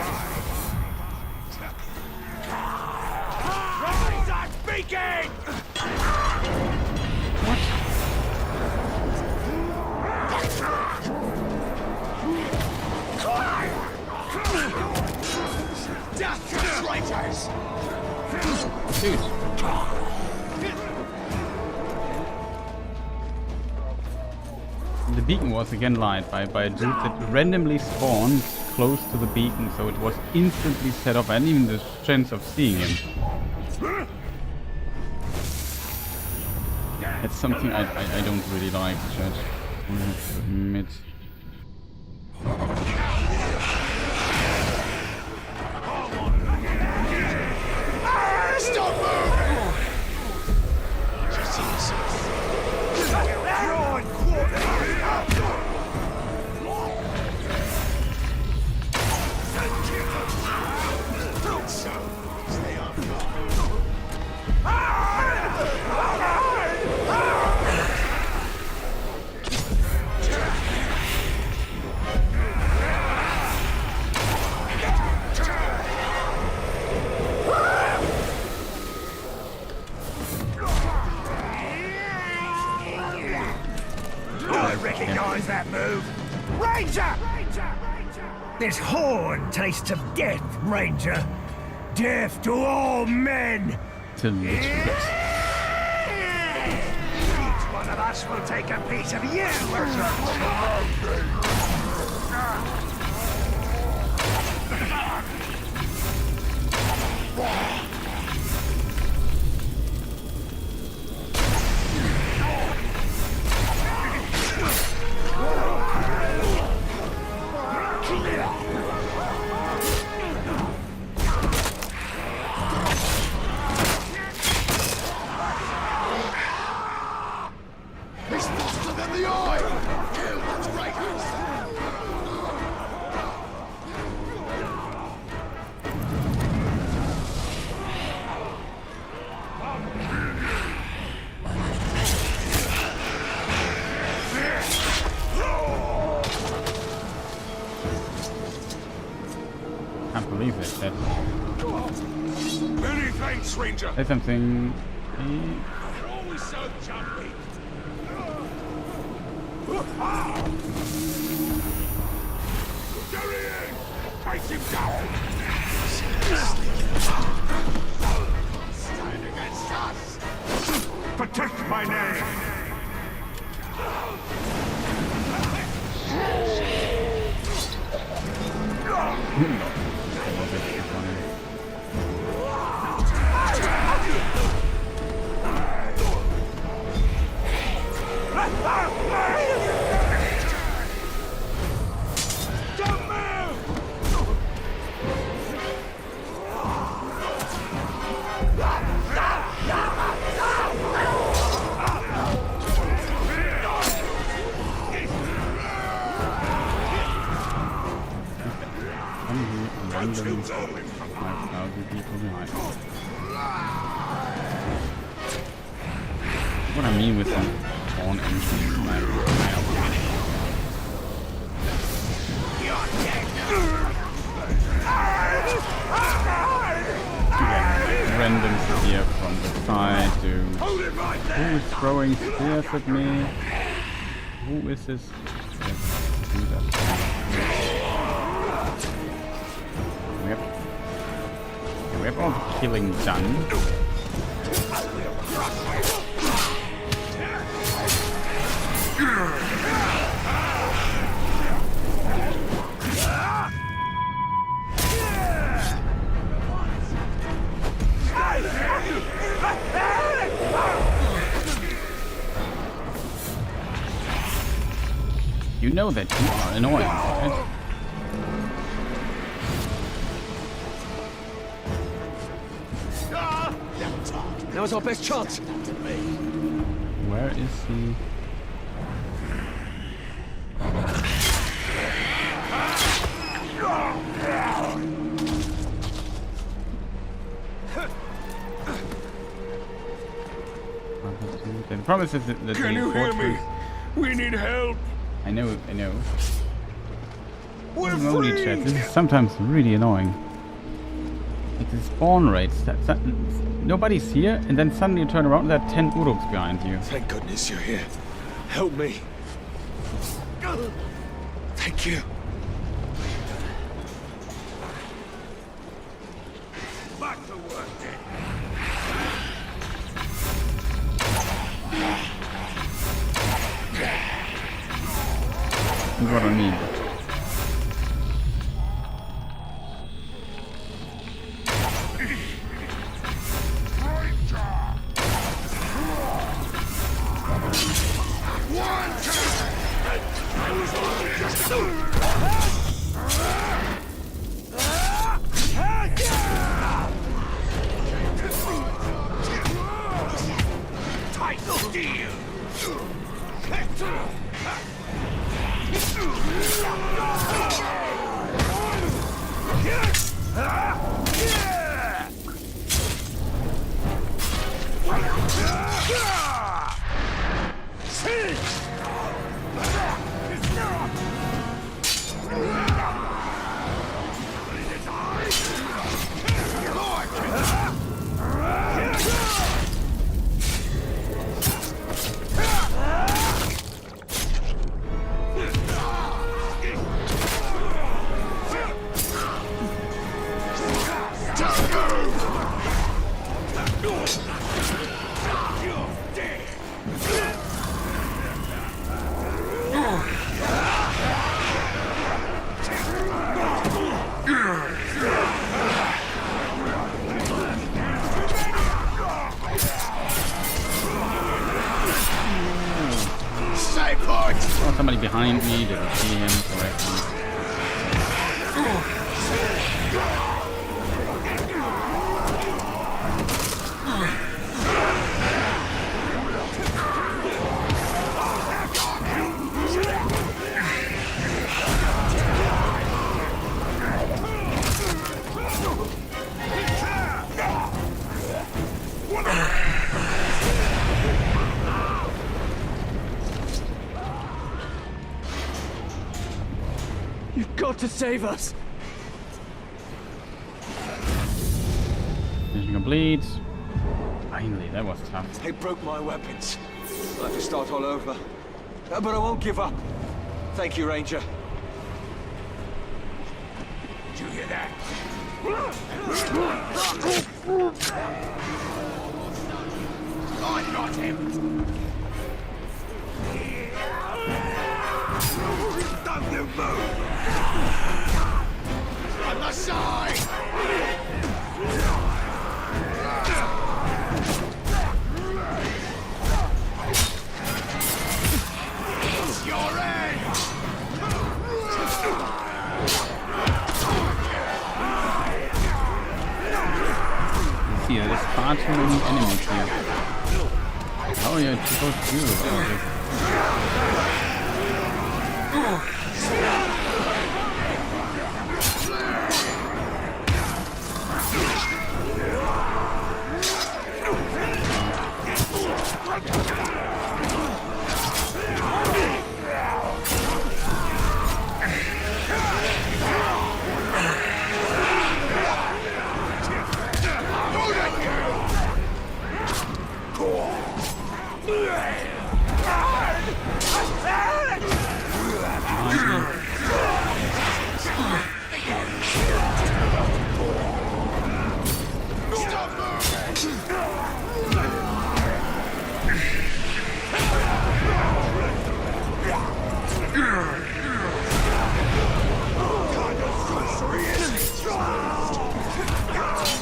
Rise and begin! Death to traitors! Dude. The beacon was again light by a dude that randomly spawned close to the beacon, so it was instantly set off and even the chance of seeing him. That's something I don't really like, chat. I have to admit. Stop moving! Recognize that move? Ranger! This horn tastes of death, Ranger. Death to all men! Delicious. Each one of us will take a piece of you! He's faster than the eye! Kill the traitors! Can't believe it. Many thanks, Ranger. That's something. You're always so jumpy. Carrying! Take him down! Stand against us! Protect my name! random 5,000 people behind. What I mean with some spawn engines, like randoms here from the side, dude. Who is throwing spears at me? Who is this? We have all the killing done. You know that you are annoying, right? Now's our best chance. Where is he? The promise is that Can you hear me? We need help. I know. We're Holy free. chat, this is sometimes really annoying. Like the spawn rates, nobody's here, and then suddenly you turn around and there are 10 Uruks behind you. Thank goodness you're here. Help me. Thank you. Back to work then. That's what I mean. Oh, somebody behind me, didn't see him correctly. You've got to save us. Mission complete. Finally, that was tough. They broke my weapons. I'll have to start all over. But I won't give up. Thank you, Ranger. Did you hear that? I got him. Don't you move! On the side! It's your end! See, there's far too many enemies here. How are you supposed to do about this?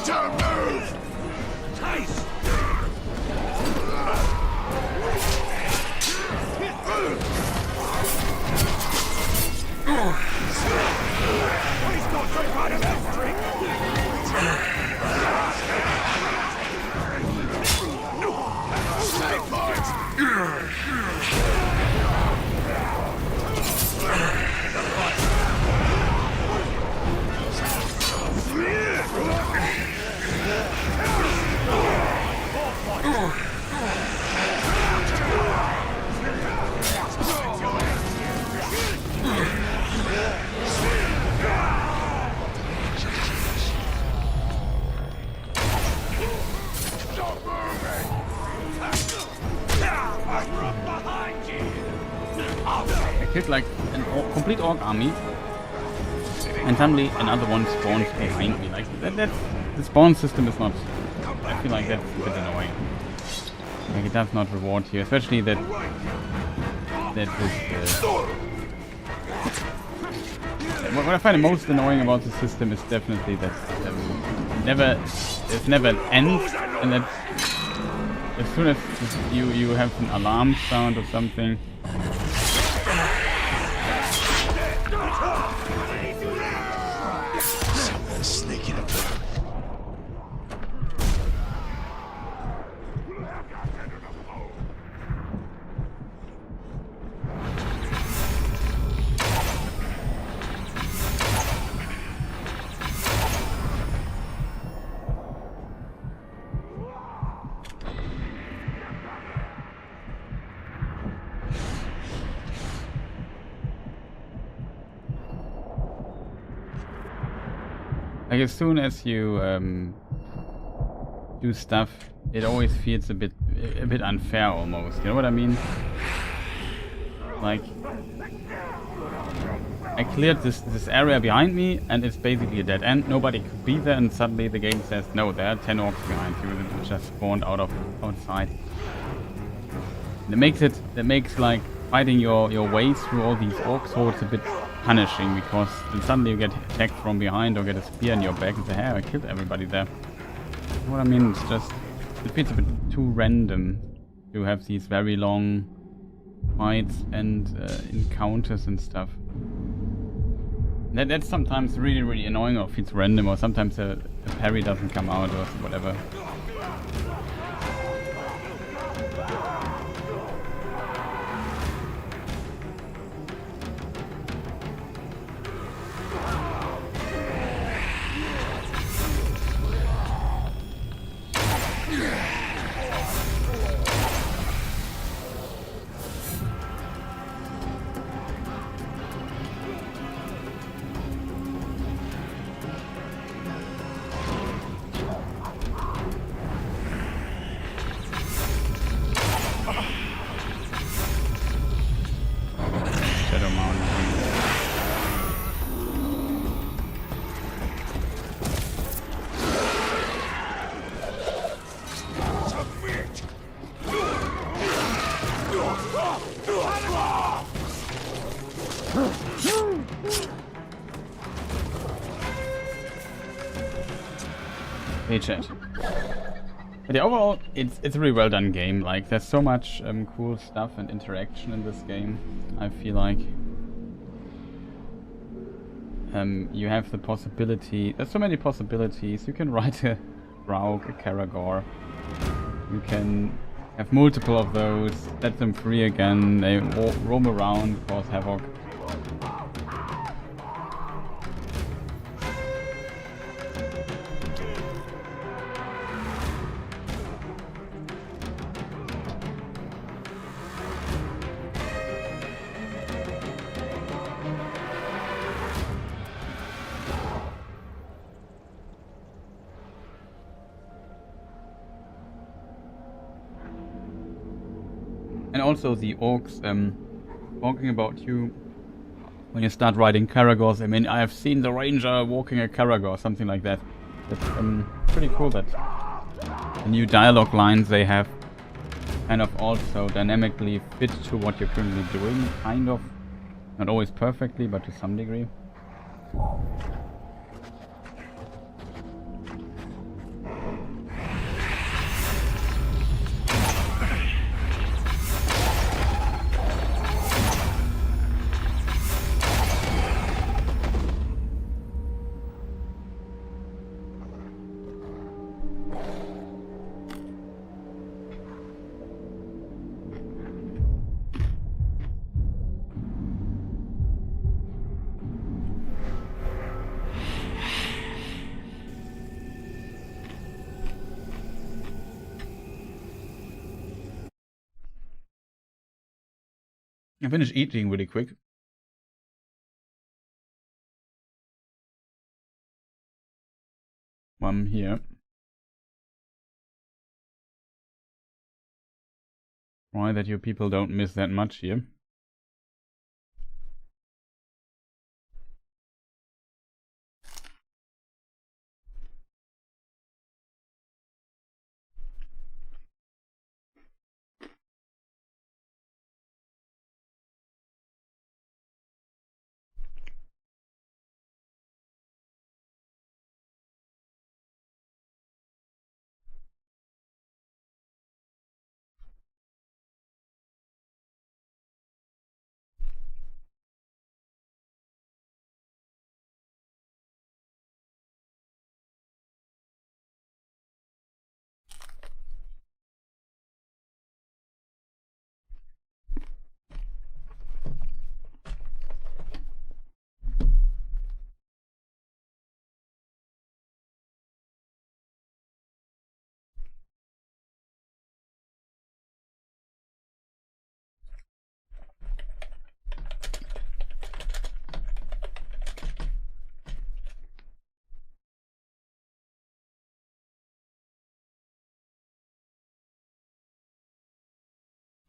Don't move! Taste! He's got some kind of elf trick! Stay quiet! I killed like a complete orc army, and suddenly another one spawns behind me. Like that's the spawn system is not. I feel like that's a bit annoying. Like it does not reward you, especially that this. What I find the most annoying about the system is definitely that there's never an end, and that as soon as you have an alarm sound or something. Something's sneaking up there. Like as soon as you do stuff, it always feels a bit unfair almost. You know what I mean? Like I cleared this area behind me, and it's basically a dead end. Nobody could be there, and suddenly the game says, "No, there are 10 orcs behind you that just spawned outside." That makes like fighting your way through all these orc hordes a bit punishing, because then suddenly you get attacked from behind or get a spear in your back and say, "Hey, I killed everybody there." You know what I mean? It's just, it feels a bit too random to have these very long fights and encounters and stuff. That's sometimes really annoying, or feels random, or sometimes a parry doesn't come out or whatever. Hey chat. But yeah, overall, it's a really well done game. Like, there's so much cool stuff and interaction in this game. I feel like you have the possibility. There's so many possibilities. You can ride a Rauk, a Karagor. You can have multiple of those. Let them free again. They roam around, cause havoc. And also the orcs talking about you when you start riding Karagors. I mean, I have seen the ranger walking a Karagor, something like that. It's pretty cool that the new dialogue lines they have kind of also dynamically fit to what you're currently doing, kind of. Not always perfectly, but to some degree. I finished eating really quick. One here. Try that you people don't miss that much here.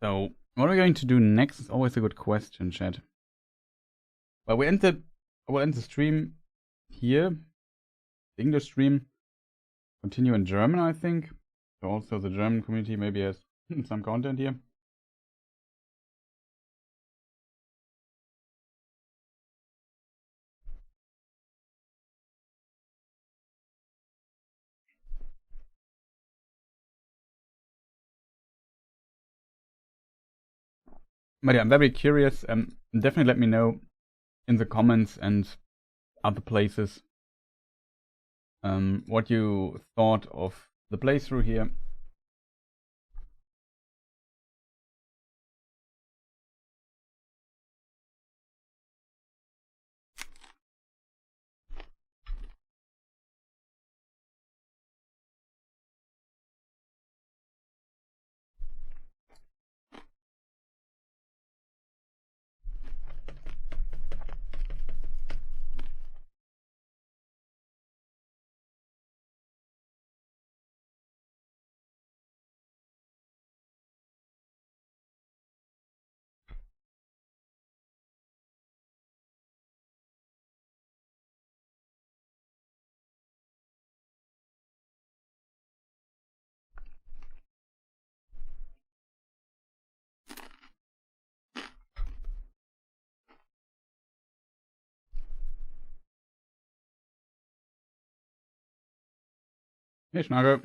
So, what are we going to do next is always a good question, chat. Well, I will end the stream here. The English stream. Continue in German, I think. So also the German community maybe has some content here. But yeah, I'm very curious. Definitely let me know in the comments and other places what you thought of the playthrough here. Hey, Schnagel.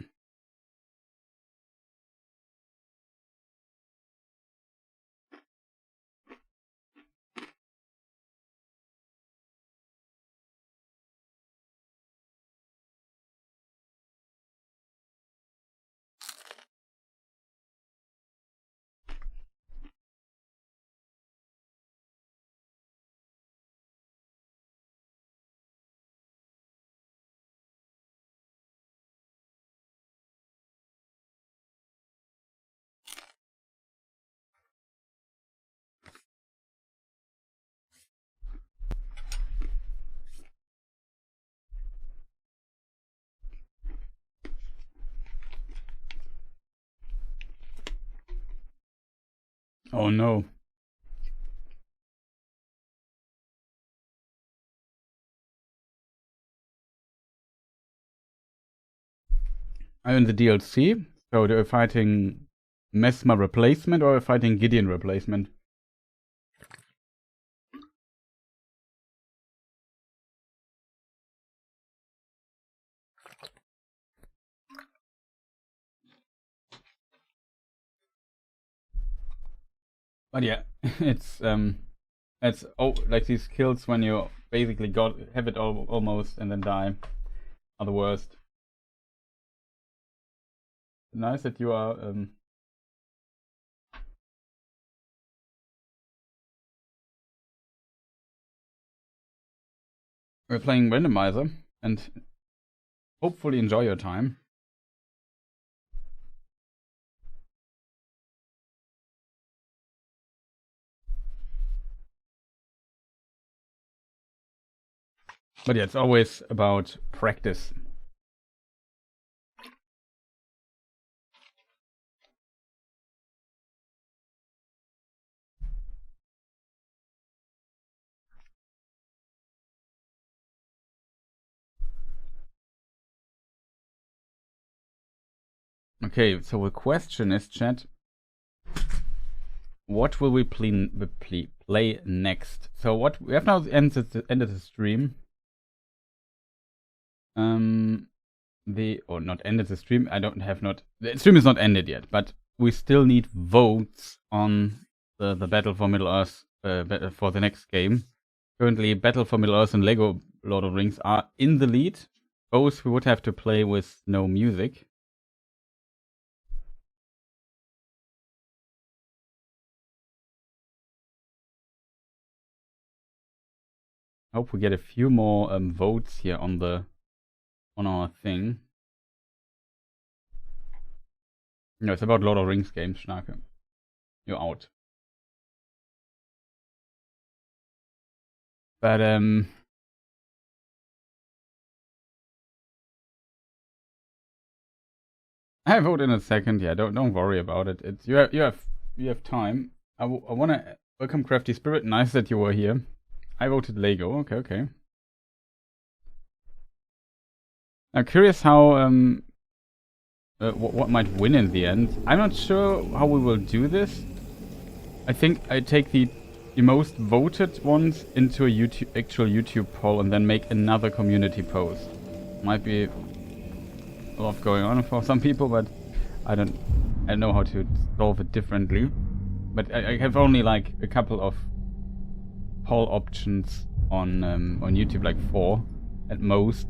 Oh no. I'm in the DLC, so they're fighting Mesmer replacement or fighting Gideon replacement? But yeah, it's like these kills when you basically have it almost and then die are the worst. Nice that you are we're playing randomizer and hopefully enjoy your time. But yeah, it's always about practice. Okay, so the question is, chat, what will we play next? So what we have now ended the stream. Not ended the stream. The stream is not ended yet, but we still need votes on the Battle for Middle-earth for the next game. Currently, Battle for Middle-earth and Lego Lord of the Rings are in the lead. Both we would have to play with no music. Hope we get a few more votes here on our thing. No, it's about Lord of the Rings games, Schnarke. You're out. But I vote in a second. Yeah, don't worry about it. It's you have time. I wanna welcome Crafty Spirit. Nice that you were here. I voted Lego. Okay. I'm curious how what might win in the end. I'm not sure how we will do this. I think I take the most voted ones into a actual YouTube poll and then make another community post. Might be a lot going on for some people, but I don't know how to solve it differently. But I have only like a couple of poll options on YouTube, like 4 at most.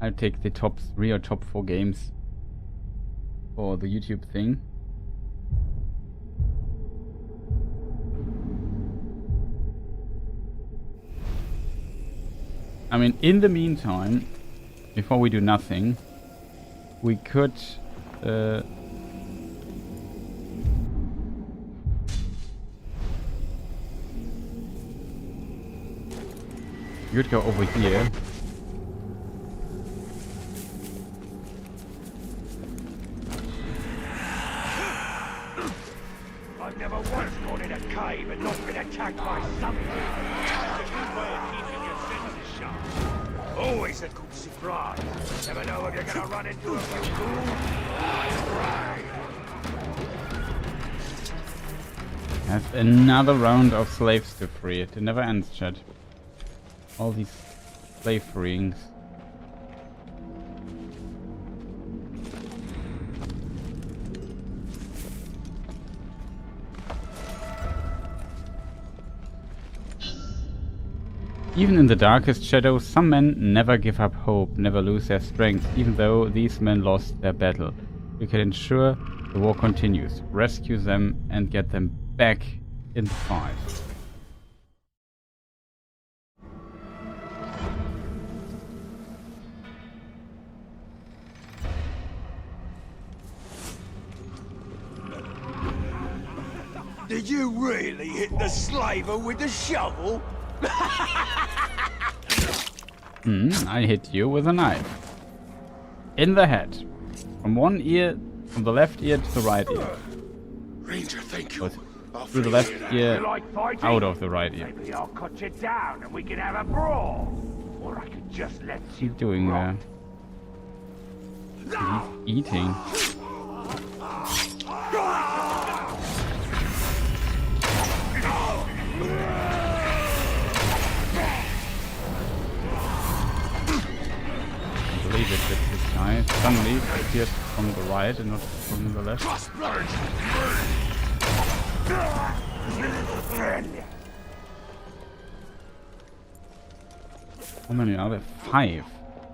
I'll take the top 3 or top 4 games for the YouTube thing. I mean, in the meantime, before we do nothing, we could go over here. I've never once gone in a cave and not been attacked by something. That's a good way of keeping your senses sharp. Always a good surprise. Never know if you're gonna run into a few fools. Have another round of slaves to free. It never ends, chat. All these slave freeings. Even in the darkest shadows, some men never give up hope, never lose their strength, even though these men lost their battle. We can ensure the war continues, rescue them and get them back in the fight. Did you really hit the slaver with the shovel? I hit you with a knife. In the head. From one ear, from the left ear to the right ear. Ranger, thank you. Through the left ear, out of the right ear. Maybe I'll cut you down and we can have a brawl. Or I could just let What's he doing there? He's eating. I believe it that this guy suddenly appeared from the right and not from the left. How many are there? 5.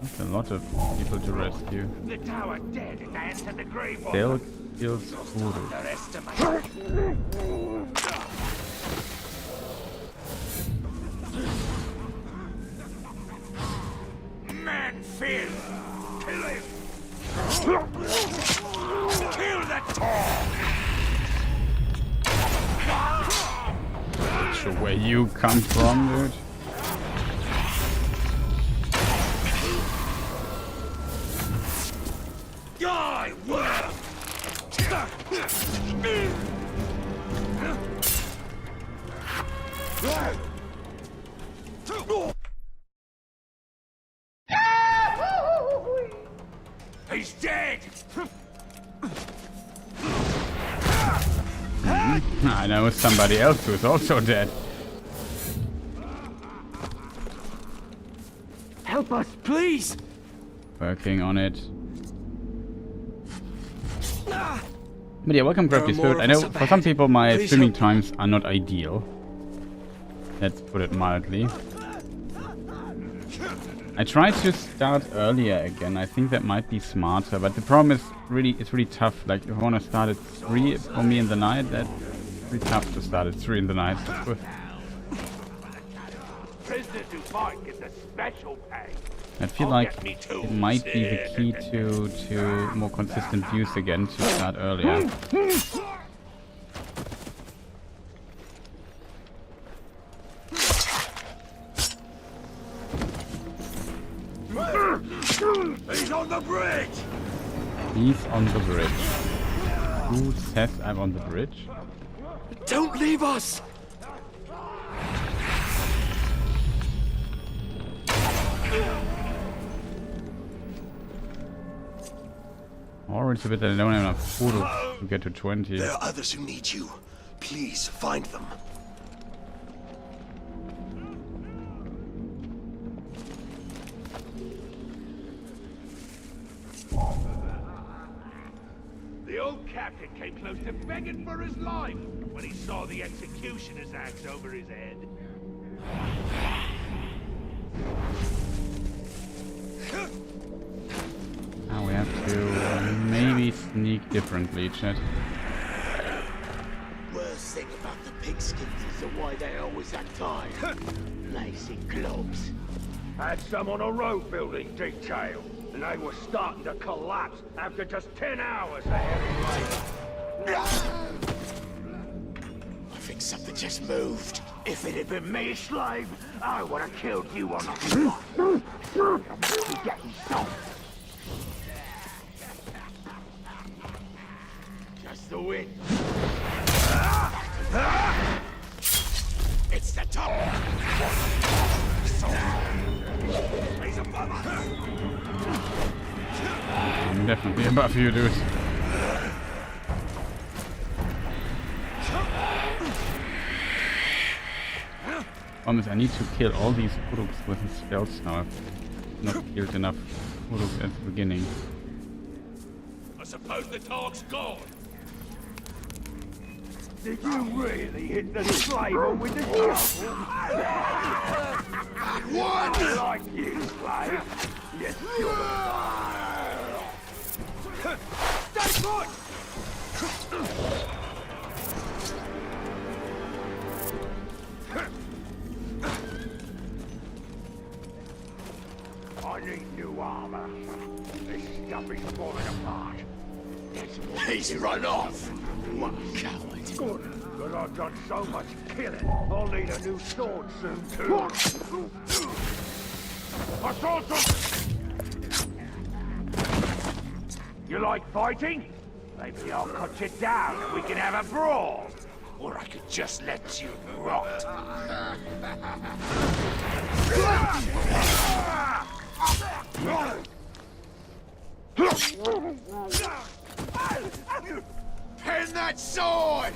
That's a lot of people to rescue. The tower dead and I enter the grave. Still kills Frodo. Man fear. Kill him. Kill that dog. Not sure where you come from, dude. Die, worm! He's dead! I know somebody else who's also dead. Help us, please! Working on it. But yeah, welcome Crafty Spirit. I know for some people my streaming times are not ideal. Let's put it mildly. I tried to start earlier again. I think that might be smarter, but the problem is it's really tough. Like if I want to start at 3 for me in the night, that's really tough to start at 3 in the night. Prisoners who fight get the special pay. I feel like it might be the key to more consistent views again to start earlier. He's on the bridge! He's on the bridge. Who says I'm on the bridge? Don't leave us! Or it's a bit that I don't have enough food to get to 20. There are others who need you. Please find them. The old captain came close to begging for his life when he saw the executioner's axe over his head. Now we have to maybe sneak differently, chat. Worst thing about the pigskins is the way they always act tired. Lazy globs. Had some on a road building detail, and they were starting to collapse after just 10 hours of heavy labor. I think something just moved. If it had been me, slave, I would have killed you on the spot. You're getting soft. Just the wind. It's the top. I'm definitely above you, dude. Promise, I need to kill all these Uruks with spells now. I've not killed enough Uruks at the beginning. I suppose the dog's gone. Did you really hit the slaver with the shovel? What? I like you, slave. Yes, stay put! I need new armor. This stuff is falling apart. He's run off. What a coward. Good, but I've done so much killing. I'll need a new sword soon, too. I saw something! You like fighting? Maybe I'll cut you down and we can have a brawl. Or I could just let you rot. Pin that sword!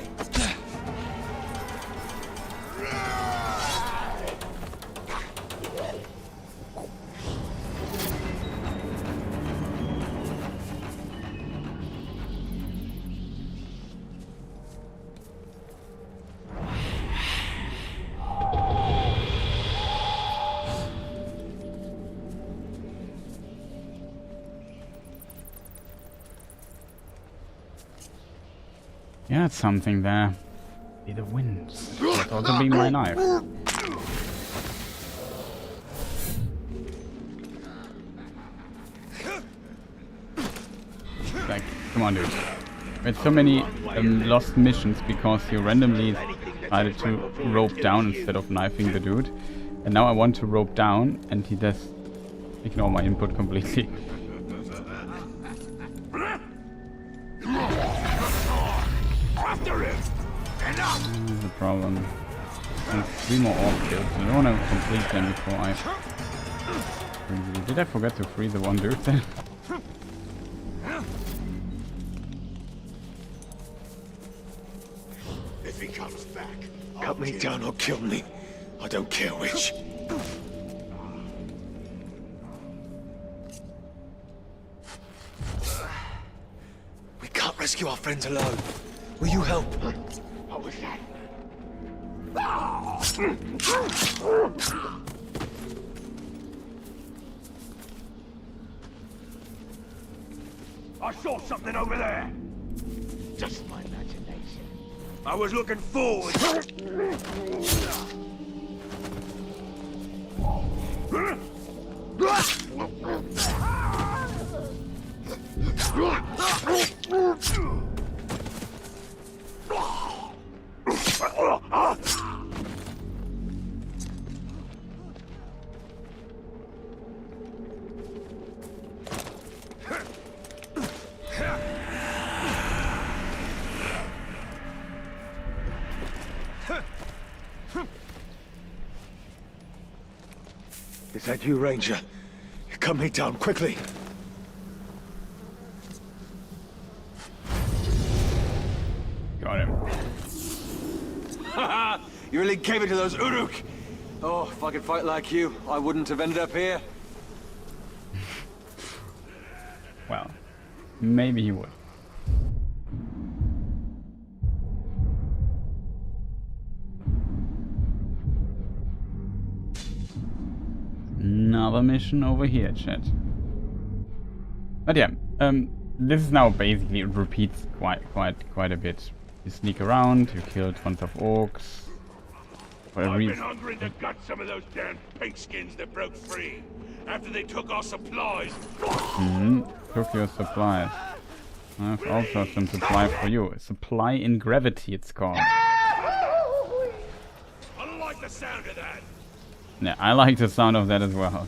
heard something there. See the wind. Could also be my knife. Like, come on, dude. We had so many lost missions because you randomly decided to rope down instead of knifing the dude. And now I want to rope down and he does ignore my input completely. That's the problem. And 3 more orc kills. I don't want to complete them before I... Did I forget to free the one dude then? If he comes back, cut me down or kill me. I don't care which. We can't rescue our friends alone. Will you help? What was that? I saw something over there. Just my imagination. I was looking forward. Is that you, Ranger? Cut me down quickly. Got him. Haha! You really gave it to those Uruk! Oh, if I could fight like you, I wouldn't have ended up here. Well, maybe he would. Another mission over here, chat. But yeah, this is now basically, it repeats quite a bit. You sneak around, you kill tons of orcs. I've been hungering to gut some of those damn pigskins that broke free after they took our supplies. Took your supplies. I have also some supply for you. Supply in gravity, it's called. I don't like the sound of that. Yeah, I like the sound of that as well.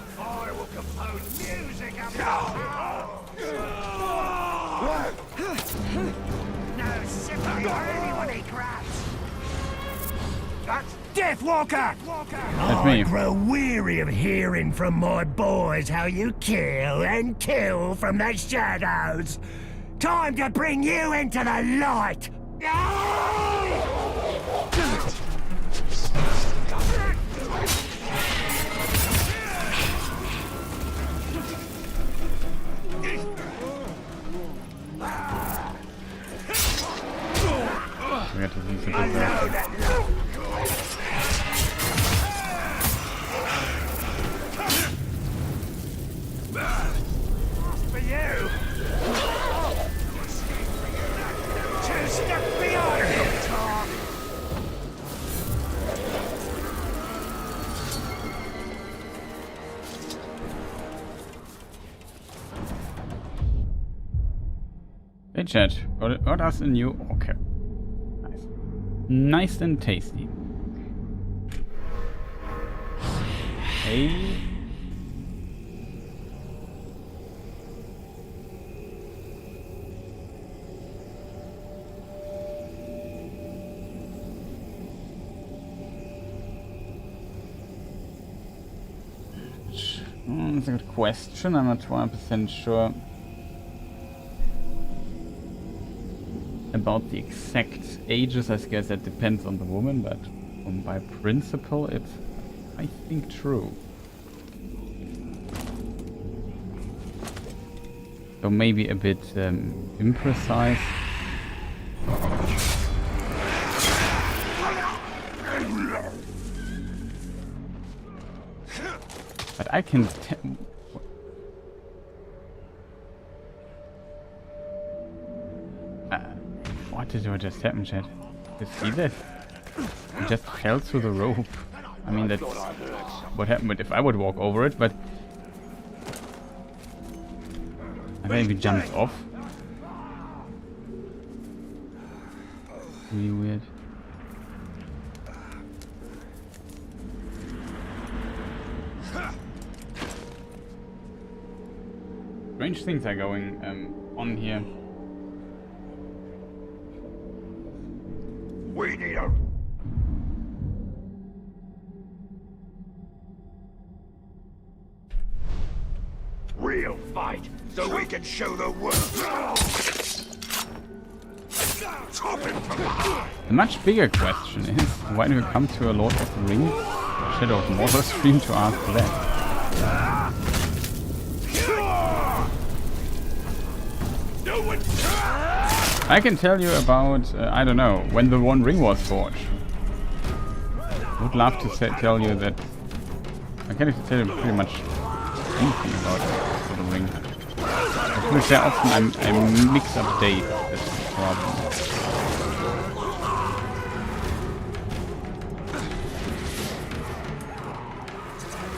I will compose music No sympathy for anyone he grabs. That's Deathwalker! That's me. I grow weary of hearing from my boys how you kill and kill from the shadows. Time to bring you into the light! We got to use it. For you! Two steps behind you, Tom! Hey chat, got us a new orc. Nice. Nice and tasty. Hey. That's a good question. I'm not 100% sure about the exact ages. I guess that depends on the woman, but by principle, it's, I think, true. So maybe a bit imprecise. But I can What did just happen, chat? Did you see that? He just fell through the rope. I mean, that's what happened if I would walk over it, but I think he jumped off. Really weird. Strange things are going on here. We need a real fight so we can show the world. Chop him from behind. The much bigger question is, why do you come to a Lord of the Rings Shadow of Mordor stream to ask that? I can tell you about, I don't know, when the One Ring was forged. Would love to tell you that. I can tell you pretty much anything about the Ring. Because very often I mix up dates. That's the problem.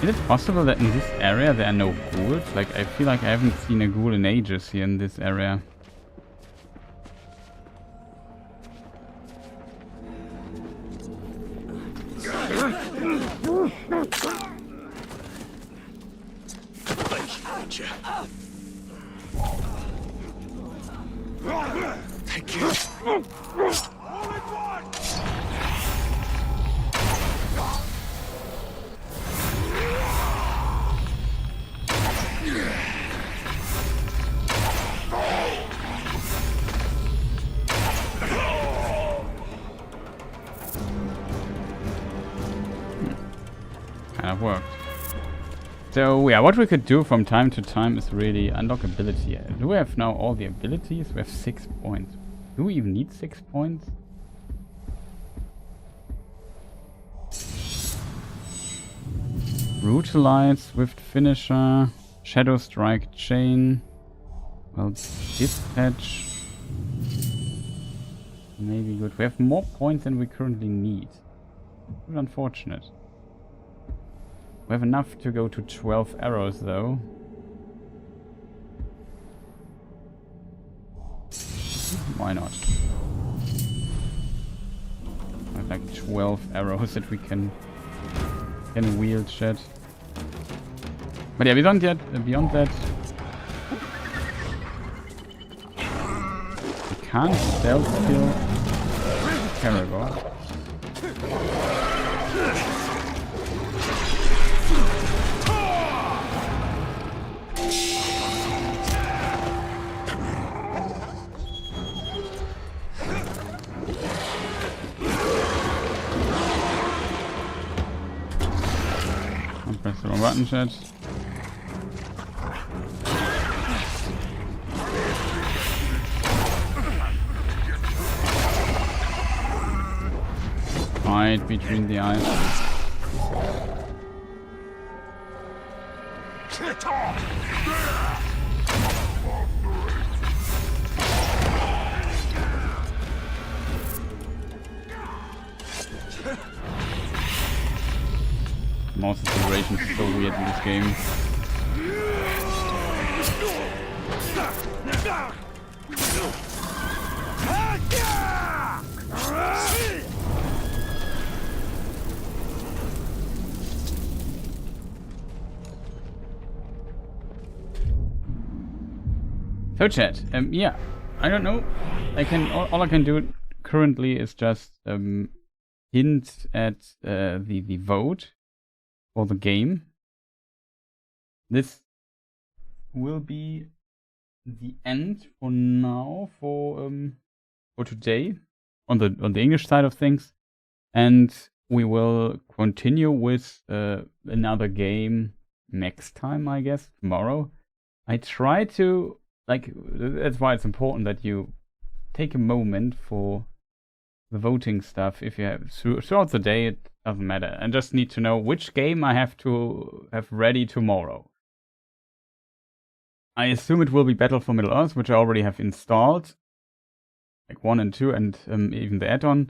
Is it possible that in this area there are no ghouls? Like, I feel like I haven't seen a ghoul in ages here in this area. Thank you. Kind of worked. So yeah, what we could do from time to time is really unlock ability. Do we have now all the abilities? We have 6 points. Do we even need 6 points? Brutalize, Swift Finisher, Shadow Strike Chain. Well, Dispatch. Maybe good. We have more points than we currently need. Unfortunate. We have enough to go to 12 arrows though. Why not? I have like 12 arrows that we can wield shit. But yeah, beyond that, we can't stealth kill Caragor. Press the wrong button, chat. Right between the eyes. Mouse acceleration is so weird in this game. So chat, yeah, I don't know. All I can do currently is just hint at the vote for the game. This will be the end for now for today on the English side of things, and we will continue with another game next time, I guess tomorrow. I try to that's why it's important that you take a moment for the voting stuff. If you have throughout the day, it doesn't matter. I just need to know which game I have to have ready tomorrow. I assume it will be Battle for Middle-earth, which I already have installed. like 1 and 2, and even the add-on.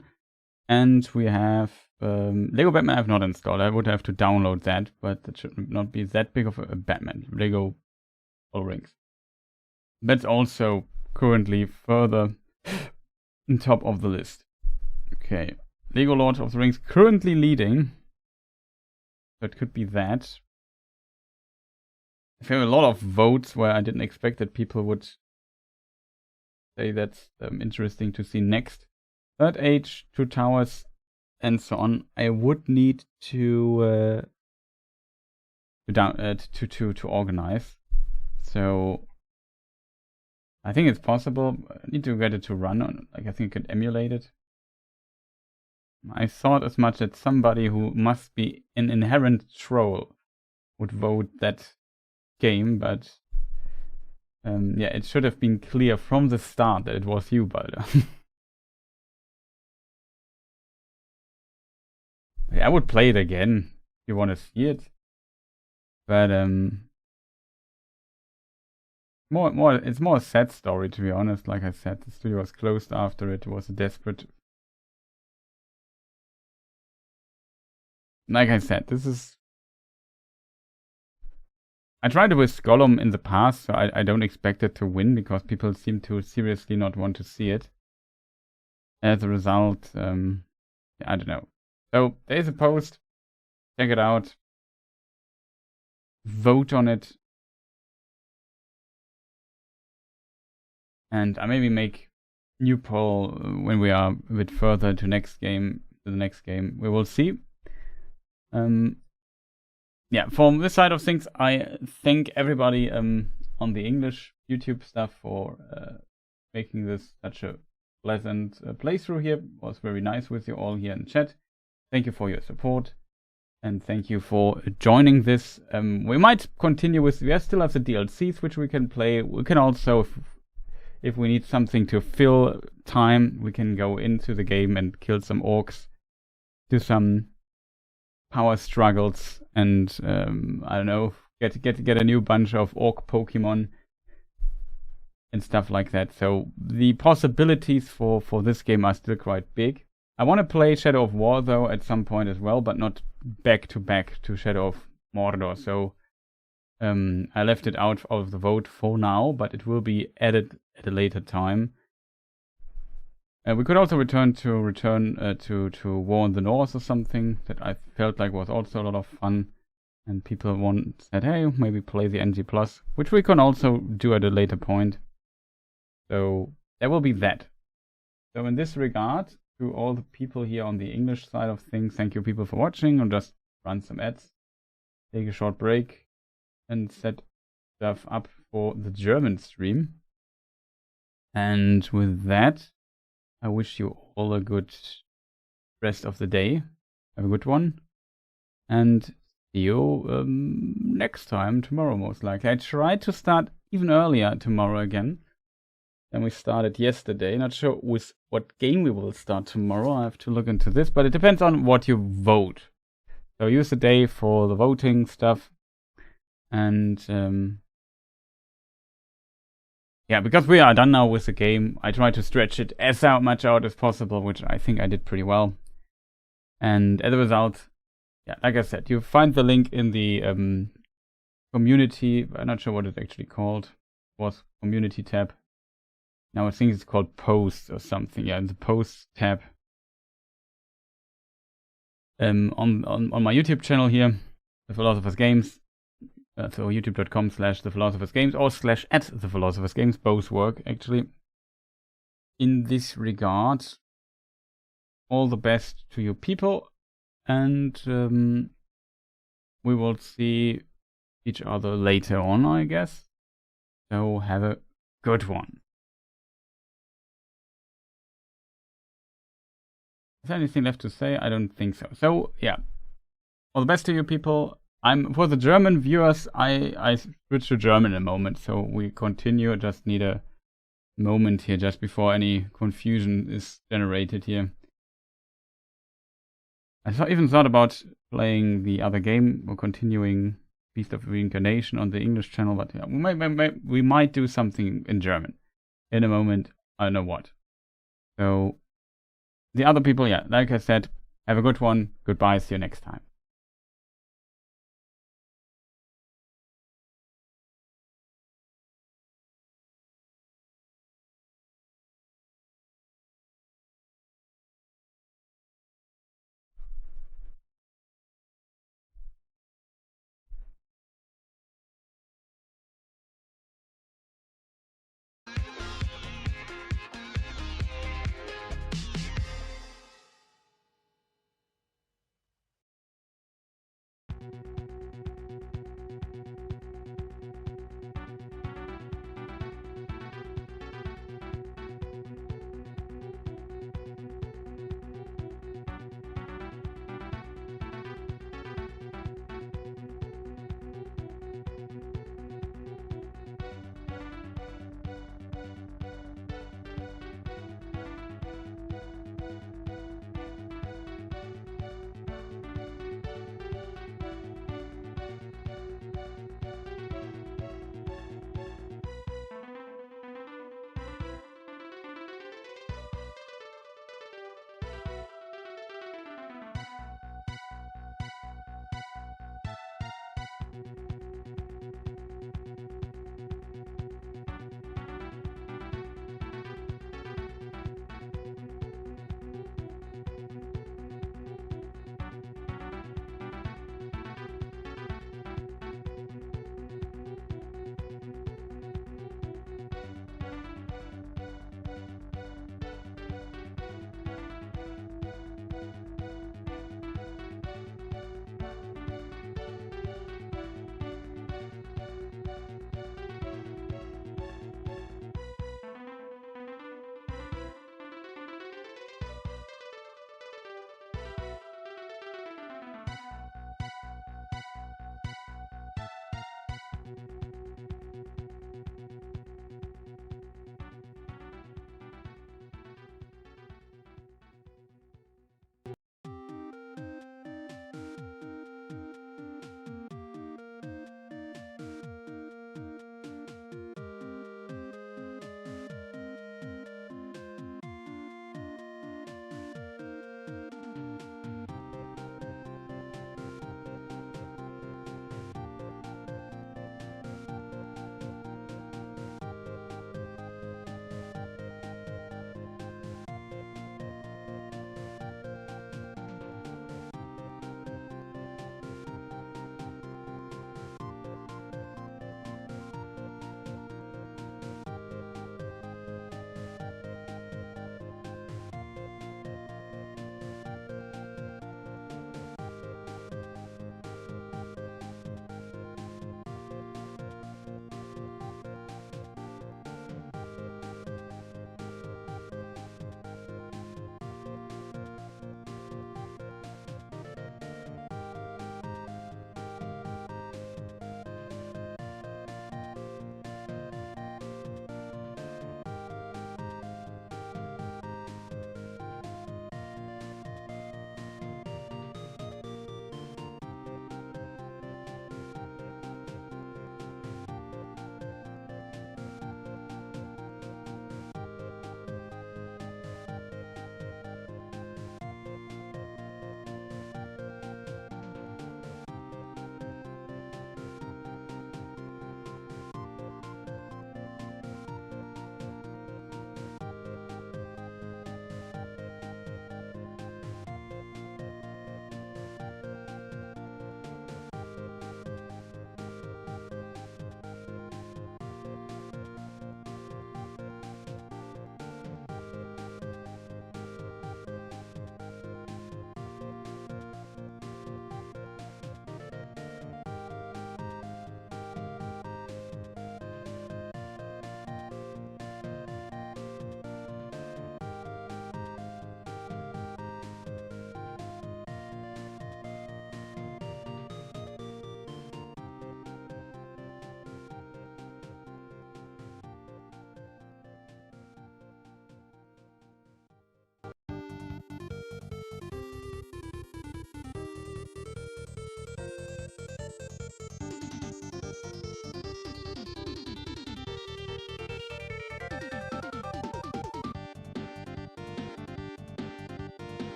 And we have Lego Batman I've not installed. I would have to download that, but it should not be that big of a Batman. Lego All Rings. That's also currently further on top of the list. Okay, Lego Lord of the Rings currently leading. So it could be that. I have a lot of votes where I didn't expect that people would say that's interesting to see next. Third Age, Two Towers, and so on. I would need to organize. So I think it's possible. I need to get it to run on. Like, I think I could emulate it. I thought as much that somebody who must be an inherent troll would vote that game, but yeah, it should have been clear from the start that it was you, Balder. Yeah, I would play it again if you want to see it, but it's more a sad story, to be honest. Like I said, the studio was closed after it. It was a desperate. Like I said, this is. I tried it with Gollum in the past, so I don't expect it to win because people seem to seriously not want to see it. As a result, I don't know. So there's a post. Check it out. Vote on it. And I maybe make new poll when we are a bit further to the next game. We will see. Yeah, from this side of things, I thank everybody on the English YouTube stuff for making this such a pleasant playthrough here. It was very nice with you all here in chat. Thank you for your support. And thank you for joining this. We might continue with... We still have the DLCs which we can play. We can also, if we need something to fill time, we can go into the game and kill some orcs. Do some power struggles and I don't know, get a new bunch of orc Pokemon and stuff like that. So the possibilities for this game are still quite big. I want to play Shadow of War though at some point as well, but not back to back to Shadow of Mordor. So I left it out of the vote for now, but it will be added at a later time. We could also return to War in the North or something that I felt like was also a lot of fun, and people said, hey, maybe play the NG Plus, which we can also do at a later point. So there will be that. So in this regard, to all the people here on the English side of things, thank you people for watching. I'll just run some ads, take a short break, and set stuff up for the German stream. And with that, I wish you all a good rest of the day. Have a good one. And see you next time, tomorrow most likely. I tried to start even earlier tomorrow again than we started yesterday. Not sure with what game we will start tomorrow. I have to look into this, but it depends on what you vote. So use the day for the voting stuff. And yeah, because we are done now with the game, I try to stretch it as much out as possible, which I think I did pretty well. And as a result, yeah, like I said, you find the link in the community. I'm not sure what it's actually called. It was community tab. Now I think it's called posts or something. Yeah, in the posts tab. On my YouTube channel here, The Philosopher's Games. So youtube.com/thephilosophers.games or /@thephilosophers.games, both work actually. In this regard, all the best to you people, and we will see each other later on, I guess. So have a good one. Is there anything left to say? I don't think so. So yeah, all the best to you people. For the German viewers, I switch to German in a moment, so we continue. I just need a moment here just before any confusion is generated here. I even thought about playing the other game or continuing Beast of Reincarnation on the English channel, but yeah, we might do something in German. In a moment, I don't know what. So the other people, yeah, like I said, have a good one. Goodbye. See you next time.